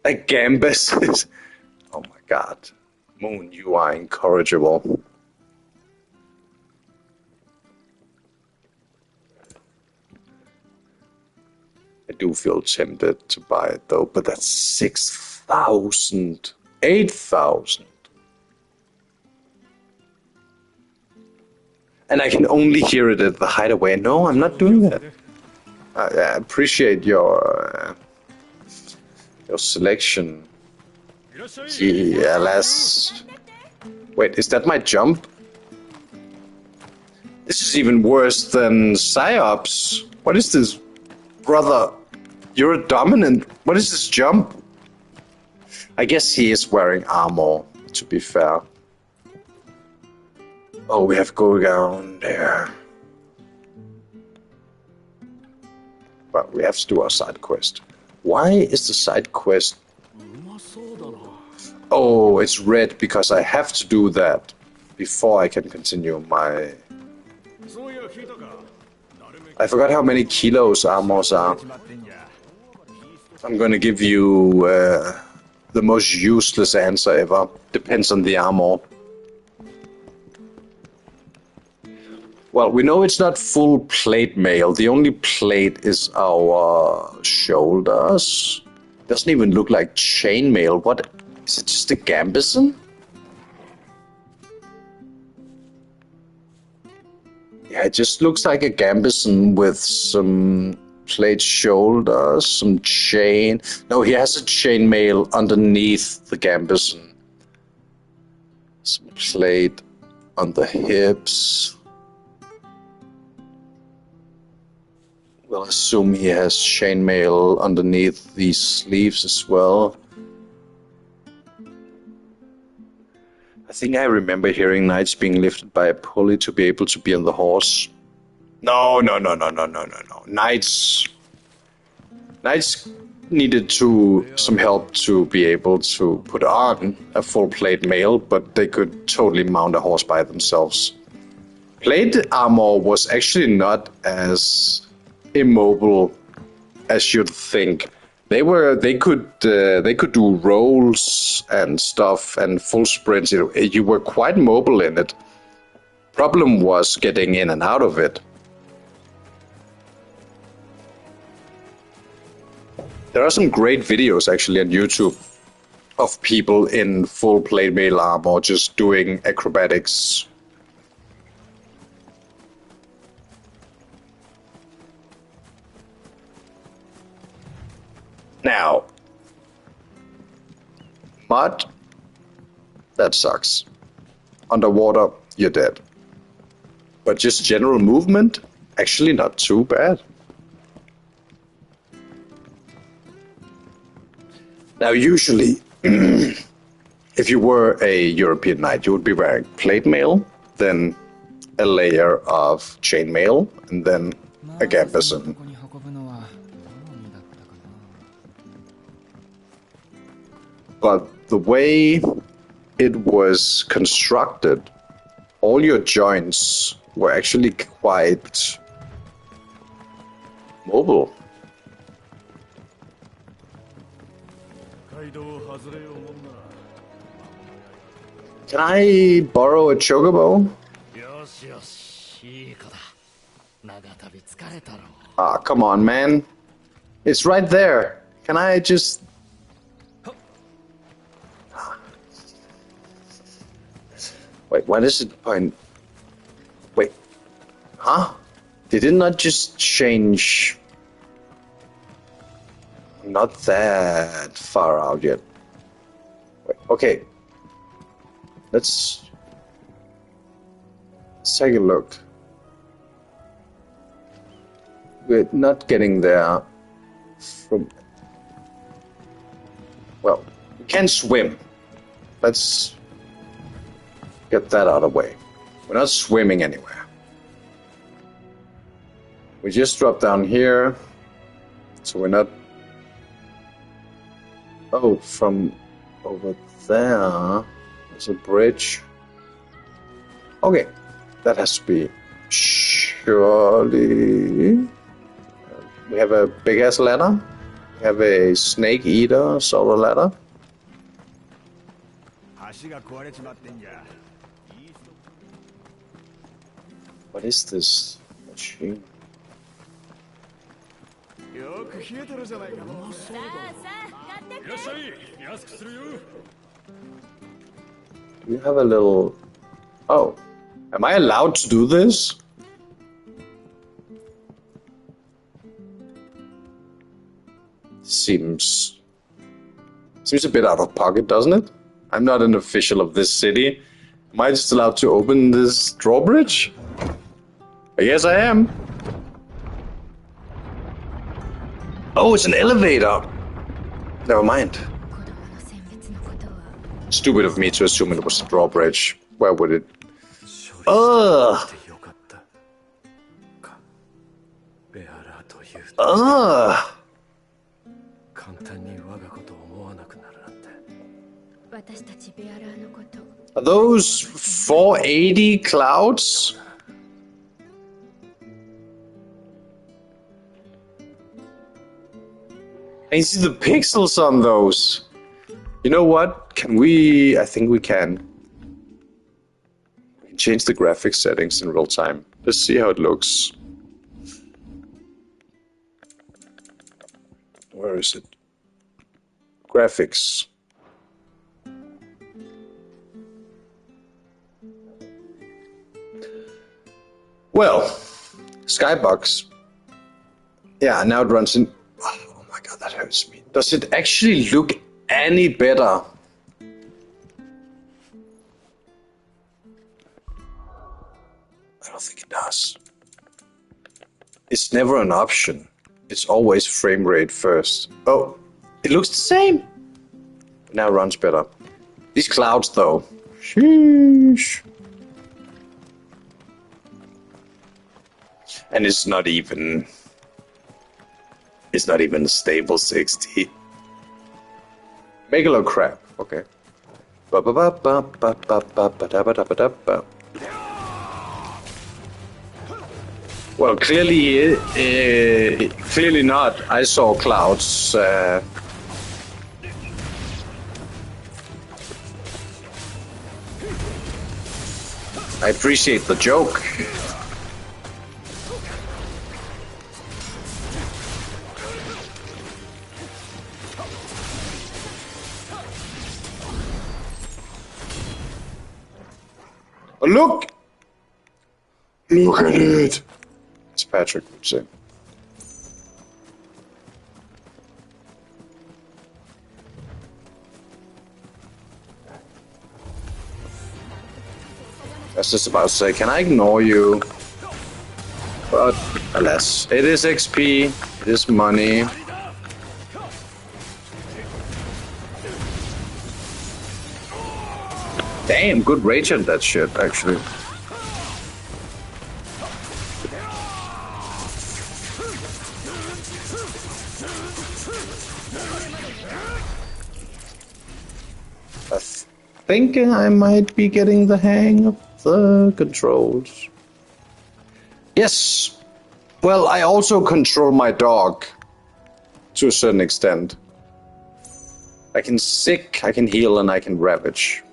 A Gambus is... Oh my god. Moon, you are incorrigible. I do feel tempted to buy it though, but that's 6,000, 8,000. And I can only hear it at the hideaway. No, I'm not doing that. I appreciate your selection. Yeah, alas. Wait, is that my jump? This is even worse than Psyops. What is this? Brother, you're a dominant. What is this jump? I guess he is wearing armor, to be fair. Oh, we have to go down there. But we have to do our side quest. Why is the side quest... Oh, it's red because I have to do that before I can continue my... I forgot how many kilos armors are. I'm gonna give you the most useless answer ever. Depends on the armor. Well, we know it's not full plate mail. The only plate is our shoulders. Doesn't even look like chainmail. What? Is it just a gambeson? Yeah, it just looks like a gambeson with some plate shoulders, some chain. No, he has a chainmail underneath the gambeson. Some plate on the hips. We'll assume he has chainmail underneath these sleeves as well. I think I remember hearing knights being lifted by a pulley to be able to be on the horse. No. Knights needed some help to be able to put on a full plate mail, but they could totally mount a horse by themselves. Plate armor was actually not as immobile as you'd think. They could do rolls and stuff and full sprints. You were quite mobile in it. Problem was getting in and out of it. There are some great videos actually on YouTube of people in full plate mail armor just doing acrobatics. Now, mud, that sucks. Underwater, you're dead. But just general movement, actually not too bad. Now, usually, if you were a European knight, you would be wearing plate mail, then a layer of chain mail, and then a gambeson. But the way it was constructed, all your joints were actually quite mobile. Can I borrow a chocobo? Ah, come on, man. It's right there. Can I just... Wait, what is it point? Wait. Huh? Did it not just change? Not that far out yet. Wait, okay. Let's take a look. We're not getting there from... Well, we can swim. Let's get that out of the way. We're not swimming anywhere. We just drop down here. So we're not... Oh, from over there... There's a bridge. Okay. That has to be... Surely... We have a big-ass ladder. We have a snake eater solar ladder. What is this machine? Do you have a little... Oh. Am I allowed to do this? Seems a bit out of pocket, doesn't it? I'm not an official of this city. Am I just allowed to open this drawbridge? I guess I am. Oh, it's an elevator. Never mind. Stupid of me to assume it was a drawbridge. Where would it... Ugh! Ugh! Are those 480 clouds? I see the pixels on those. You know what? Can we... I think we can. We can change the graphics settings in real time. Let's see how it looks. Where is it? Graphics. Well, Skybox. Yeah, now it runs in... Oh my god, that hurts me. Does it actually look any better? I don't think it does. It's never an option. It's always frame rate first. Oh, it looks the same. Now it runs better. These clouds though. Sheesh. And it's not even a stable 60. Megalo crap. Okay. Well, clearly not. I saw clouds. I appreciate the joke. Look! Look at it! As Patrick would say. I was just about to say, can I ignore you? But alas, it is XP, it is money. Damn, good rage on that shit, actually. I think I might be getting the hang of the controls. Yes. Well, I also control my dog to a certain extent. I can sick, I can heal, and I can ravage.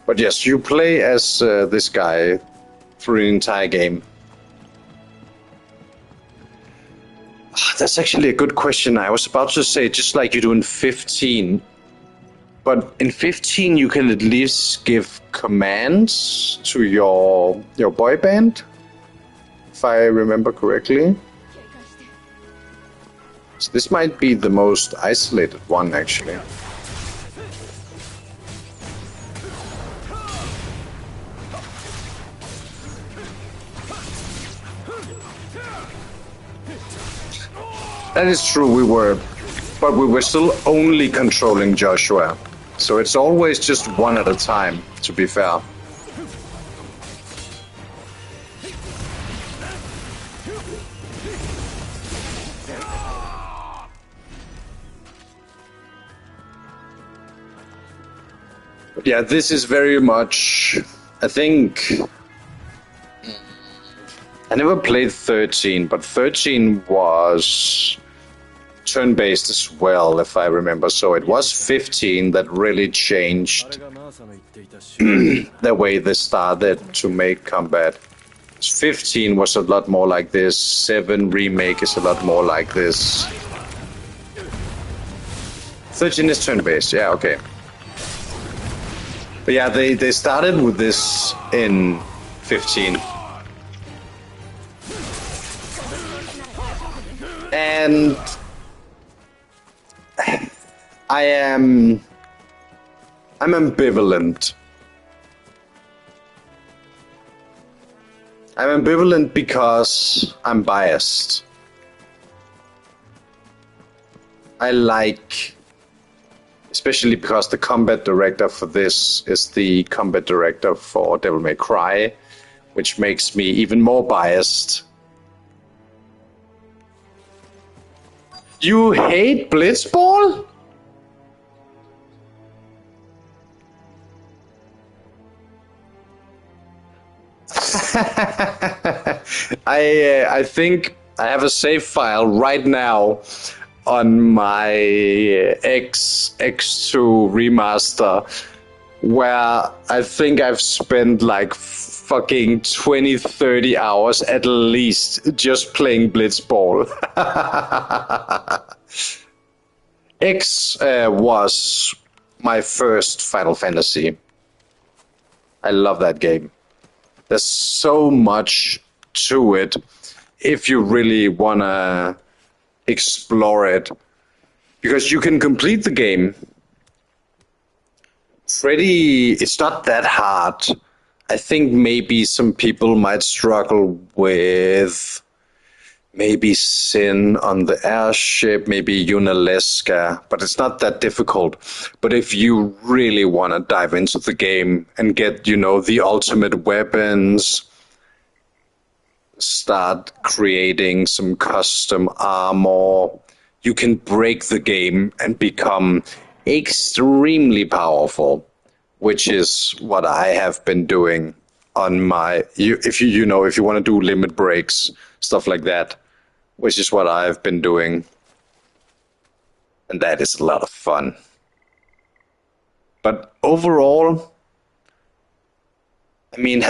But yes, you play as this guy through the entire game. That's actually a good question. I was about to say, just like you do in 15. But in 15, you can at least give commands to your boy band, if I remember correctly. So this might be the most isolated one, actually. That is true, but we were still only controlling Joshua. So it's always just one at a time, to be fair. But yeah, this is very much, I think, I never played 13, but 13 was turn-based as well, if I remember. So it was 15 that really changed the way they started to make combat. 15 was a lot more like this. 7 Remake is a lot more like this. 13 is turn-based, yeah, okay. But yeah, they started with this in 15. And I'm ambivalent. I'm ambivalent because I'm biased. I like, especially because the combat director for this is the combat director for Devil May Cry, which makes me even more biased. You hate Blitzball? I think I have a save file right now on my X2 remaster where I think I've spent like fucking 20-30 hours at least just playing Blitzball. X was my first Final Fantasy. I love that game. There's so much to it if you really want to explore it. Because you can complete the game. It's not that hard. I think maybe some people might struggle with maybe Sin on the airship, maybe Yunalesca, but it's not that difficult. But if you really want to dive into the game and get, the ultimate weapons, start creating some custom armor, you can break the game and become extremely powerful, which is what I have been doing on my, if you want to do limit breaks, stuff like that, which is what I've been doing. And that is a lot of fun. But overall, I mean,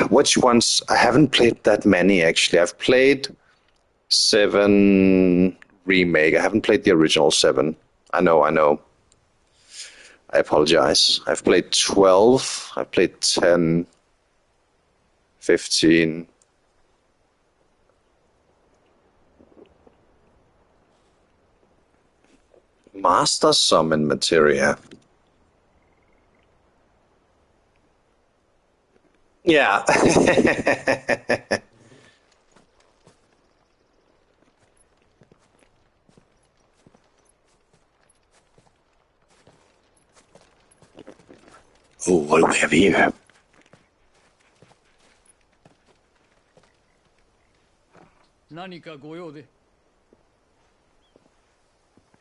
which ones? I haven't played that many, actually. I've played 7 Remake. I haven't played the original 7. I know. I apologize. I've played 12. I've played 10, 15. Master Summon Materia. Yeah. Oh, what do we have here? 何かご用で。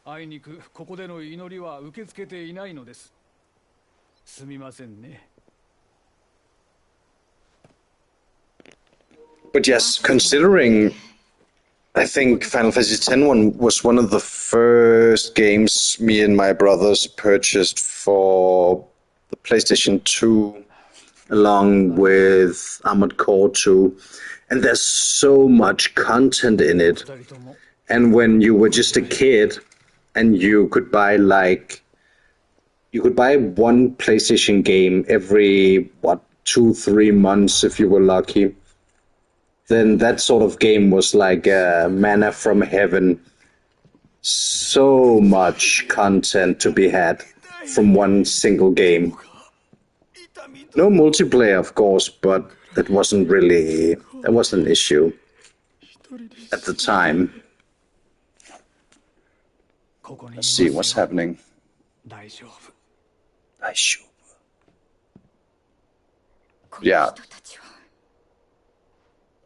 あいにくここでの祈りは受け付けていないのです。すみませんね。But yes, considering I think Final Fantasy X was one of the first games me and my brothers purchased for the PlayStation 2, along with Armored Core 2. And there's so much content in it. And when you were just a kid and you could buy one PlayStation game every, 2-3 months if you were lucky, then that sort of game was like manna from heaven. So much content to be had from one single game. No multiplayer, of course, but that wasn't an issue at the time. Let's see what's happening. Yeah.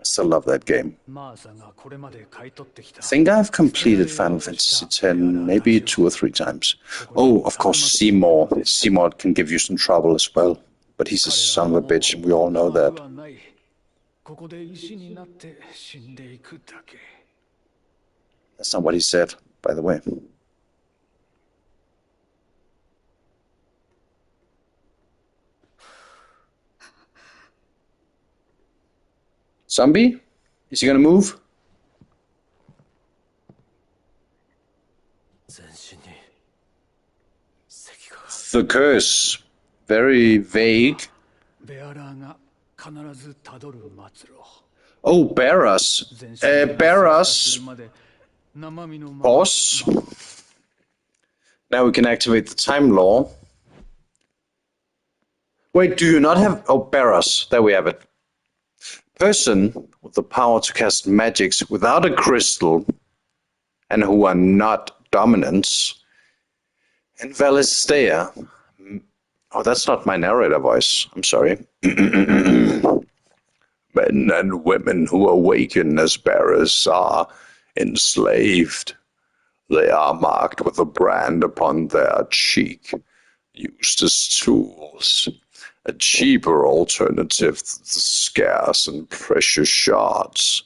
I still love that game. I think I've completed Final Fantasy X maybe 2 or 3 times. Oh, of course, Seymour. Seymour can give you some trouble as well. But he's a son of a bitch, and we all know that. That's not what he said, by the way. Zombie? Is he gonna move? The curse. Very vague. Oh, Barras. Barras. Boss. Now we can activate the time law. Wait, do you not have... Oh, Barras. There we have it. Person with the power to cast magics without a crystal and who are not dominants. And Valistea. Oh, that's not my narrator voice. I'm sorry. Men and women who awaken as bearers are enslaved. They are marked with a brand upon their cheek, used as tools. A cheaper alternative to the scarce and precious shards.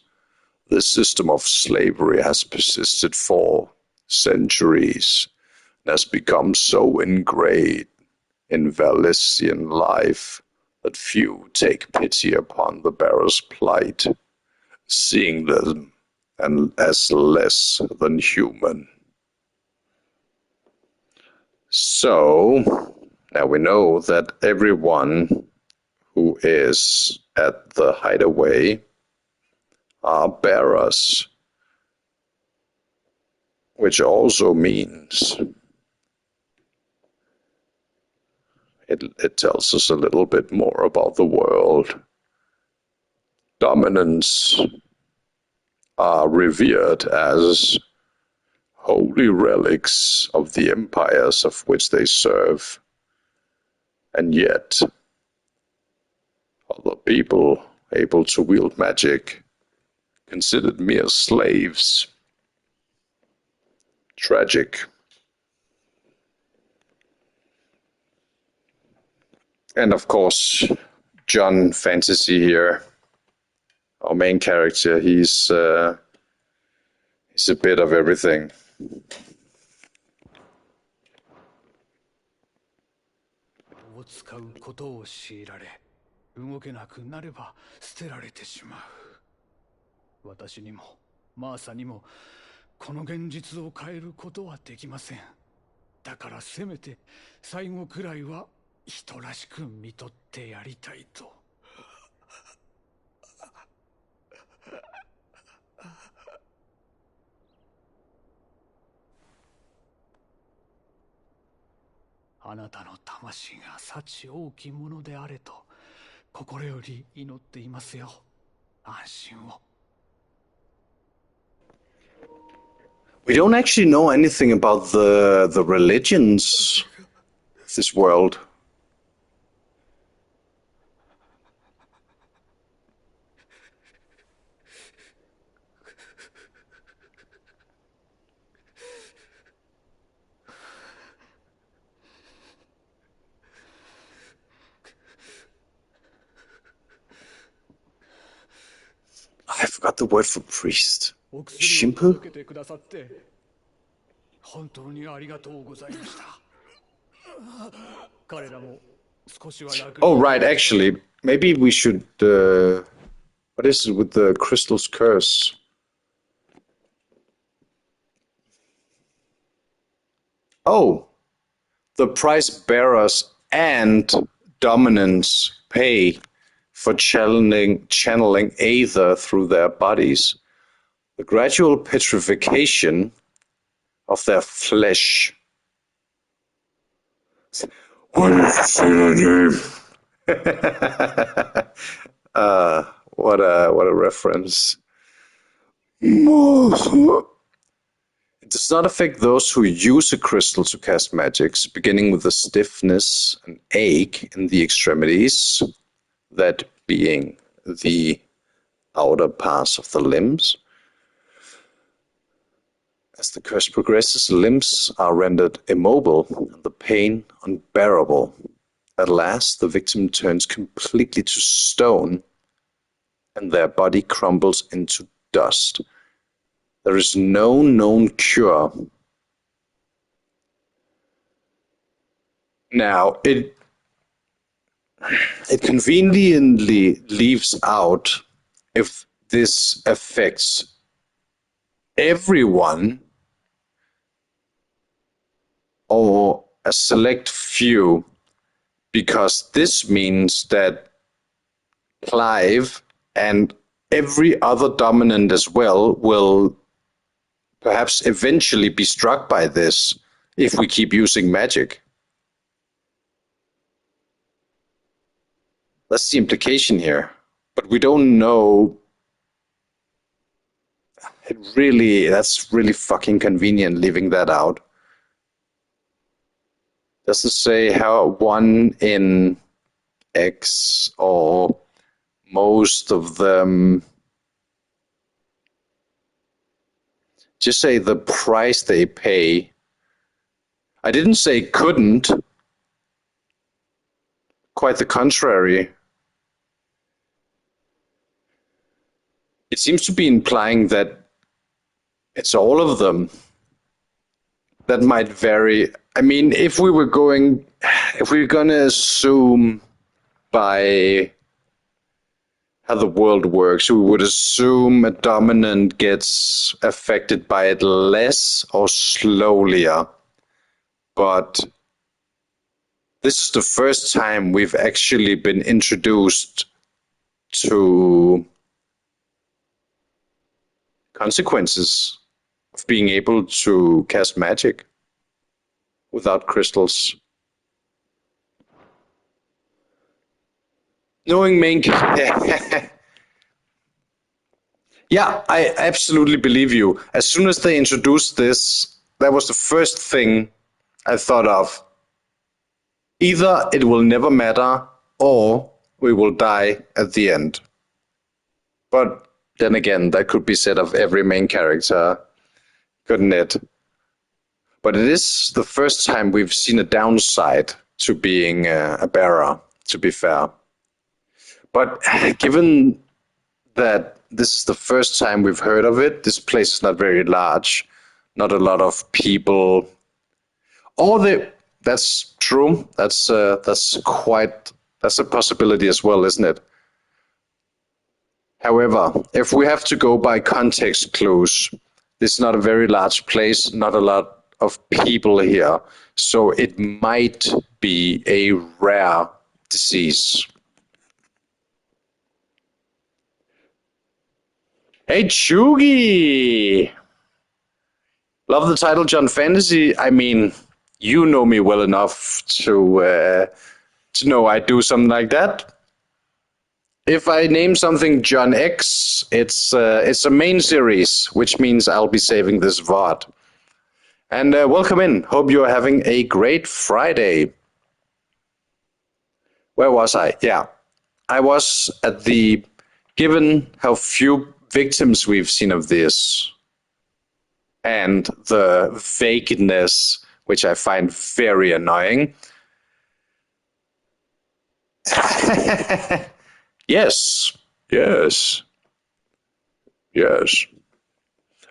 The system of slavery has persisted for centuries and has become so ingrained in Valisian life that few take pity upon the bearer's plight, seeing them as less than human. So, now we know that everyone who is at the hideaway are bearers, which also means it tells us a little bit more about the world. Dominants are revered as holy relics of the empires of which they serve. And yet, other people able to wield magic considered mere slaves. Tragic. And of course, John Fantasy here, our main character, he's a bit of everything. 使うことを強いられ、動けなくなれば捨てられてしまう。私にもマーサにもこの現実を変えることはできません。だからせめて最後くらいは人らしく見とってやりたいと。あなたの魂が幸大きものであれと心より祈っていますよ。安心を。We don't actually know anything about the religions of this world. I forgot the word for priest. お薬を届けてくださって本当にありがとうございました。彼らも少しは楽に。Oh, right, actually, maybe we should. What is it with the crystal's curse? Oh, the price bearers and dominants pay for channeling Aether through their bodies. The gradual petrification of their flesh. What a reference. It does not affect those who use a crystal to cast magics, beginning with a stiffness and ache in the extremities, that being the outer parts of the limbs. As the curse progresses, limbs are rendered immobile and the pain unbearable. At last, the victim turns completely to stone and their body crumbles into dust. There is no known cure. Now, it conveniently leaves out if this affects everyone or a select few, because this means that Clive and every other dominant as well will perhaps eventually be struck by this if we keep using magic. That's the implication here. But we don't know. That's really fucking convenient leaving that out. Doesn't say how 1 in X or most of them. Just say the price they pay. I didn't say couldn't. Quite the contrary. It seems to be implying that it's all of them. That might vary. I mean, if we were going to assume by how the world works, we would assume a dominant gets affected by it less or slowlier. But this is the first time we've actually been introduced to consequences of being able to cast magic without crystals. Knowing main yeah, I absolutely believe you. As soon as they introduced this, that was the first thing I thought of. Either it will never matter, or we will die at the end. But then again, that could be said of every main character, couldn't it? But it is the first time we've seen a downside to being a bearer, to be fair. But given that this is the first time we've heard of it, this place is not very large, not a lot of people. That's true. That's a possibility as well, isn't it? However, if we have to go by context clues, this is not a very large place, not a lot of people here, so it might be a rare disease. Hey, Chugi! Love the title, John Fantasy. I mean, you know me well enough to know I do something like that. If I name something John X, it's a main series, which means I'll be saving this VOD. And welcome in. Hope you're having a great Friday. Where was I? Yeah. I was at the, given how few victims we've seen of this, and the vagueness, which I find very annoying. Yes.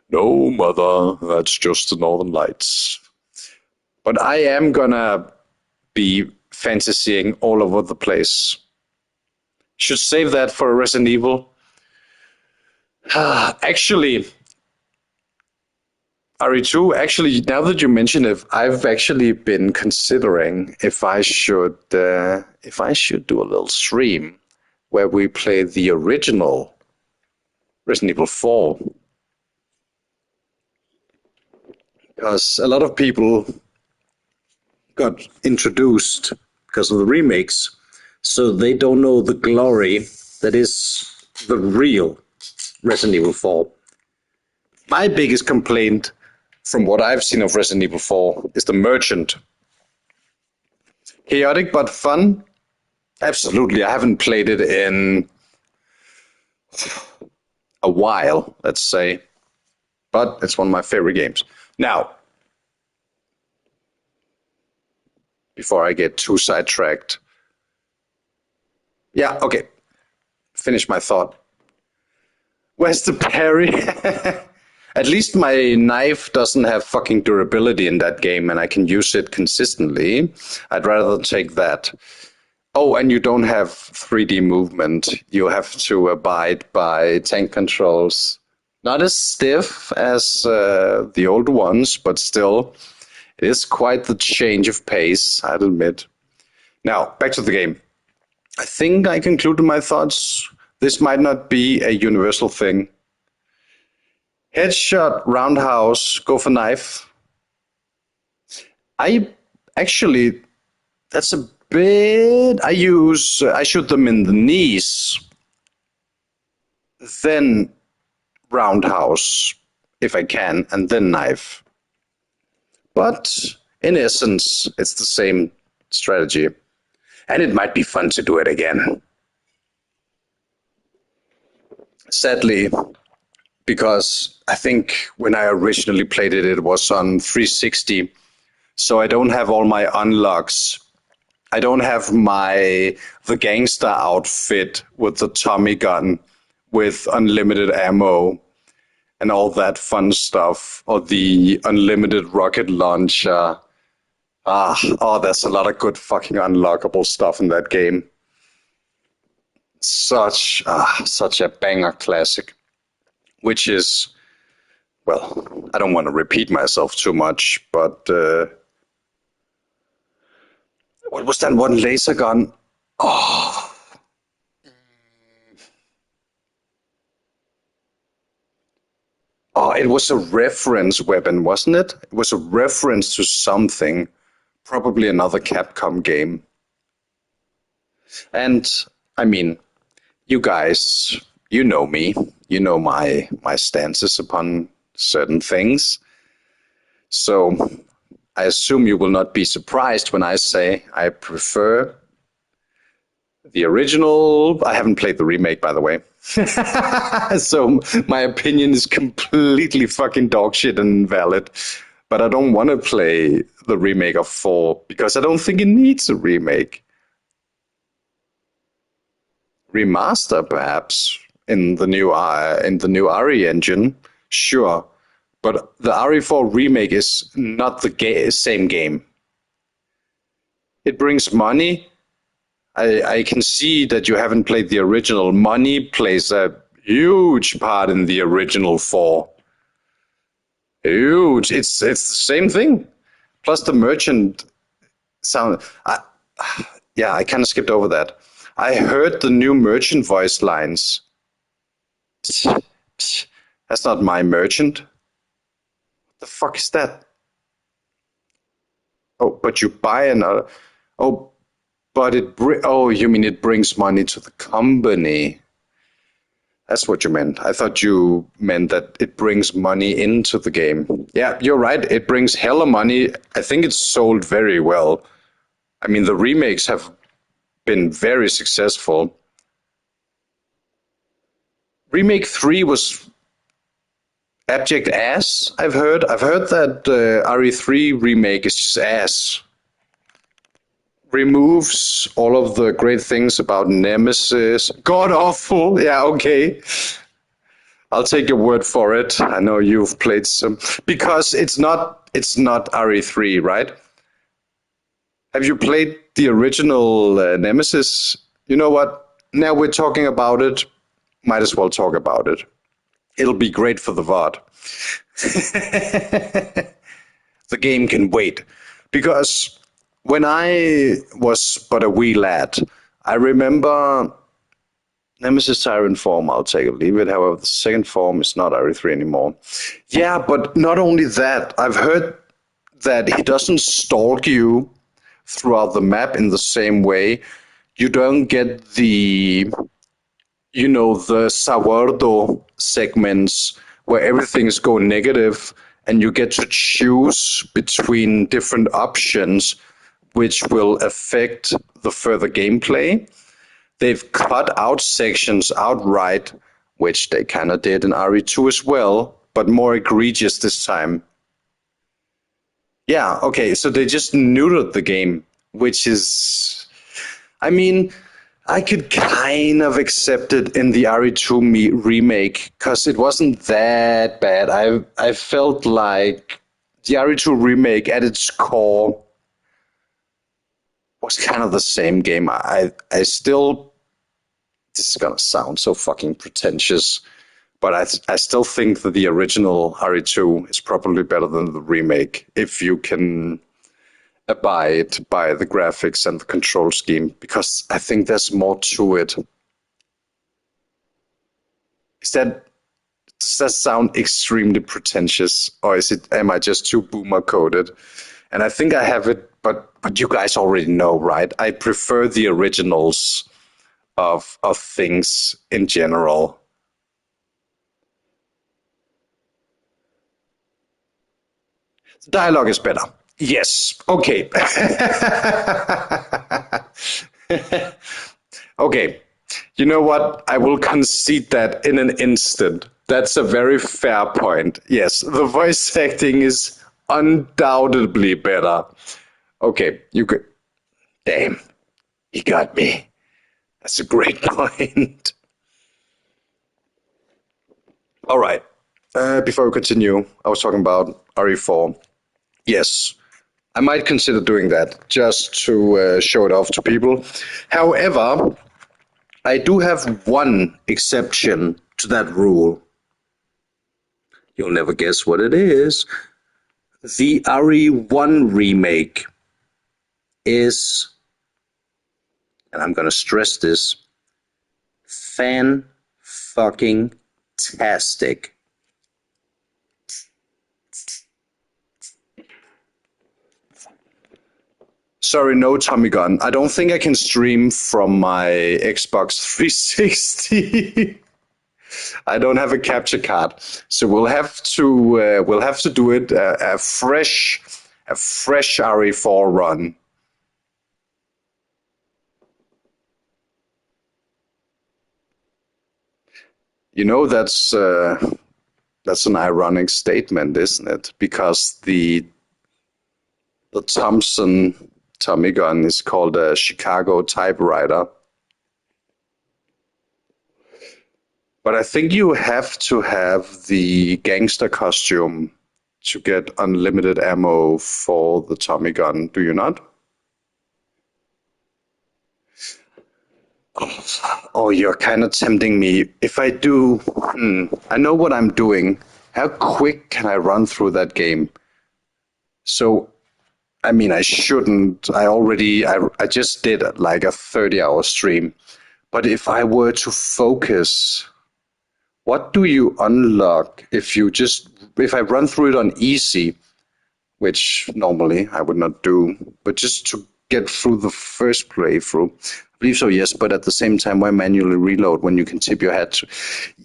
No, mother, that's just the Northern Lights. But I am gonna be fantasying all over the place. Should save that for Resident Evil. Actually, RE2, actually, now that you mention it, I've actually been considering if I should do a little stream where we play the original Resident Evil 4. Because a lot of people got introduced because of the remakes, so they don't know the glory that is the real Resident Evil 4. My biggest complaint from what I've seen of Resident Evil 4 is the merchant. Chaotic but fun? Absolutely. I haven't played it in a while, let's say. But it's one of my favorite games. Now, before I get too sidetracked. Yeah, okay. Finish my thought. Where's the parry? At least my knife doesn't have fucking durability in that game and I can use it consistently. I'd rather take that. Oh, and you don't have 3D movement. You have to abide by tank controls. Not as stiff as the old ones, but still, it is quite the change of pace, I'll admit. Now, back to the game. I think I concluded my thoughts. This might not be a universal thing. Headshot, roundhouse, go for knife. That's a bit, I shoot them in the knees. Then roundhouse, if I can, and then knife. But in essence, it's the same strategy. And it might be fun to do it again. Sadly, because I think when I originally played it, it was on 360. So I don't have all my unlocks. I don't have the gangster outfit with the Tommy gun with unlimited ammo and all that fun stuff, or the unlimited rocket launcher. There's a lot of good fucking unlockable stuff in that game. Such a banger classic, which is, well, I don't want to repeat myself too much, but what was that one laser gun? It was a reference weapon, wasn't it? It was a reference to something, probably another Capcom game. And, I mean, you guys, you know me. You know my stances upon certain things. So, I assume you will not be surprised when I say I prefer the original. I haven't played the remake, by the way. So my opinion is completely fucking dog shit and invalid. But I don't want to play the remake of 4 because I don't think it needs a remake. Remaster, perhaps, in the new RE engine, sure. But the RE4 remake is not the same game. It brings money. I can see that you haven't played the original. Money plays a huge part in the original 4. Huge. It's the same thing. Plus the merchant sound. I kind of skipped over that. I heard the new merchant voice lines. That's not my merchant. What the fuck is that? Oh, but you buy another. Oh, But oh, you mean it brings money to the company? That's what you meant. I thought you meant that it brings money into the game. Yeah, you're right. It brings hella money. I think it's sold very well. I mean, the remakes have been very successful. Remake 3 was abject ass, I've heard. I've heard that RE3 remake is just ass. Removes all of the great things about Nemesis. God awful. Yeah, okay. I'll take your word for it. I know you've played some. Because it's not RE3, right? Have you played the original Nemesis? You know what? Now we're talking about it. Might as well talk about it. It'll be great for the VOD. The game can wait. Because when I was but a wee lad, I remember Nemesis Siren form, I'll take it, leave it. However, the second form is not RE3 anymore. Yeah, but not only that, I've heard that he doesn't stalk you throughout the map in the same way. You don't get the, the Sawardo segments where everything's going negative and you get to choose between different options which will affect the further gameplay. They've cut out sections outright, which they kind of did in RE2 as well, but more egregious this time. Yeah, okay, so they just neutered the game, which is... I mean, I could kind of accept it in the RE2 remake, because it wasn't that bad. I felt like the RE2 remake at its core was kind of the same game. I still, this is gonna sound so fucking pretentious, but I still think that the original RE2 is probably better than the remake if you can abide by the graphics and the control scheme, because I think there's more to it. Does that sound extremely pretentious, or am I just too boomer coded? And I think I have it, but you guys already know, right? I prefer the originals of things in general. The dialogue is better. Yes. Okay. Okay. You know what? I will concede that in an instant. That's a very fair point. Yes, the voice acting is undoubtedly better. Okay, you could... Damn. You got me. That's a great point. All right. Before we continue, I was talking about RE4. Yes, I might consider doing that just to show it off to people. However, I do have one exception to that rule. You'll never guess what it is. The RE1 remake is, and I'm going to stress this, fan-fucking-tastic. Sorry, no Tommy gun. I don't think I can stream from my Xbox 360. I don't have a capture card, so we'll have to do it a fresh RE4 run. You know, that's an ironic statement, isn't it? Because the Thompson Tommy gun is called a Chicago typewriter. But I think you have to have the gangster costume to get unlimited ammo for the Tommy gun, do you not? Oh, you're kind of tempting me. If I do, I know what I'm doing. How quick can I run through that game? So, I mean, I shouldn't. I just did like a 30-hour stream. But if I were to focus, what do you unlock if I run through it on easy, which normally I would not do, but just to get through the first playthrough. I believe so, yes, but at the same time, why manually reload when you can tip your head?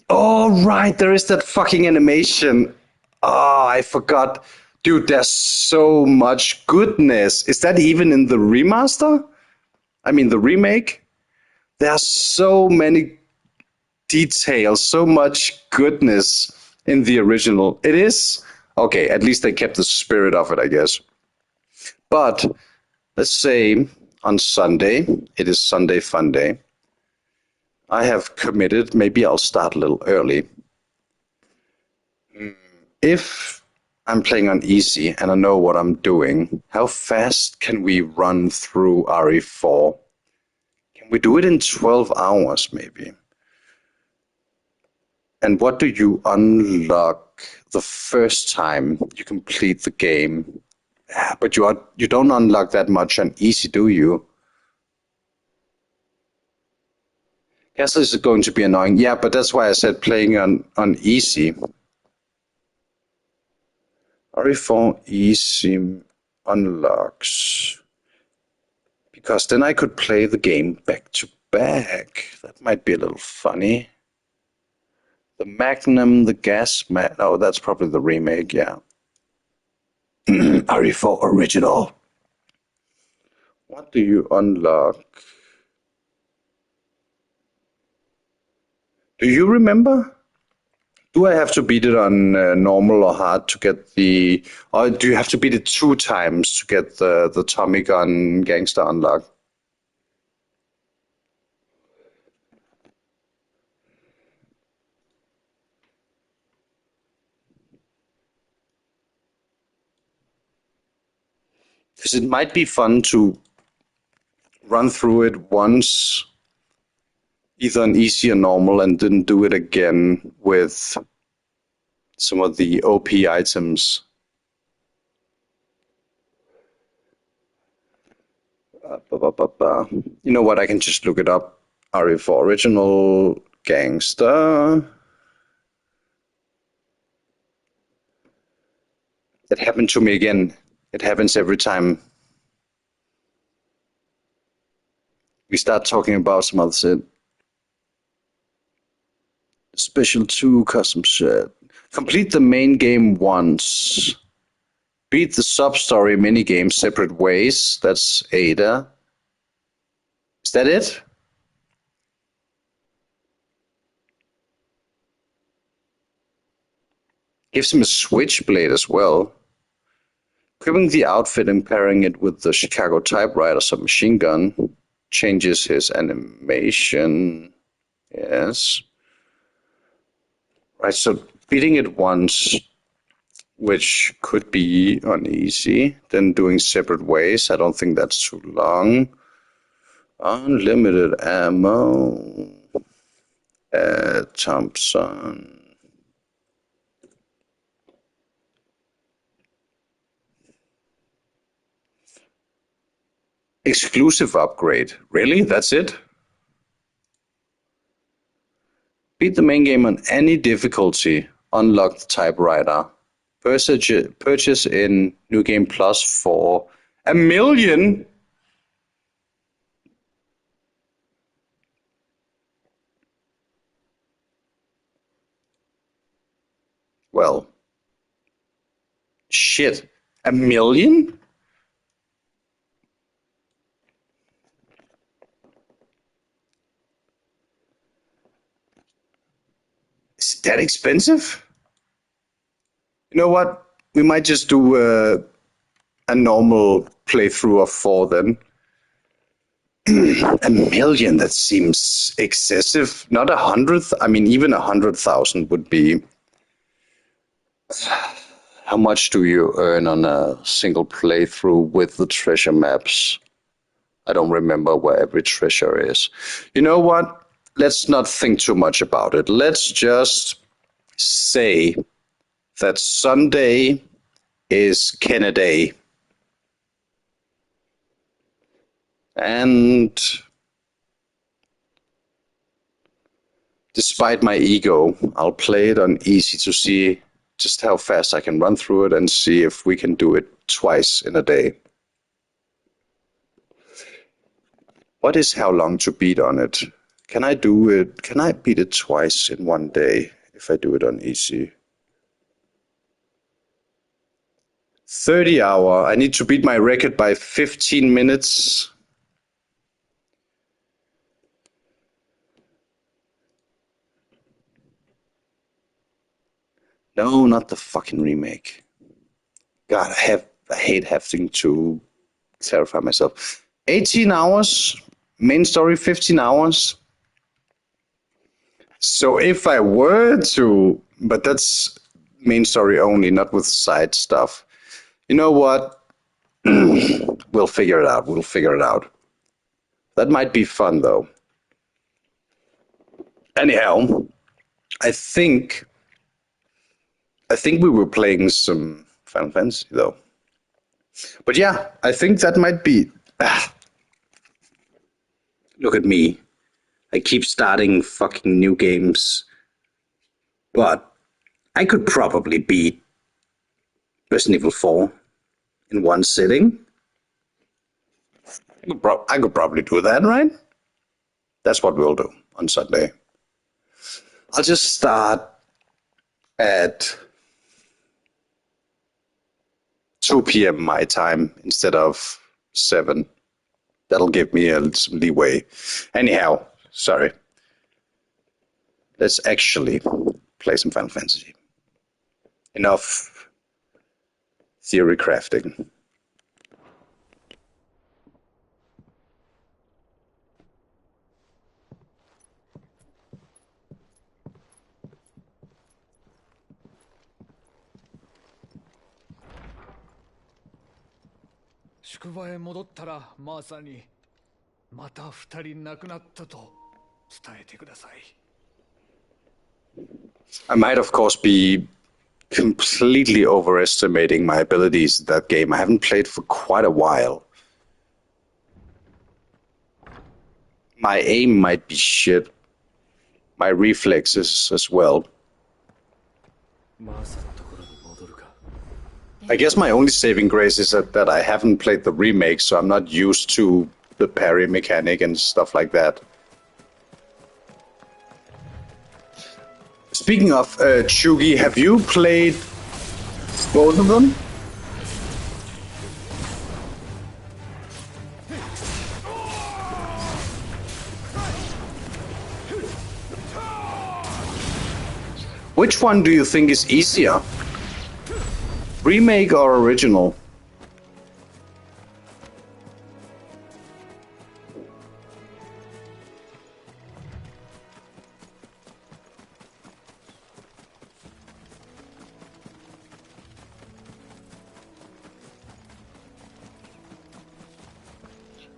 Oh, right, there is that fucking animation. Oh, I forgot. Dude, there's so much goodness. Is that even in the remaster? I mean, the remake? There's so many details, so much goodness in the original. It is? Okay, at least they kept the spirit of it, I guess. But let's say on Sunday, it is Sunday Fun Day. I have committed, maybe I'll start a little early. If I'm playing on easy and I know what I'm doing, how fast can we run through RE4? Can we do it in 12 hours, maybe? And what do you unlock the first time you complete the game? But you don't unlock that much on easy, do you? Yes, this is going to be annoying. Yeah, but that's why I said playing on easy. RE4 easy unlocks. Because then I could play the game back to back. That might be a little funny. The Magnum, the Gas oh, that's probably the remake, yeah. RE4 original. What do you unlock? Do you remember? Do I have to beat it on normal or hard to get the... Or do you have to beat it 2 times to get the Tommy Gun Gangster unlock? Because it might be fun to run through it once, either on easy or normal, and then do it again with some of the OP items. You know what, I can just look it up. RE4 original gangster. It happened to me again. It happens every time we start talking about some other shit. Special 2 custom shit. Complete the main game once. Beat the sub-story minigame separate ways. That's Ada. Is that it? Gives him a switchblade as well. Equipping the outfit and pairing it with the Chicago typewriter submachine gun changes his animation. Yes. Right, so beating it once, which could be uneasy, then doing separate ways. I don't think that's too long. Unlimited ammo. Thompson. Exclusive upgrade. Really? That's it? Beat the main game on any difficulty. Unlock the typewriter. Purchase in New Game Plus for $1 million. Well, shit. $1 million? Is it that expensive? You know what? We might just do a normal playthrough of 4 then. $1 million, that seems excessive. Not 100. I mean, even 100,000 would be... How much do you earn on a single playthrough with the treasure maps? I don't remember where every treasure is. You know what? Let's not think too much about it. Let's just say that Sunday is Kennedy. And despite my ego, I'll play it on easy to see just how fast I can run through it and see if we can do it twice in a day. What is how long to beat on it? Can I do it? Can I beat it twice in one day if I do it on easy? 30 hour. I need to beat my record by 15 minutes. No, not the fucking remake. God, I hate having to clarify myself. 18 hours, main story 15 hours. So if I were to, but that's main story only, not with side stuff. You know what? We'll figure it out. We'll figure it out. That might be fun though. Anyhow, I think we were playing some Final Fantasy though. But yeah, I think that might be... Look at me. I keep starting fucking new games. But I could probably beat Resident Evil 4 in one sitting. I could probably do that, right? That's what we'll do on Sunday. I'll just start at 2 p.m. my time instead of 7. That'll give me some leeway. Anyhow, sorry. Let's actually play some Final Fantasy. Enough theory crafting. I might, of course, be completely overestimating my abilities in that game. I haven't played for quite a while. My aim might be shit. My reflexes as well. I guess my only saving grace is that I haven't played the remake, so I'm not used to the parry mechanic and stuff like that. Speaking of Chugi, have you played both of them? Which one do you think is easier? Remake or original?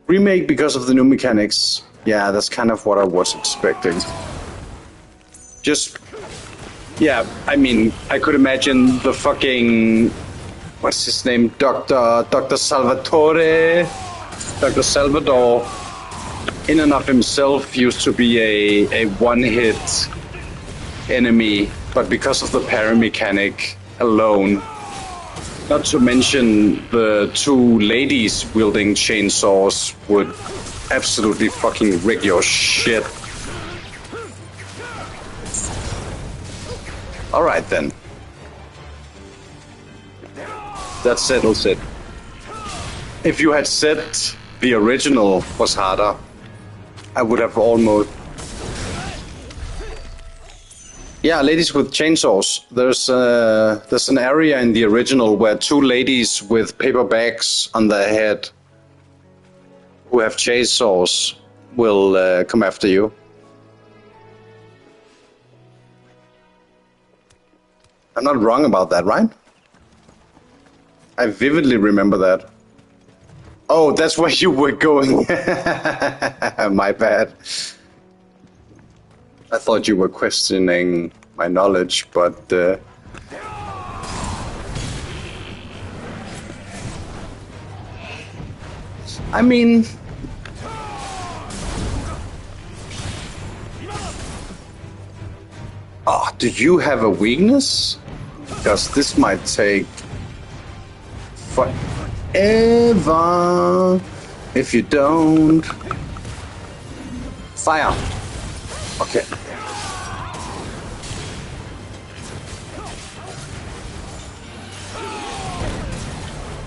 Remake because of the new mechanics. Yeah, that's kind of what I was expecting. Just... yeah, I mean, I could imagine the fucking... what's his name? Dr. Salvatore? Dr. Salvador, in and of himself, used to be a one-hit enemy, but because of the parry mechanic alone, not to mention the two ladies wielding chainsaws would absolutely fucking rig your shit. Alright then. That settles it. If you had said the original was harder, I would have almost... yeah, ladies with chainsaws. There's an area in the original where two ladies with paper bags on their head who have chainsaws will come after you. I'm not wrong about that, right? I vividly remember that. Oh, that's where you were going. My bad. I thought you were questioning my knowledge, but... I mean... oh, do you have a weakness? Because this might take... forever if you don't. Fire! Okay.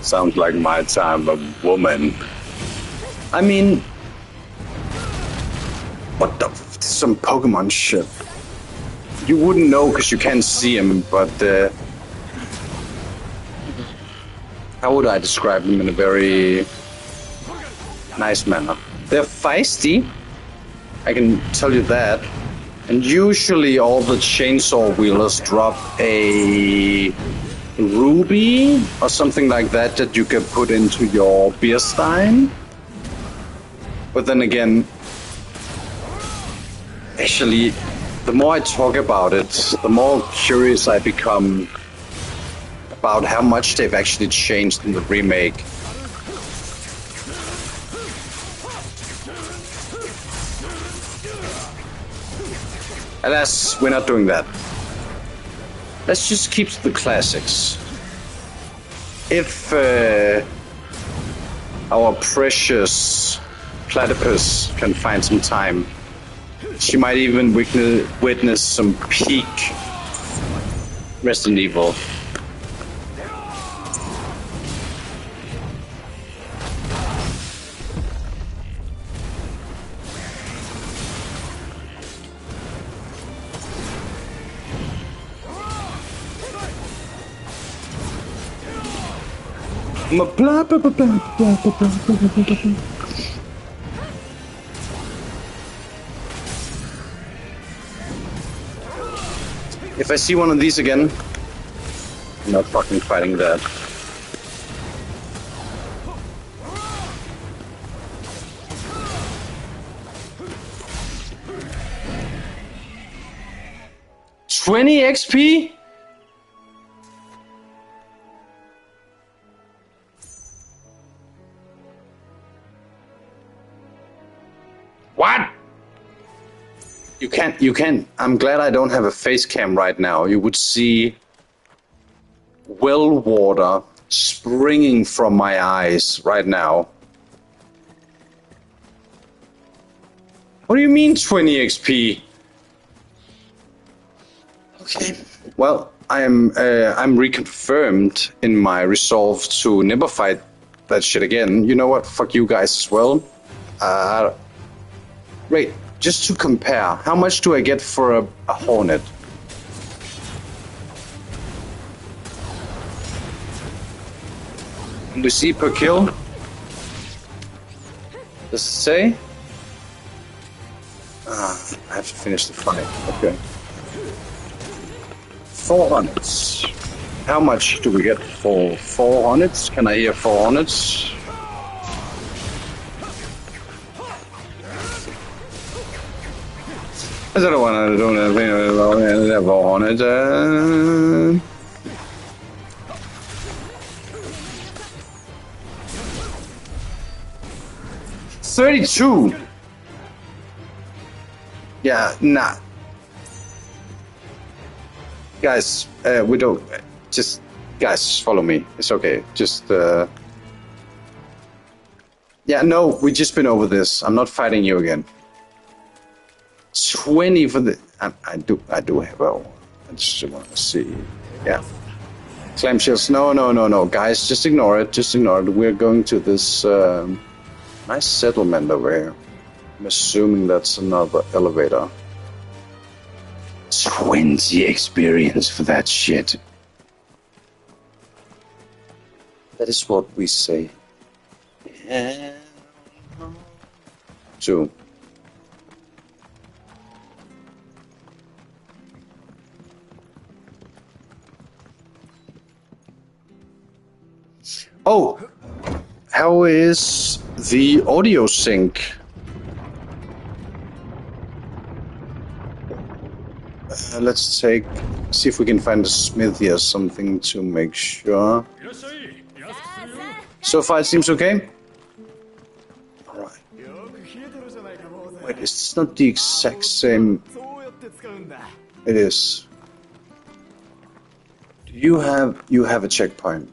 Sounds like my time, a woman. I mean... What the... Some Pokemon shit. You wouldn't know because you can't see him, but... how would I describe them in a very... nice manner? They're feisty. I can tell you that. And usually all the chainsaw wielders drop a... ruby or something like that that you can put into your beer stein. But then again, actually, the more I talk about it, the more curious I become about how much they've actually changed in the remake. Alas, we're not doing that. Let's just keep the classics. If our precious platypus can find some time, she might even witness some peak Resident Evil. Blah, blah, blah, blah, blah, blah, blah, blah, blah. If I see one of these again, I'm not fucking fighting that. $20 XP? What? You can't. I'm glad I don't have a face cam right now. You would see well water springing from my eyes right now. What do you mean 20 XP? Okay. Well, I'm reconfirmed in my resolve to never fight that shit again. You know what? Fuck you guys as well. Wait, just to compare, how much do I get for a Hornet? Can we see per kill? Does it say? I have to finish the fight. Okay. 4 Hornets. How much do we get for 4 Hornets? Can I hear 4 Hornets? I don't want to do anything about Hornet. 32. Yeah, nah. Guys, we don't. Just guys, follow me. It's okay. Just yeah, no, we just been over this. I'm not fighting you again. 20 for the. I do have. Oh, I just want to see. Yeah. Clamshells. No, guys, just ignore it. Just ignore it. We're going to this nice settlement over here. I'm assuming that's another elevator. 20 experience for that shit. That is what we say. Yeah. 2. Oh, how is the audio sync? Let's see if we can find a smithy or something to make sure. So far it seems okay? Alright. Wait, is this not the exact same? It is. You have a checkpoint.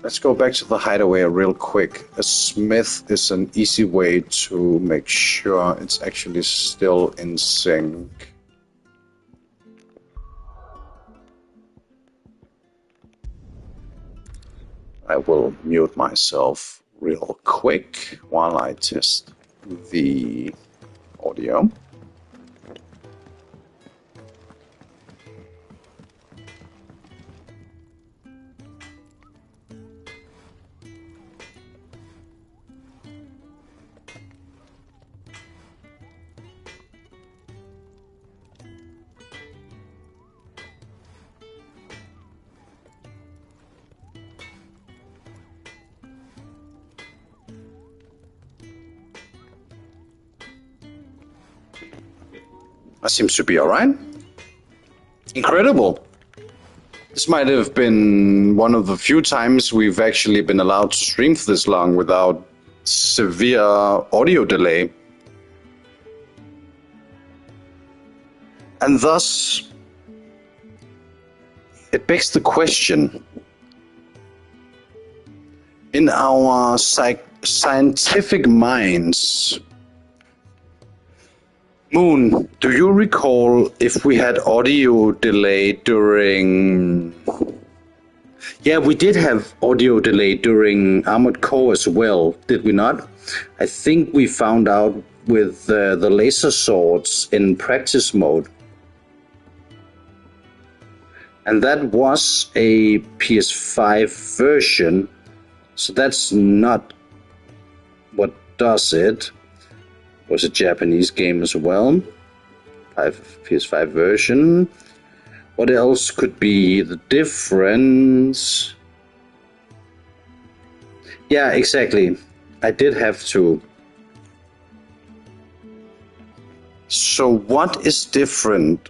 Let's go back to the hideaway real quick. A smith is an easy way to make sure it's actually still in sync. I will mute myself real quick while I test the audio. That seems to be alright. Incredible. This might have been one of the few times we've actually been allowed to stream for this long without severe audio delay. And thus, it begs the question, in our scientific minds, Moon, do you recall if we had audio delay during... Yeah, we did have audio delay during Armored Core as well, did we not? I think we found out with the laser swords in practice mode. And that was a PS5 version, so that's not what does it. Was a Japanese game as well. PS5 version. What else could be the difference? Yeah, exactly. I did have to. So what is different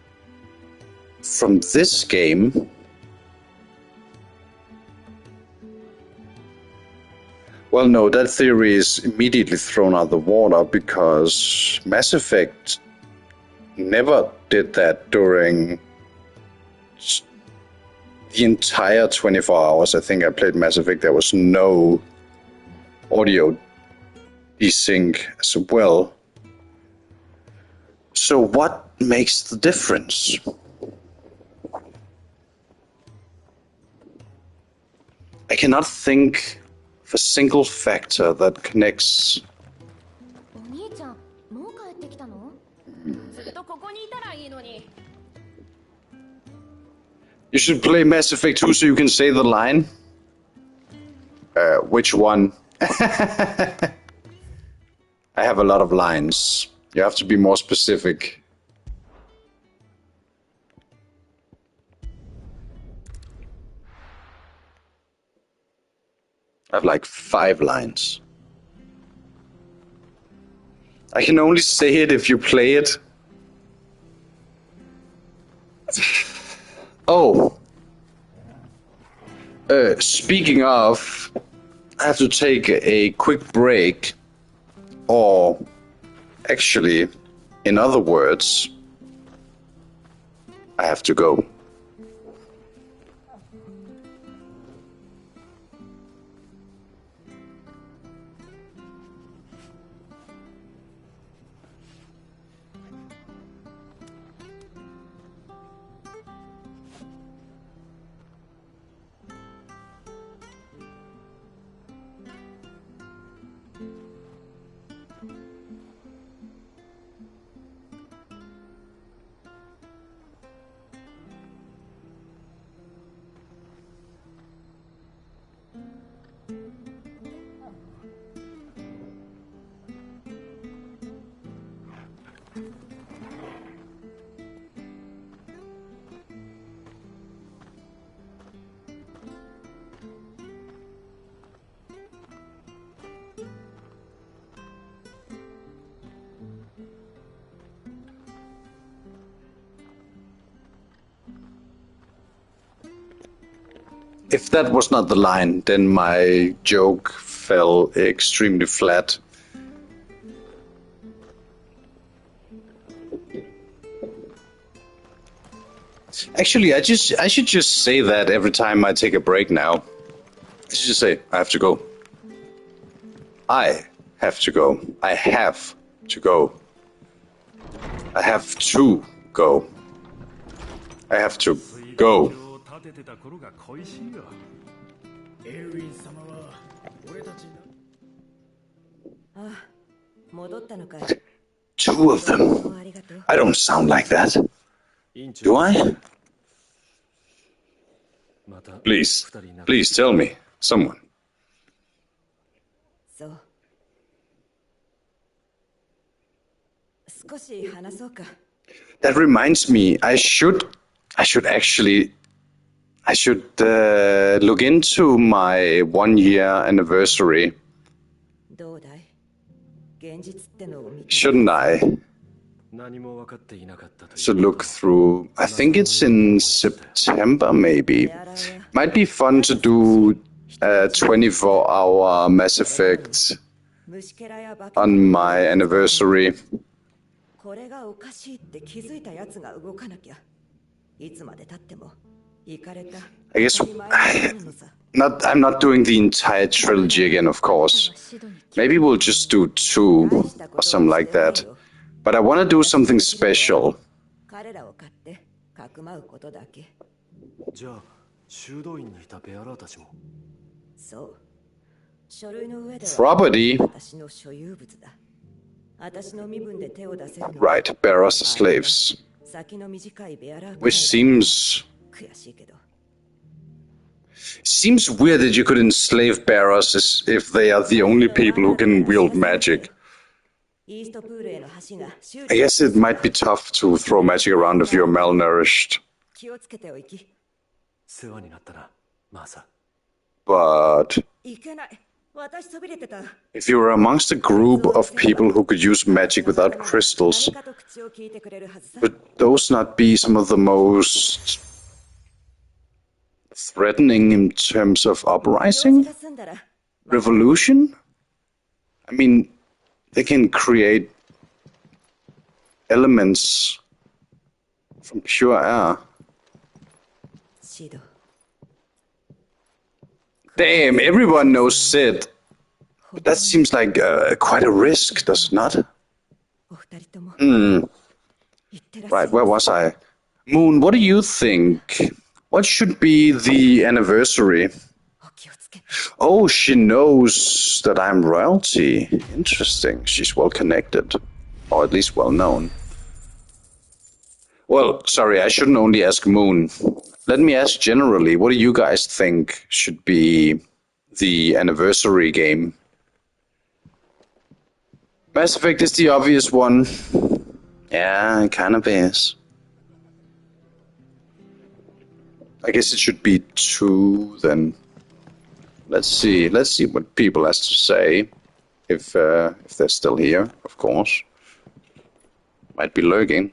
from this game? Well, no, that theory is immediately thrown out the water because Mass Effect never did that during the entire 24 hours. I think I played Mass Effect. There was no audio desync as well. So what makes the difference? I cannot think a single factor that connects. You should play Mass Effect 2 so you can say the line. Which one? I have a lot of lines. You have to be more specific. I have like 5 lines. I can only say it if you play it. Oh. Speaking of, I have to take a quick break. Or, actually, in other words, I have to go. If that was not the line, then my joke fell extremely flat. Actually, I should just say that every time I take a break now. Did you say I have to go? I have to go. I have to go. I have to go. I have to go. エルウィン様は俺たちにああ、戻ったのかい。 Two of them. I don't sound like that. Do I? Please, please tell me, someone. そう。少し話そうか。 That reminds me, I should look into my 1-year anniversary. どうだい？現実ってのを見て。 Shouldn't I? To look through. I think it's in September, maybe. Might be fun to do 24-hour Mass Effect on my anniversary. これがおかしいって気づいたやつが動かなきゃ。いつまで経っても行かれた。 I guess I'm not doing the entire trilogy again, of course. Maybe we'll just do 2 or something like that. But I want to do something special. 彼らを買ってかくまうことだけ。じゃあ修道院にいたベアラーたちも。そう。書類の上では Property. 私の所有物だ。私の身分で手を出せるの。 Right, bearers are slaves. 先の短いベアラー Which seems 悔しいけど。 seems weird that you could enslave bearers if they are the only people who can wield magic. I guess it might be tough to throw magic around if you're malnourished. But if you were amongst a group of people who could use magic without crystals, would those not be some of the most threatening in terms of uprising? Revolution? I mean, they can create elements from pure air. Damn, everyone knows Sid. But that seems like quite a risk, does it not? Right, where was I? Moon, what do you think? What should be the anniversary? Oh, she knows that I'm royalty. Interesting. She's well connected. Or at least well known. Well, sorry, I shouldn't only ask Moon. Let me ask generally, what do you guys think should be the anniversary game? Mass Effect is the obvious one. Yeah, it kind of is. I guess it should be 2 then. Let's see what people has to say. If they're still here, of course. Might be lurking,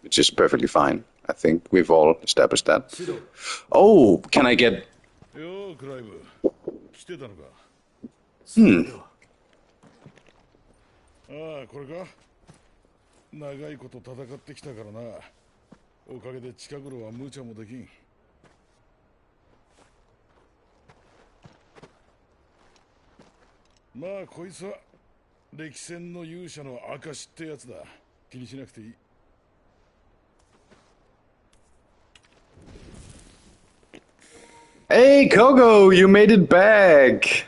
which is perfectly fine. I think we've all established that. Oh, can I get... Hey, Kogo, you made it back.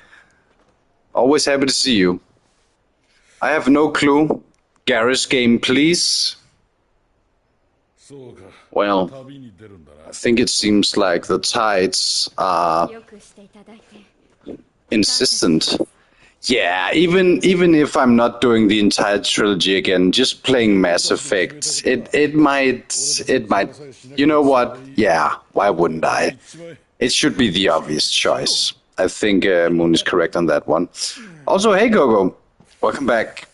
Always happy to see you. I have no clue. Garry's game, please. Well, I think it seems like the tides are insistent. Yeah, even if I'm not doing the entire trilogy again, just playing Mass Effect, it might, you know what? Yeah, why wouldn't I? It should be the obvious choice. I think Moon is correct on that one. Also, hey Gogo, welcome back.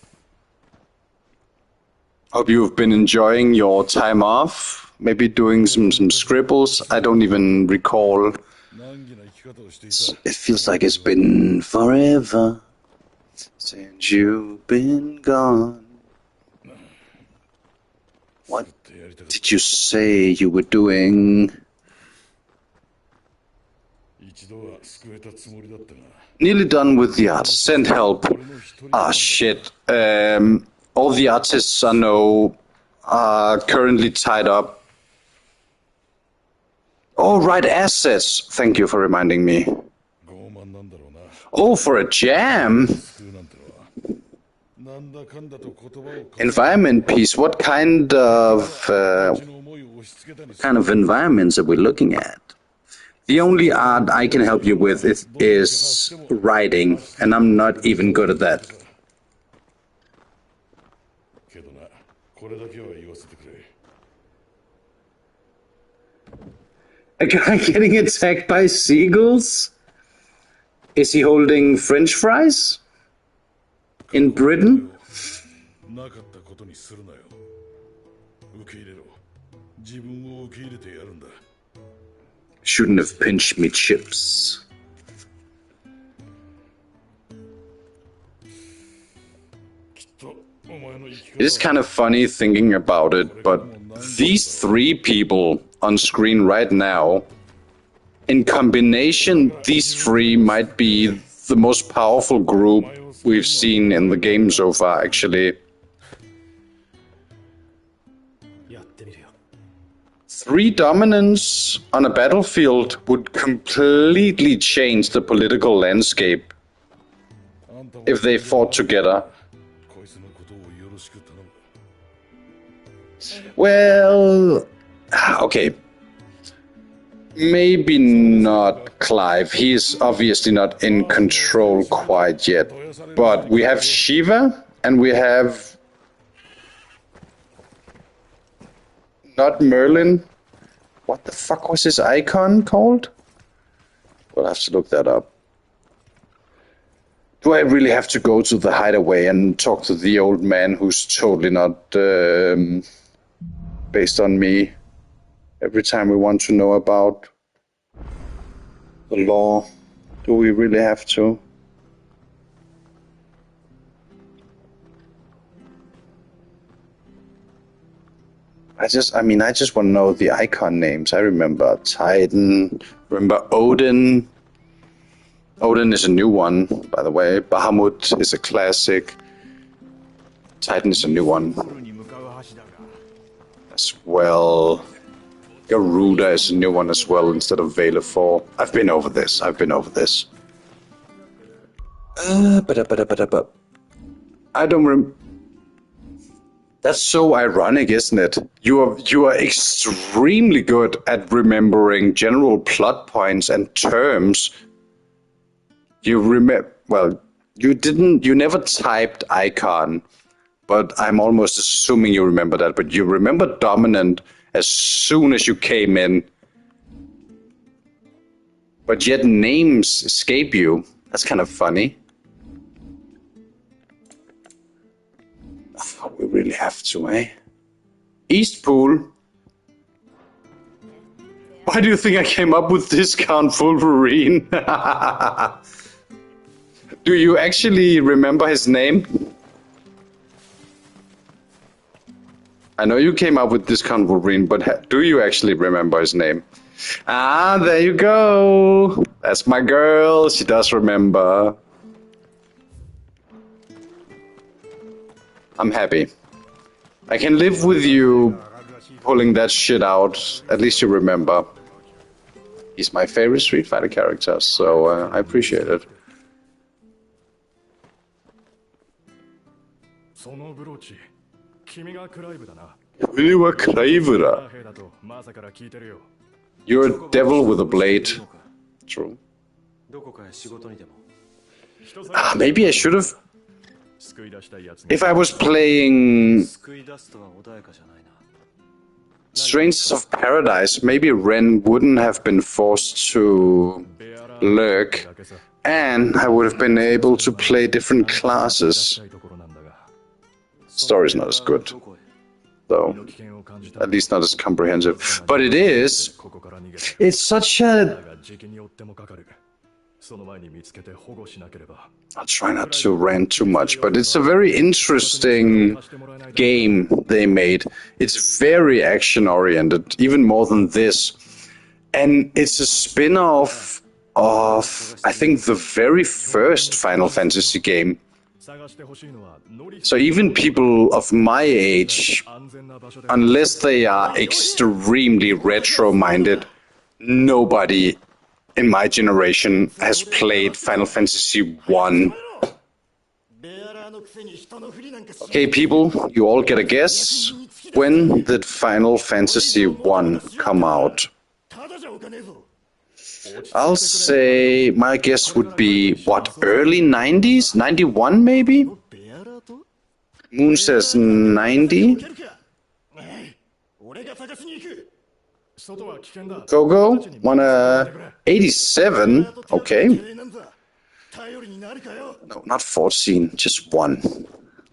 Hope you've been enjoying your time off. Maybe doing some scribbles. I don't even recall. It feels like it's been forever since you've been gone. What did you say you were doing? Nearly done with the art. Send help. Ah, shit. All the artists I know are currently tied up. Oh, right, assets. Thank you for reminding me. Oh, for a jam? Environment piece. What kind of environments are we looking at? The only art I can help you with is writing, and I'm not even good at that. A guy getting attacked by seagulls? Is he holding French fries? In Britain? Shouldn't have pinched me chips. It is kind of funny thinking about it, but these three people on screen right now, in combination, these three might be the most powerful group we've seen in the game so far, actually. 3 dominance on a battlefield would completely change the political landscape if they fought together. Well, okay. Maybe not Clive. He's obviously not in control quite yet. But we have Shiva, and we have... not Merlin. What the fuck was his icon called? We'll have to look that up. Do I really have to go to the hideaway and talk to the old man who's totally not based on me every time we want to know about the law? Do we really have to? I just want to know the icon names. I remember Titan, remember Odin. Odin is a new one, by the way. Bahamut is a classic. Titan is a new one as well. Garuda is a new one as well instead of Valefor. I've been over this. I don't remember. That's so ironic, isn't it? You are extremely good at remembering general plot points and terms. You never typed icon, but I'm almost assuming you remember that. But you remember dominant as soon as you came in. But yet names escape you. That's kind of funny. Oh, we really have to, eh? Eastpool? Why do you think I came up with Discount Wolverine? Do you actually remember his name? I know you came up with Discount Wolverine, but do you actually remember his name? Ah, there you go. That's my girl. She does remember. I'm happy. I can live with you pulling that shit out. At least you remember. He's my favorite Street Fighter character, so I appreciate it. You were Clive. You're a devil with a blade. True. Maybe I should have. If I was playing Strangers of Paradise, maybe Ren wouldn't have been forced to lurk, and I would have been able to play different classes. Story's not as good, though. At least not as comprehensive. But it is. It's such a... I'll try not to rant too much, but it's a very interesting game they made. It's very action-oriented, even more than this. And it's a spin-off of, I think, the very first Final Fantasy game. So even people of my age, unless they are extremely retro-minded, nobody in my generation has played Final Fantasy 1. Okay, people, you all get a guess. When did Final Fantasy 1 come out? I'll say my guess would be, what, early 90s? 91 maybe? Moon says 90. Gogo, wanna 87? Okay. No, not 14, just 1.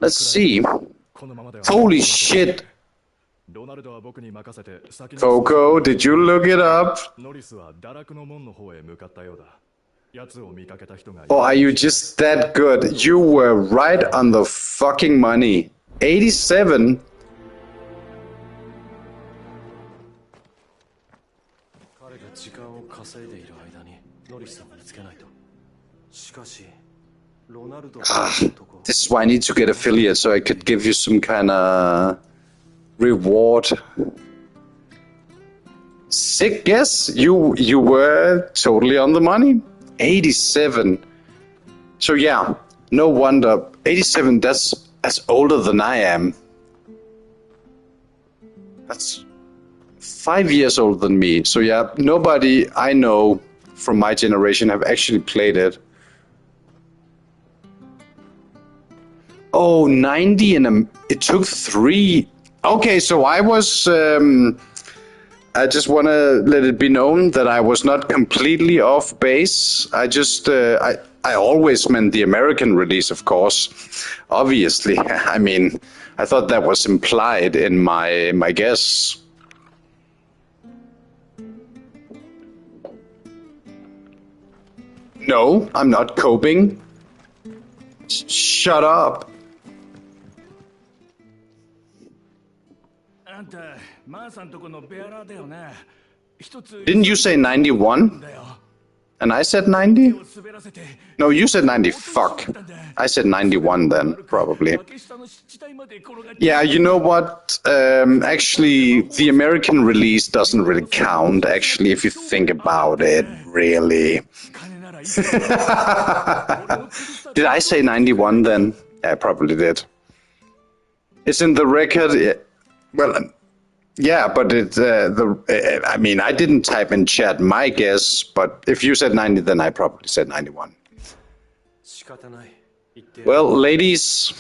Let's see. Holy shit! Coco, did you look it up? Or are you just that good? You were right on the fucking money. 87? This is why I need to get affiliate, so I could give you some kind of reward. Sick guess. You were totally on the money. 87. So yeah, no wonder. 87, that's older than I am. That's 5 years older than me. So yeah, nobody I know from my generation have actually played it. Oh, 90 and it took 3. Okay, so I was, I just want to let it be known that I was not completely off base. I just, I always meant the American release, of course, obviously. I mean, I thought that was implied in my guess. No, I'm not coping. Shut up. Didn't you say 91? And I said 90? No, you said 90. Fuck. I said 91 then, probably. Yeah, you know what? Actually, the American release doesn't really count, actually, if you think about it, really. Did I say 91 then? Yeah, I probably did. It's in the record. Well, yeah, but I mean, I didn't type in chat my guess, but if you said 90, then I probably said 91. Well, ladies,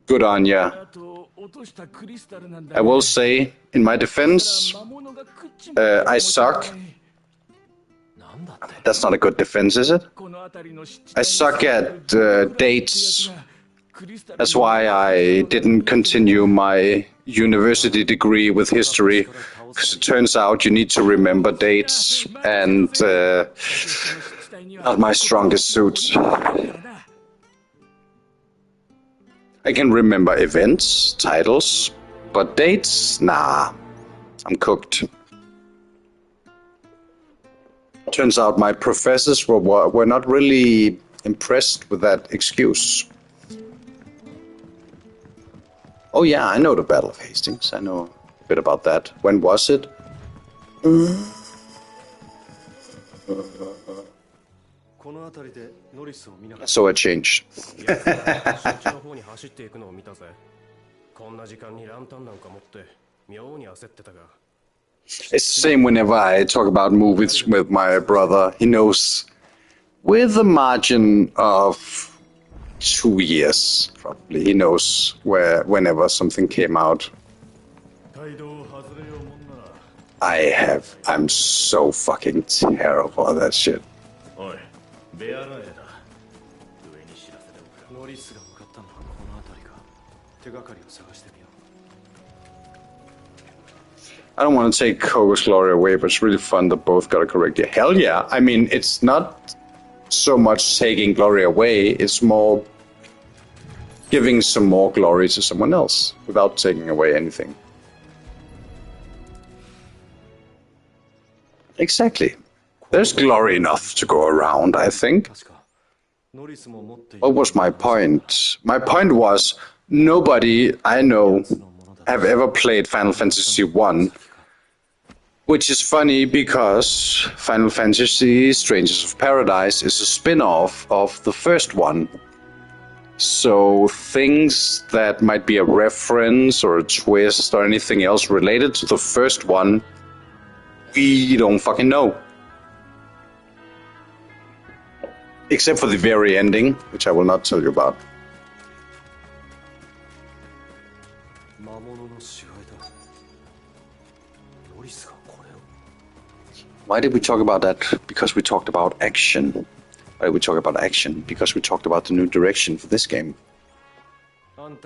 good on ya. I will say, in my defense, I suck. That's not a good defense, is it? I suck at dates. That's why I didn't continue my university degree with history, because it turns out you need to remember dates, and not my strongest suit. I can remember events, titles, but dates? Nah, I'm cooked. Turns out my professors were not really impressed with that excuse. Oh yeah, I know the Battle of Hastings. I know a bit about that. When was it? So I changed. It's the same whenever I talk about movies with my brother. He knows with a margin of 2 years, probably. He knows whenever something came out. I'm so fucking terrible at that shit. I don't want to take Coco's glory away, but it's really fun that both got it correct. Yeah, hell yeah. I mean, it's not so much taking glory away, it's more giving some more glory to someone else without taking away anything. Exactly. There's glory enough to go around, I think. What was my point? My point was, nobody I know have ever played Final Fantasy 1. Which is funny because Final Fantasy Strangers of Paradise is a spin-off of the first one. So things that might be a reference or a twist or anything else related to the first one, we don't fucking know. Except for the very ending, which I will not tell you about. Why did we talk about that? Because we talked about action. Why did we talk about action? Because we talked about the new direction for this game. I'm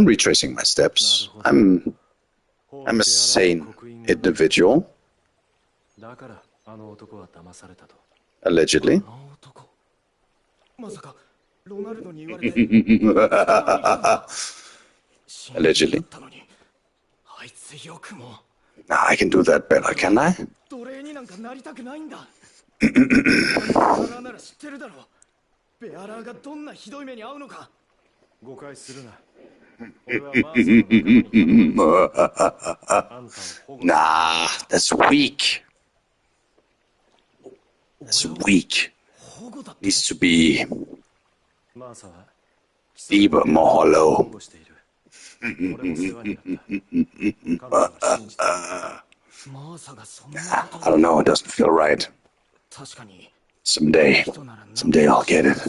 retracing my steps. I'm a sane individual. Allegedly. Allegedly. I can do that better, can I? Nah, that's weak. That's weak. Needs to be deeper, more hollow. I don't know, it doesn't feel right. Someday I'll get it.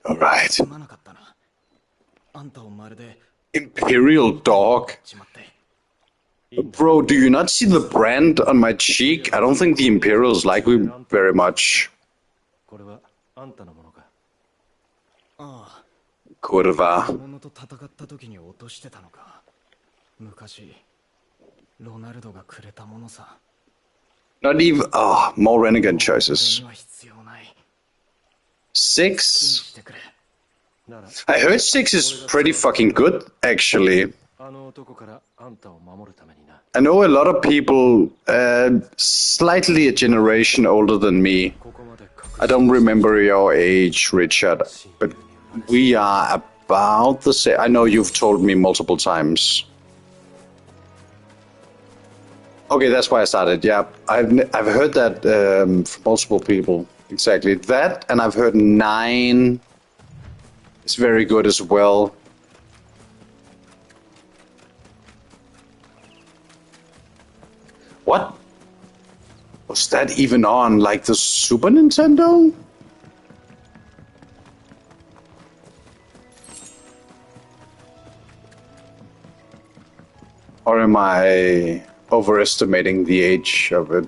Alright. Imperial dog. Bro, do you not see the brand on my cheek? I don't think the Imperials like me very much. Kurva. Not even... Oh, more Renegan choices. 6? I heard 6 is pretty fucking good, actually. I know a lot of people, slightly a generation older than me. I don't remember your age, Richard, but we are about the same. I know you've told me multiple times. Okay, that's why I started. Yeah, I've heard that from multiple people. Exactly that, and I've heard 9 is very good as well. What? Was that even on, like, the Super Nintendo? Or am I overestimating the age of it?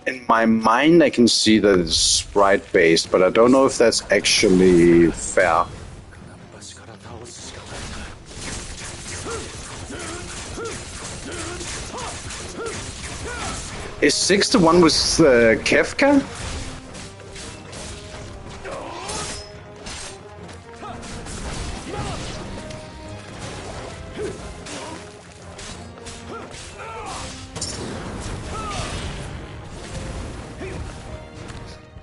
In my mind, I can see that it's sprite-based, but I don't know if that's actually fair. Is 6 the one with Kefka?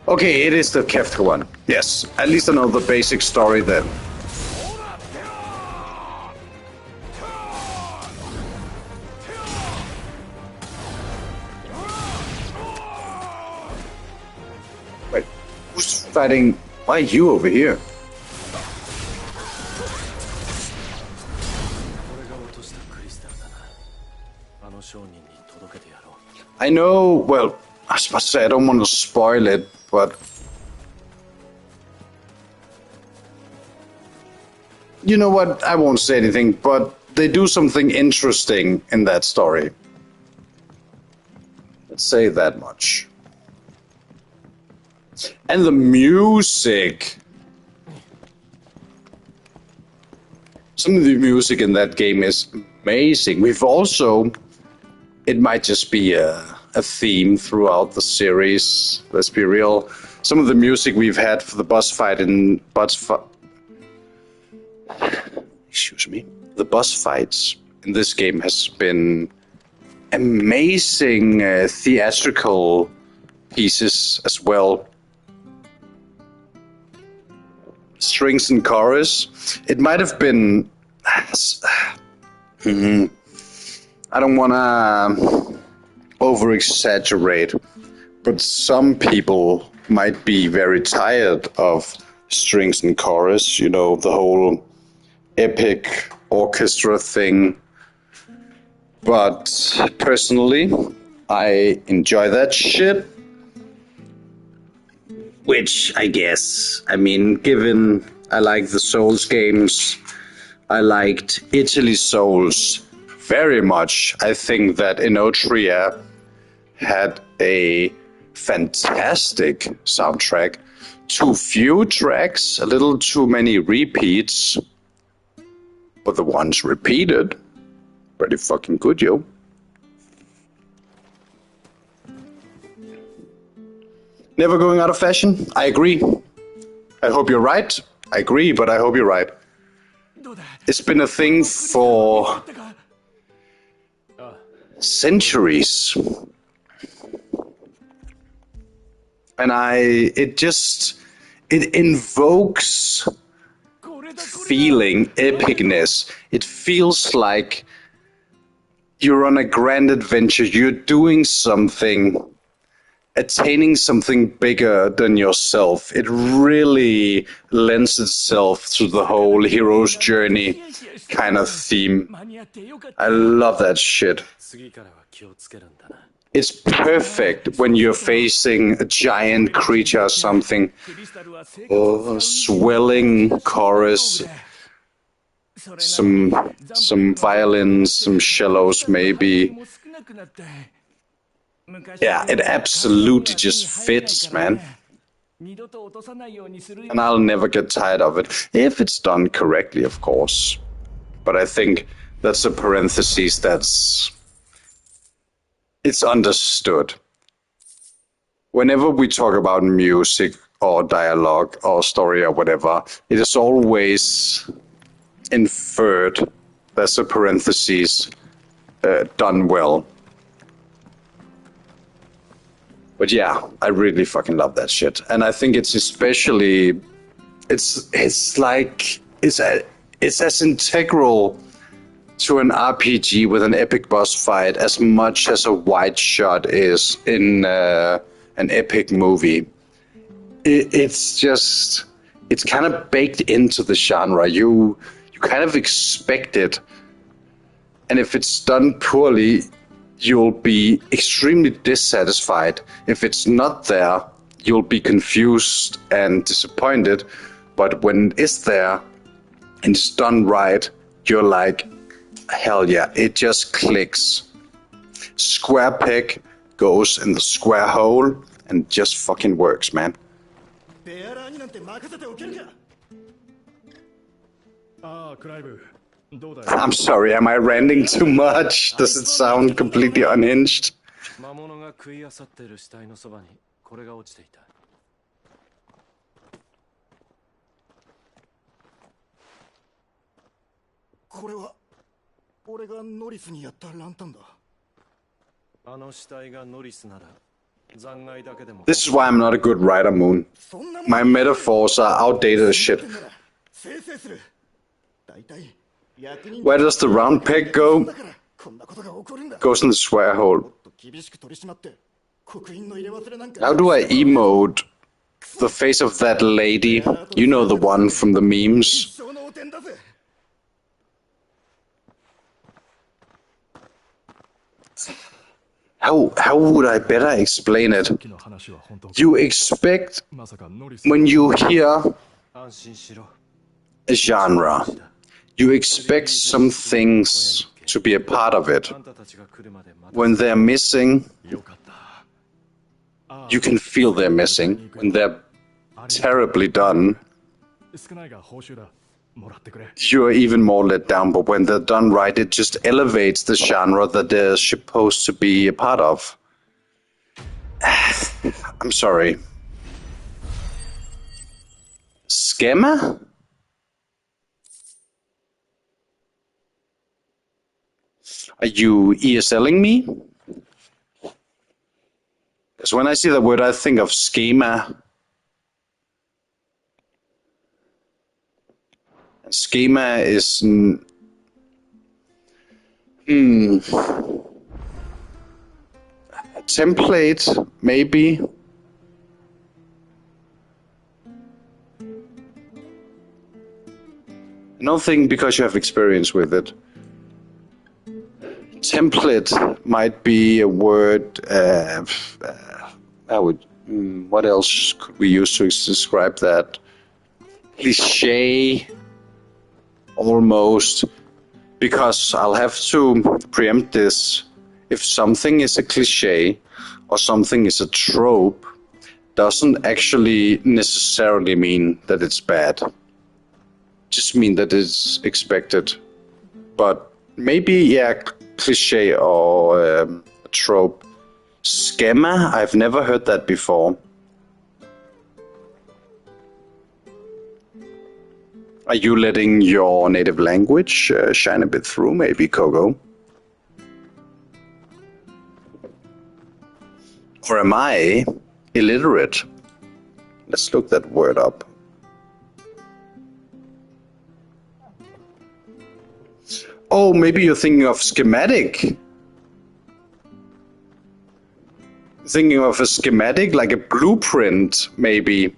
Okay, it is the Kefka one. Yes, at least I know the basic story then. Wait, who's fighting? Why are you over here? I know, well, I was about to say I don't want to spoil it, but you know what? I won't say anything, but they do something interesting in that story. Let's say that much. And the music. Some of the music in that game is amazing. We've also, it might just be a a theme throughout the series. Let's be real. Some of the music we've had for the boss fight in the boss fights in this game has been amazing theatrical pieces as well. Strings and chorus. It might have been. I don't want to over exaggerate, but some people might be very tired of strings and chorus, you know, the whole epic orchestra thing. But personally, I enjoy that shit. Which I guess, I mean, given I like the Souls games, I liked Italy Souls very much. I think that Inotria had a fantastic soundtrack. Too few tracks, a little too many repeats, but the ones repeated, pretty fucking good, yo. Never going out of fashion? I agree. I hope you're right. I agree, but I hope you're right. It's been a thing for centuries. And it invokes feeling, epicness. It feels like you're on a grand adventure. You're doing something, attaining something bigger than yourself. It really lends itself to the whole hero's journey kind of theme. I love that shit. It's perfect when you're facing a giant creature or something, or a swelling chorus, some violins, some cellos maybe. Yeah, it absolutely just fits, man. And I'll never get tired of it, if it's done correctly, of course. But I think that's a parenthesis it's understood. Whenever we talk about music or dialogue or story or whatever, it is always inferred. There's a parenthesis, done well. But yeah, I really fucking love that shit. And I think it's especially, it's as integral to an RPG with an epic boss fight as much as a wide shot is in an epic movie. It's kind of baked into the genre. You kind of expect it. And if it's done poorly, you'll be extremely dissatisfied. If it's not there, you'll be confused and disappointed. But when it's there and it's done right, you're like, hell yeah, it just clicks. Square peg goes in the square hole and just fucking works, man. I'm sorry, am I ranting too much? Does it sound completely unhinged? This is why I'm not a good writer, Moon. My metaphors are outdated as shit. Where does the round peg go? Goes in the square hole. How do I emote the face of that lady? You know the one from the memes. How would I better explain it? You expect, when you hear a genre, you expect some things to be a part of it. When they're missing, you can feel they're missing. When they're terribly done, you're even more let down. But when they're done right, it just elevates the genre that they're supposed to be a part of. I'm sorry. Schema? Are you ESLing me? Because when I see the word, I think of schema. And schema is... a template, maybe. I don't think because you have experience with it. Template might be a word. What else could we use to describe that? Cliché, almost. Because I'll have to preempt this. If something is a cliché or something is a trope, doesn't actually necessarily mean that it's bad. Just mean that it's expected. But maybe, yeah, cliché or a trope. Schema, I've never heard that before. Are you letting your native language shine a bit through, maybe, Kogo? Or am I illiterate? Let's look that word up. Oh, maybe you're thinking of schematic. Thinking of a schematic, like a blueprint, maybe.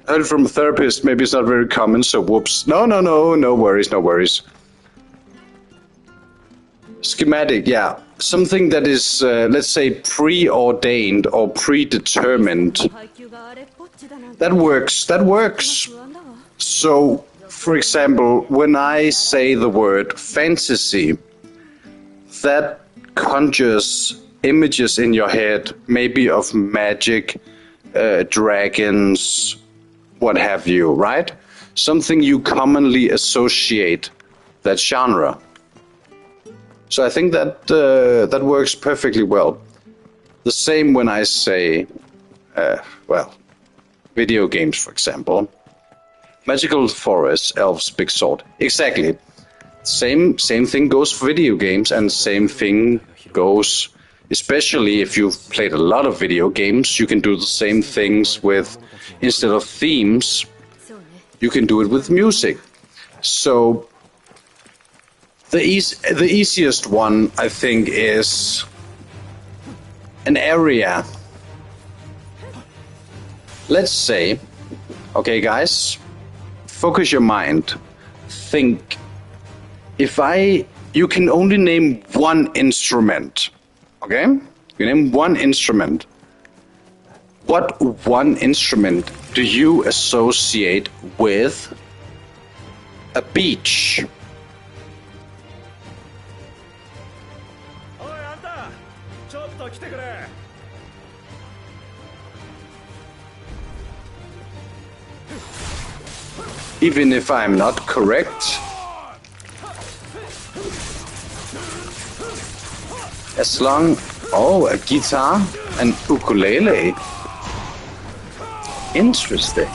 I heard from a therapist, maybe it's not very common, so whoops. No worries. Schematic, yeah. Something that is, let's say, preordained or predetermined. That works. So, for example, when I say the word fantasy, that conjures images in your head, maybe of magic, dragons, what have you, right? Something you commonly associate that genre. So I think that that works perfectly well. The same when I say, video games, for example. Magical forest, elves, big sword. Exactly. Same thing goes for video games, and same thing goes, especially if you've played a lot of video games, you can do the same things with, instead of themes, you can do it with music. So the easiest one, I think, is an area. Let's say, okay guys, focus your mind. Think, you can only name one instrument, okay? You name one instrument. What one instrument do you associate with a beach? Even if I'm not correct, as long... Oh, a guitar and ukulele. Interesting.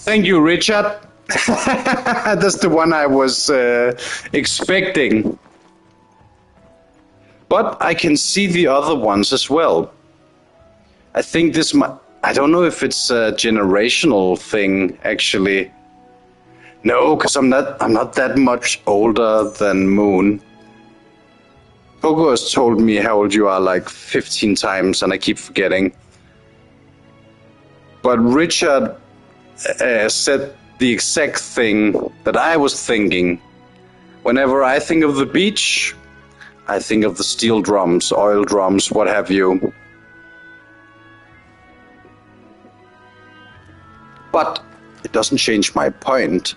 Thank you, Richard. That's the one I was expecting. But I can see the other ones as well. I think this might... I don't know if it's a generational thing, actually. No, because I'm not that much older than Moon. Pogo has told me how old you are like 15 times, and I keep forgetting. But Richard said the exact thing that I was thinking. Whenever I think of the beach, I think of the steel drums, oil drums, what have you. But it doesn't change my point.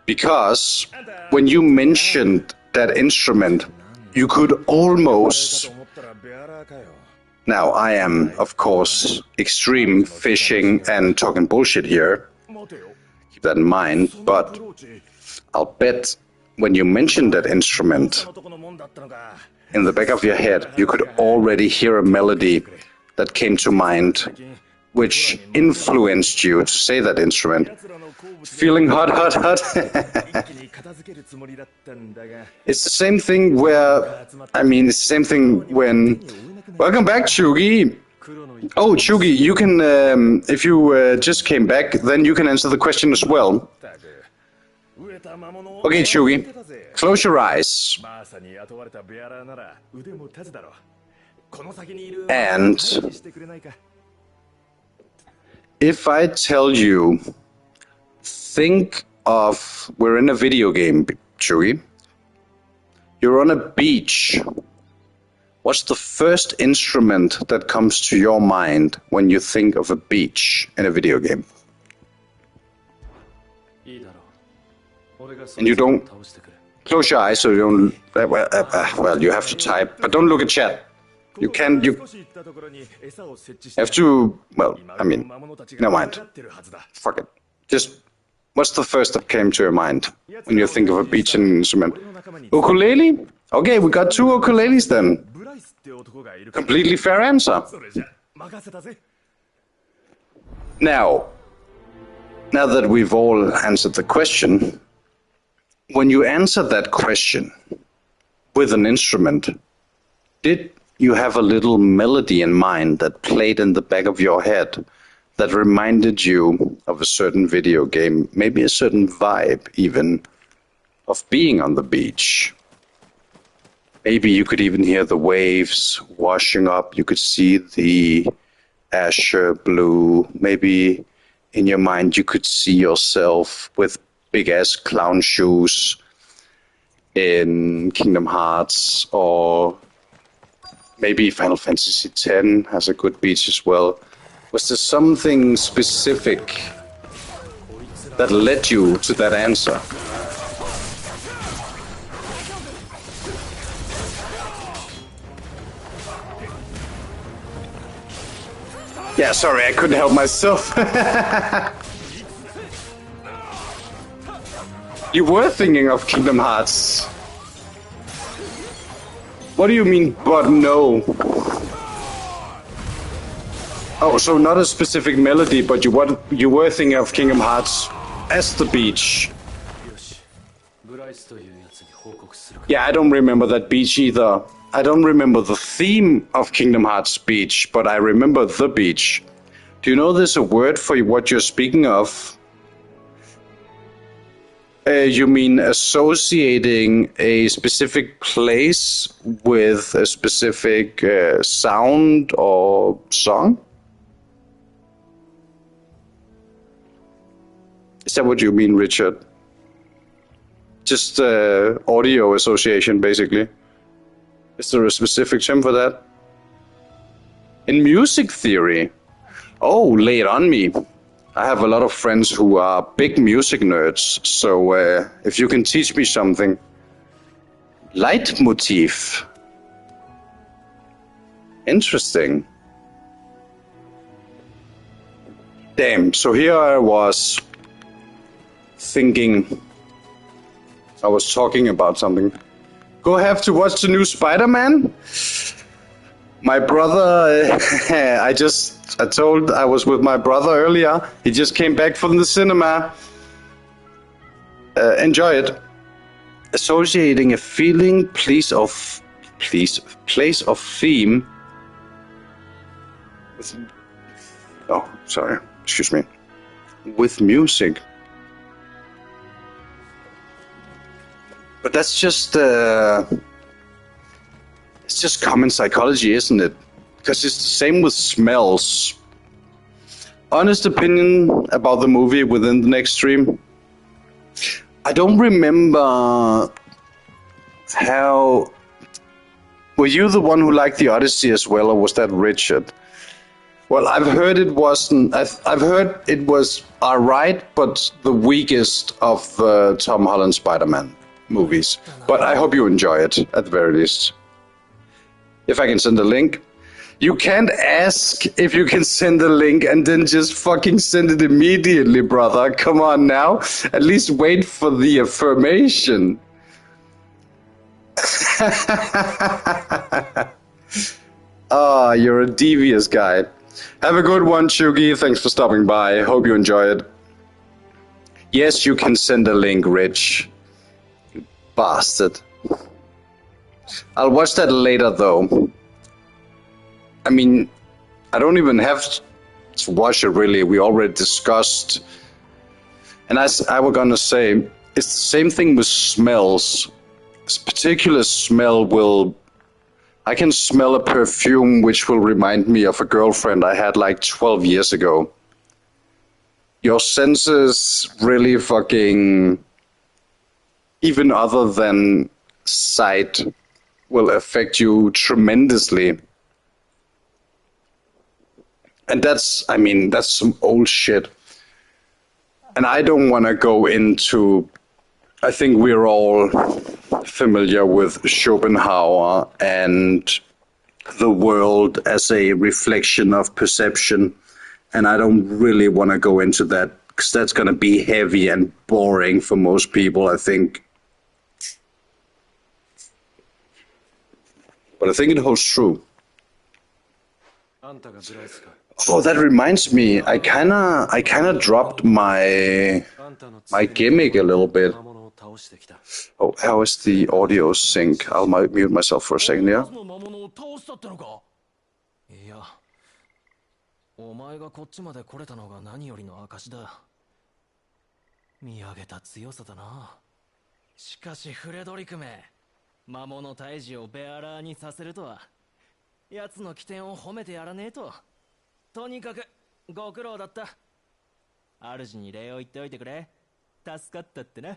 Because when you mentioned that instrument, you could almost Now, I am, of course, extreme fishing and talking bullshit here. Keep that in mind, but I'll bet when you mentioned that instrument, in the back of your head, you could already hear a melody that came to mind, which influenced you to say that instrument. Feeling hot, hot, hot. It's the same thing where, it's the same thing when... Welcome back, Chugi. Oh, Chugi, you can, if you just came back, then you can answer the question as well. Okay, Chugi, close your eyes. And if I tell you, think of, we're in a video game, Chugi. You're on a beach. What's the first instrument that comes to your mind when you think of a beach in a video game? And you don't close your eyes so you don't. Well, you have to type, but don't look at chat. You can. You have to. Well, never mind. Fuck it. Just. What's the first that came to your mind when you think of a beach instrument? Ukulele? Okay, we got 2 ukuleles then. Completely fair answer. Now that we've all answered the question, when you answered that question with an instrument, did you have a little melody in mind that played in the back of your head that reminded you of a certain video game, maybe a certain vibe even, of being on the beach? Maybe you could even hear the waves washing up. You could see the azure blue. Maybe in your mind you could see yourself with big-ass clown shoes in Kingdom Hearts, or maybe Final Fantasy X has a good beach as well. Was there something specific that led you to that answer? Yeah, sorry, I couldn't help myself. You were thinking of Kingdom Hearts. What do you mean, but no? Oh, so not a specific melody, but you were thinking of Kingdom Hearts as the beach. Yeah, I don't remember that beach either. I don't remember the theme of Kingdom Hearts beach, but I remember the beach. Do you know there's a word for what you're speaking of? You mean associating a specific place with a specific sound or song? Is that what you mean, Richard? Just audio association, basically. Is there a specific term for that? In music theory? Oh, lay it on me. I have a lot of friends who are big music nerds, so if you can teach me something. Leitmotif. Interesting. Damn, so here I was thinking, I was talking about something. Go have to watch the new Spider-Man? My brother, I was with my brother earlier. He just came back from the cinema. Enjoy it. Associating a feeling, place of theme. Excuse me. With music. But that's just, it's just common psychology, isn't it? Because it's the same with smells. Honest opinion about the movie within the next stream. I don't remember how... Were you the one who liked the Odyssey as well, or was that Richard? Well, I've heard it wasn't... I've heard it was alright, but the weakest of the Tom Holland Spider-Man movies. But I hope you enjoy it, at the very least. If I can send a link. You can't ask if you can send the link and then just fucking send it immediately, brother. Come on now. At least wait for the affirmation. Ah, you're a devious guy. Have a good one, Chugi. Thanks for stopping by. Hope you enjoy it. Yes, you can send a link, Rich. You bastard. I'll watch that later, though. I mean, I don't even have to watch it, really. We already discussed. And as I was gonna say, it's the same thing with smells. This particular smell will... I can smell a perfume which will remind me of a girlfriend I had like 12 years ago. Your senses really fucking... even other than sight, will affect you tremendously. And that's, I mean, that's some old shit. And I don't want to go into... I think we're all familiar with Schopenhauer and the world as a reflection of perception. And I don't really want to go into that, because that's going to be heavy and boring for most people, I think. But I think it holds true. Oh, that reminds me. I kinda dropped my gimmick a little bit. Oh, how is the audio sync? I'll mute myself for a second, yeah? いや、お前がこっちまで来れたのが何よりの証だ。見上げた強さだな。しかしフレドリクめ、魔物退治をベアラーにさせるとは、奴の起点を褒めてやらねえと。とにかくご苦労だった。主に礼を言っておいてくれ。助かったってな。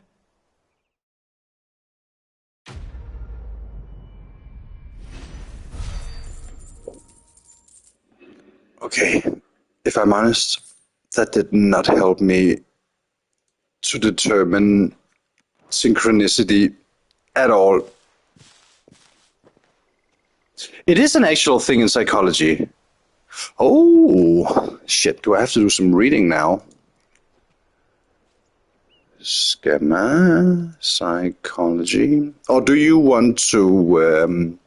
Okay, if I'm honest, that did not help me to determine synchronicity at all. It is an actual thing in psychology. Oh, shit, do I have to do some reading now? Schema, psychology. Or do you want to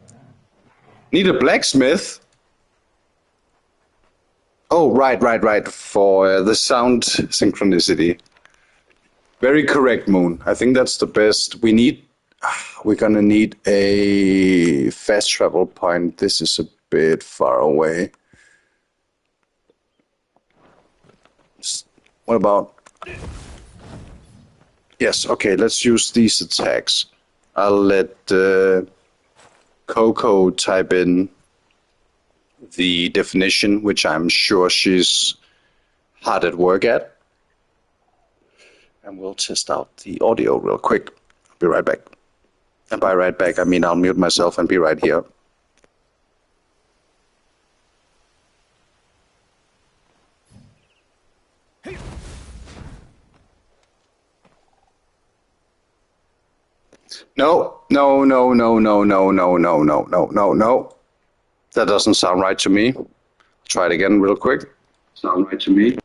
need a blacksmith? Oh, right, for the sound synchronicity. Very correct, Moon. I think that's the best. We're gonna need a fast travel point. This is a bit far away. What about... Yes, okay, let's use these attacks. I'll let Coco type in the definition, which I'm sure she's hard at work at. And we'll test out the audio real quick. I'll be right back. And by right back, I mean I'll mute myself and be right here. No. That doesn't sound right to me. Try it again real quick. Sound right to me.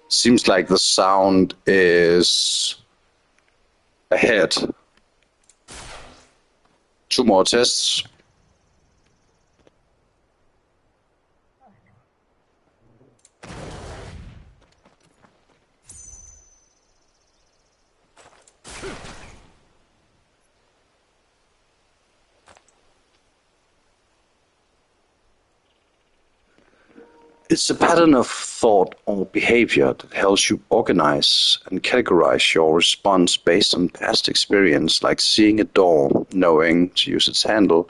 Seems like the sound is ahead. 2 more tests. It's a pattern of thought or behavior that helps you organize and categorize your response based on past experience, like seeing a door, knowing to use its handle.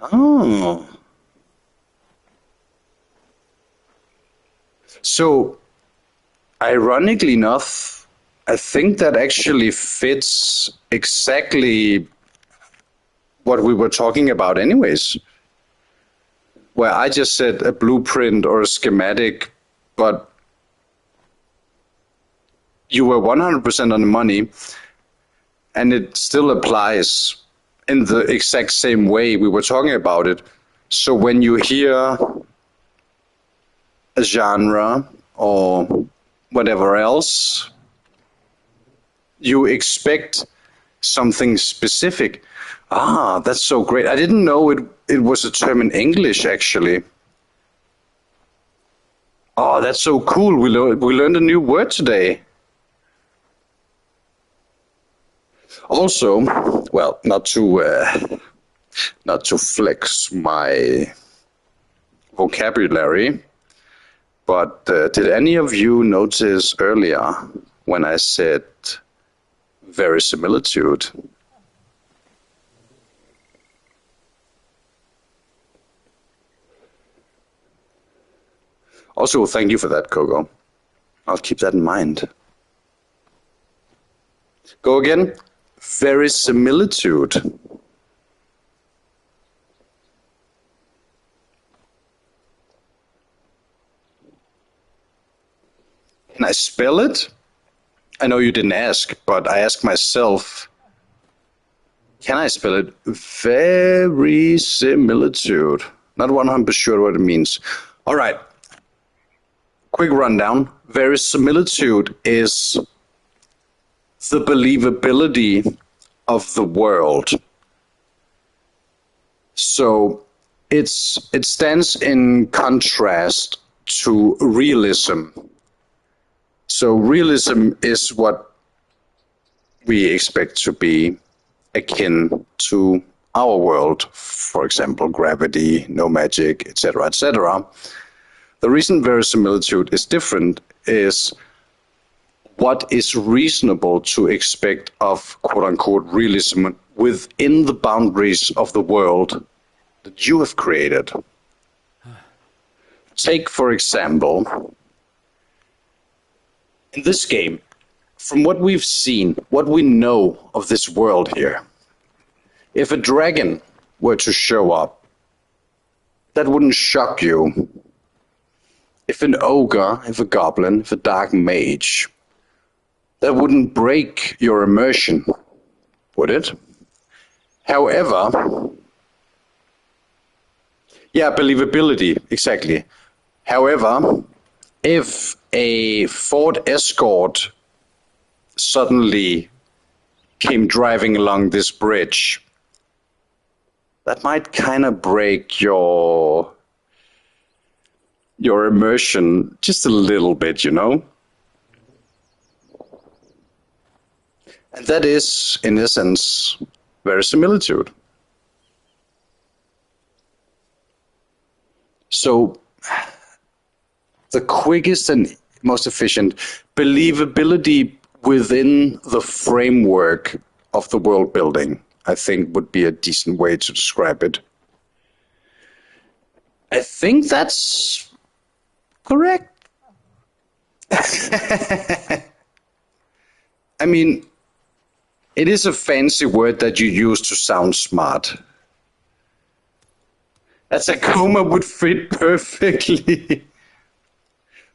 Oh. So, ironically enough, I think that actually fits exactly what we were talking about anyways. where I just said a blueprint or a schematic, but you were 100% on the money, and it still applies in the exact same way we were talking about it. So when you hear a genre or whatever else, you expect something specific. Ah, that's so great. I didn't know it was a term in English, actually. Oh, that's so cool. We learned a new word today. Also, well, not to flex my vocabulary, but did any of you notice earlier when I said verisimilitude? Also, thank you for that, Coco. I'll keep that in mind. Go again. Verisimilitude. Can I spell it? I know you didn't ask, but I asked myself. Can I spell it? Verisimilitude. Not 100% sure what it means. All right. Quick rundown. Verisimilitude is the believability of the world. So it stands in contrast to realism. So realism is what we expect to be akin to our world. For example, gravity, no magic, etc., etc. The reason verisimilitude is different is what is reasonable to expect of quote-unquote realism within the boundaries of the world that you have created. Take, for example, in this game, from what we've seen, what we know of this world here, if a dragon were to show up, that wouldn't shock you. If an ogre, if a goblin, if a dark mage, that wouldn't break your immersion, would it? However, yeah, believability, exactly. However, if a Ford Escort suddenly came driving along this bridge, that might kind of break your immersion just a little bit, you know? And that is, in essence, verisimilitude. So, the quickest and most efficient believability within the framework of the world building, I think, would be a decent way to describe it. I think that's correct. I mean, it is a fancy word that you use to sound smart. As a coma would fit perfectly.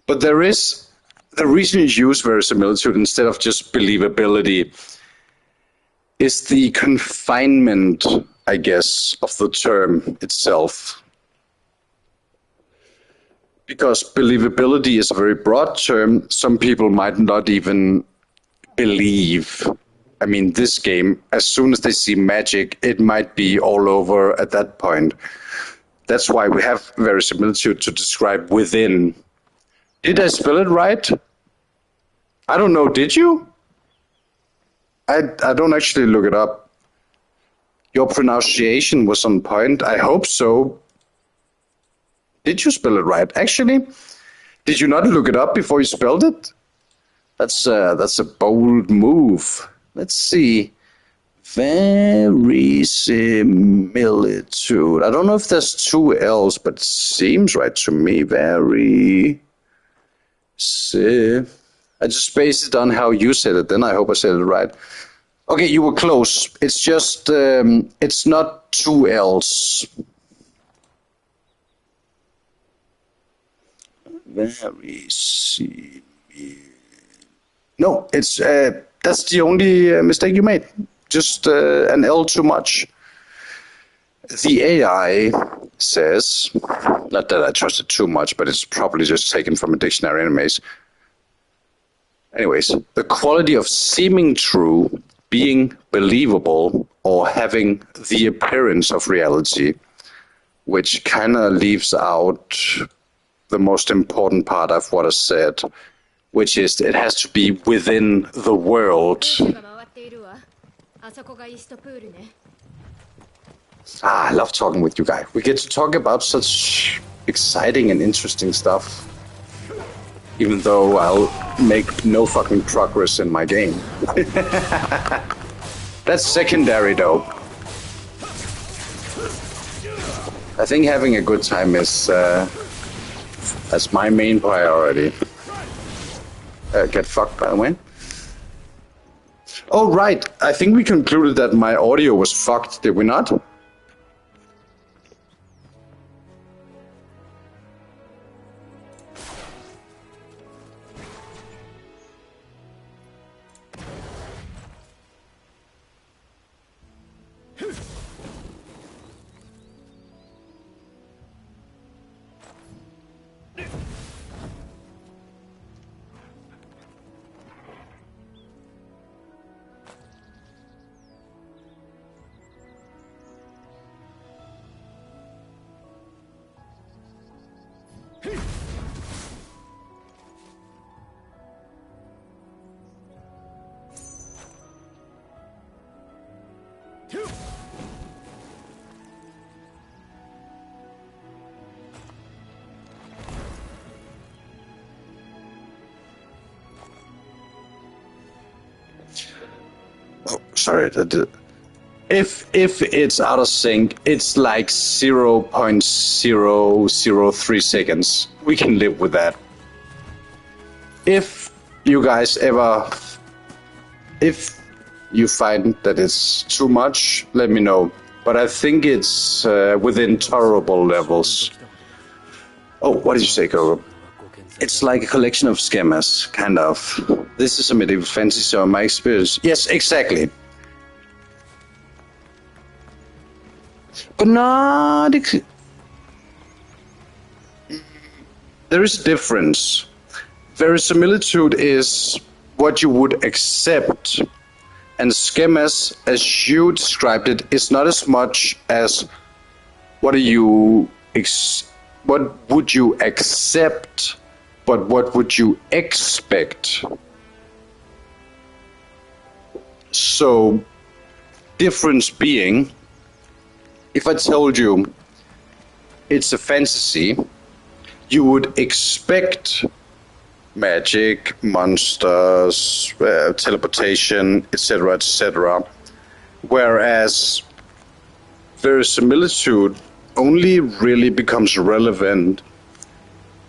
But the reason you use verisimilitude instead of just believability is the confinement, I guess, of the term itself. Because believability is a very broad term, some people might not even believe. I mean, this game, as soon as they see magic, it might be all over at that point. That's why we have verisimilitude to describe within. Did I spell it right? I don't know, did you? I don't actually look it up. Your pronunciation was on point. I hope so. Did you spell it right? Actually, did you not look it up before you spelled it? That's a bold move. Let's see. Verisimilitude. I don't know if there's two L's, but it seems right to me. I just based it on how you said it. Then I hope I said it right. Okay, you were close. It's just it's not two L's. Very seamy. No, it's that's the only mistake you made. Just an L too much. The AI says, not that I trust it too much, but it's probably just taken from a dictionary anyways. Anyways, the quality of seeming true, being believable, or having the appearance of reality, which kind of leaves out the most important part of what I said, which is it has to be within the world. I love talking with you guys. We get to talk about such exciting and interesting stuff. Even though I'll make no fucking progress in my game. That's secondary though. I think having a good time is that's my main priority. Get fucked, by the way. Oh, right. I think we concluded that my audio was fucked, did we not? Oh, sorry. If it's out of sync, it's like 0.003 seconds. We can live with that. If you guys ever, if you find that it's too much, let me know. But I think it's within tolerable levels. Oh, what did you say, Gogo? It's like a collection of schemas, kind of. This is a medieval fantasy, so in my experience... Yes, exactly. But not... There is a difference. Verisimilitude is what you would accept. And schemas, as you described it, is not as much as what would you accept, but what would you expect? So, difference being, if I told you it's a fantasy, you would expect magic, monsters, teleportation, etc., etc. Whereas verisimilitude only really becomes relevant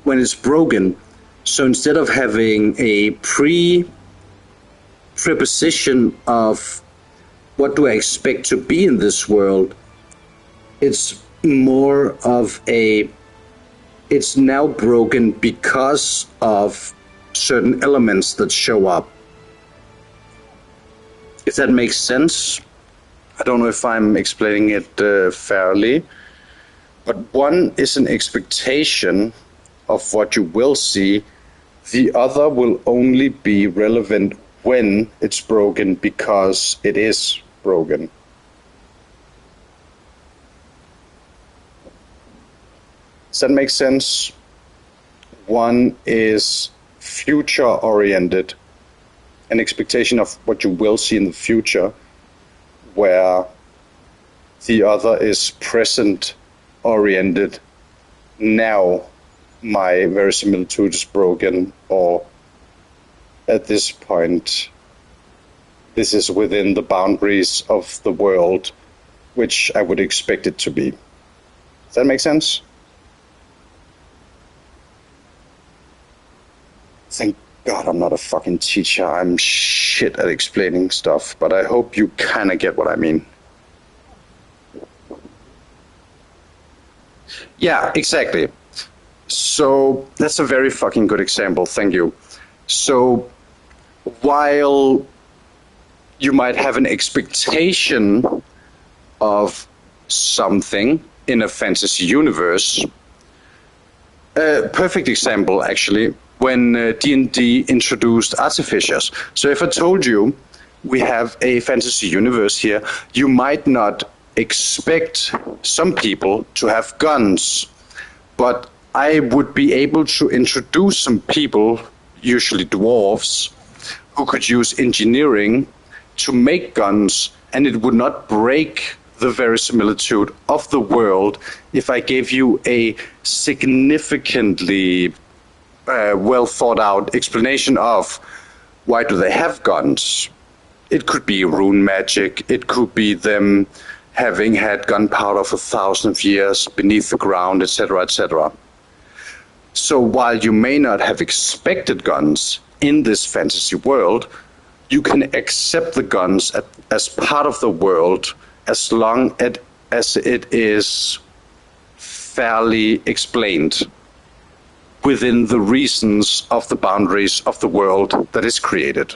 when it's broken. So instead of having a preposition of what do I expect to be in this world, it's more of it's now broken because of certain elements that show up. If that makes sense. I don't know if I'm explaining it fairly, but one is an expectation of what you will see. The other will only be relevant when it's broken because it is broken. Does that make sense? One is future-oriented, an expectation of what you will see in the future, where the other is present-oriented. Now my verisimilitude is broken, or at this point, this is within the boundaries of the world, which I would expect it to be. Does that make sense? Thank God I'm not a fucking teacher. I'm shit at explaining stuff, but I hope you kind of get what I mean. Yeah, exactly. So that's a very fucking good example. Thank you. So while you might have an expectation of something in a fantasy universe, a perfect example actually, when D&D introduced artificers. So if I told you we have a fantasy universe here, you might not expect some people to have guns, but I would be able to introduce some people, usually dwarves, who could use engineering to make guns, and it would not break the verisimilitude of the world if I gave you a significantly well thought out explanation of why do they have guns. It could be rune magic, it could be them having had gunpowder for thousands of years beneath the ground, etc., etc. So while you may not have expected guns in this fantasy world, you can accept the guns as part of the world as long as it is fairly explained within the reasons of the boundaries of the world that is created.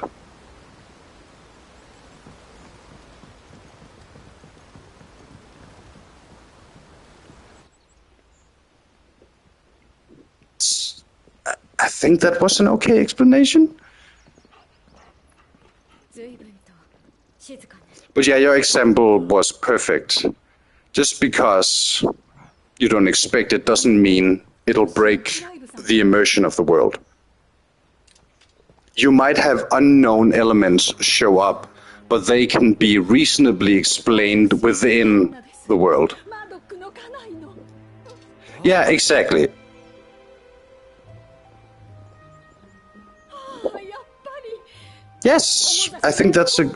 I think that was an okay explanation. But yeah, your example was perfect. Just because you don't expect it doesn't mean it'll break the immersion of the world. You might have unknown elements show up, but they can be reasonably explained within the world. Yeah, exactly. Yes, I think that's a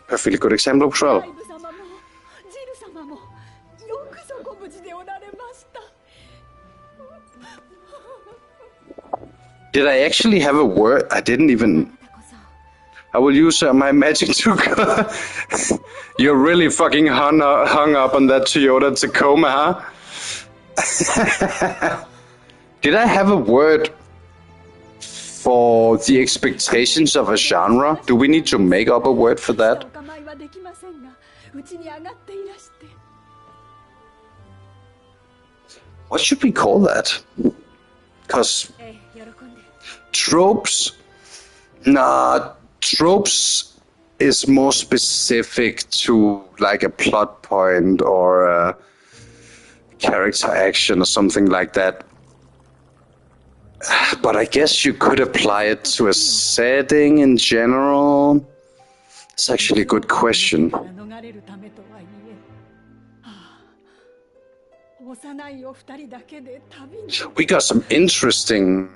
perfectly good example as well. Did I actually have a word? I didn't even... I will use my magic to... You're really fucking hung up on that Toyota Tacoma, huh? Did I have a word for the expectations of a genre? Do we need to make up a word for that? What should we call that? Because tropes... Nah, tropes is more specific to like a plot point or a character action or something like that. But I guess you could apply it to a setting in general. It's actually a good question. We got some interesting,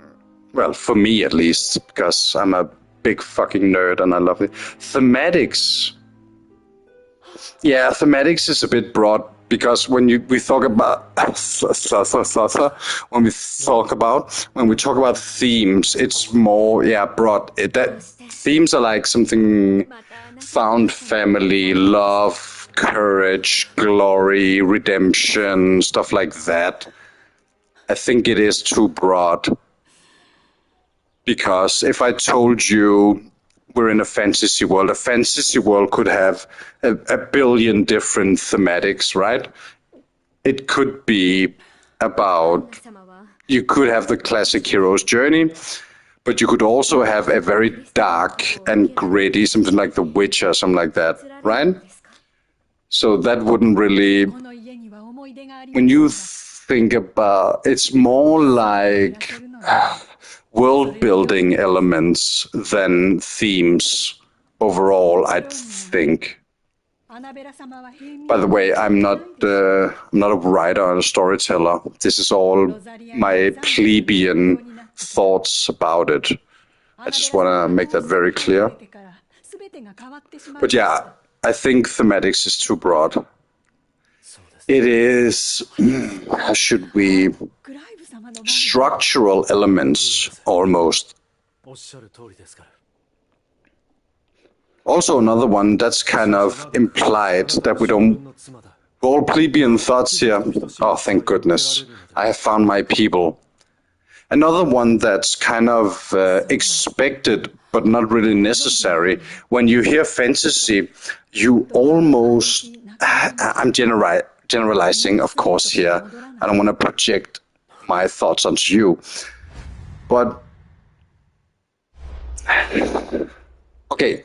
well, for me at least, because I'm a big fucking nerd and I love it. Thematics. Yeah, thematics is a bit broad. Because when we talk about when we talk about themes, it's more broad. Themes are like something found family, love, courage, glory, redemption, stuff like that. I think it is too broad. Because if I told you we're in a fantasy world could have a billion different thematics, right? It could be about, you could have the classic hero's journey, but you could also have a very dark and gritty, something like The Witcher, something like that, right? So that wouldn't really, when you think about, it's more like world-building elements than themes overall, I think. By the way, I'm not a writer or a storyteller. This is all my plebeian thoughts about it. I just want to make that very clear. But yeah, I think thematics is too broad. It is, how should we... structural elements, almost. Also another one that's kind of implied that we don't... All plebeian thoughts here. Oh, thank goodness. I have found my people. Another one that's kind of expected but not really necessary. When you hear fantasy, you almost... I'm generalizing, of course, here. I don't want to project my thoughts onto you. But... Okay,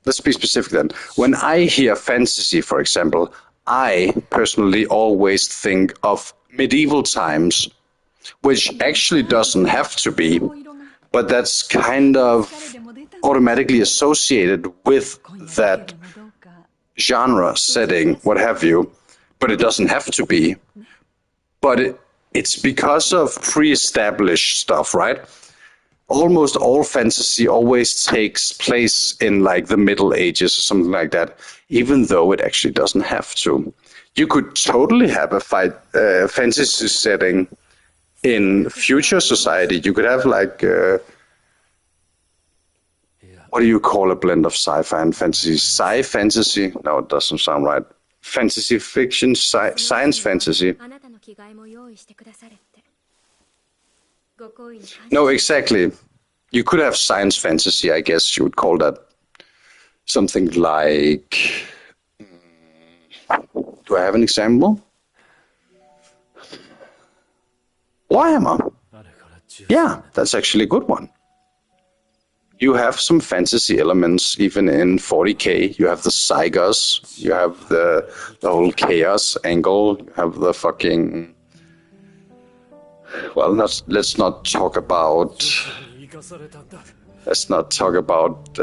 let's be specific then. When I hear fantasy, for example, I personally always think of medieval times, which actually doesn't have to be, but that's kind of automatically associated with that genre, setting, what have you, but it doesn't have to be. But it's because of pre-established stuff, right? Almost all fantasy always takes place in like the Middle Ages or something like that, even though it actually doesn't have to. You could totally have a fantasy setting in future society. You could have like, what do you call a blend of sci-fi and fantasy? Sci-fantasy? No, it doesn't sound right. Fantasy fiction, science fantasy. No, exactly. You could have science fantasy, I guess you would call that. Something like... Do I have an example? Warhammer. Yeah, that's actually a good one. You have some fantasy elements, even in 40k. You have the Cygos, you have the whole chaos angle, you have the fucking... Well, let's not talk about... Let's not talk about...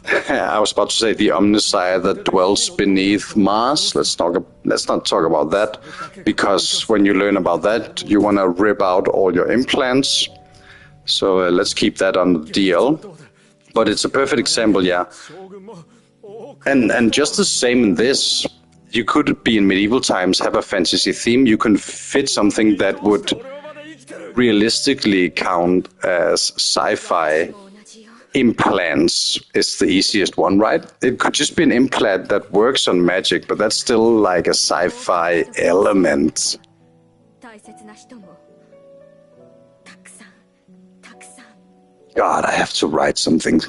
I was about to say the Omnissiah that dwells beneath Mars. Let's not talk about that, because when you learn about that, you want to rip out all your implants. So let's keep that on the DL. But it's a perfect example, yeah. And just the same in this. You could be in medieval times, have a fantasy theme. You can fit something that would realistically count as sci-fi. Implants is the easiest one, right? It could just be an implant that works on magic, but that's still like a sci-fi element. God, I have to write something.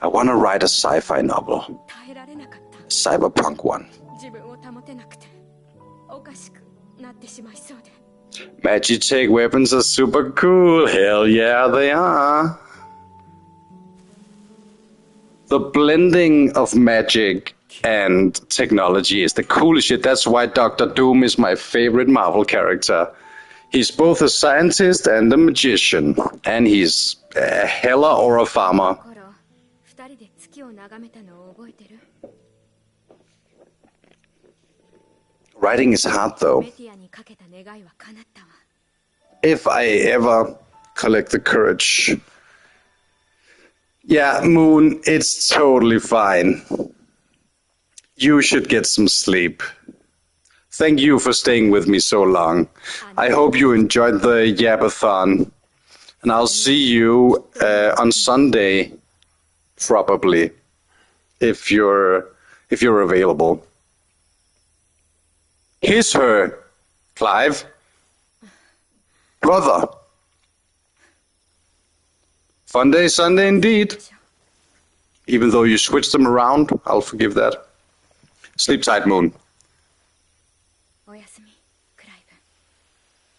I want to write a sci-fi novel. Cyberpunk one. Magitech weapons are super cool. Hell yeah, they are. The blending of magic and technology is the coolest shit. That's why Doctor Doom is my favorite Marvel character. He's both a scientist and a magician, and he's a hella or a farmer. Writing is hard though. If I ever collect the courage. Yeah, Moon, it's totally fine. You should get some sleep. Thank you for staying with me so long. I hope you enjoyed the Yabathon. And I'll see you on Sunday, probably, if you're available. Here's her, Clive. Brother. Fun day Sunday indeed. Even though you switched them around, I'll forgive that. Sleep tight, Moon.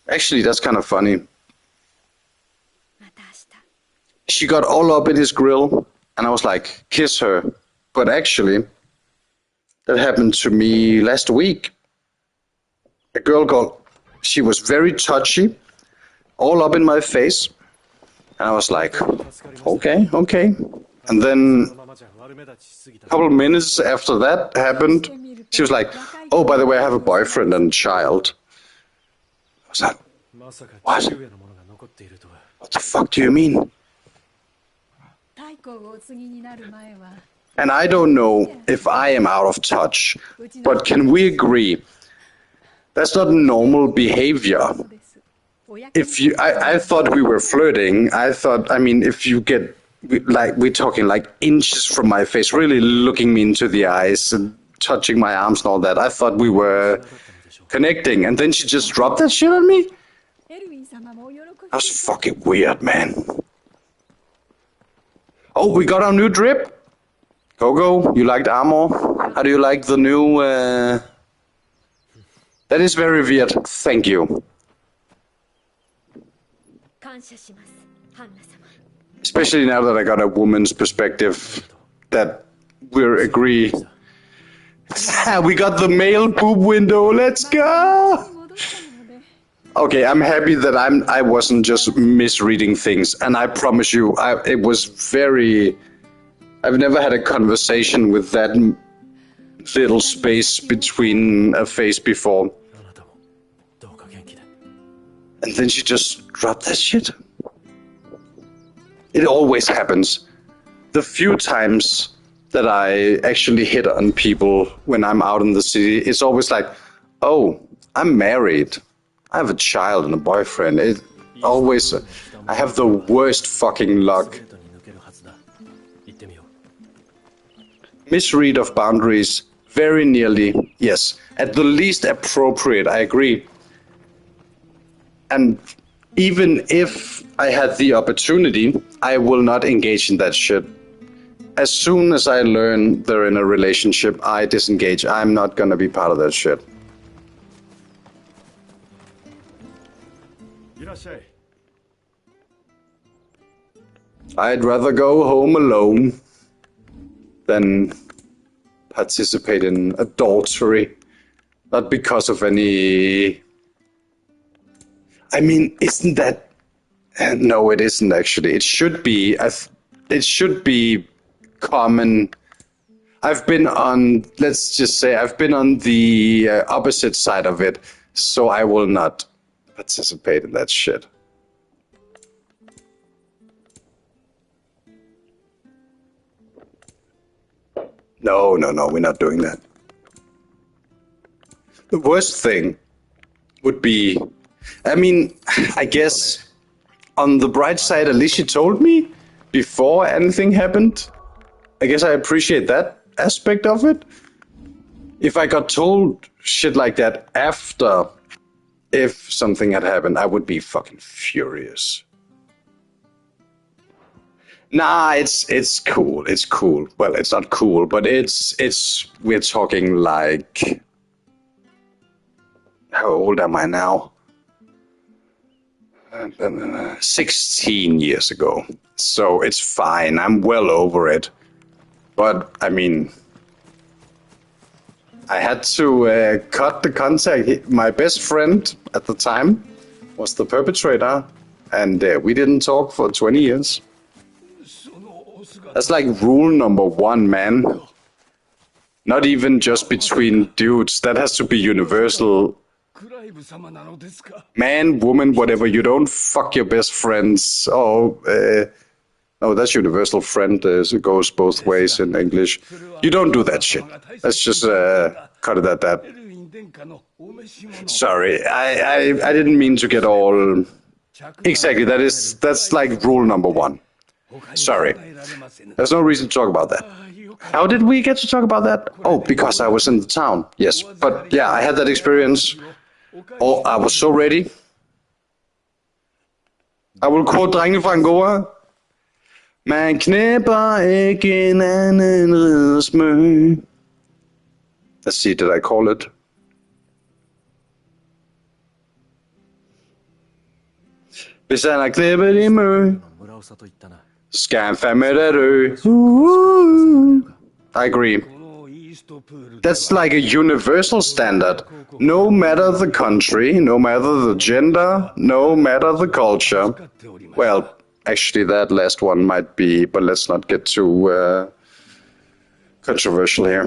Actually, that's kind of funny. She got all up in his grill, and I was like, kiss her. But actually, that happened to me last week. A girl she was very touchy, all up in my face. And I was like, okay. And then a couple of minutes after that happened, she was like, oh, by the way, I have a boyfriend and a child. I was like, what? What the fuck do you mean? And I don't know if I am out of touch, but can we agree that's not normal behavior? I thought we were flirting. I thought, I mean, if you get, like, we're talking like inches from my face, really looking me into the eyes and touching my arms and all that. I thought we were connecting, and then she just dropped that shit on me? That was fucking weird, man. Oh, we got our new drip. Gogo, you liked armor? How do you like the new... That is very weird. Thank you. Especially now that I got a woman's perspective that we agree. We got the male boob window. Let's go. Okay, I'm happy that I wasn't just misreading things, and I promise you, it was very. I've never had a conversation with that little space between a face before. And then she just dropped that shit. It always happens. The few times that I actually hit on people when I'm out in the city, it's always like, oh, I'm married. I have a child and a boyfriend. It always, I have the worst fucking luck. Misread of boundaries, very nearly, yes. At the least appropriate, I agree. And even if I had the opportunity, I will not engage in that shit. As soon as I learn they're in a relationship, I disengage. I'm not gonna be part of that shit. I'd rather go home alone than participate in adultery. Not because of any... I mean, isn't that... No, it isn't actually. It should be. It should be common. I've been on, let's just say, I've been on the opposite side of it, so I will not participate in that shit. No, we're not doing that. The worst thing would be, I mean, I guess on the bright side, at least she told me before anything happened. I guess I appreciate that aspect of it. If I got told shit like that after, if something had happened, I would be fucking furious. Nah, it's cool. It's cool. Well, it's not cool, but we're talking like, how old am I now? 16 years ago. So it's fine. I'm well over it. But, I mean, I had to cut the contact. My best friend at the time was the perpetrator, and we didn't talk for 20 years. That's like rule number one, man. Not even just between dudes. That has to be universal. Man, woman, whatever. You don't fuck your best friends. No, that's universal friend. It goes both ways in English. You don't do that shit. Let's just cut it at that. Sorry, I didn't mean to get all... Exactly, that's like rule number one. Sorry. There's no reason to talk about that. How did we get to talk about that? Oh, because I was in the town. Yes, but yeah, I had that experience. Oh, I was so ready. I will quote Drenge fra Angora. Man knæpper ikke en anden riddersmø. Let's see, did I call it? Hvis han har klippet i mø, skal han fandme da dø. I agree. That's like a universal standard. No matter the country, no matter the gender, no matter the culture. Well, actually that last one might be, but let's not get too controversial here.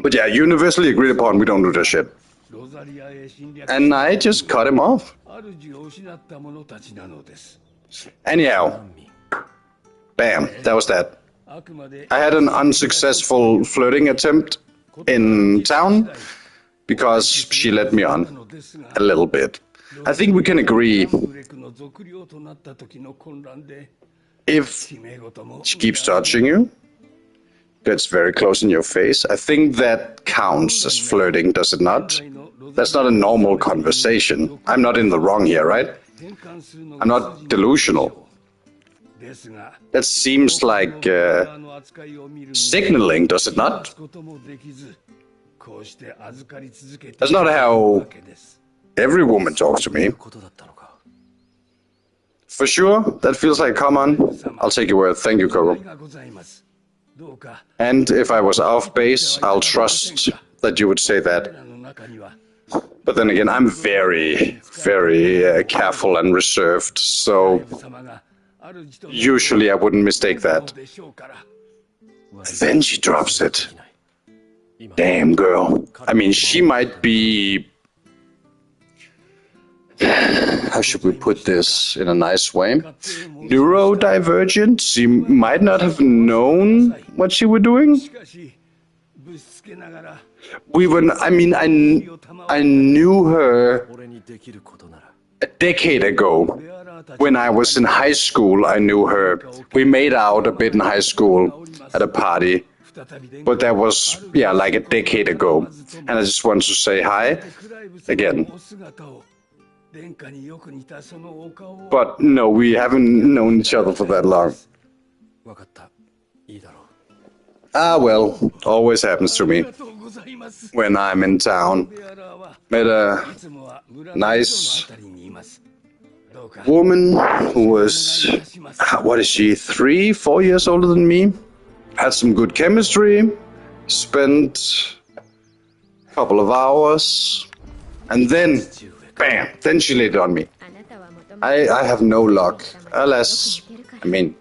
But yeah, universally agreed upon, we don't do that shit. And I just cut him off. Anyhow, bam, that was that. I had an unsuccessful flirting attempt in town, because she led me on a little bit. I think we can agree if she keeps touching you, gets very close in your face, I think that counts as flirting, does it not? That's not a normal conversation. I'm not in the wrong here, right? I'm not delusional. That seems like signaling, does it not? That's not how every woman talks to me. For sure, that feels like common. I'll take your word. Thank you, Coco. And if I was off base, I'll trust that you would say that. But then again, I'm very, very careful and reserved, so usually I wouldn't mistake that. Then she drops it. Damn, girl. I mean, she might be... How should we put this in a nice way? Neurodivergent. She might not have known what she was doing. I knew her a decade ago. When I was in high school, I knew her. We made out a bit in high school at a party. But that was, like a decade ago. And I just wanted to say hi again. But no, we haven't known each other for that long. Ah, well, always happens to me when I'm in town. Met a nice woman who was, what is she, 3-4 years older than me? Had some good chemistry, spent a couple of hours, and then, bam, then she laid it on me. I have no luck. Alas, I mean,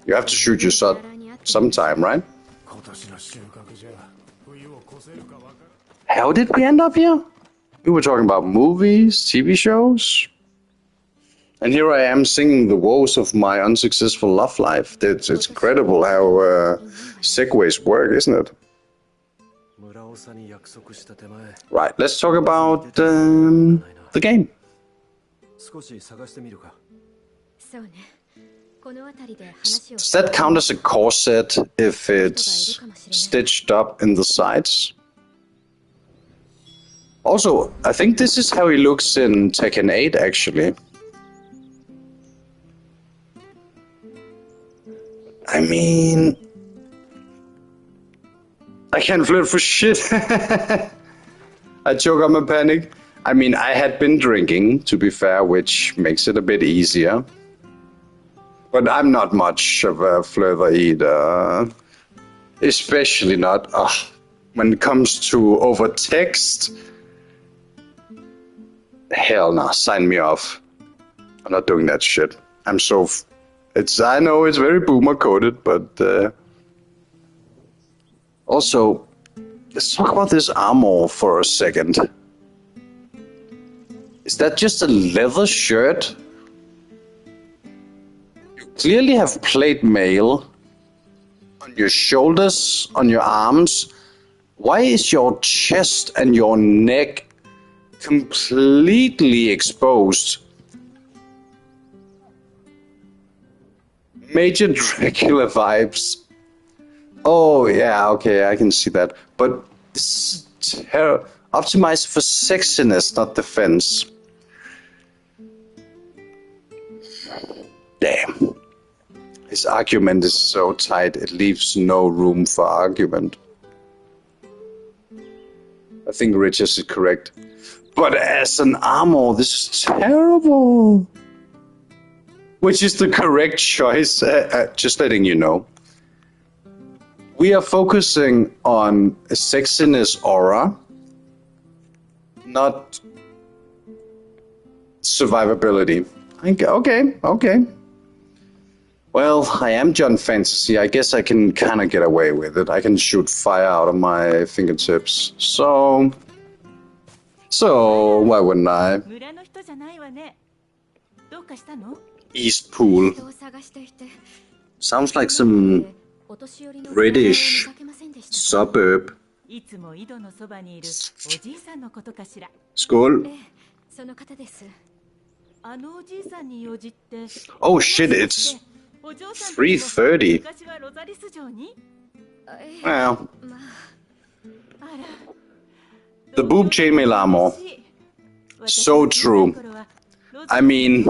you have to shoot your shot sometime, right? How did we end up here? We were talking about movies, TV shows. And here I am singing the woes of my unsuccessful love life. It's incredible how segues work, isn't it? Right, let's talk about the game. Does that count as a corset if it's stitched up in the sides? Also, I think this is how he looks in Tekken 8, actually. I mean... I can't flirt for shit. I choke on my panic. I mean, I had been drinking, to be fair, which makes it a bit easier. But I'm not much of a flirter either. Especially not when it comes to over text. Hell no, sign me off. I'm not doing that shit. I'm so... I know it's very boomer coded, but... Also, let's talk about this armor for a second. Is that just a leather shirt? You clearly have plate mail on your shoulders, on your arms. Why is your chest and your neck completely exposed? Major Dracula vibes. Oh, yeah, okay, I can see that. But this is optimized for sexiness, not defense. Damn. His argument is so tight, it leaves no room for argument. I think Richards is correct. But as an armor, this is terrible. Which is the correct choice, just letting you know. We are focusing on a sexiness aura, not survivability. Okay. Well, I am John Fantasy. I guess I can kind of get away with it. I can shoot fire out of my fingertips. So why wouldn't I? East Pool. Sounds like some British suburb. いつも井戸のそばにいるおじいさんのことかしら。 Skål. その方です。あのおじいさんに用事って。 Oh shit, it's 3:30. 昔はロザリス城に。 Well, the boob chainmail armor. So true. I mean,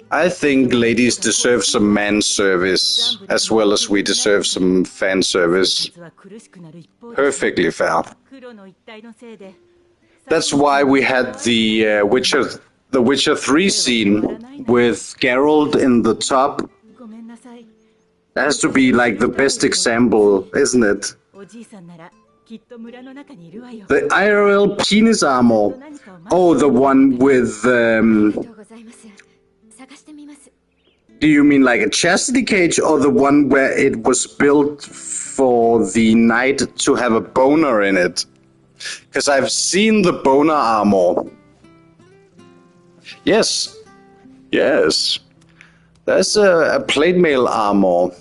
I think ladies deserve some man service as well as we deserve some fan service. Perfectly fair. That's why we had the Witcher 3 scene with Geralt in the top. That has to be like the best example, isn't it? The IRL penis armor. Oh, the one with do you mean like a chastity cage, or the one where it was built for the knight to have a boner in it? Because I've seen the boner armor. Yes. Yes. There's a plate mail armor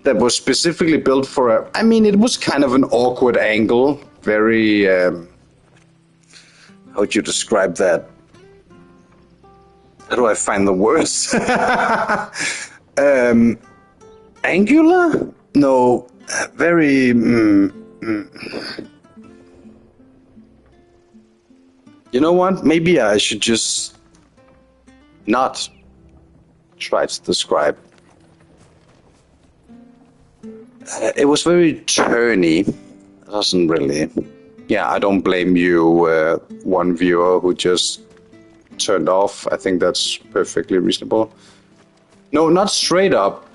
that was specifically built for a... I mean, it was kind of an awkward angle. Very... how would you describe that? How do I find the words? Angular? No. Very... You know what? Maybe I should just not try to describe. It was very turny. It wasn't really... Yeah, I don't blame you, one viewer who just turned off. I think that's perfectly reasonable. No, not straight up.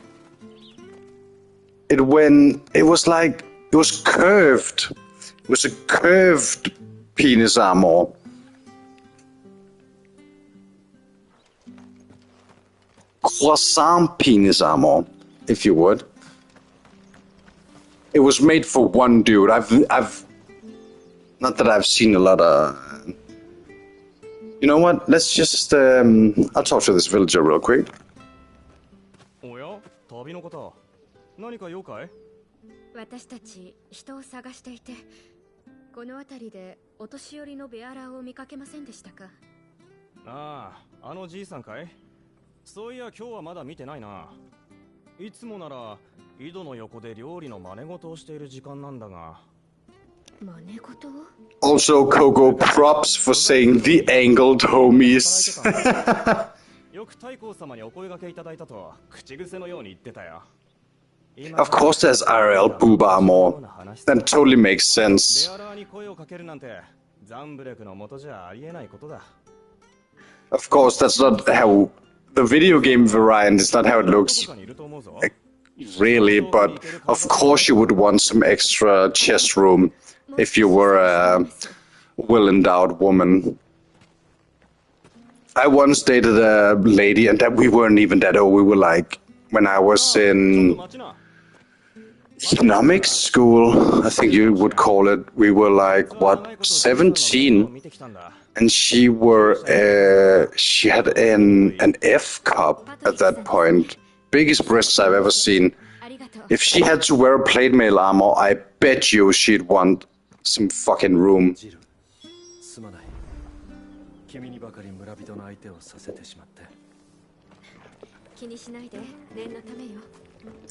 It was like... It was curved. It was a curved penis armor. Croissant penis armor, if you would. It was made for one dude. I've not that I've seen a lot of... You know what? Let's just I'll talk to this villager real quick. おや、旅の方、何か用かい？私たち人を探していて、この辺りでお年寄りのベアラーを見かけませんでしたか？ああ、あのじいさんかい？そういや今日はまだ見てないな。いつもなら井戸の横で料理の真似事をしている時間なんだが。真似事？ Also, Coco, props for saying the angled homies. よく太閤様にお声掛けいただいたと口癖のように言ってたよ。Of course there's RL boob armor. That totally makes sense. ベアラーに声をかけるなんてザンブレクの元じゃありえないことだ。Of course, that's not how... The video game variant is not how it looks. Really, but of course you would want some extra chest room if you were a well-endowed woman. I once dated a lady, and that we weren't even that old. We were like, when I was in economics school, I think you would call it, we were like, what, 17? And she had an F cup at that point. Biggest breasts I've ever seen. If she had to wear a plate mail armor, I bet you she'd want some fucking room.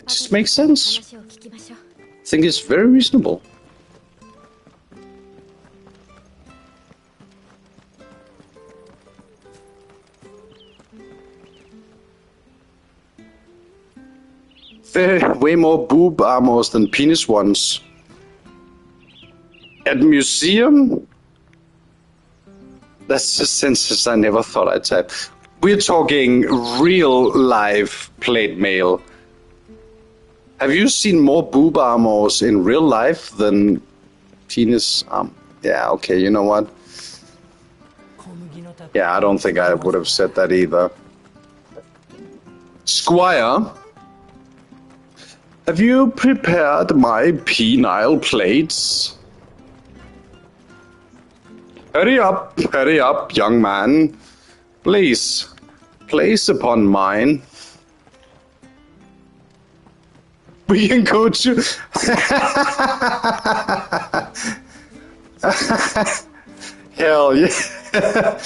This makes sense. I think it's very reasonable. There are way more boob armors than penis ones. At museum? That's the sentence I never thought I'd type. We're talking real life plate mail. Have you seen more boob armors in real life than penis armor? Yeah, okay, you know what? Yeah, I don't think I would have said that either. Squire? Have you prepared my penile plates? Hurry up, young man. Please, place upon mine. We can go to. Hell yeah!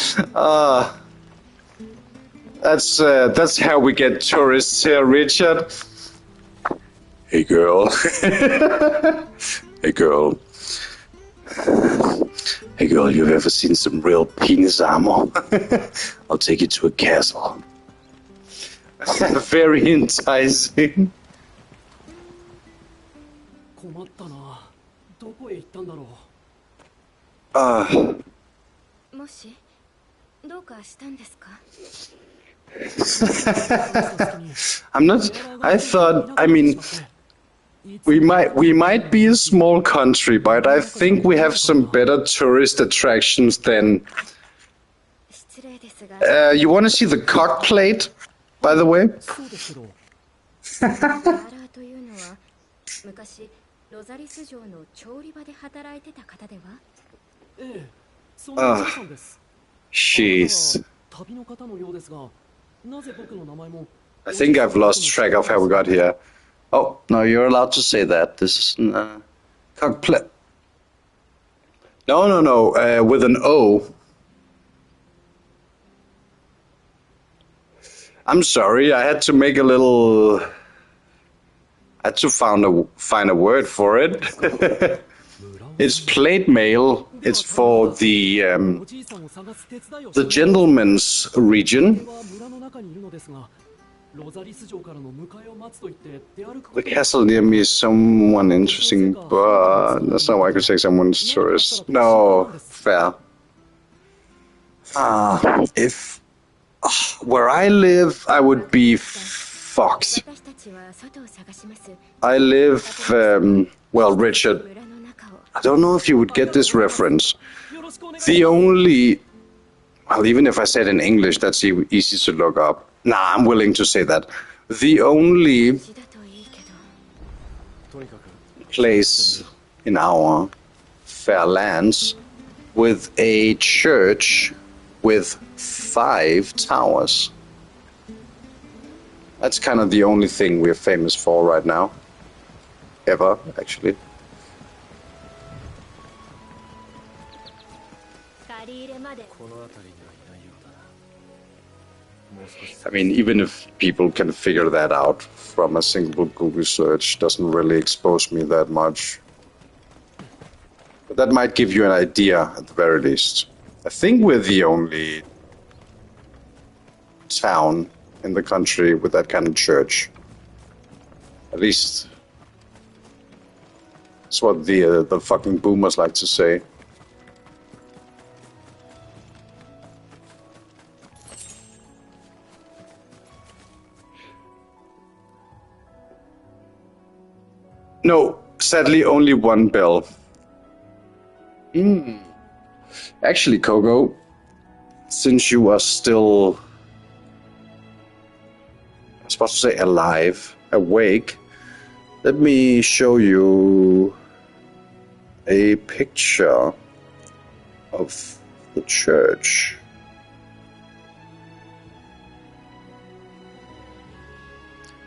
That's how we get tourists here, Richard. Hey girl. Hey girl. Hey girl, you've ever seen some real penis armor? I'll take you to a castle. Very enticing. 困ったな。どこへ行ったんだろう。もしどうかしたんですか? I'm not. I thought. I mean, we might be a small country, but I think we have some better tourist attractions than. You want to see the cock plate, by the way? 昔ロザリス城の調理場で働いてた方では? ええ、そんなおじさんです。 Jeez. 旅の方のようですが、なぜ僕の名前も I think I've lost track of how we got here. Oh, no, you're allowed to say that. This is cock plate. No, with an O. I'm sorry, I had to make a little... I had to find a word for it. It's plate mail. It's for the gentleman's region. The castle near me is someone interesting, but that's not why I could say someone's tourist. No, fair. If where I live, I would be fucked. I live, well, Richard, I don't know if you would get this reference. The only, well, even if I said in English, that's easy to look up. Nah, I'm willing to say that. The only place in our fair lands with a church with 5 towers. That's kind of the only thing we're famous for right now. Ever, actually. I mean, even if people can figure that out from a single Google search, doesn't really expose me that much. But that might give you an idea, at the very least. I think we're the only town in the country with that kind of church. At least that's what the fucking boomers like to say. No, sadly only one bell. Actually, Kogo, since you are still, I was supposed to say alive, awake, let me show you a picture of the church.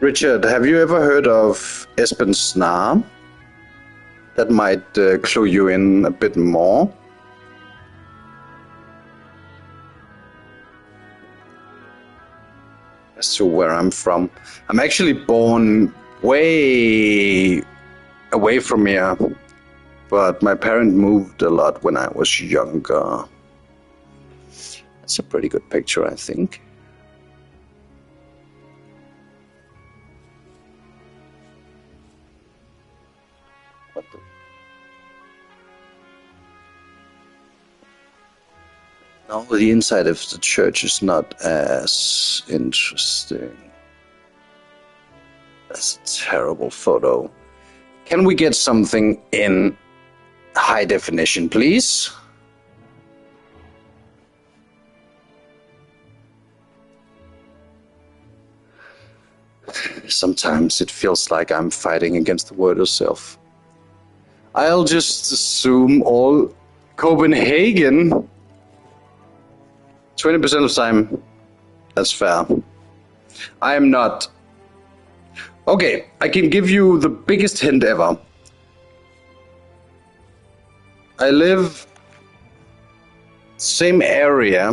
Richard, have you ever heard of Espen Snar? That might clue you in a bit more. As to where I'm from. I'm actually born way away from here, but my parents moved a lot when I was younger. That's a pretty good picture, I think. What the? No, the inside of the church is not as interesting. That's a terrible photo. Can we get something in high definition, please? Sometimes it feels like I'm fighting against the word itself. I'll just assume all Copenhagen. 20% of the time, that's fair. I am not Okay, I can give you the biggest hint ever. I live same area,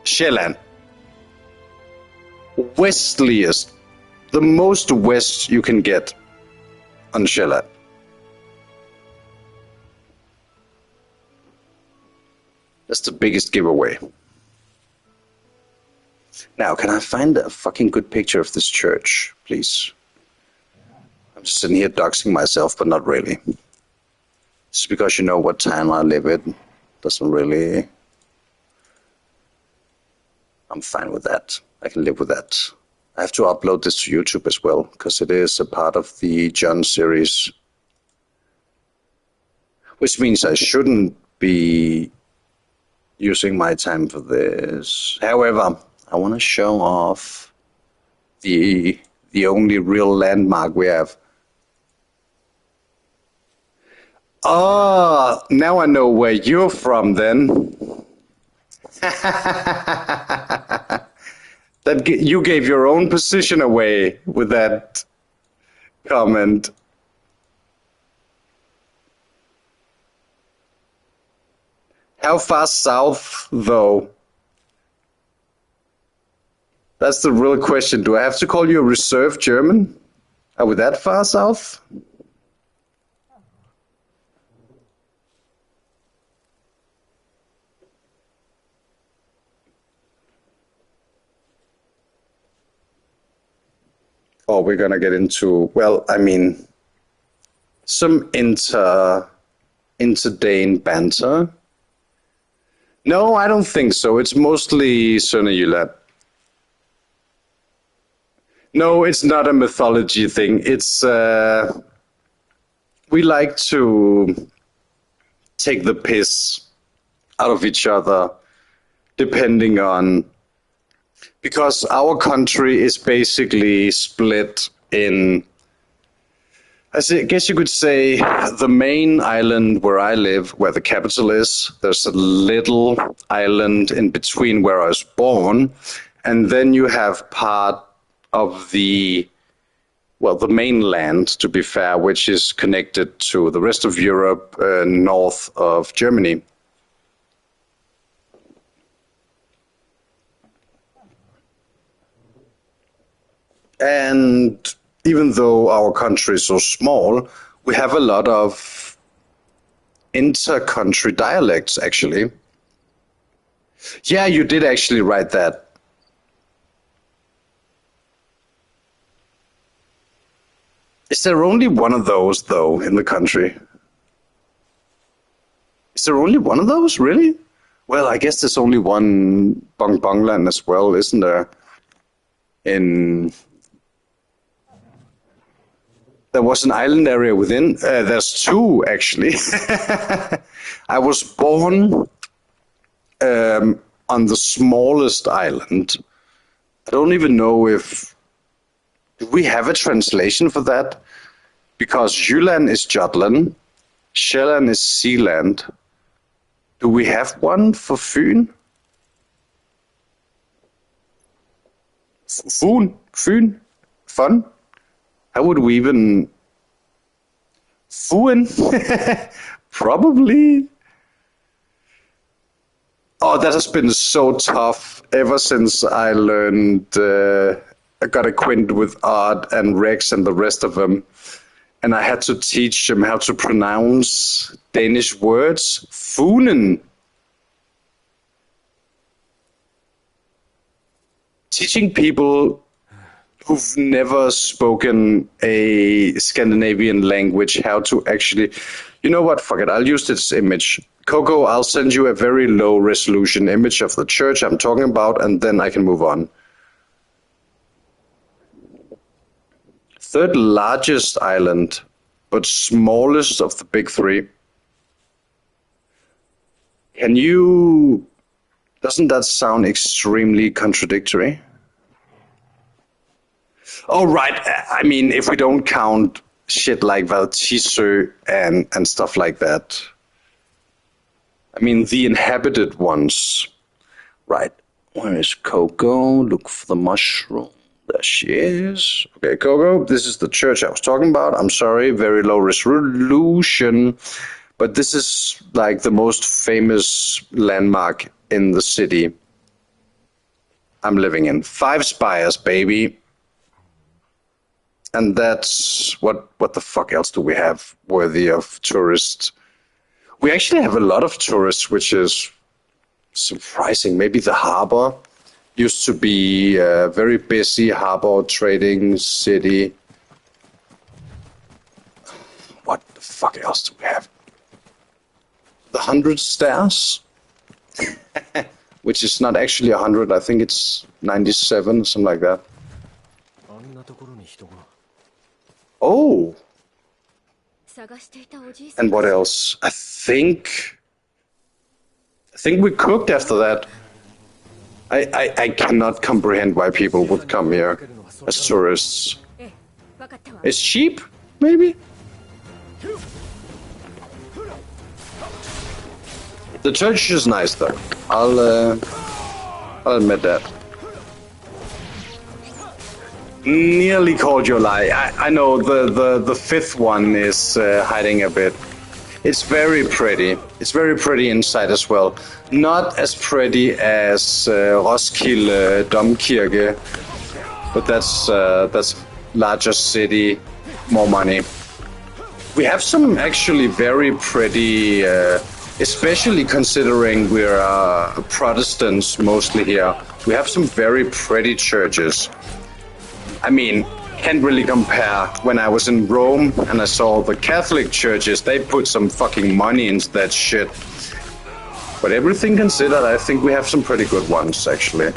Sjælland. Westliest, the most west you can get on Sjælland. That's the biggest giveaway. Now, can I find a fucking good picture of this church, please? I'm just sitting here doxing myself, but not really. Just because you know what town I live in doesn't really... I'm fine with that. I can live with that. I have to upload this to YouTube as well, because it is a part of the John series. Which means I shouldn't be using my time for this. However, I want to show off the only real landmark we have. Oh, now I know where you're from then. That you gave your own position away with that comment. How far south, though? That's the real question. Do I have to call you a reserve German? Are we that far south? Oh, we're gonna get into, well, I mean, some interdane banter. No, I don't think so. It's mostly Sønderjylland. No, it's not a mythology thing. It's we like to take the piss out of each other, depending on, because our country is basically split in, I guess you could say, the main island where I live, where the capital is. There's a little island in between where I was born, and then you have part of the mainland, to be fair, which is connected to the rest of Europe, north of Germany. And even though our country is so small, we have a lot of inter-country dialects, actually. Yeah, you did actually write that. Is there only one of those, though, in the country? Is there only one of those, really? Well, I guess there's only one Bong Bongland as well, isn't there? There was an island area within. There's two, actually. I was born on the smallest island. I don't even know if... Do we have a translation for that? Because Jylland is Jutland, Sjælland is Sealand. Do we have one for Fyn? Fyn? Fun? How would we even... Fuen? Probably. Oh, that has been so tough ever since I learned... I got acquainted with Art and Rex and the rest of them. And I had to teach them how to pronounce Danish words. Funen. Teaching people who've never spoken a Scandinavian language how to actually... You know what? Fuck it. I'll use this image. Coco, I'll send you a very low resolution image of the church I'm talking about, and then I can move on. Third largest island, but smallest of the big three. Can you... Doesn't that sound extremely contradictory? Oh, right. I mean, if we don't count shit like Valtisø and stuff like that. I mean, the inhabited ones. Right. Where is Coco? Look for the mushroom. There she is. Okay, Coco, this is the church I was talking about. I'm sorry, very low resolution. But this is like the most famous landmark in the city I'm living in. 5 spires, baby. And that's what the fuck else do we have worthy of tourists? We actually have a lot of tourists, which is surprising. Maybe the harbor used to be a very busy harbor trading city. What the fuck else do we have? The 100 stairs, which is not actually 100. I think it's 97, something like that. Oh. And what else? I think we cooked after that. I cannot comprehend why people would come here as tourists. It's cheap, maybe? The church is nice though. I'll admit that. Nearly called your lie. I know the 5th one is hiding a bit. It's very pretty. It's very pretty inside as well. Not as pretty as Roskilde Domkirke, but that's larger city, more money. We have some actually very pretty, especially considering we're Protestants mostly here. We have some very pretty churches. I mean, can't really compare. When I was in Rome and I saw the Catholic churches, they put some fucking money into that shit. But everything considered, I think we have some pretty good ones, actually.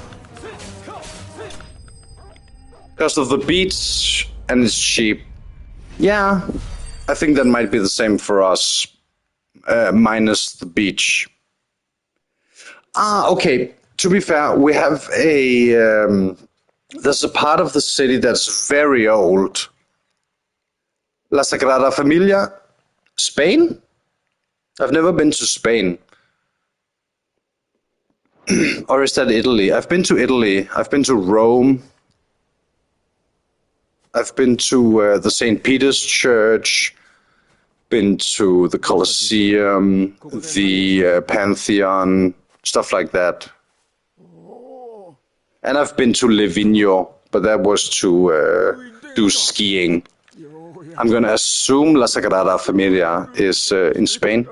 Because of the beach and it's cheap. Yeah, I think that might be the same for us, minus the beach. Okay, to be fair, we have a... there's a part of the city that's very old. La Sagrada Familia, Spain? I've never been to Spain. Or is that Italy? I've been to Italy. I've been to Rome. I've been to the St. Peter's Church. Been to the Colosseum, the Pantheon, stuff like that. And I've been to Livigno, but that was to do skiing. I'm going to assume La Sagrada Familia is in Spain.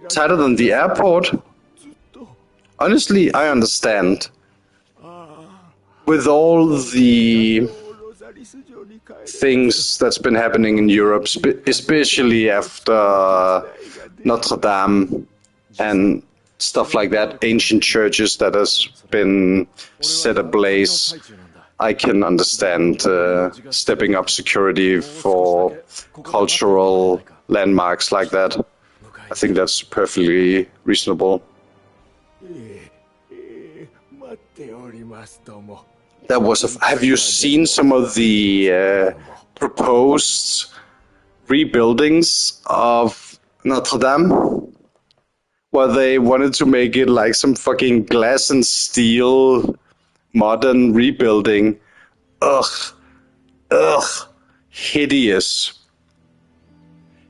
Tighter than the airport? Honestly, I understand. With all the things that's been happening in Europe, especially after Notre Dame and stuff like that, ancient churches that has been set ablaze, I can understand stepping up security for cultural landmarks like that. I think that's perfectly reasonable. That was have you seen some of the proposed rebuildings of Notre Dame? Where they wanted to make it like some fucking glass and steel modern rebuilding. Ugh, hideous.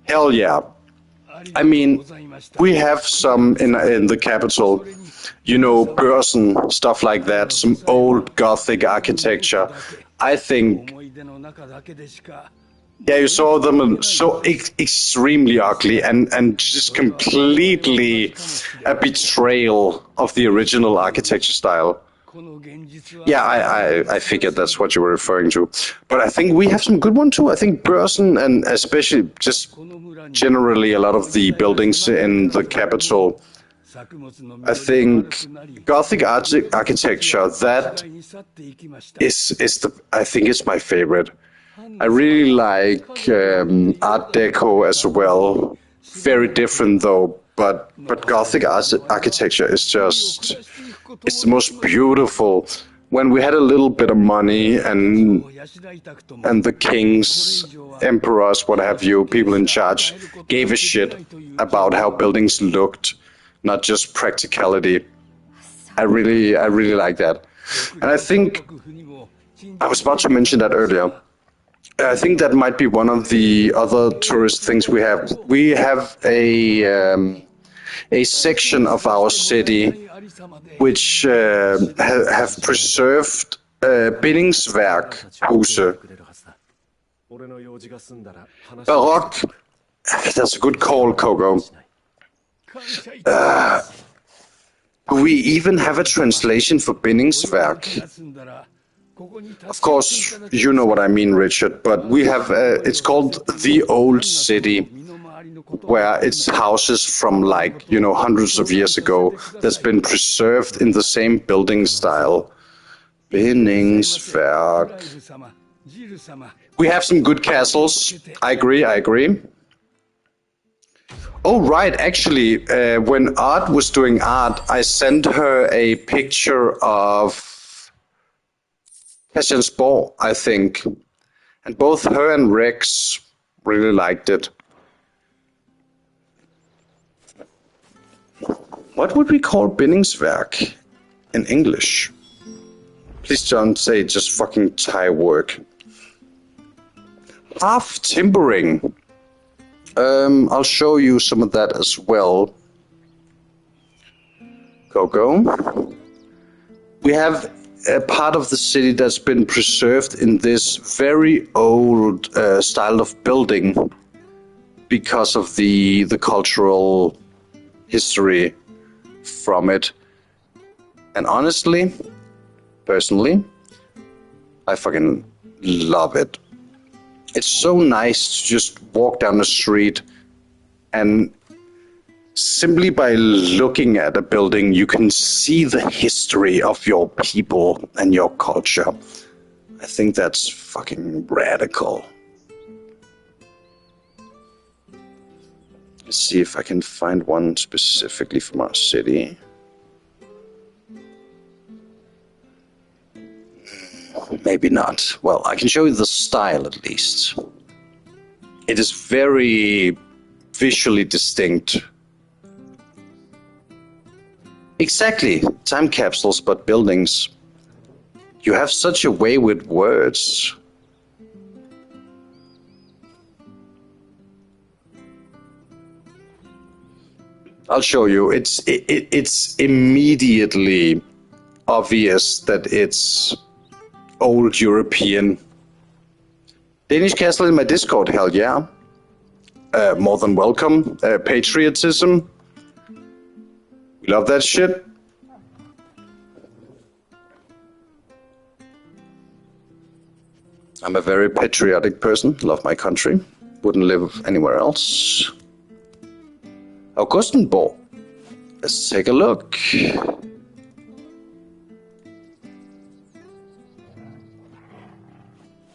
Hell yeah. I mean, we have some in the capital, you know, Børsen, stuff like that, some old Gothic architecture. I think, yeah, you saw them so extremely ugly and just completely a betrayal of the original architecture style. Yeah, I figured that's what you were referring to. But I think we have some good ones too. I think Børsen, and especially just generally a lot of the buildings in the capital, I think Gothic architecture, that is I think it's my favorite. I really like Art Deco as well. Very different though, but Gothic architecture is just, it's the most beautiful. When we had a little bit of money and the kings, emperors, what have you, people in charge, gave a shit about how buildings looked, not just practicality. I really like that. And I think, I was about to mention that earlier, I think that might be one of the other tourist things we have. We have a section of our city which have preserved bindingsværkhuse. Baroque. That's a good call, Coco. We even have a translation for bindingsværk. Of course, you know what I mean, Richard, but we have, it's called The Old City, where it's houses from like, you know, hundreds of years ago that's been preserved in the same building style. Bindingsværk. We have some good castles. I agree. Oh, right. Actually, when Art was doing art, I sent her a picture of Christiansborg, I think. And both her and Rex really liked it. What would we call bindingsværk in English? Please don't say just fucking Thai work. Half timbering. I'll show you some of that as well. Go. We have a part of the city that's been preserved in this very old style of building because of the cultural history from it. And honestly, personally, I fucking love it. It's so nice to just walk down the street and simply by looking at a building, you can see the history of your people and your culture. I think that's fucking radical. Let's see if I can find one specifically from our city. Maybe not. Well, I can show you the style at least. It is very visually distinct. Exactly. Time capsules, but buildings. You have such a way with words. I'll show you. It's immediately obvious that it's old European. Danish castle in my Discord, hell yeah. More than welcome. Patriotism. We love that shit. I'm a very patriotic person. Love my country. Wouldn't live anywhere else. Augustenborg. Let's take a look.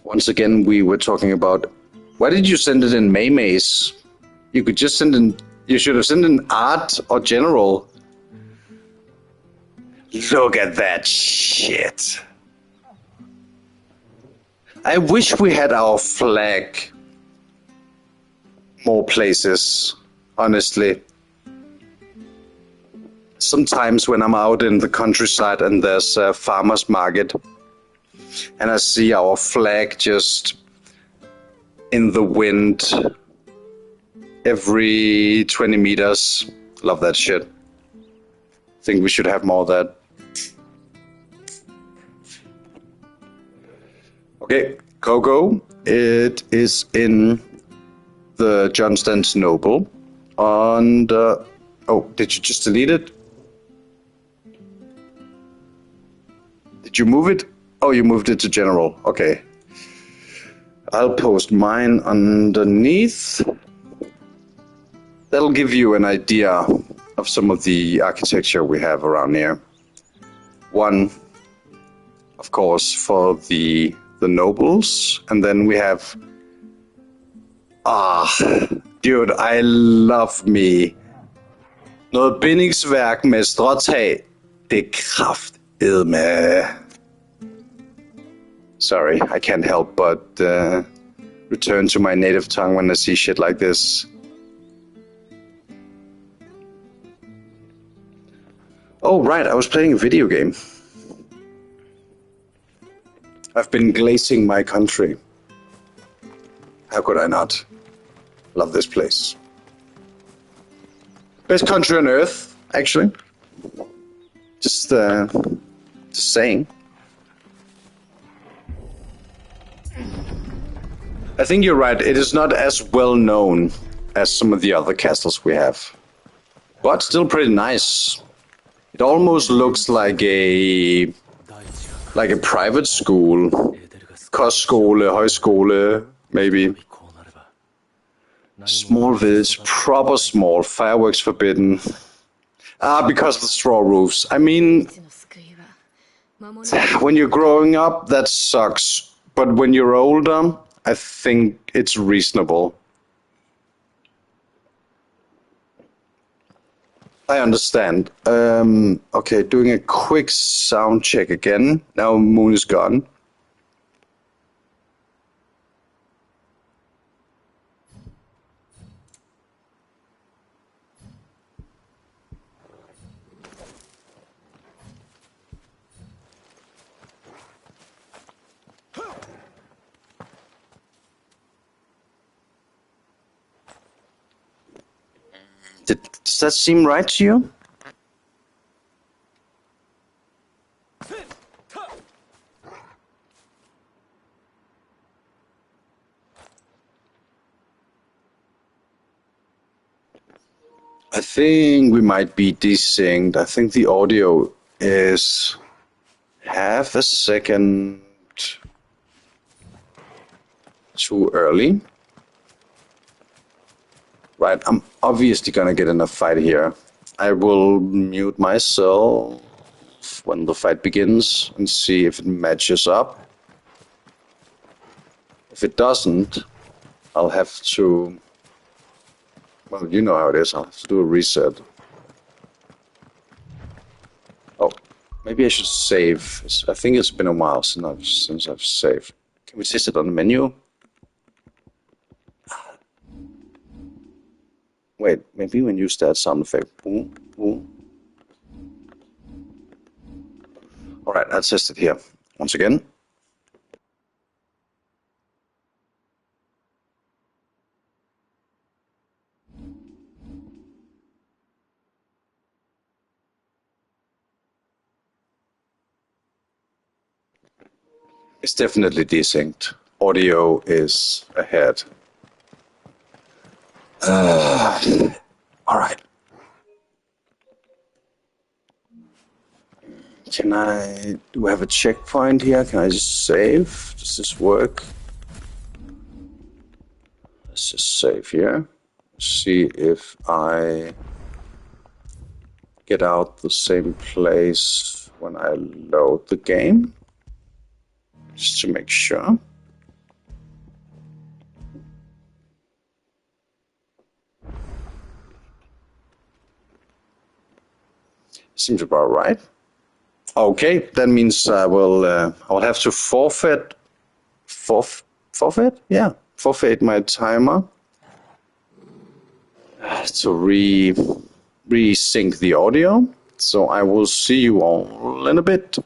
Once again, we were talking about, why did you send it in Maymays? You could just send in, you should have sent in art or general. Look at that shit. I wish we had our flag more places, honestly. Sometimes when I'm out in the countryside and there's a farmer's market, and I see our flag just in the wind every 20 meters. Love that shit. Think we should have more of that. Okay, Coco. It is in the Constantinople. And oh, did you just delete it? Did you move it? Oh, you moved it to general. Okay. I'll post mine underneath. That'll give you an idea of some of the architecture we have around here. One, of course, for the nobles. And then we have... dude, I love me Noget bindingsværk med stråtag. Det er kraftedme. Sorry, I can't help but return to my native tongue when I see shit like this. Oh, right, I was playing a video game. I've been glazing my country. How could I not? Love this place. Best country on earth, actually. Just saying. I think you're right. It is not as well known as some of the other castles we have, but still pretty nice. It almost looks like a private school, kostskole, højskole, maybe. Small village, proper small, fireworks forbidden. Because of the straw roofs. I mean, when you're growing up, that sucks. But when you're older, I think it's reasonable. I understand. Okay, doing a quick sound check again. Now Moon is gone. Does that seem right to you? I think we might be desynced. I think the audio is half a second too early. Right, I'm obviously gonna get in a fight here. I will mute myself when the fight begins and see if it matches up. If it doesn't, I'll have to... Well, you know how it is. I'll have to do a reset. Oh, maybe I should save. I think it's been a while since I've saved. Can we test it on the menu? Wait, maybe when you start sound effect. Boom, boom. All right, I'll test it here once again. It's definitely desynced. Audio is ahead. All right. Do we have a checkpoint here? Can I just save? Does this work? Let's just save here. See if I get out the same place when I load the game. Just to make sure. Seems about right. Okay, that means I'll have to forfeit. Forfeit? Yeah, forfeit my timer to resync the audio. So I will see you all in a bit.